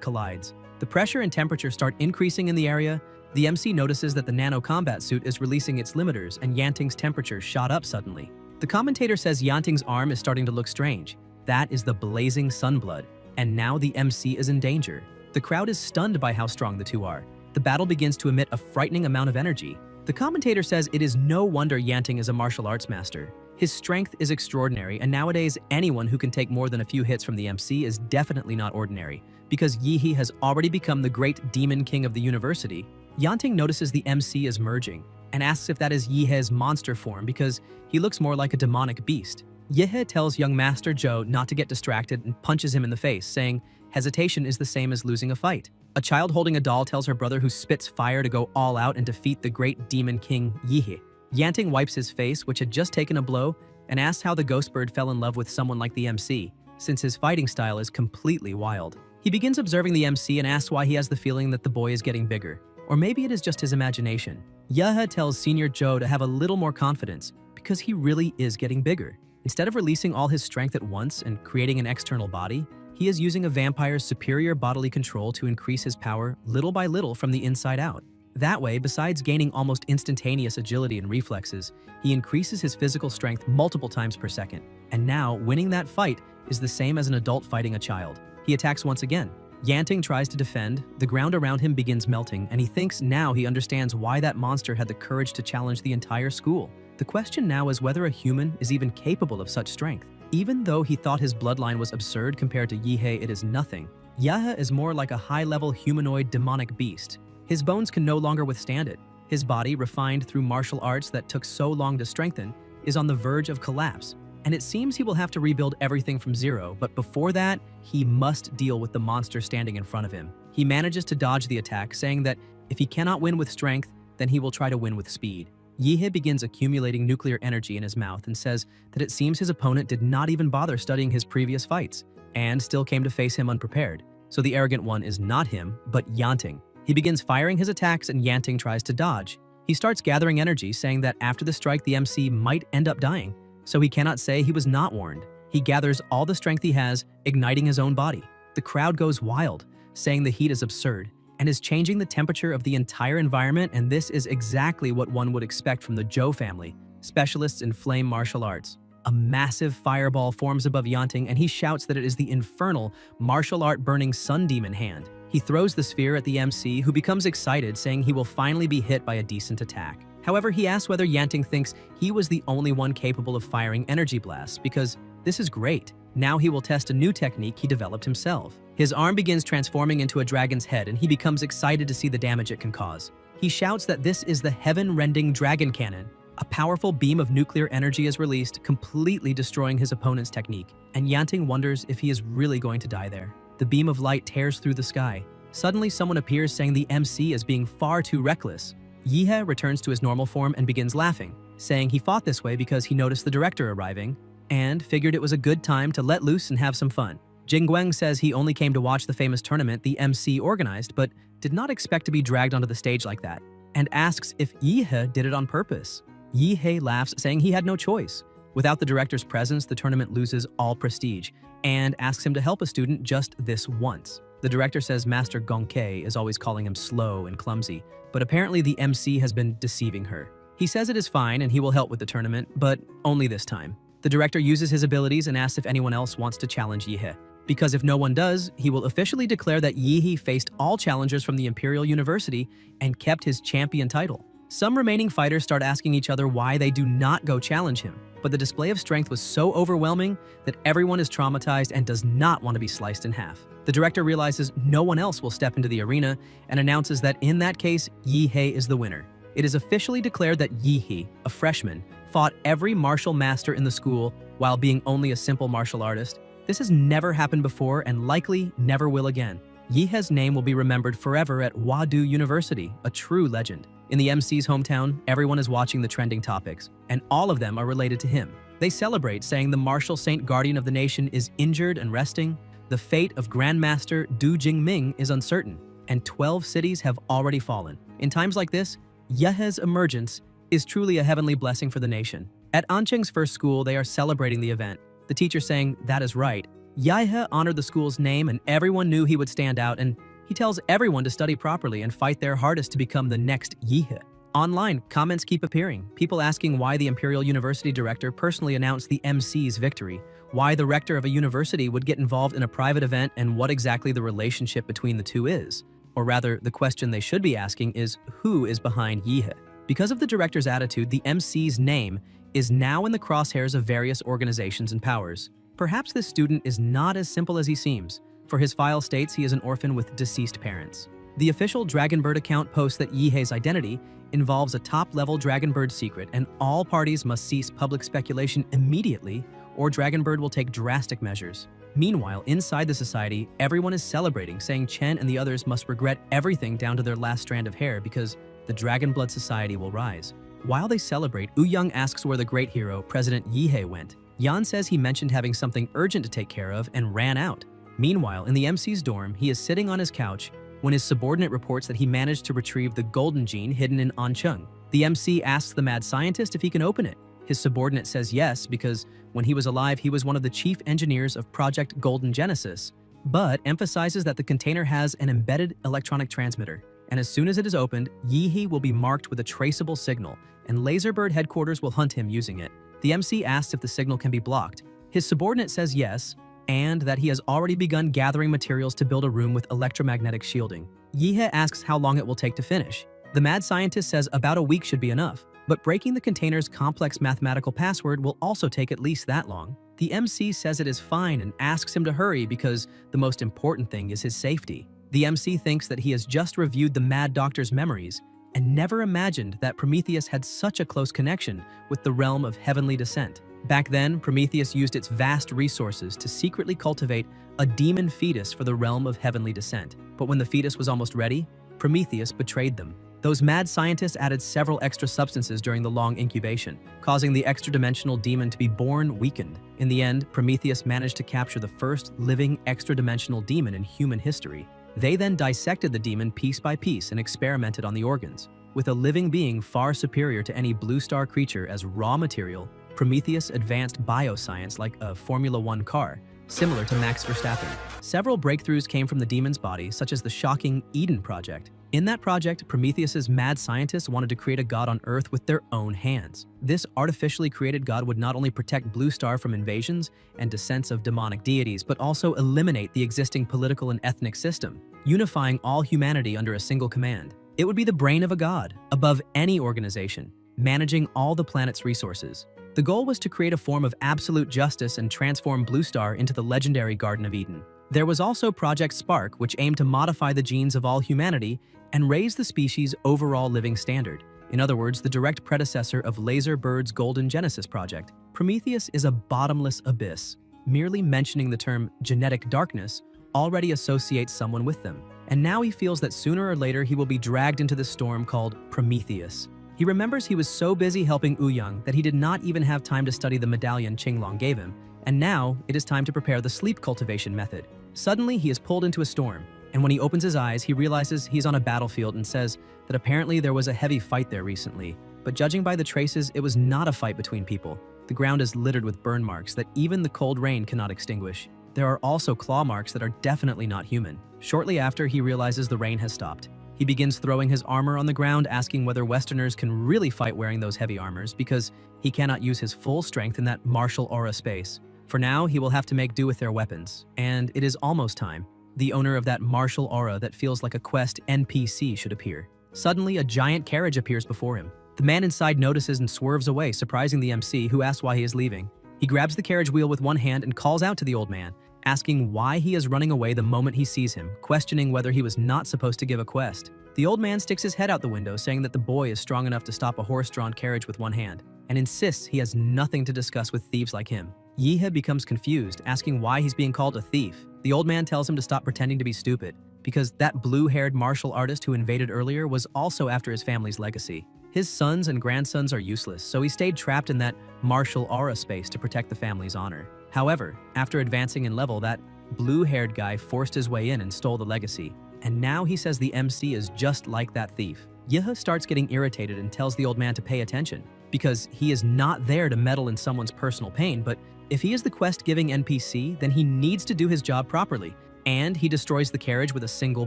collides. The pressure and temperature start increasing in the area. The MC notices that the nano combat suit is releasing its limiters and Yanting's temperature shot up suddenly. The commentator says Yanting's arm is starting to look strange. That is the Blazing Sun blood, and now the MC is in danger. The crowd is stunned by how strong the two are. The battle begins to emit a frightening amount of energy. The commentator says it is no wonder Yanting is a martial arts master. His strength is extraordinary, and nowadays anyone who can take more than a few hits from the MC is definitely not ordinary. Because Yihei has already become the great demon king of the university, Yanting notices the MC is merging and asks if that is Yihei's monster form because he looks more like a demonic beast. Yehe tells young Master Joe not to get distracted and punches him in the face, saying, "Hesitation is the same as losing a fight." A child holding a doll tells her brother who spits fire to go all out and defeat the great demon king Yehe. Yanting wipes his face, which had just taken a blow, and asks how the ghost bird fell in love with someone like the MC, since his fighting style is completely wild. He begins observing the MC and asks why he has the feeling that the boy is getting bigger. Or maybe it is just his imagination. Yehe tells Senior Joe to have a little more confidence, because he really is getting bigger. Instead of releasing all his strength at once and creating an external body, he is using a vampire's superior bodily control to increase his power little by little from the inside out. That way, besides gaining almost instantaneous agility and reflexes, he increases his physical strength multiple times per second. And now, winning that fight is the same as an adult fighting a child. He attacks once again. Yanting tries to defend, the ground around him begins melting, and he thinks now he understands why that monster had the courage to challenge the entire school. The question now is whether a human is even capable of such strength. Even though he thought his bloodline was absurd compared to Yehe, it is nothing. Yehe is more like a high-level humanoid demonic beast. His bones can no longer withstand it. His body, refined through martial arts that took so long to strengthen, is on the verge of collapse. And it seems he will have to rebuild everything from zero, but before that, he must deal with the monster standing in front of him. He manages to dodge the attack, saying that if he cannot win with strength, then he will try to win with speed. Yehe begins accumulating nuclear energy in his mouth and says that it seems his opponent did not even bother studying his previous fights, and still came to face him unprepared. So the arrogant one is not him, but Yanting. He begins firing his attacks and Yanting tries to dodge. He starts gathering energy, saying that after the strike the MC might end up dying, so he cannot say he was not warned. He gathers all the strength he has, igniting his own body. The crowd goes wild, saying the heat is absurd, and is changing the temperature of the entire environment, and this is exactly what one would expect from the Joe family, specialists in flame martial arts. A massive fireball forms above Yanting, and he shouts that it is the infernal, martial art burning sun demon hand. He throws the sphere at the MC, who becomes excited, saying he will finally be hit by a decent attack. However, he asks whether Yanting thinks he was the only one capable of firing energy blasts, because this is great. Now he will test a new technique he developed himself. His arm begins transforming into a dragon's head, and he becomes excited to see the damage it can cause. He shouts that this is the heaven-rending dragon cannon. A powerful beam of nuclear energy is released, completely destroying his opponent's technique, and Yanting wonders if he is really going to die there. The beam of light tears through the sky. Suddenly, someone appears saying the MC is being far too reckless. Yehe returns to his normal form and begins laughing, saying he fought this way because he noticed the director arriving and figured it was a good time to let loose and have some fun. Jingguang says he only came to watch the famous tournament the MC organized, but did not expect to be dragged onto the stage like that, and asks if Yehe did it on purpose. Yehe laughs, saying he had no choice. Without the director's presence, the tournament loses all prestige, and asks him to help a student just this once. The director says Master Gongke is always calling him slow and clumsy, but apparently the MC has been deceiving her. He says it is fine and he will help with the tournament, but only this time. The director uses his abilities and asks if anyone else wants to challenge Yehe, because if no one does, he will officially declare that Yehe faced all challengers from the Imperial University and kept his champion title. Some remaining fighters start asking each other why they do not go challenge him, but the display of strength was so overwhelming that everyone is traumatized and does not want to be sliced in half. The director realizes no one else will step into the arena and announces that in that case, Yehe is the winner. It is officially declared that Yehe, a freshman, fought every martial master in the school while being only a simple martial artist. This has never happened before and likely never will again. Yehe's name will be remembered forever at Wadu University, a true legend. In the MC's hometown, everyone is watching the trending topics, and all of them are related to him. They celebrate, saying the martial saint guardian of the nation is injured and resting, the fate of Grandmaster Du Jingming is uncertain, and 12 cities have already fallen. In times like this, Yehe's emergence is truly a heavenly blessing for the nation. At Ancheng's first school, they are celebrating the event, the teacher saying, "That is right." Yehe honored the school's name and everyone knew he would stand out, and he tells everyone to study properly and fight their hardest to become the next Yehe. Online, comments keep appearing, people asking why the Imperial University director personally announced the MC's victory, why the rector of a university would get involved in a private event, and what exactly the relationship between the two is. Or rather, the question they should be asking is who is behind Yehe? Because of the director's attitude, the MC's name is now in the crosshairs of various organizations and powers. Perhaps this student is not as simple as he seems, for his file states he is an orphan with deceased parents. The official Dragonbird account posts that Yehe's identity involves a top-level Dragonbird secret, and all parties must cease public speculation immediately, or Dragonbird will take drastic measures. Meanwhile, inside the society, everyone is celebrating, saying Chen and the others must regret everything down to their last strand of hair because the Dragonblood Society will rise. While they celebrate, Young asks where the great hero, President Yihei, went. Yan says he mentioned having something urgent to take care of and ran out. Meanwhile, in the MC's dorm, he is sitting on his couch when his subordinate reports that he managed to retrieve the golden gene hidden in Ancheng. The MC asks the mad scientist if he can open it. His subordinate says yes because when he was alive, he was one of the chief engineers of Project Golden Genesis, but emphasizes that the container has an embedded electronic transmitter, and as soon as it is opened, Yihei will be marked with a traceable signal, and Laserbird headquarters will hunt him using it. The MC asks if the signal can be blocked. His subordinate says yes, and that he has already begun gathering materials to build a room with electromagnetic shielding. Yihei asks how long it will take to finish. The mad scientist says about a week should be enough, but breaking the container's complex mathematical password will also take at least that long. The MC says it is fine and asks him to hurry because the most important thing is his safety. The MC thinks that he has just reviewed the mad doctor's memories and never imagined that Prometheus had such a close connection with the realm of heavenly descent. Back then, Prometheus used its vast resources to secretly cultivate a demon fetus for the realm of heavenly descent. But when the fetus was almost ready, Prometheus betrayed them. Those mad scientists added several extra substances during the long incubation, causing the extra-dimensional demon to be born weakened. In the end, Prometheus managed to capture the first living extra-dimensional demon in human history. They then dissected the demon piece by piece and experimented on the organs. With a living being far superior to any blue star creature as raw material, Prometheus advanced bioscience like a Formula One car, similar to Max Verstappen. Several breakthroughs came from the demon's body, such as the shocking Eden Project. In that project, Prometheus's mad scientists wanted to create a god on Earth with their own hands. This artificially created god would not only protect Blue Star from invasions and descents of demonic deities, but also eliminate the existing political and ethnic system, unifying all humanity under a single command. It would be the brain of a god, above any organization, managing all the planet's resources. The goal was to create a form of absolute justice and transform Blue Star into the legendary Garden of Eden. There was also Project Spark, which aimed to modify the genes of all humanity and raise the species' overall living standard. In other words, the direct predecessor of Laserbird's Golden Genesis project. Prometheus is a bottomless abyss. Merely mentioning the term genetic darkness already associates someone with them. And now he feels that sooner or later he will be dragged into the storm called Prometheus. He remembers he was so busy helping Young that he did not even have time to study the medallion Qinglong gave him, and now it is time to prepare the sleep cultivation method. Suddenly, he is pulled into a storm, and when he opens his eyes, he realizes he's on a battlefield and says that apparently there was a heavy fight there recently, but judging by the traces, it was not a fight between people. The ground is littered with burn marks that even the cold rain cannot extinguish. There are also claw marks that are definitely not human. Shortly after, he realizes the rain has stopped. He begins throwing his armor on the ground, asking whether Westerners can really fight wearing those heavy armors because he cannot use his full strength in that martial aura space. For now, he will have to make do with their weapons, and it is almost time. The owner of that martial aura that feels like a quest NPC should appear. Suddenly, a giant carriage appears before him. The man inside notices and swerves away, surprising the MC, who asks why he is leaving. He grabs the carriage wheel with one hand and calls out to the old man, asking why he is running away the moment he sees him, questioning whether he was not supposed to give a quest. The old man sticks his head out the window, saying that the boy is strong enough to stop a horse-drawn carriage with one hand, and insists he has nothing to discuss with thieves like him. Yihei becomes confused, asking why he's being called a thief. The old man tells him to stop pretending to be stupid, because that blue-haired martial artist who invaded earlier was also after his family's legacy. His sons and grandsons are useless, so he stayed trapped in that martial aura space to protect the family's honor. However, after advancing in level, that blue-haired guy forced his way in and stole the legacy. And now he says the MC is just like that thief. Yihei starts getting irritated and tells the old man to pay attention, because he is not there to meddle in someone's personal pain, but if he is the quest-giving NPC, then he needs to do his job properly, and he destroys the carriage with a single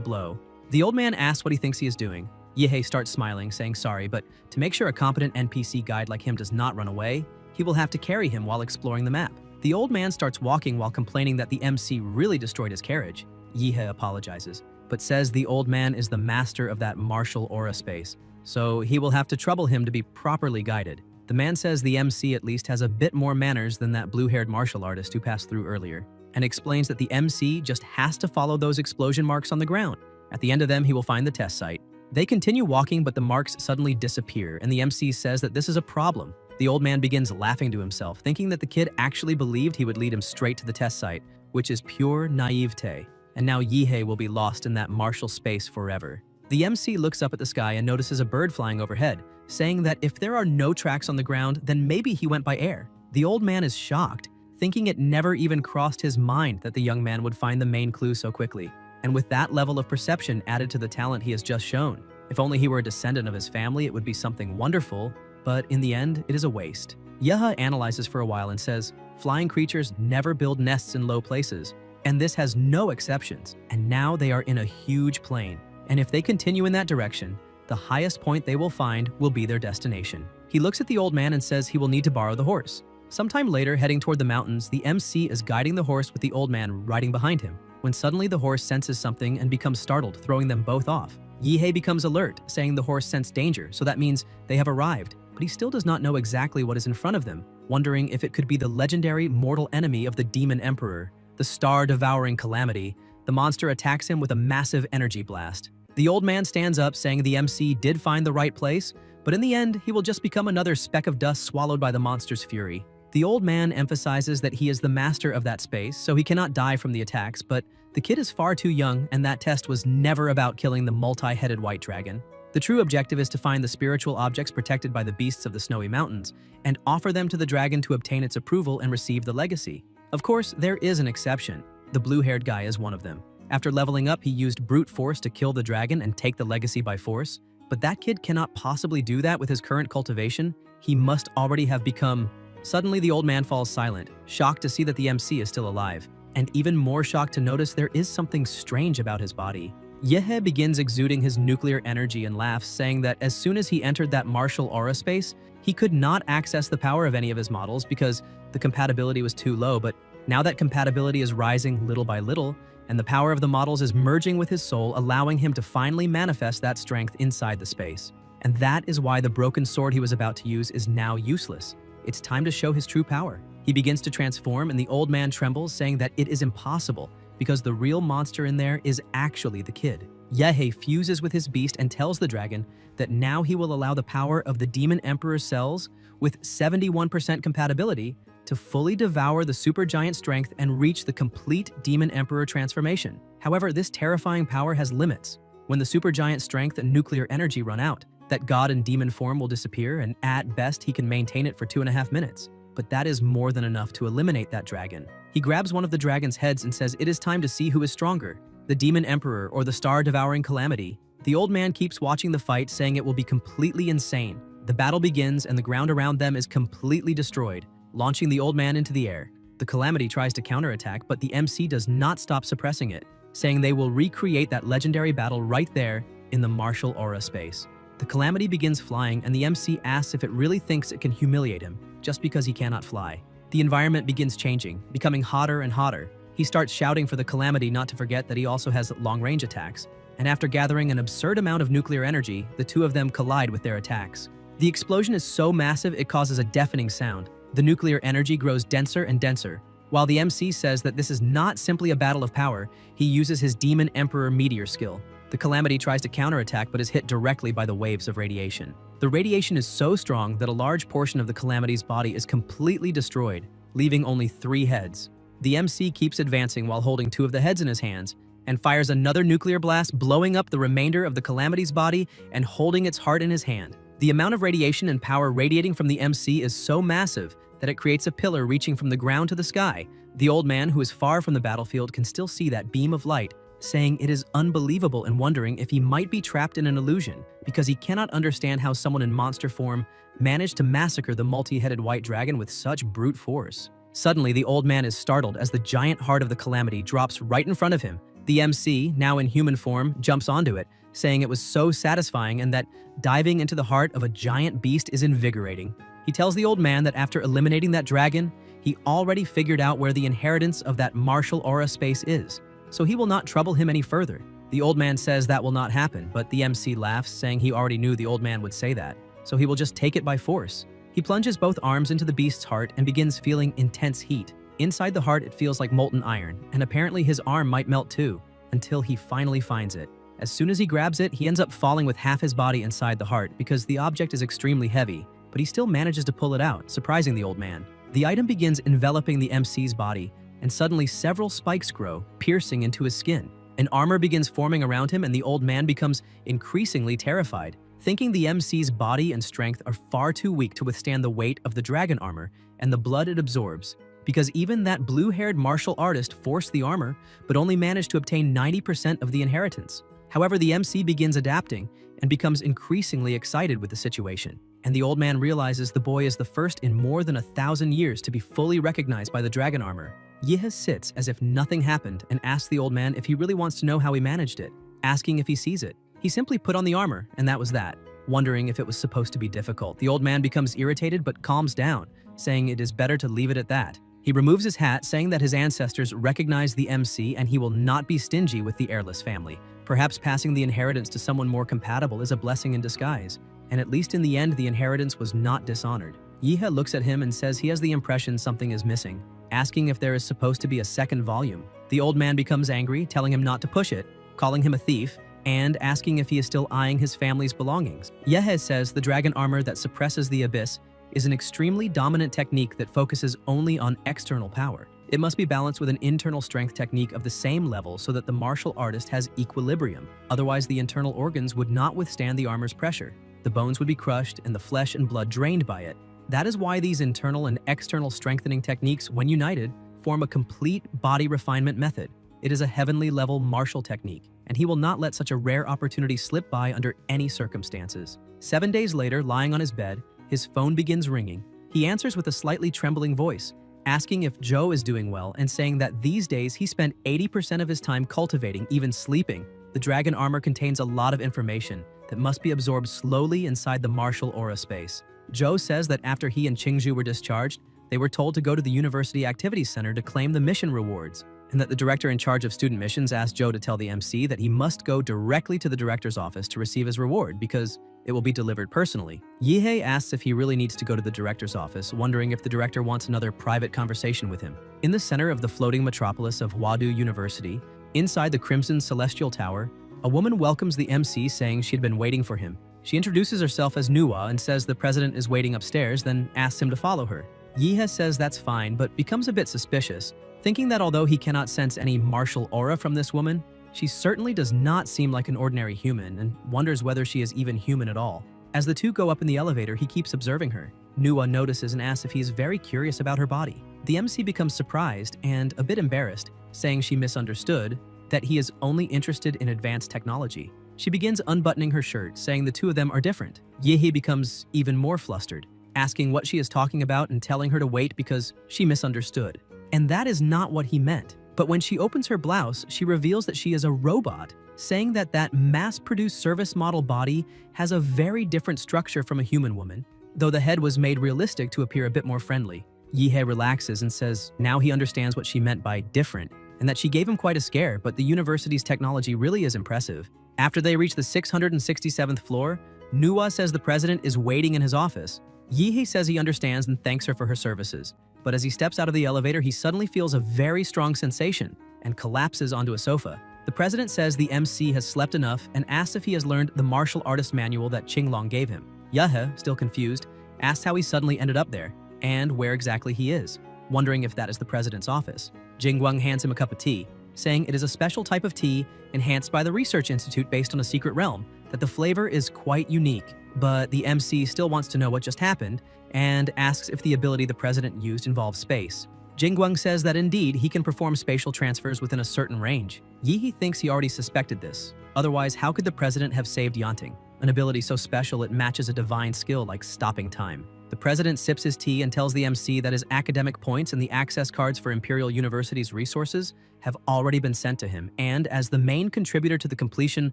blow. The old man asks what he thinks he is doing. Yihei starts smiling, saying sorry, but to make sure a competent NPC guide like him does not run away, he will have to carry him while exploring the map. The old man starts walking while complaining that the MC really destroyed his carriage. Yihei apologizes, but says the old man is the master of that martial aura space, so he will have to trouble him to be properly guided. The man says the MC at least has a bit more manners than that blue-haired martial artist who passed through earlier, and explains that the MC just has to follow those explosion marks on the ground. At the end of them, he will find the test site. They continue walking, but the marks suddenly disappear, and the MC says that this is a problem, The old man begins laughing to himself, thinking that the kid actually believed he would lead him straight to the test site, which is pure naivete. And now Yihei will be lost in that martial space forever. The MC looks up at the sky and notices a bird flying overhead, saying that if there are no tracks on the ground, then maybe he went by air. The old man is shocked, thinking it never even crossed his mind that the young man would find the main clue so quickly. And with that level of perception added to the talent he has just shown, if only he were a descendant of his family, it would be something wonderful, but in the end, it is a waste. Yeha analyzes for a while and says, flying creatures never build nests in low places, and this has no exceptions, and now they are in a huge plain. And if they continue in that direction, the highest point they will find will be their destination. He looks at the old man and says he will need to borrow the horse. Sometime later, heading toward the mountains, the MC is guiding the horse with the old man riding behind him, when suddenly the horse senses something and becomes startled, throwing them both off. Yihei becomes alert, saying the horse sensed danger, so that means they have arrived, but he still does not know exactly what is in front of them, wondering if it could be the legendary mortal enemy of the Demon Emperor, the star-devouring Calamity. The monster attacks him with a massive energy blast. The old man stands up, saying the MC did find the right place, but in the end, he will just become another speck of dust swallowed by the monster's fury. The old man emphasizes that he is the master of that space, so he cannot die from the attacks, but the kid is far too young, and that test was never about killing the multi-headed white dragon. The true objective is to find the spiritual objects protected by the beasts of the snowy mountains, and offer them to the dragon to obtain its approval and receive the legacy. Of course, there is an exception. The blue-haired guy is one of them. After leveling up, he used brute force to kill the dragon and take the legacy by force, but that kid cannot possibly do that with his current cultivation. He must already have become... Suddenly, the old man falls silent, shocked to see that the MC is still alive, and even more shocked to notice there is something strange about his body. Yehe begins exuding his nuclear energy and laughs, saying that as soon as he entered that martial aura space, he could not access the power of any of his models because the compatibility was too low, but now that compatibility is rising little by little, and the power of the models is merging with his soul, allowing him to finally manifest that strength inside the space. And that is why the broken sword he was about to use is now useless. It's time to show his true power. He begins to transform, and the old man trembles, saying that it is impossible because the real monster in there is actually the kid. Yehe fuses with his beast and tells the dragon that now he will allow the power of the Demon Emperor's cells with 71% compatibility to fully devour the supergiant strength and reach the complete Demon Emperor transformation. However, this terrifying power has limits. When the supergiant strength and nuclear energy run out, that god and demon form will disappear, and at best he can maintain it for 2.5 minutes. But that is more than enough to eliminate that dragon. He grabs one of the dragon's heads and says it is time to see who is stronger, the Demon Emperor or the star-devouring Calamity. The old man keeps watching the fight, saying it will be completely insane. The battle begins and the ground around them is completely destroyed, launching the old man into the air. The Calamity tries to counterattack, but the MC does not stop suppressing it, saying they will recreate that legendary battle right there in the martial aura space. The Calamity begins flying, and the MC asks if it really thinks it can humiliate him, just because he cannot fly. The environment begins changing, becoming hotter and hotter. He starts shouting for the Calamity not to forget that he also has long-range attacks, and after gathering an absurd amount of nuclear energy, the two of them collide with their attacks. The explosion is so massive it causes a deafening sound. The nuclear energy grows denser and denser. While the MC says that this is not simply a battle of power, he uses his Demon Emperor meteor skill. The Calamity tries to counterattack but is hit directly by the waves of radiation. The radiation is so strong that a large portion of the Calamity's body is completely destroyed, leaving only 3 heads. The MC keeps advancing while holding 2 of the heads in his hands, and fires another nuclear blast, blowing up the remainder of the Calamity's body and holding its heart in his hand. The amount of radiation and power radiating from the MC is so massive that it creates a pillar reaching from the ground to the sky. The old man, who is far from the battlefield, can still see that beam of light, saying it is unbelievable and wondering if he might be trapped in an illusion because he cannot understand how someone in monster form managed to massacre the multi-headed white dragon with such brute force. Suddenly, the old man is startled as the giant heart of the Calamity drops right in front of him. The MC, now in human form, jumps onto it, saying it was so satisfying and that diving into the heart of a giant beast is invigorating. He tells the old man that after eliminating that dragon, he already figured out where the inheritance of that martial aura space is, so he will not trouble him any further. The old man says that will not happen, but the MC laughs, saying he already knew the old man would say that, so he will just take it by force. He plunges both arms into the beast's heart and begins feeling intense heat. Inside the heart, it feels like molten iron, and apparently his arm might melt too, until he finally finds it. As soon as he grabs it, he ends up falling with half his body inside the heart because the object is extremely heavy, but he still manages to pull it out, surprising the old man. The item begins enveloping the MC's body, and suddenly several spikes grow, piercing into his skin. An armor begins forming around him, and the old man becomes increasingly terrified. Thinking the MC's body and strength are far too weak to withstand the weight of the dragon armor and the blood it absorbs, because even that blue-haired martial artist forced the armor, but only managed to obtain 90% of the inheritance. However, the MC begins adapting and becomes increasingly excited with the situation. And the old man realizes the boy is the first in more than 1,000 years to be fully recognized by the dragon armor. Yehe sits as if nothing happened and asks the old man if he really wants to know how he managed it, asking if he sees it. He simply put on the armor, and that was that. Wondering if it was supposed to be difficult, the old man becomes irritated but calms down, saying it is better to leave it at that. He removes his hat, saying that his ancestors recognize the MC and he will not be stingy with the heirless family. Perhaps passing the inheritance to someone more compatible is a blessing in disguise. And at least in the end, the inheritance was not dishonored. Yehe looks at him and says he has the impression something is missing, asking if there is supposed to be a second volume. The old man becomes angry, telling him not to push it, calling him a thief, and asking if he is still eyeing his family's belongings. Yehe says the dragon armor that suppresses the abyss is an extremely dominant technique that focuses only on external power. It must be balanced with an internal strength technique of the same level so that the martial artist has equilibrium. Otherwise, the internal organs would not withstand the armor's pressure. The bones would be crushed and the flesh and blood drained by it. That is why these internal and external strengthening techniques, when united, form a complete body refinement method. It is a heavenly level martial technique, and he will not let such a rare opportunity slip by under any circumstances. 7 days later, lying on his bed, his phone begins ringing. He answers with a slightly trembling voice, asking if Joe is doing well and saying that these days he spent 80% of his time cultivating, even sleeping. The dragon armor contains a lot of information that must be absorbed slowly inside the martial aura space. Joe says that after he and Qingju were discharged, they were told to go to the University Activities Center to claim the mission rewards, and that the director in charge of student missions asked Joe to tell the MC that he must go directly to the director's office to receive his reward because it will be delivered personally. Yehe asks if he really needs to go to the director's office, wondering if the director wants another private conversation with him. In the center of the floating metropolis of Wadu University, inside the Crimson Celestial Tower, a woman welcomes the MC, saying she had been waiting for him. She introduces herself as Nuwa and says the president is waiting upstairs, then asks him to follow her. Yehe says that's fine, but becomes a bit suspicious, thinking that although he cannot sense any martial aura from this woman, she certainly does not seem like an ordinary human, and wonders whether she is even human at all. As the two go up in the elevator, he keeps observing her. Nuwa notices and asks if he is very curious about her body. The MC becomes surprised and a bit embarrassed, saying she misunderstood, that he is only interested in advanced technology. She begins unbuttoning her shirt, saying the two of them are different. Yehe becomes even more flustered, asking what she is talking about and telling her to wait because she misunderstood. And that is not what he meant. But when she opens her blouse, she reveals that she is a robot, saying that that mass-produced service model body has a very different structure from a human woman, though the head was made realistic to appear a bit more friendly. Yehe relaxes and says now he understands what she meant by different, and that she gave him quite a scare, but the university's technology really is impressive. After they reach the 667th floor, Nuwa says the president is waiting in his office. Yehe says he understands and thanks her for her services. But as he steps out of the elevator, he suddenly feels a very strong sensation and collapses onto a sofa. The president says the MC has slept enough and asks if he has learned the martial artist manual that Qinglong gave him. Yehe, still confused, asks how he suddenly ended up there and where exactly he is, wondering if that is the president's office. Jingguang hands him a cup of tea, saying it is a special type of tea enhanced by the research institute based on a secret realm, that the flavor is quite unique. But the MC still wants to know what just happened and asks if the ability the president used involves space. Jingguang says that indeed he can perform spatial transfers within a certain range. Yehe thinks he already suspected this. Otherwise, how could the president have saved Yanting? An ability so special it matches a divine skill like stopping time. The president sips his tea and tells the MC that his academic points and the access cards for Imperial University's resources have already been sent to him, and as the main contributor to the completion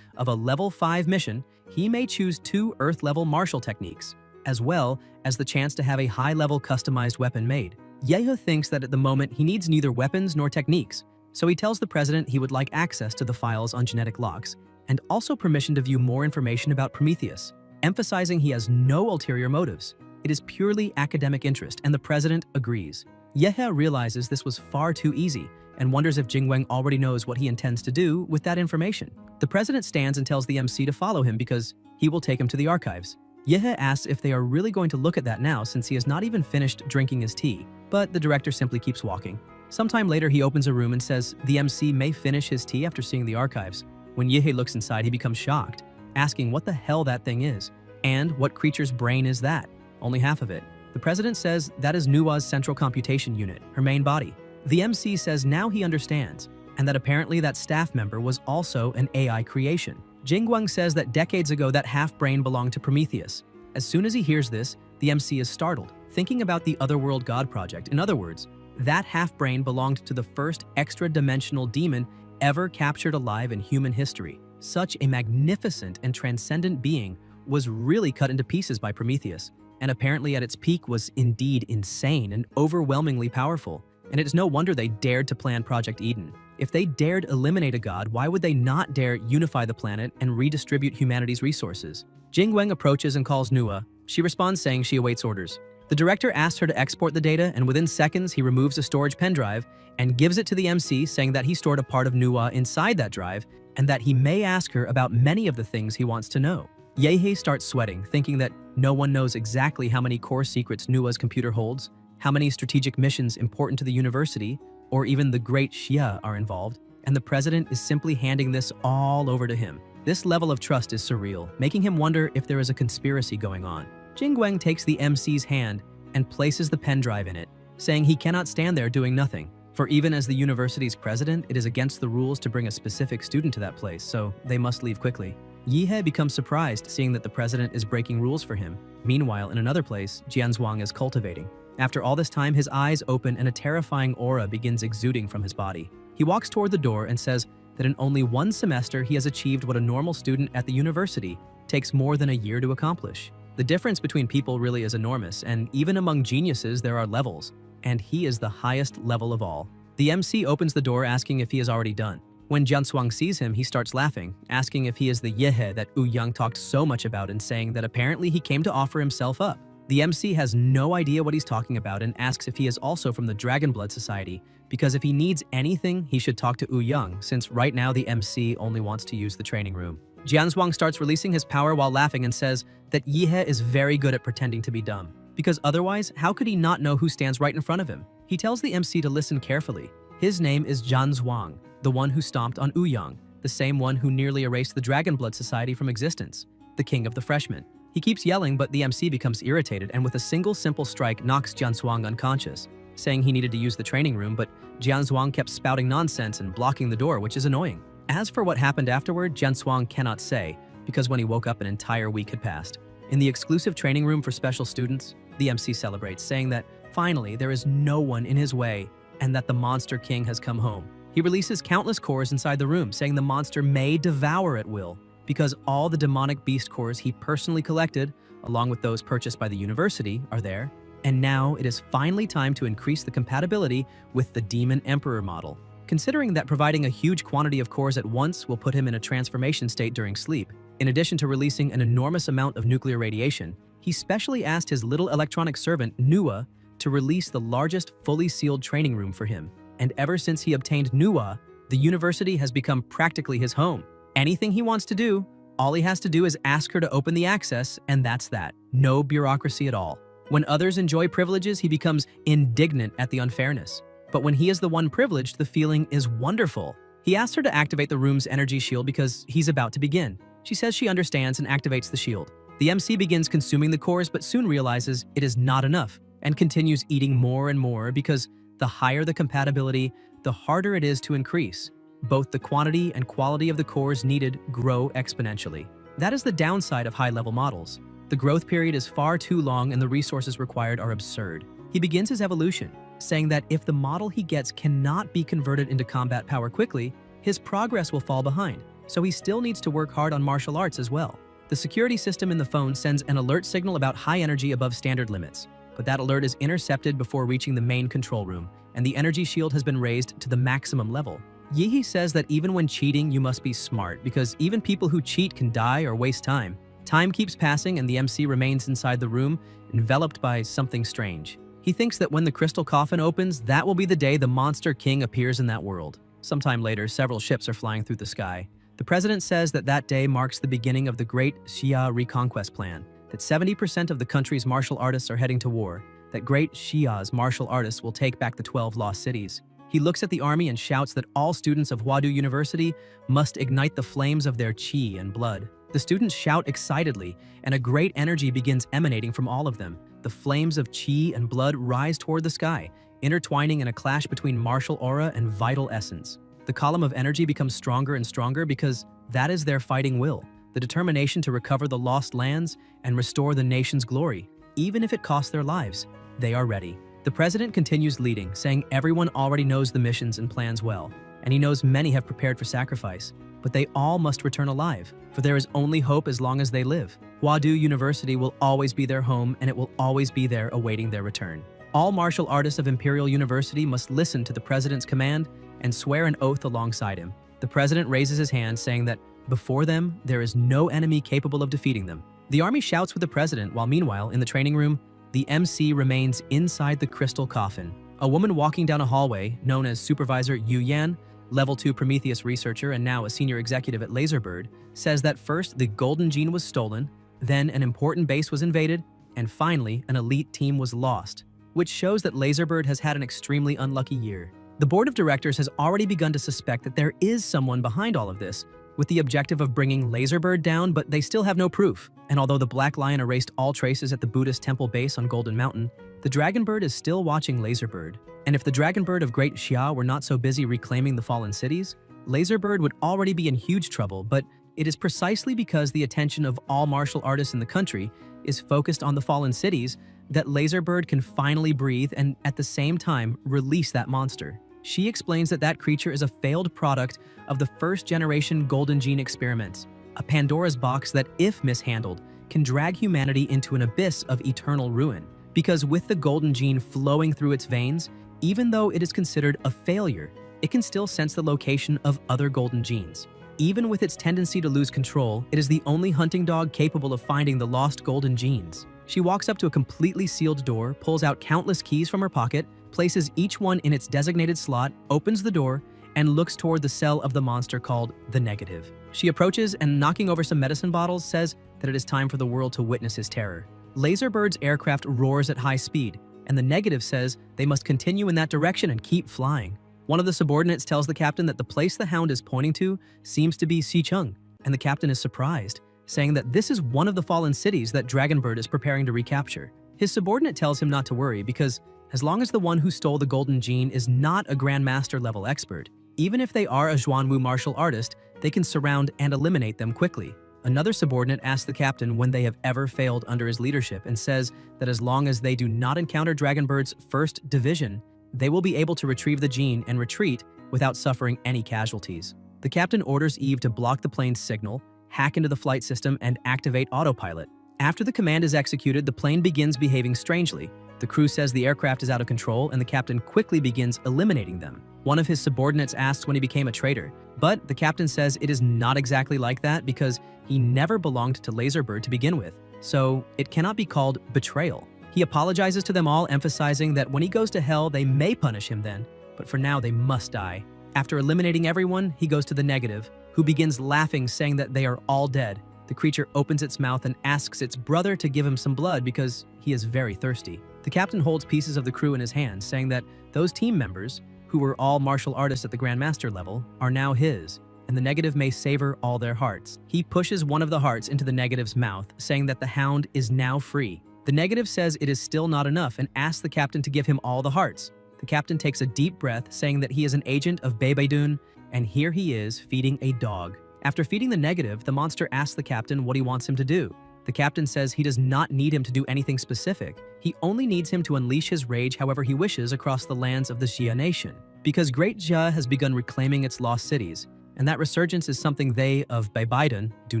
of a level 5 mission, he may choose 2 Earth-level martial techniques, as well as the chance to have a high-level customized weapon made. Yehe thinks that at the moment he needs neither weapons nor techniques, so he tells the president he would like access to the files on genetic locks, and also permission to view more information about Prometheus, emphasizing he has no ulterior motives. It is purely academic interest, and the president agrees. Yehe realizes this was far too easy and wonders if Jingguang already knows what he intends to do with that information. The president stands and tells the MC to follow him because he will take him to the archives. Yehe asks if they are really going to look at that now since he has not even finished drinking his tea, but the director simply keeps walking. Sometime later, he opens a room and says the MC may finish his tea after seeing the archives. When Yehe looks inside, he becomes shocked, asking what the hell that thing is, and what creature's brain is that? Only half of it. The president says that is Nua's central computation unit, her main body. The MC says now he understands, and that apparently that staff member was also an AI creation. Jingguang says that decades ago that half-brain belonged to Prometheus. As soon as he hears this, the MC is startled, thinking about the Otherworld God Project. In other words, that half-brain belonged to the first extra-dimensional demon ever captured alive in human history. Such a magnificent and transcendent being was really cut into pieces by Prometheus, and apparently at its peak was indeed insane and overwhelmingly powerful. And it is no wonder they dared to plan Project Eden. If they dared eliminate a god, why would they not dare unify the planet and redistribute humanity's resources? Jingguang approaches and calls Nua. She responds saying she awaits orders. The director asks her to export the data, and within seconds he removes a storage pen drive and gives it to the MC, saying that he stored a part of Nua inside that drive and that he may ask her about many of the things he wants to know. Yehe starts sweating, thinking that no one knows exactly how many core secrets Nua's computer holds, how many strategic missions important to the university, or even the Great Xia are involved, and the president is simply handing this all over to him. This level of trust is surreal, making him wonder if there is a conspiracy going on. Jingguang takes the MC's hand and places the pen drive in it, saying he cannot stand there doing nothing. For even as the university's president, it is against the rules to bring a specific student to that place, so they must leave quickly. Yehe becomes surprised seeing that the president is breaking rules for him. Meanwhile, in another place, Jianzhuang is cultivating. After all this time, his eyes open and a terrifying aura begins exuding from his body. He walks toward the door and says that in only one semester he has achieved what a normal student at the university takes more than a year to accomplish. The difference between people really is enormous, and even among geniuses there are levels, and he is the highest level of all. The MC opens the door asking if he is already done. When Jianzhuang sees him, he starts laughing, asking if he is the Yehe that Wu Yang talked so much about and saying that apparently he came to offer himself up. The MC has no idea what he's talking about and asks if he is also from the Dragon Blood Society, because if he needs anything, he should talk to Wu Yang, since right now the MC only wants to use the training room. Jianzhuang starts releasing his power while laughing and says that Yehe is very good at pretending to be dumb, because otherwise, how could he not know who stands right in front of him? He tells the MC to listen carefully. His name is Jianzhuang, the one who stomped on Wu Yang, the same one who nearly erased the Dragon Blood Society from existence, the king of the freshmen. He keeps yelling, but the MC becomes irritated and with a single simple strike knocks Jianzhuang unconscious, saying he needed to use the training room, but Jianzhuang kept spouting nonsense and blocking the door, which is annoying. As for what happened afterward, Jianzhuang cannot say, because when he woke up an entire week had passed. In the exclusive training room for special students, the MC celebrates, saying that finally there is no one in his way and that the Monster King has come home. He releases countless cores inside the room, saying the monster may devour at will, because all the demonic beast cores he personally collected, along with those purchased by the university, are there. And now it is finally time to increase the compatibility with the Demon Emperor model. Considering that providing a huge quantity of cores at once will put him in a transformation state during sleep, in addition to releasing an enormous amount of nuclear radiation, he specially asked his little electronic servant, Nua, to release the largest fully sealed training room for him. And ever since he obtained Nua, the university has become practically his home. Anything he wants to do, all he has to do is ask her to open the access, and that's that. No bureaucracy at all. When others enjoy privileges, he becomes indignant at the unfairness. But when he is the one privileged, the feeling is wonderful. He asks her to activate the room's energy shield because he's about to begin. She says she understands and activates the shield. The MC begins consuming the cores, but soon realizes it is not enough and continues eating more and more because the higher the compatibility, the harder it is to increase. Both the quantity and quality of the cores needed grow exponentially. That is the downside of high-level models. The growth period is far too long and the resources required are absurd. He begins his evolution, saying that if the model he gets cannot be converted into combat power quickly, his progress will fall behind, so he still needs to work hard on martial arts as well. The security system in the phone sends an alert signal about high energy above standard limits, but that alert is intercepted before reaching the main control room, and the energy shield has been raised to the maximum level. Yehe says that even when cheating, you must be smart, because even people who cheat can die or waste time. Time keeps passing and the MC remains inside the room, enveloped by something strange. He thinks that when the crystal coffin opens, that will be the day the Monster King appears in that world. Sometime later, several ships are flying through the sky. The president says that that day marks the beginning of the Great Xia Reconquest Plan. that 70% of the country's martial artists are heading to war, that great Xia's martial artists will take back the 12 lost cities. He looks at the army and shouts that all students of Huadu University must ignite the flames of their qi and blood. The students shout excitedly, and a great energy begins emanating from all of them. The flames of qi and blood rise toward the sky, intertwining in a clash between martial aura and vital essence. The column of energy becomes stronger and stronger because that is their fighting will, the determination to recover the lost lands and restore the nation's glory, even if it costs their lives. They are ready. The president continues leading, saying everyone already knows the missions and plans well, and he knows many have prepared for sacrifice, but they all must return alive, for there is only hope as long as they live. Huadu University will always be their home, and it will always be there awaiting their return. All martial artists of Imperial University must listen to the president's command and swear an oath alongside him. The president raises his hand, saying that before them, there is no enemy capable of defeating them. The army shouts with the president, while meanwhile, in the training room, the MC remains inside the crystal coffin. A woman walking down a hallway, known as Supervisor Yu Yan, Level 2 Prometheus researcher and now a senior executive at Laserbird, says that first the golden gene was stolen, then an important base was invaded, and finally an elite team was lost, which shows that Laserbird has had an extremely unlucky year. The board of directors has already begun to suspect that there is someone behind all of this, with the objective of bringing Laserbird down, but they still have no proof. And although the Black Lion erased all traces at the Buddhist temple base on Golden Mountain, the Dragonbird is still watching Laserbird. And if the Dragonbird of Great Xia were not so busy reclaiming the fallen cities, Laserbird would already be in huge trouble, but it is precisely because the attention of all martial artists in the country is focused on the fallen cities that Laserbird can finally breathe and at the same time release that monster. She explains that that creature is a failed product of the first-generation Golden Gene experiments, a Pandora's box that, if mishandled, can drag humanity into an abyss of eternal ruin. Because with the Golden Gene flowing through its veins, even though it is considered a failure, it can still sense the location of other Golden Genes. Even with its tendency to lose control, it is the only hunting dog capable of finding the lost Golden Genes. She walks up to a completely sealed door, pulls out countless keys from her pocket, places each one in its designated slot, opens the door, and looks toward the cell of the monster called the Negative. She approaches and, knocking over some medicine bottles, says that it is time for the world to witness his terror. Laserbird's aircraft roars at high speed, and the Negative says they must continue in that direction and keep flying. One of the subordinates tells the captain that the place the hound is pointing to seems to be Xicheng, and the captain is surprised, saying that this is one of the fallen cities that Dragonbird is preparing to recapture. His subordinate tells him not to worry because as long as the one who stole the Golden Gene is not a Grandmaster level expert, even if they are a Zhuanwu martial artist, they can surround and eliminate them quickly. Another subordinate asks the captain when they have ever failed under his leadership and says that as long as they do not encounter Dragonbird's first division, they will be able to retrieve the gene and retreat without suffering any casualties. The captain orders Eve to block the plane's signal, hack into the flight system, and activate autopilot. After the command is executed, the plane begins behaving strangely. The crew says the aircraft is out of control, and the captain quickly begins eliminating them. One of his subordinates asks when he became a traitor, but the captain says it is not exactly like that because he never belonged to Laserbird to begin with, so it cannot be called betrayal. He apologizes to them all, emphasizing that when he goes to hell, they may punish him then, but for now they must die. After eliminating everyone, he goes to the Negative, who begins laughing, saying that they are all dead. The creature opens its mouth and asks its brother to give him some blood because he is very thirsty. The captain holds pieces of the crew in his hands, saying that those team members, who were all martial artists at the Grandmaster level, are now his, and the Negative may savor all their hearts. He pushes one of the hearts into the Negative's mouth, saying that the hound is now free. The Negative says it is still not enough and asks the captain to give him all the hearts. The captain takes a deep breath, saying that he is an agent of Bebeidun, and here he is feeding a dog. After feeding the Negative, the monster asks the captain what he wants him to do. The captain says he does not need him to do anything specific. He only needs him to unleash his rage however he wishes across the lands of the Xia nation, because Great Xia has begun reclaiming its lost cities, and that resurgence is something they, of Bebeidun, do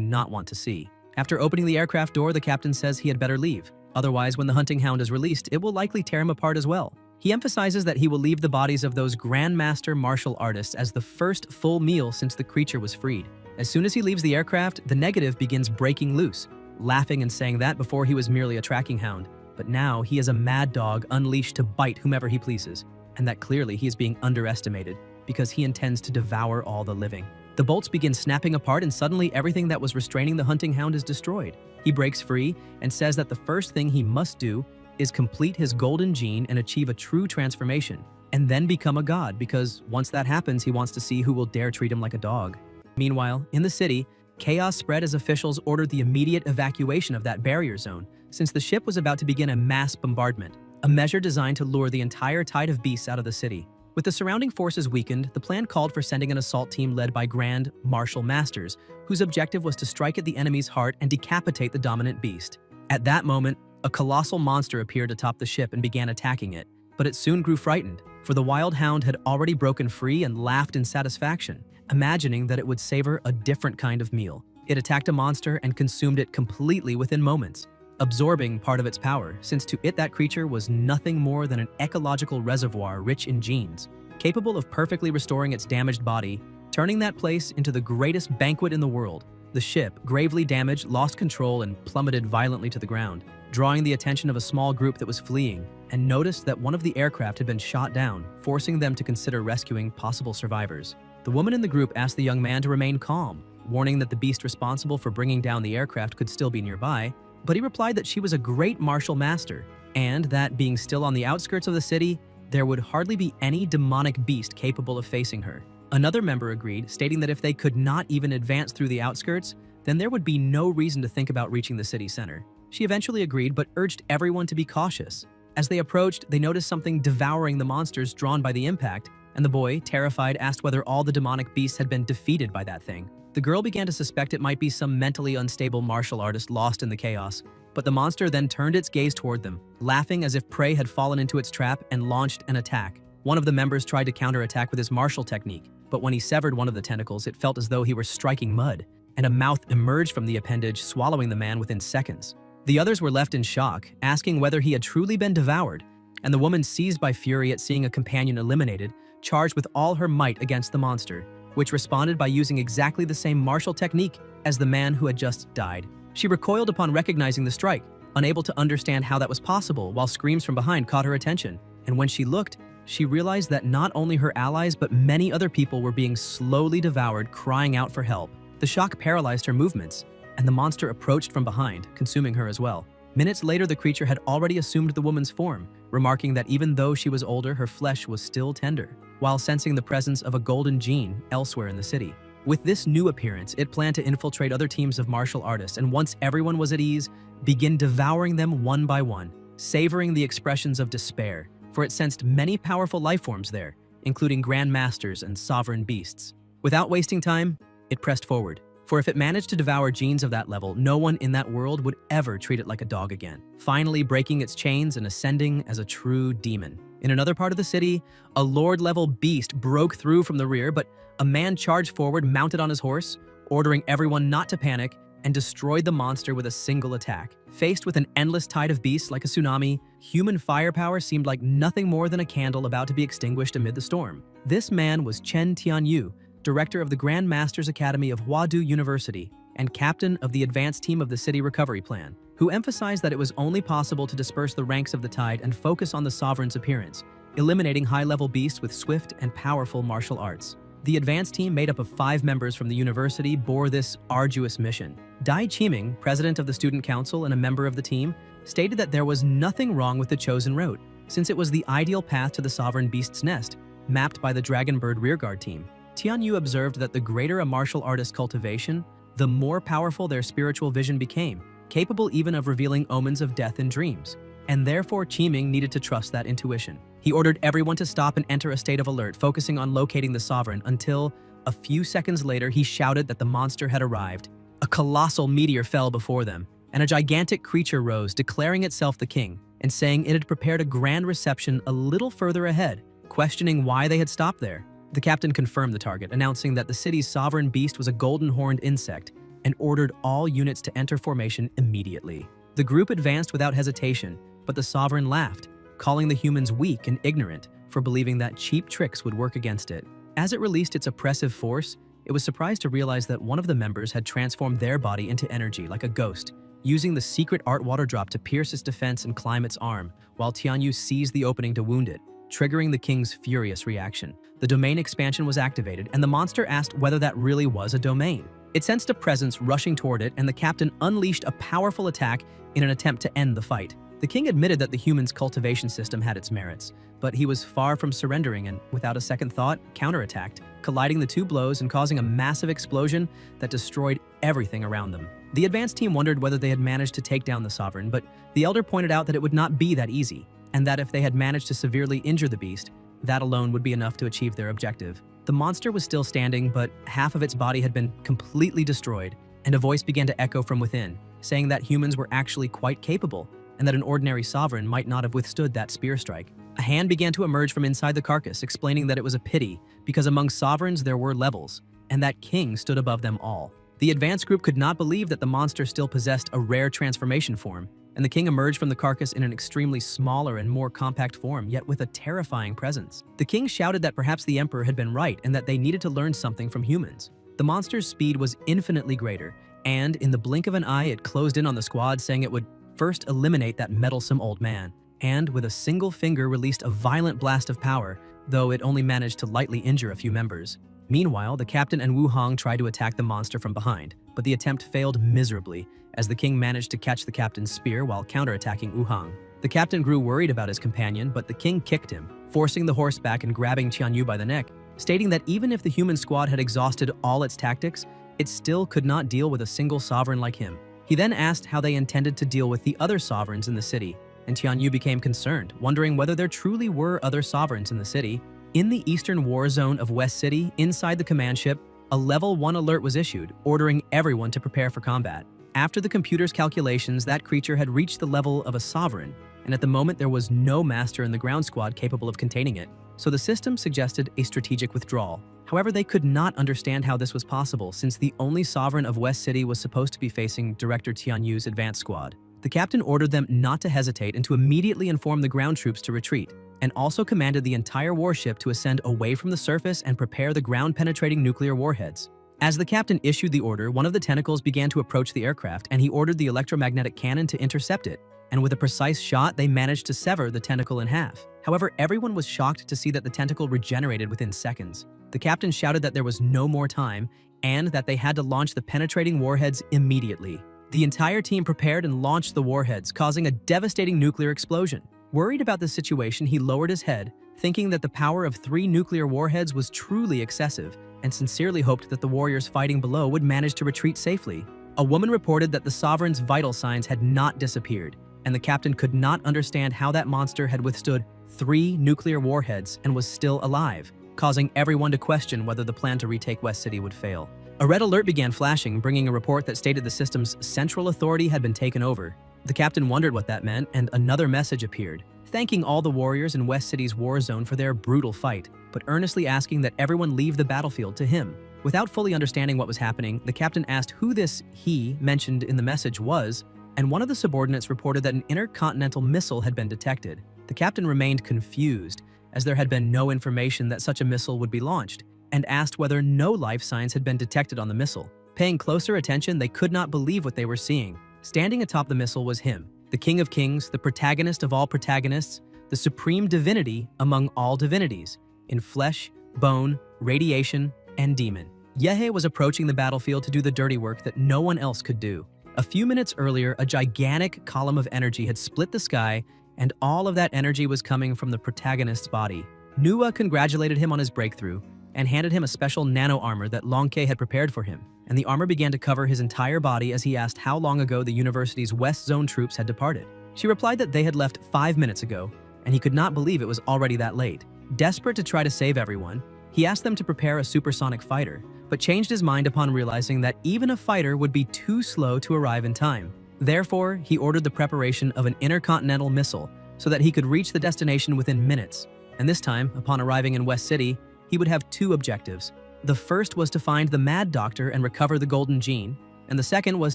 not want to see. After opening the aircraft door, the captain says he had better leave. Otherwise, when the hunting hound is released, it will likely tear him apart as well. He emphasizes that he will leave the bodies of those Grandmaster martial artists as the first full meal since the creature was freed. As soon as he leaves the aircraft, the Negative begins breaking loose, laughing and saying that before he was merely a tracking hound, but now he is a mad dog unleashed to bite whomever he pleases, and that clearly he is being underestimated because he intends to devour all the living. The bolts begin snapping apart and suddenly everything that was restraining the hunting hound is destroyed. He breaks free and says that the first thing he must do is complete his golden gene and achieve a true transformation, and then become a god, because once that happens, he wants to see who will dare treat him like a dog. Meanwhile, in the city, chaos spread as officials ordered the immediate evacuation of that barrier zone, since the ship was about to begin a mass bombardment, a measure designed to lure the entire tide of beasts out of the city. With the surrounding forces weakened, the plan called for sending an assault team led by Grand Martial Masters, whose objective was to strike at the enemy's heart and decapitate the dominant beast. At that moment, a colossal monster appeared atop the ship and began attacking it, but it soon grew frightened, for the wild hound had already broken free and laughed in satisfaction, imagining that it would savor a different kind of meal. It attacked a monster and consumed it completely within moments, absorbing part of its power, since to it that creature was nothing more than an ecological reservoir rich in genes, capable of perfectly restoring its damaged body, turning that place into the greatest banquet in the world. The ship, gravely damaged, lost control and plummeted violently to the ground, drawing the attention of a small group that was fleeing, and noticed that one of the aircraft had been shot down, forcing them to consider rescuing possible survivors. The woman in the group asked the young man to remain calm, warning that the beast responsible for bringing down the aircraft could still be nearby, but he replied that she was a great martial master, and that, being still on the outskirts of the city, there would hardly be any demonic beast capable of facing her. Another member agreed, stating that if they could not even advance through the outskirts, then there would be no reason to think about reaching the city center. She eventually agreed, but urged everyone to be cautious. As they approached, they noticed something devouring the monsters drawn by the impact, and the boy, terrified, asked whether all the demonic beasts had been defeated by that thing. The girl began to suspect it might be some mentally unstable martial artist lost in the chaos, but the monster then turned its gaze toward them, laughing as if prey had fallen into its trap and launched an attack. One of the members tried to counterattack with his martial technique, but when he severed one of the tentacles, it felt as though he were striking mud, and a mouth emerged from the appendage, swallowing the man within seconds. The others were left in shock, asking whether he had truly been devoured, and the woman, seized by fury at seeing a companion eliminated, charged with all her might against the monster, which responded by using exactly the same martial technique as the man who had just died. She recoiled upon recognizing the strike, unable to understand how that was possible, while screams from behind caught her attention, and when she looked, she realized that not only her allies but many other people were being slowly devoured, crying out for help. The shock paralyzed her movements, and the monster approached from behind, consuming her as well. Minutes later, the creature had already assumed the woman's form, remarking that even though she was older, her flesh was still tender, while sensing the presence of a golden gene elsewhere in the city. With this new appearance, it planned to infiltrate other teams of martial artists, and once everyone was at ease, begin devouring them one by one, savoring the expressions of despair, for it sensed many powerful lifeforms there, including grand masters and sovereign beasts. Without wasting time, it pressed forward, for if it managed to devour genes of that level, no one in that world would ever treat it like a dog again, finally breaking its chains and ascending as a true demon. In another part of the city, a lord-level beast broke through from the rear, but a man charged forward mounted on his horse, ordering everyone not to panic, and destroyed the monster with a single attack. Faced with an endless tide of beasts like a tsunami, human firepower seemed like nothing more than a candle about to be extinguished amid the storm. This man was Chen Tianyu, director of the Grand Masters Academy of Huadu University and captain of the advanced team of the City Recovery Plan, who emphasized that it was only possible to disperse the ranks of the tide and focus on the sovereign's appearance, eliminating high-level beasts with swift and powerful martial arts. The advanced team, made up of 5 members from the university, bore this arduous mission. Dai Qiming, president of the student council and a member of the team, stated that there was nothing wrong with the chosen route, since it was the ideal path to the sovereign beast's nest, mapped by the Dragonbird rearguard team. Tianyu observed that the greater a martial artist's cultivation, the more powerful their spiritual vision became, capable even of revealing omens of death in dreams, and therefore Qiming needed to trust that intuition. He ordered everyone to stop and enter a state of alert, focusing on locating the sovereign, until, a few seconds later, he shouted that the monster had arrived. A colossal meteor fell before them, and a gigantic creature rose, declaring itself the king, and saying it had prepared a grand reception a little further ahead, questioning why they had stopped there. The captain confirmed the target, announcing that the city's sovereign beast was a golden-horned insect, and ordered all units to enter formation immediately. The group advanced without hesitation, but the sovereign laughed, calling the humans weak and ignorant for believing that cheap tricks would work against it. As it released its oppressive force, it was surprised to realize that one of the members had transformed their body into energy like a ghost, using the secret art water drop to pierce its defense and climb its arm, while Tianyu seized the opening to wound it. triggering the king's furious reaction. The domain expansion was activated, and the monster asked whether that really was a domain. It sensed a presence rushing toward it, and the captain unleashed a powerful attack in an attempt to end the fight. The king admitted that the human's cultivation system had its merits, but he was far from surrendering and, without a second thought, counterattacked, colliding the two blows and causing a massive explosion that destroyed everything around them. The advance team wondered whether they had managed to take down the sovereign, but the elder pointed out that it would not be that easy, and that if they had managed to severely injure the beast, that alone would be enough to achieve their objective. The monster was still standing, but half of its body had been completely destroyed, and a voice began to echo from within, saying that humans were actually quite capable, and that an ordinary sovereign might not have withstood that spear strike. A hand began to emerge from inside the carcass, explaining that it was a pity, because among sovereigns there were levels, and that king stood above them all. The advance group could not believe that the monster still possessed a rare transformation form, and the king emerged from the carcass in an extremely smaller and more compact form, yet with a terrifying presence. The king shouted that perhaps the emperor had been right and that they needed to learn something from humans. The monster's speed was infinitely greater, and in the blink of an eye it closed in on the squad, saying it would first eliminate that meddlesome old man, and with a single finger released a violent blast of power, though it only managed to lightly injure a few members. Meanwhile, the captain and Wu Hong tried to attack the monster from behind, but the attempt failed miserably, as the king managed to catch the captain's spear while counterattacking Wu Hong. The captain grew worried about his companion, but the king kicked him, forcing the horse back and grabbing Qianyu by the neck, stating that even if the human squad had exhausted all its tactics, it still could not deal with a single sovereign like him. He then asked how they intended to deal with the other sovereigns in the city, and Qianyu became concerned, wondering whether there truly were other sovereigns in the city. In the eastern war zone of West City, inside the command ship, a level 1 alert was issued, ordering everyone to prepare for combat. After the computer's calculations, that creature had reached the level of a sovereign, and at the moment there was no master in the ground squad capable of containing it, so the system suggested a strategic withdrawal. However, they could not understand how this was possible, since the only sovereign of West City was supposed to be facing Director Tianyu's advance squad. The captain ordered them not to hesitate and to immediately inform the ground troops to retreat, and also commanded the entire warship to ascend away from the surface and prepare the ground-penetrating nuclear warheads. As the captain issued the order, one of the tentacles began to approach the aircraft, and he ordered the electromagnetic cannon to intercept it, and with a precise shot, they managed to sever the tentacle in half. However, everyone was shocked to see that the tentacle regenerated within seconds. The captain shouted that there was no more time, and that they had to launch the penetrating warheads immediately. The entire team prepared and launched the warheads, causing a devastating nuclear explosion. Worried about the situation, he lowered his head, thinking that the power of 3 nuclear warheads was truly excessive, and sincerely hoped that the warriors fighting below would manage to retreat safely. A woman reported that the sovereign's vital signs had not disappeared, and the captain could not understand how that monster had withstood 3 nuclear warheads and was still alive, causing everyone to question whether the plan to retake West City would fail. A red alert began flashing, bringing a report that stated the system's central authority had been taken over. The captain wondered what that meant, and another message appeared, thanking all the warriors in West City's war zone for their brutal fight, but earnestly asking that everyone leave the battlefield to him. Without fully understanding what was happening, the captain asked who this he mentioned in the message was, and one of the subordinates reported that an intercontinental missile had been detected. The captain remained confused, as there had been no information that such a missile would be launched, and asked whether no life signs had been detected on the missile. Paying closer attention, they could not believe what they were seeing. Standing atop the missile was him, the King of Kings, the protagonist of all protagonists, the supreme divinity among all divinities, in flesh, bone, radiation, and demon. Yehe was approaching the battlefield to do the dirty work that no one else could do. A few minutes earlier, a gigantic column of energy had split the sky, and all of that energy was coming from the protagonist's body. Nua congratulated him on his breakthrough, and handed him a special nano-armor that Longke had prepared for him, and the armor began to cover his entire body as he asked how long ago the university's West Zone troops had departed. She replied that they had left 5 minutes ago, and he could not believe it was already that late. Desperate to try to save everyone, he asked them to prepare a supersonic fighter, but changed his mind upon realizing that even a fighter would be too slow to arrive in time. Therefore, he ordered the preparation of an intercontinental missile so that he could reach the destination within minutes. And this time, upon arriving in West City, he would have 2 objectives. The first was to find the Mad Doctor and recover the Golden Gene, and the second was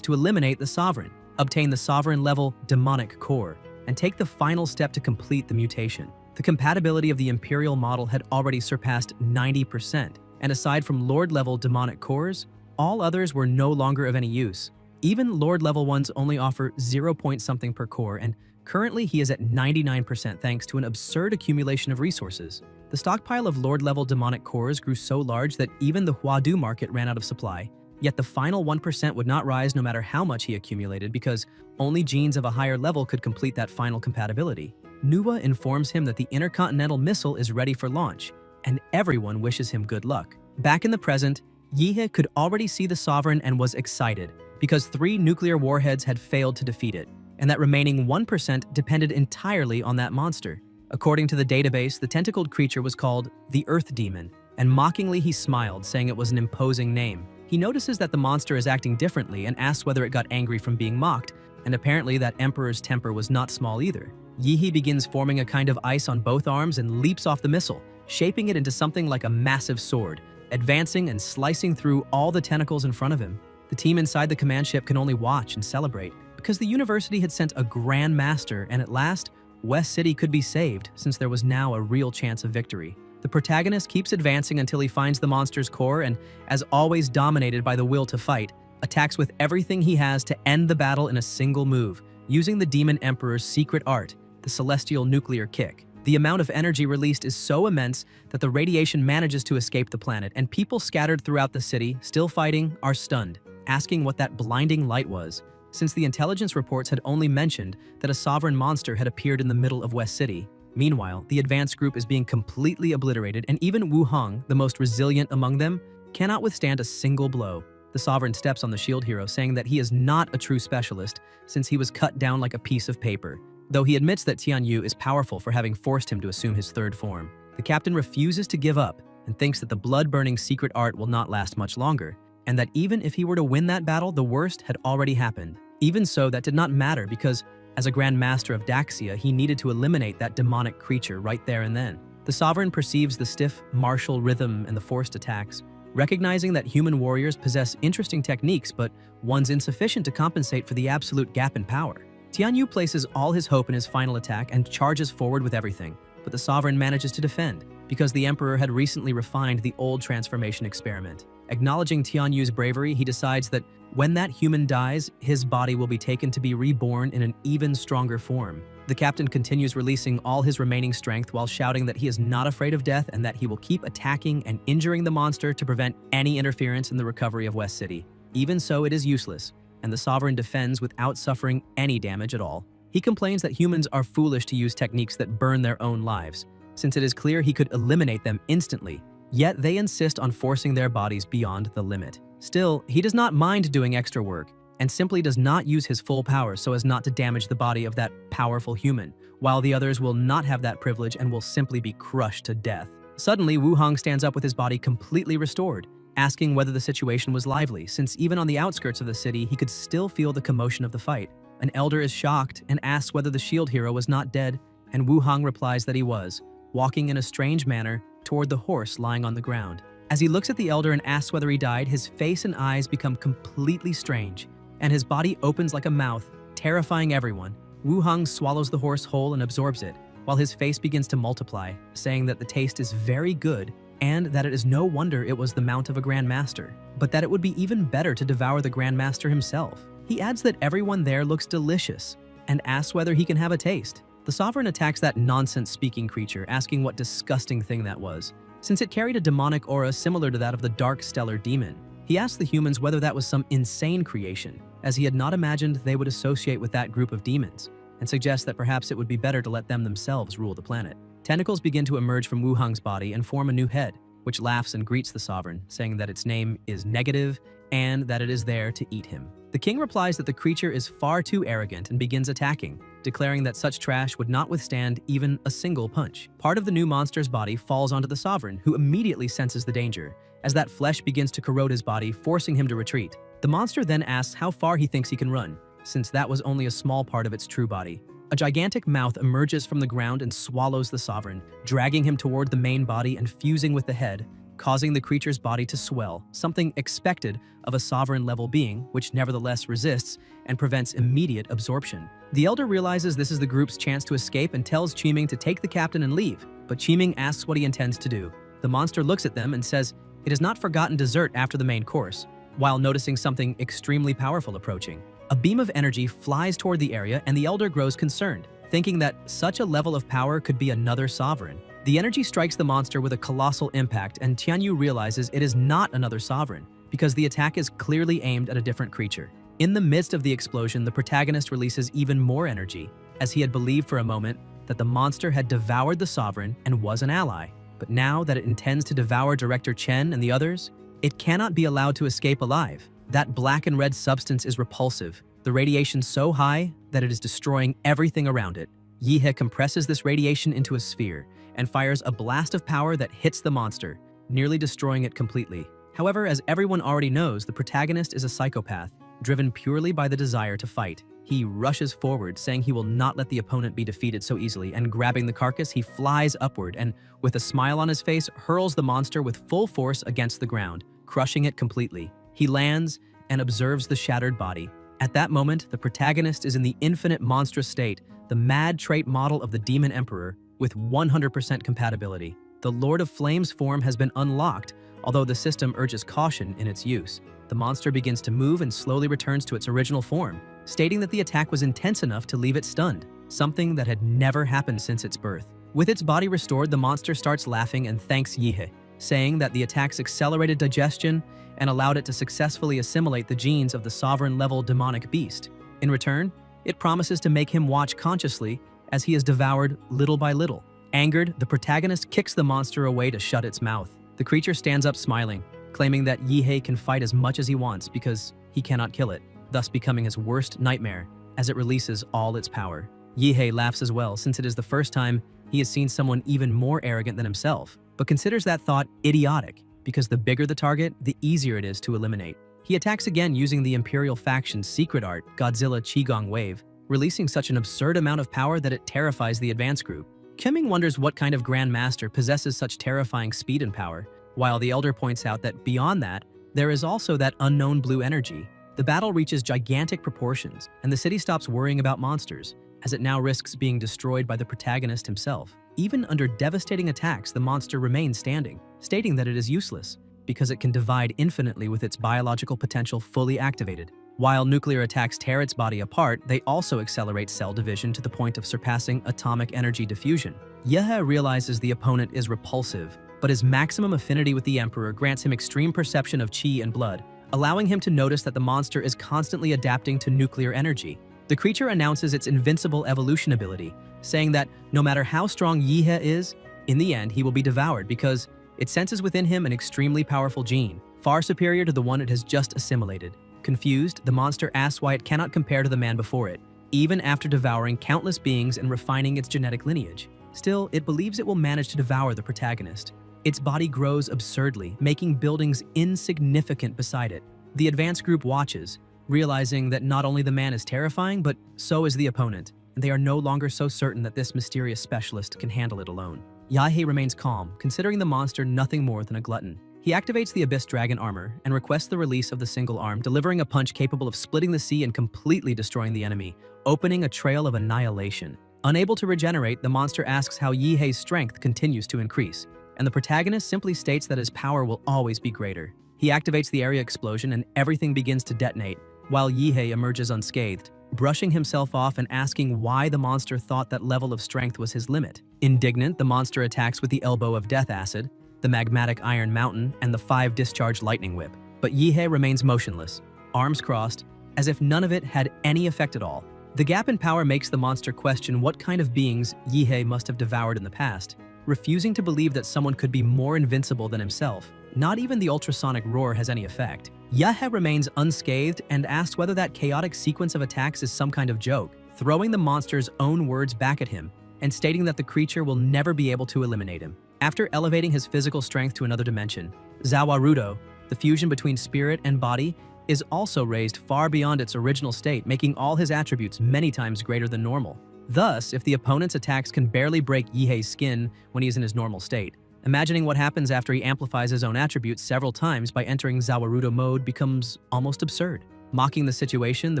to eliminate the Sovereign, obtain the Sovereign-level demonic core, and take the final step to complete the mutation. The compatibility of the Imperial model had already surpassed 90%, and aside from Lord-level demonic cores, all others were no longer of any use. Even Lord-level ones only offer 0 point something per core, and Currently, he is at 99% thanks to an absurd accumulation of resources. The stockpile of Lord-level demonic cores grew so large that even the Huadu market ran out of supply. Yet the final 1% would not rise no matter how much he accumulated because only genes of a higher level could complete that final compatibility. Nuwa informs him that the intercontinental missile is ready for launch, and everyone wishes him good luck. Back in the present, Yihe could already see the Sovereign and was excited because 3 nuclear warheads had failed to defeat it, and that remaining 1% depended entirely on that monster. According to the database, the tentacled creature was called the Earth Demon, and mockingly he smiled, saying it was an imposing name. He notices that the monster is acting differently and asks whether it got angry from being mocked, and apparently that Emperor's temper was not small either. Yihe begins forming a kind of ice on both arms and leaps off the missile, shaping it into something like a massive sword, advancing and slicing through all the tentacles in front of him. The team inside the command ship can only watch and celebrate, because the university had sent a Grand Master, and at last, West City could be saved since there was now a real chance of victory. The protagonist keeps advancing until he finds the monster's core and, as always dominated by the will to fight, attacks with everything he has to end the battle in a single move, using the Demon Emperor's secret art, the Celestial Nuclear Kick. The amount of energy released is so immense that the radiation manages to escape the planet, and people scattered throughout the city, still fighting, are stunned, asking what that blinding light was, since the intelligence reports had only mentioned that a sovereign monster had appeared in the middle of West City. Meanwhile, the advanced group is being completely obliterated, and even Wu Hong, the most resilient among them, cannot withstand a single blow. The Sovereign steps on the shield hero, saying that he is not a true specialist since he was cut down like a piece of paper, though he admits that Tian Yu is powerful for having forced him to assume his third form. The captain refuses to give up and thinks that the blood-burning secret art will not last much longer, and that even if he were to win that battle, the worst had already happened. Even so, that did not matter because, as a Grand Master of Daxia, he needed to eliminate that demonic creature right there and then. The Sovereign perceives the stiff, martial rhythm and the forced attacks, recognizing that human warriors possess interesting techniques, but one's insufficient to compensate for the absolute gap in power. Tian Yu places all his hope in his final attack and charges forward with everything, but the Sovereign manages to defend, because the Emperor had recently refined the old transformation experiment. Acknowledging Tian Yu's bravery, he decides that when that human dies, his body will be taken to be reborn in an even stronger form. The captain continues releasing all his remaining strength while shouting that he is not afraid of death and that he will keep attacking and injuring the monster to prevent any interference in the recovery of West City. Even so, it is useless, and the Sovereign defends without suffering any damage at all. He complains that humans are foolish to use techniques that burn their own lives, since it is clear he could eliminate them instantly, yet they insist on forcing their bodies beyond the limit. Still, he does not mind doing extra work, and simply does not use his full power so as not to damage the body of that powerful human, while the others will not have that privilege and will simply be crushed to death. Suddenly, Wu Hong stands up with his body completely restored, asking whether the situation was lively, since even on the outskirts of the city, he could still feel the commotion of the fight. An elder is shocked and asks whether the shield hero was not dead, and Wu Hong replies that he was, walking in a strange manner toward the horse lying on the ground. As he looks at the elder and asks whether he died, his face and eyes become completely strange, and his body opens like a mouth, terrifying everyone. Wu Hong swallows the horse whole and absorbs it, while his face begins to multiply, saying that the taste is very good and that it is no wonder it was the mount of a Grand Master, but that it would be even better to devour the Grand Master himself. He adds that everyone there looks delicious and asks whether he can have a taste. The Sovereign attacks that nonsense-speaking creature, asking what disgusting thing that was, since it carried a demonic aura similar to that of the Dark Stellar Demon. He asked the humans whether that was some insane creation, as he had not imagined they would associate with that group of demons, and suggests that perhaps it would be better to let them themselves rule the planet. Tentacles begin to emerge from Wu Hong's body and form a new head, which laughs and greets the Sovereign, saying that its name is Negative and that it is there to eat him. The king replies that the creature is far too arrogant and begins attacking, declaring that such trash would not withstand even a single punch. Part of the new monster's body falls onto the Sovereign, who immediately senses the danger, as that flesh begins to corrode his body, forcing him to retreat. The monster then asks how far he thinks he can run, since that was only a small part of its true body. A gigantic mouth emerges from the ground and swallows the Sovereign, dragging him toward the main body and fusing with the head, causing the creature's body to swell, something expected of a sovereign-level being, which nevertheless resists and prevents immediate absorption. The elder realizes this is the group's chance to escape and tells Qiming to take the captain and leave, but Qiming asks what he intends to do. The monster looks at them and says it has not forgotten dessert after the main course, while noticing something extremely powerful approaching. A beam of energy flies toward the area and the elder grows concerned, thinking that such a level of power could be another sovereign. The energy strikes the monster with a colossal impact, and Tianyu realizes it is not another sovereign, because the attack is clearly aimed at a different creature. In the midst of the explosion, the protagonist releases even more energy, as he had believed for a moment that the monster had devoured the sovereign and was an ally. But now that it intends to devour Director Chen and the others, it cannot be allowed to escape alive. That black and red substance is repulsive, the radiation so high that it is destroying everything around it. Yihe compresses this radiation into a sphere and fires a blast of power that hits the monster, nearly destroying it completely. However, as everyone already knows, the protagonist is a psychopath, driven purely by the desire to fight. He rushes forward, saying he will not let the opponent be defeated so easily, and grabbing the carcass, he flies upward and, with a smile on his face, hurls the monster with full force against the ground, crushing it completely. He lands and observes the shattered body. At that moment, the protagonist is in the infinite monstrous state, the mad trait model of the Demon Emperor, with 100% compatibility. The Lord of Flames form has been unlocked, although the system urges caution in its use. The monster begins to move and slowly returns to its original form, stating that the attack was intense enough to leave it stunned, something that had never happened since its birth. With its body restored, the monster starts laughing and thanks Yihe, saying that the attack's accelerated digestion and allowed it to successfully assimilate the genes of the sovereign-level demonic beast. In return, it promises to make him watch consciously as he is devoured little by little. Angered, the protagonist kicks the monster away to shut its mouth. The creature stands up smiling, claiming that Yihe can fight as much as he wants because he cannot kill it, thus becoming his worst nightmare as it releases all its power. Yihe laughs as well, since it is the first time he has seen someone even more arrogant than himself, but considers that thought idiotic because the bigger the target, the easier it is to eliminate. He attacks again using the Imperial faction's secret art, Godzilla Qigong Wave, releasing such an absurd amount of power that it terrifies the advance group. Kemming wonders what kind of Grandmaster possesses such terrifying speed and power, while the Elder points out that beyond that, there is also that unknown blue energy. The battle reaches gigantic proportions, and the city stops worrying about monsters, as it now risks being destroyed by the protagonist himself. Even under devastating attacks, the monster remains standing, stating that it is useless, because it can divide infinitely with its biological potential fully activated. While nuclear attacks tear its body apart, they also accelerate cell division to the point of surpassing atomic energy diffusion. Yihe realizes the opponent is repulsive, but his maximum affinity with the Emperor grants him extreme perception of qi and blood, allowing him to notice that the monster is constantly adapting to nuclear energy. The creature announces its invincible evolution ability, saying that no matter how strong Yihe is, in the end he will be devoured because it senses within him an extremely powerful gene, far superior to the one it has just assimilated. Confused, the monster asks why it cannot compare to the man before it, even after devouring countless beings and refining its genetic lineage. Still, it believes it will manage to devour the protagonist. Its body grows absurdly, making buildings insignificant beside it. The advance group watches, realizing that not only the man is terrifying, but so is the opponent, and they are no longer so certain that this mysterious specialist can handle it alone. Yihe remains calm, considering the monster nothing more than a glutton. He activates the Abyss Dragon armor and requests the release of the single arm, delivering a punch capable of splitting the sea and completely destroying the enemy, opening a trail of annihilation. Unable to regenerate, the monster asks how Yihe's strength continues to increase, and the protagonist simply states that his power will always be greater. He activates the area explosion and everything begins to detonate, while Yihe emerges unscathed, brushing himself off and asking why the monster thought that level of strength was his limit. Indignant, the monster attacks with the Elbow of Death Acid, the Magmatic Iron Mountain, and the 5-discharge Lightning Whip. But Yihe remains motionless, arms crossed, as if none of it had any effect at all. The gap in power makes the monster question what kind of beings Yihe must have devoured in the past, refusing to believe that someone could be more invincible than himself. Not even the ultrasonic roar has any effect. Yihe remains unscathed and asks whether that chaotic sequence of attacks is some kind of joke, throwing the monster's own words back at him and stating that the creature will never be able to eliminate him. After elevating his physical strength to another dimension, Zawarudo, the fusion between spirit and body, is also raised far beyond its original state, making all his attributes many times greater than normal. Thus, if the opponent's attacks can barely break Yihe's skin when he is in his normal state, imagining what happens after he amplifies his own attributes several times by entering Zawarudo mode becomes almost absurd. Mocking the situation, the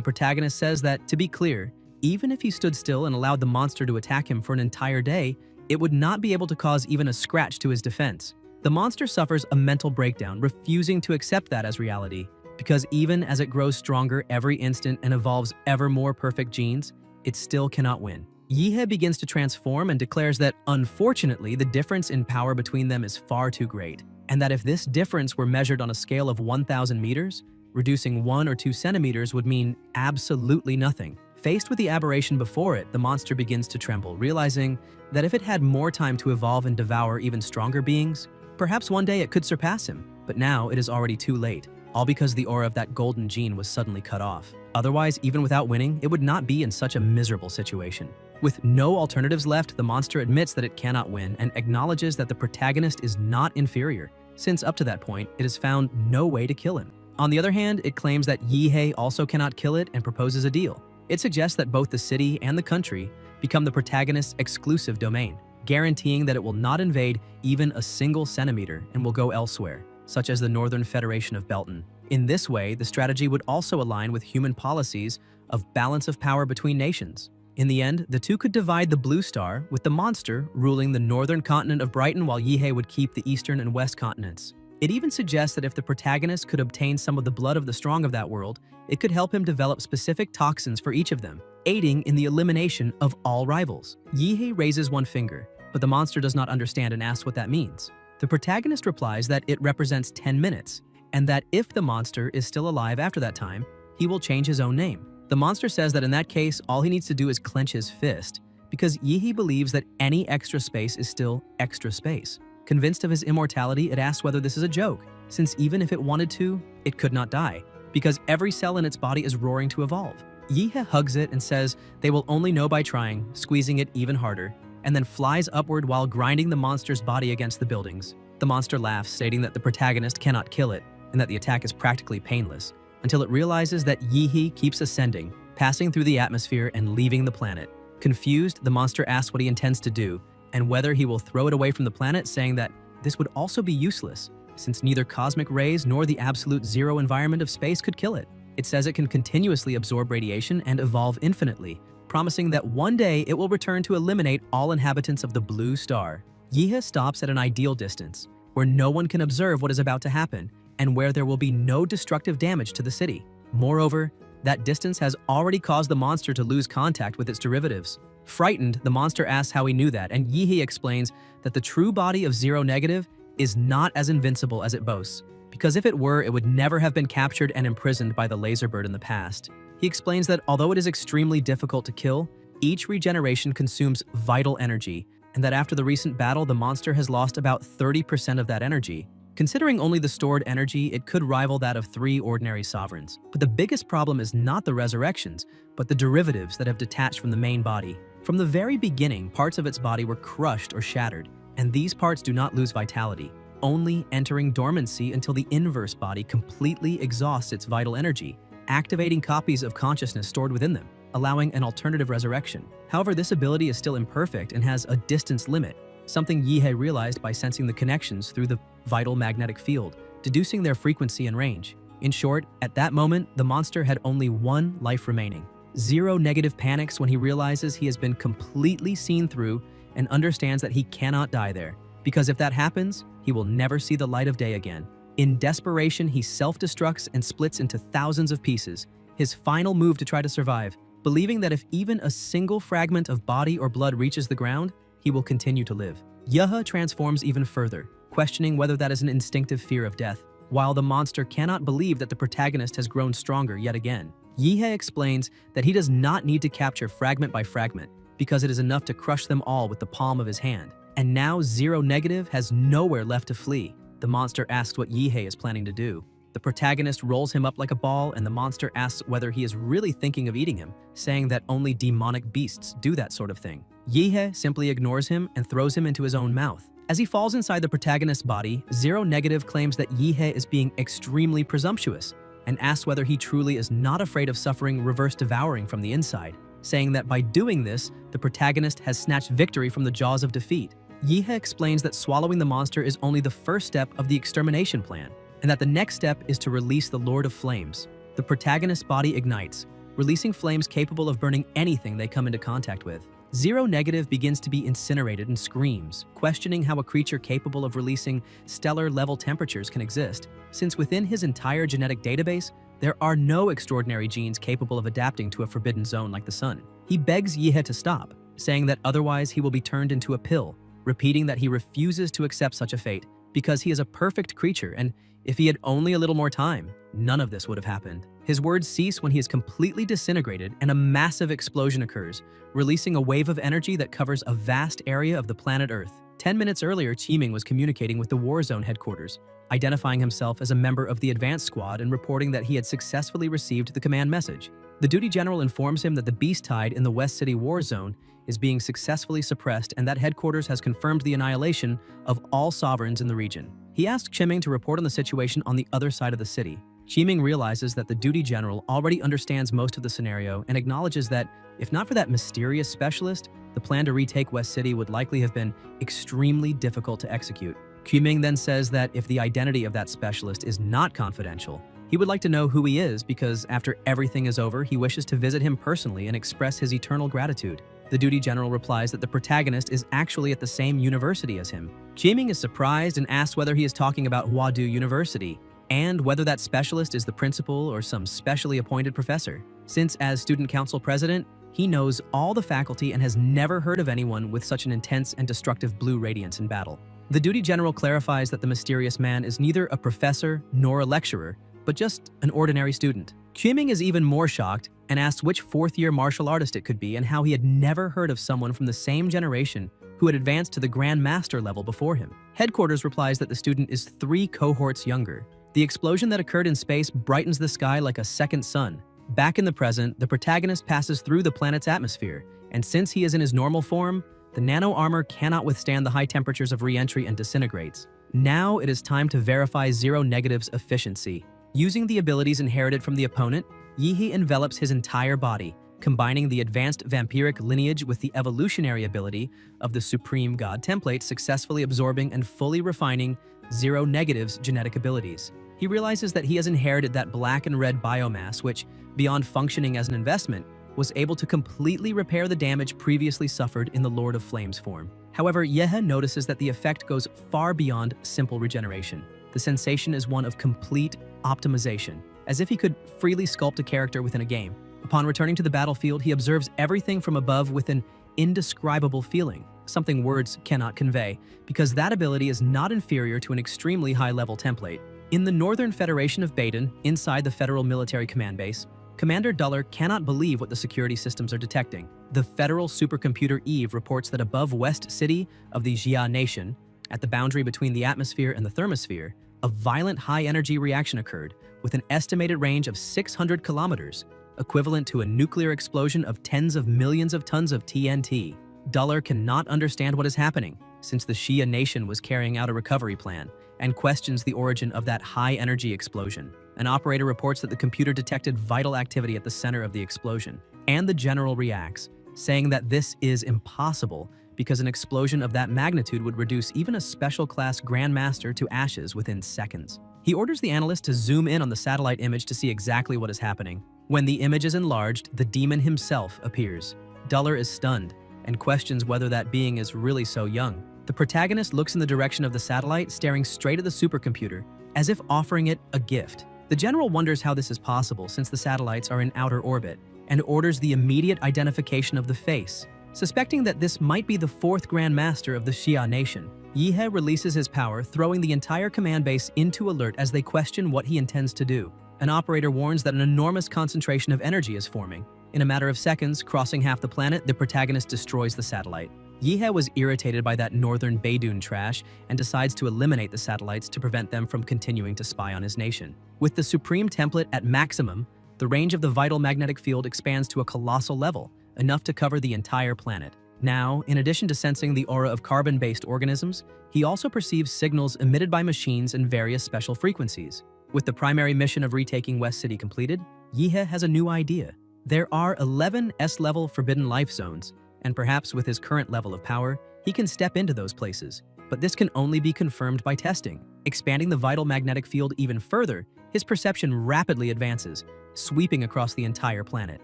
protagonist says that, to be clear, even if he stood still and allowed the monster to attack him for an entire day, it would not be able to cause even a scratch to his defense. The monster suffers a mental breakdown, refusing to accept that as reality, because even as it grows stronger every instant and evolves ever more perfect genes, it still cannot win. Yihe begins to transform and declares that, unfortunately, the difference in power between them is far too great, and that if this difference were measured on a scale of 1,000 meters, reducing 1 or 2 centimeters would mean absolutely nothing. Faced with the aberration before it, the monster begins to tremble, realizing that if it had more time to evolve and devour even stronger beings, perhaps one day it could surpass him. But now it is already too late, all because the aura of that golden gene was suddenly cut off. Otherwise, even without winning, it would not be in such a miserable situation. With no alternatives left, the monster admits that it cannot win and acknowledges that the protagonist is not inferior, since up to that point, it has found no way to kill him. On the other hand, it claims that Yihe also cannot kill it and proposes a deal. It suggests that both the city and the country become the protagonist's exclusive domain, guaranteeing that it will not invade even a single centimeter and will go elsewhere, such as the Northern Federation of Belton. In this way, the strategy would also align with human policies of balance of power between nations. In the end, the two could divide the Blue Star, with the monster ruling the northern continent of Brighton while Yihe would keep the eastern and west continents. It even suggests that if the protagonist could obtain some of the blood of the strong of that world, it could help him develop specific toxins for each of them, aiding in the elimination of all rivals. Yihe raises one finger, but the monster does not understand and asks what that means. The protagonist replies that it represents 10 minutes, and that if the monster is still alive after that time, he will change his own name. The monster says that in that case, all he needs to do is clench his fist, because Yihe believes that any extra space is still extra space. Convinced of his immortality, it asks whether this is a joke, since even if it wanted to, it could not die, because every cell in its body is roaring to evolve. Yihe hugs it and says they will only know by trying, squeezing it even harder, and then flies upward while grinding the monster's body against the buildings. The monster laughs, stating that the protagonist cannot kill it, and that the attack is practically painless, until it realizes that Yihe keeps ascending, passing through the atmosphere and leaving the planet. Confused, the monster asks what he intends to do, and whether he will throw it away from the planet, saying that this would also be useless, since neither cosmic rays nor the absolute zero environment of space could kill it. It says it can continuously absorb radiation and evolve infinitely, promising that one day it will return to eliminate all inhabitants of the Blue Star. Yihe stops at an ideal distance, where no one can observe what is about to happen, and where there will be no destructive damage to the city. Moreover, that distance has already caused the monster to lose contact with its derivatives. Frightened, the monster asks how he knew that, and Yihe explains that the true body of Zero Negative is not as invincible as it boasts, because if it were, it would never have been captured and imprisoned by the laser bird in the past. He explains that although it is extremely difficult to kill, each regeneration consumes vital energy, and that after the recent battle, the monster has lost about 30% of that energy. Considering only the stored energy, it could rival that of 3 ordinary sovereigns. But the biggest problem is not the resurrections, but the derivatives that have detached from the main body. From the very beginning, parts of its body were crushed or shattered, and these parts do not lose vitality, only entering dormancy until the inverse body completely exhausts its vital energy, activating copies of consciousness stored within them, allowing an alternative resurrection. However, this ability is still imperfect and has a distance limit, something Yihe realized by sensing the connections through the vital magnetic field, deducing their frequency and range. In short, at that moment, the monster had only one life remaining. Zero Negative panics when he realizes he has been completely seen through and understands that he cannot die there, because if that happens, he will never see the light of day again. In desperation, he self-destructs and splits into thousands of pieces, his final move to try to survive, believing that if even a single fragment of body or blood reaches the ground, he will continue to live. Yihe transforms even further, questioning whether that is an instinctive fear of death, while the monster cannot believe that the protagonist has grown stronger yet again. Yihe explains that he does not need to capture fragment by fragment, because it is enough to crush them all with the palm of his hand. And now Zero Negative has nowhere left to flee. The monster asks what Yihe is planning to do. The protagonist rolls him up like a ball, and the monster asks whether he is really thinking of eating him, saying that only demonic beasts do that sort of thing. Yihe simply ignores him and throws him into his own mouth. As he falls inside the protagonist's body, Zero Negative claims that Yihe is being extremely presumptuous, and asks whether he truly is not afraid of suffering reverse devouring from the inside, saying that by doing this, the protagonist has snatched victory from the jaws of defeat. Yihe explains that swallowing the monster is only the first step of the extermination plan, and that the next step is to release the Lord of Flames. The protagonist's body ignites, releasing flames capable of burning anything they come into contact with. Zero Negative begins to be incinerated and screams, questioning how a creature capable of releasing stellar-level temperatures can exist, since within his entire genetic database, there are no extraordinary genes capable of adapting to a forbidden zone like the sun. He begs Yihe to stop, saying that otherwise he will be turned into a pill, repeating that he refuses to accept such a fate because he is a perfect creature and if he had only a little more time, none of this would have happened. His words cease when he is completely disintegrated and a massive explosion occurs, releasing a wave of energy that covers a vast area of the planet Earth. 10 minutes earlier, Qiming was communicating with the War Zone headquarters, identifying himself as a member of the advance squad and reporting that he had successfully received the command message. The duty general informs him that the beast tide in the West City War Zone is being successfully suppressed and that headquarters has confirmed the annihilation of all sovereigns in the region. He asks Qiming to report on the situation on the other side of the city. Qiming realizes that the duty general already understands most of the scenario and acknowledges that, if not for that mysterious specialist, the plan to retake West City would likely have been extremely difficult to execute. Qiming then says that if the identity of that specialist is not confidential, he would like to know who he is because after everything is over, he wishes to visit him personally and express his eternal gratitude. The duty general replies that the protagonist is actually at the same university as him. Qiming is surprised and asks whether he is talking about Huadu University and whether that specialist is the principal or some specially appointed professor, since as student council president, he knows all the faculty and has never heard of anyone with such an intense and destructive blue radiance in battle. The duty general clarifies that the mysterious man is neither a professor nor a lecturer, but just an ordinary student. Qiming is even more shocked and asks which fourth-year martial artist it could be and how he had never heard of someone from the same generation who had advanced to the Grand Master level before him. Headquarters replies that the student is 3 cohorts younger. The explosion that occurred in space brightens the sky like a second sun. Back in the present, the protagonist passes through the planet's atmosphere, and since he is in his normal form, the nano armor cannot withstand the high temperatures of re-entry and disintegrates. Now it is time to verify Zero Negative's efficiency. Using the abilities inherited from the opponent, Yihe envelops his entire body, combining the advanced vampiric lineage with the evolutionary ability of the Supreme God template, successfully absorbing and fully refining Zero Negative's genetic abilities. He realizes that he has inherited that black and red biomass which, beyond functioning as an investment, was able to completely repair the damage previously suffered in the Lord of Flames form. However, Yehe notices that the effect goes far beyond simple regeneration. The sensation is one of complete optimization, as if he could freely sculpt a character within a game. Upon returning to the battlefield, he observes everything from above with an indescribable feeling, something words cannot convey, because that ability is not inferior to an extremely high-level template. In the Northern Federation of Baden, inside the Federal Military Command Base, Commander Duller cannot believe what the security systems are detecting. The federal supercomputer Eve reports that above West City of the Jia Nation, at the boundary between the atmosphere and the thermosphere, a violent high-energy reaction occurred with an estimated range of 600 kilometers, equivalent to a nuclear explosion of tens of millions of tons of TNT. Duller cannot understand what is happening, since the Shia Nation was carrying out a recovery plan, and questions the origin of that high-energy explosion. An operator reports that the computer detected vital activity at the center of the explosion, and the general reacts, saying that this is impossible because an explosion of that magnitude would reduce even a special-class Grandmaster to ashes within seconds. He orders the analyst to zoom in on the satellite image to see exactly what is happening. When the image is enlarged, the demon himself appears. Duller is stunned and questions whether that being is really so young. The protagonist looks in the direction of the satellite, staring straight at the supercomputer, as if offering it a gift. The general wonders how this is possible since the satellites are in outer orbit, and orders the immediate identification of the face. Suspecting that this might be the 4th Grand Master of the Xia Nation, Yihe releases his power, throwing the entire command base into alert as they question what he intends to do. An operator warns that an enormous concentration of energy is forming. In a matter of seconds, crossing half the planet, the protagonist destroys the satellite. Yihe was irritated by that northern Baydun trash and decides to eliminate the satellites to prevent them from continuing to spy on his nation. With the supreme template at maximum, the range of the vital magnetic field expands to a colossal level, enough to cover the entire planet. Now, in addition to sensing the aura of carbon-based organisms, he also perceives signals emitted by machines in various special frequencies. With the primary mission of retaking West City completed, Yihe has a new idea. There are 11 S-level forbidden life zones, and perhaps with his current level of power, he can step into those places. But this can only be confirmed by testing. Expanding the vital magnetic field even further, his perception rapidly advances, sweeping across the entire planet.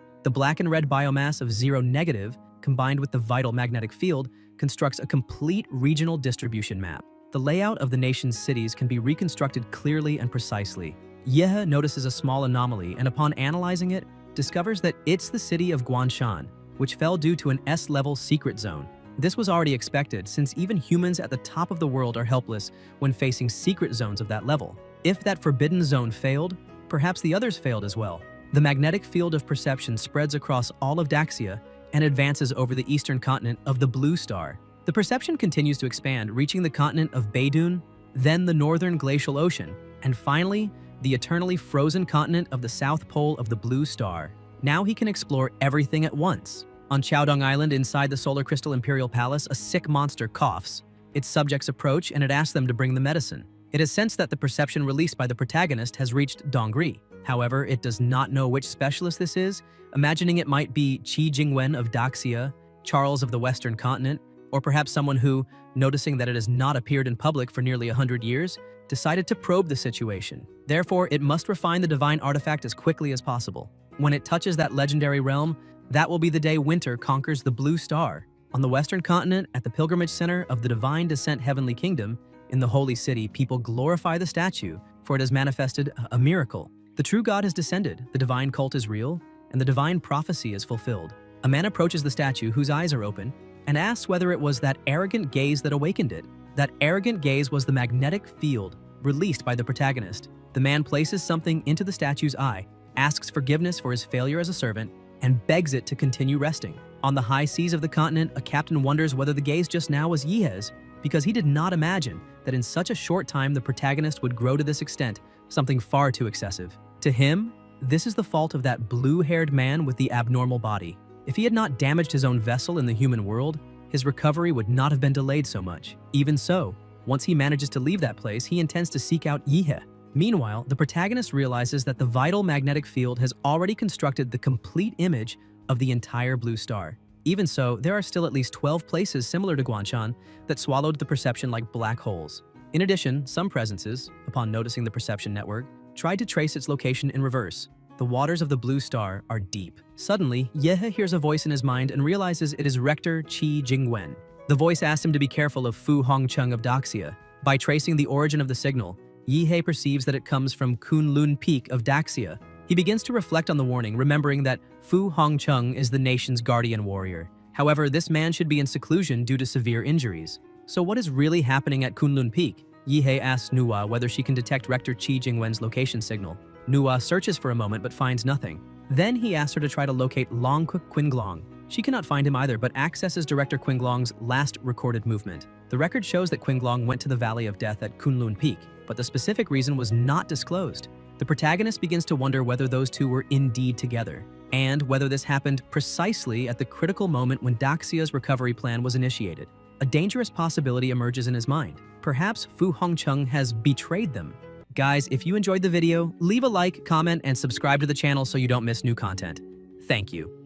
The black and red biomass of Zero Negative, combined with the vital magnetic field, constructs a complete regional distribution map. The layout of the nation's cities can be reconstructed clearly and precisely. Yehe notices a small anomaly and upon analyzing it, discovers that it's the city of Guanshan, which fell due to an S-level secret zone. This was already expected, since even humans at the top of the world are helpless when facing secret zones of that level. If that forbidden zone failed, perhaps the others failed as well. The magnetic field of perception spreads across all of Daxia and advances over the eastern continent of the Blue Star. The perception continues to expand, reaching the continent of Beidun, then the northern glacial ocean, and finally, the eternally frozen continent of the south pole of the Blue Star. Now he can explore everything at once. On Chaodong Island inside the Solar Crystal Imperial Palace, a sick monster coughs. Its subjects approach and it asks them to bring the medicine. It has sensed that the perception released by the protagonist has reached Dongri. However, it does not know which specialist this is, imagining it might be Qi Jingwen of Daxia, Charles of the Western Continent, or perhaps someone who, noticing that it has not appeared in public for nearly 100 years, decided to probe the situation. Therefore, it must refine the divine artifact as quickly as possible. When it touches that legendary realm, that will be the day winter conquers the Blue Star. On the Western Continent, at the pilgrimage center of the Divine Descent Heavenly Kingdom, in the Holy City, people glorify the statue, for it has manifested a miracle. The true God has descended, the divine cult is real, and the divine prophecy is fulfilled. A man approaches the statue, whose eyes are open, and asks whether it was that arrogant gaze that awakened it. That arrogant gaze was the magnetic field released by the protagonist. The man places something into the statue's eye, asks forgiveness for his failure as a servant, and begs it to continue resting. On the high seas of the continent, a captain wonders whether the gaze just now was Yihe's, because he did not imagine that in such a short time the protagonist would grow to this extent, something far too excessive. To him, this is the fault of that blue-haired man with the abnormal body. If he had not damaged his own vessel in the human world, his recovery would not have been delayed so much. Even so, once he manages to leave that place, he intends to seek out Yihe. Meanwhile, the protagonist realizes that the vital magnetic field has already constructed the complete image of the entire Blue Star. Even so, there are still at least 12 places similar to Guanshan that swallowed the perception like black holes. In addition, some presences, upon noticing the perception network, tried to trace its location in reverse. The waters of the Blue Star are deep. Suddenly, Yehe hears a voice in his mind and realizes it is Rector Qi Jingwen. The voice asks him to be careful of Fu Hongcheng of Daxia. By tracing the origin of the signal, Yihe perceives that it comes from Kunlun Peak of Daxia. He begins to reflect on the warning, remembering that Fu Hongcheng is the nation's guardian warrior. However, this man should be in seclusion due to severe injuries. So what is really happening at Kunlun Peak? Yihe asks Nuwa whether she can detect Rector Qi Jingwen's location signal. Nuwa searches for a moment but finds nothing. Then he asks her to try to locate Longkuk Qinglong. She cannot find him either, but accesses Director Qinglong's last recorded movement. The record shows that Qinglong went to the Valley of Death at Kunlun Peak, but the specific reason was not disclosed. The protagonist begins to wonder whether those two were indeed together, and whether this happened precisely at the critical moment when Daxia's recovery plan was initiated. A dangerous possibility emerges in his mind. Perhaps Fu Hongcheng has betrayed them. Guys, if you enjoyed the video, leave a like, comment, and subscribe to the channel so you don't miss new content. Thank you.